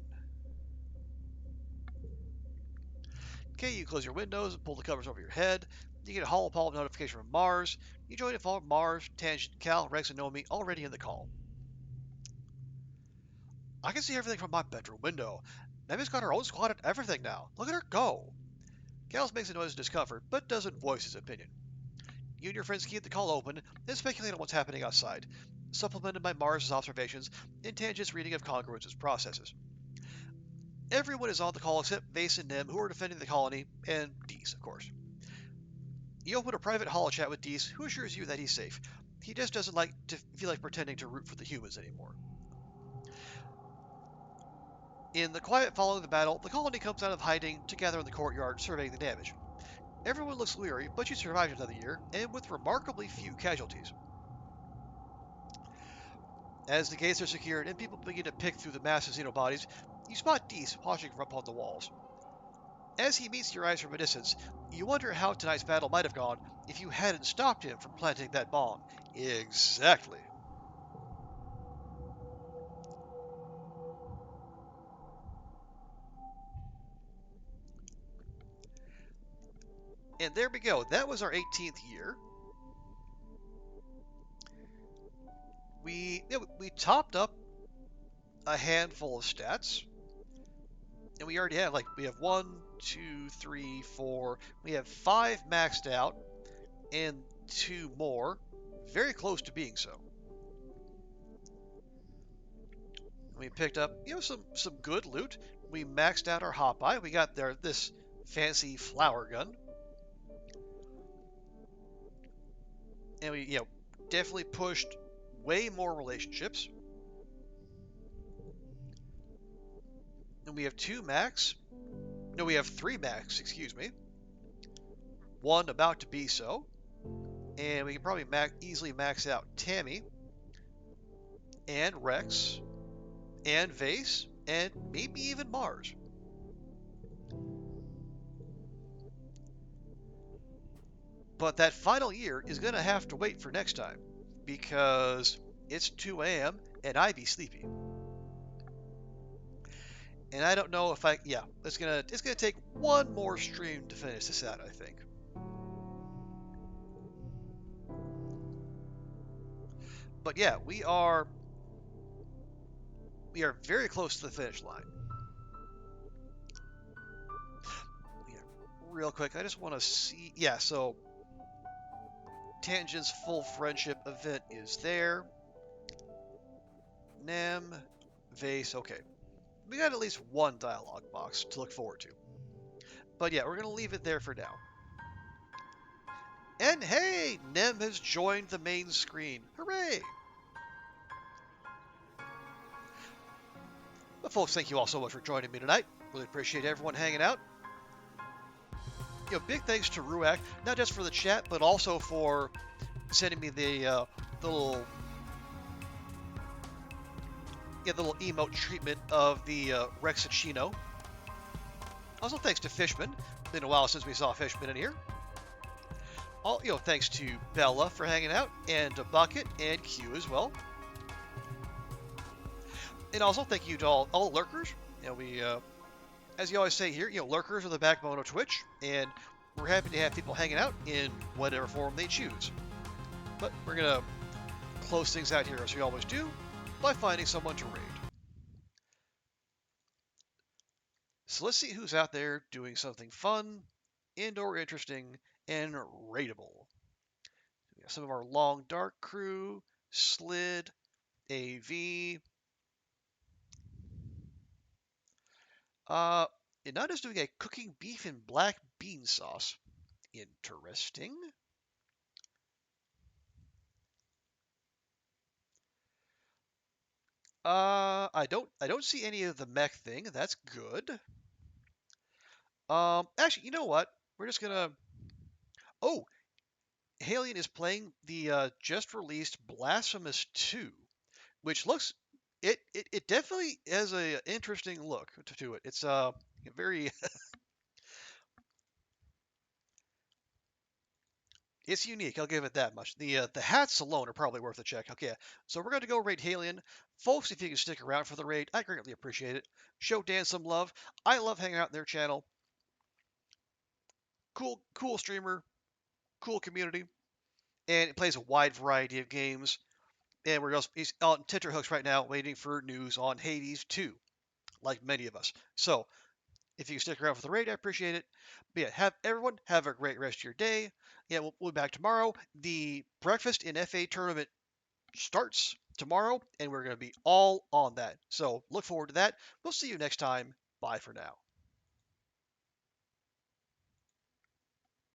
Okay, you close your windows and pull the covers over your head. You get a hollow palm notification from Mars. You join a call from Mars, Tangent, Cal, Rex, and Nomi already in the call. I can see everything from my bedroom window. Nemi's got her own squad and everything now. Look at her go. Cal makes a noise of discomfort, but doesn't voice his opinion. You and your friends keep the call open and speculate on what's happening outside, supplemented by Mars' observations and Tangent's reading of congruence's processes. Everyone is on the call except Vase and Nim, who are defending the colony, and Dees, of course. You open a private holochat with Dees, who assures you that he's safe. He just doesn't like to feel like pretending to root for the humans anymore. In the quiet following the battle, the colony comes out of hiding to gather in the courtyard, surveying the damage. Everyone looks weary, but you survived another year, and with remarkably few casualties. As the gates are secured and people begin to pick through the mass of xenobodies, you spot Dees watching from up on the walls. As he meets your eyes from a distance, you wonder how tonight's battle might have gone if you hadn't stopped him from planting that bomb. Exactly. And there we go. That was our 18th year. We topped up a handful of stats. And we already have, we have 1, 2, 3, 4. We have 5 maxed out and 2 more. Very close to being so. We picked up, some good loot. We maxed out our hot buy. We got this fancy flower gun. And we, definitely pushed way more relationships. And we have 2 max. No, we have 3 max, excuse me. 1 about to be so. And we can probably easily max out Tammy. And Rex. And Vase. And maybe even Mars. But that final year is going to have to wait for next time, because it's 2 a.m. and I be sleepy. And I don't know if it's gonna take one more stream to finish this out, I think. But yeah, we are very close to the finish line. Yeah, real quick, I just want to see. Yeah, so Tangent's full friendship event is there. Nem, Vase, okay. We got at least one dialogue box to look forward to. But yeah, we're going to leave it there for now. And hey, Nem has joined the main screen. Hooray! But folks, thank you all so much for joining me tonight. Really appreciate everyone hanging out. Big thanks to Ruak, not just for the chat, but also for sending me the little emote treatment of the Rexachino. Also thanks to Fishman, Been a while since we saw Fishman in here. All, thanks to Bella for hanging out, and Bucket and Q as well. And also thank you to all lurkers. We, as you always say here, lurkers are the backbone of Twitch, and we're happy to have people hanging out in whatever form they choose. But we're gonna close things out here as we always do by finding someone to raid. So let's see who's out there doing something fun and or interesting and raidable. We have some of our long dark crew, Slid, AV. Inada's doing a cooking beef in black bean sauce. Interesting. I don't see any of the mech thing. That's good. Actually, you know what? We're just gonna. Oh, Halion is playing the just released Blasphemous 2, which looks it definitely has a interesting look to it. It's very it's unique. I'll give it that much. The hats alone are probably worth a check. Okay, so we're going to go raid Halion. Folks, if you can stick around for the raid, I greatly appreciate it. Show Dan some love. I love hanging out in their channel. Cool streamer, cool community, and it plays a wide variety of games. And he's on tenterhooks right now waiting for news on Hades 2, like many of us. So if you can stick around for the raid, I appreciate it. But yeah, everyone have a great rest of your day. Yeah, we'll be back tomorrow. The Breakfast in FA tournament starts tomorrow, and we're going to be all on that. So look forward to that. We'll see you next time. Bye for now.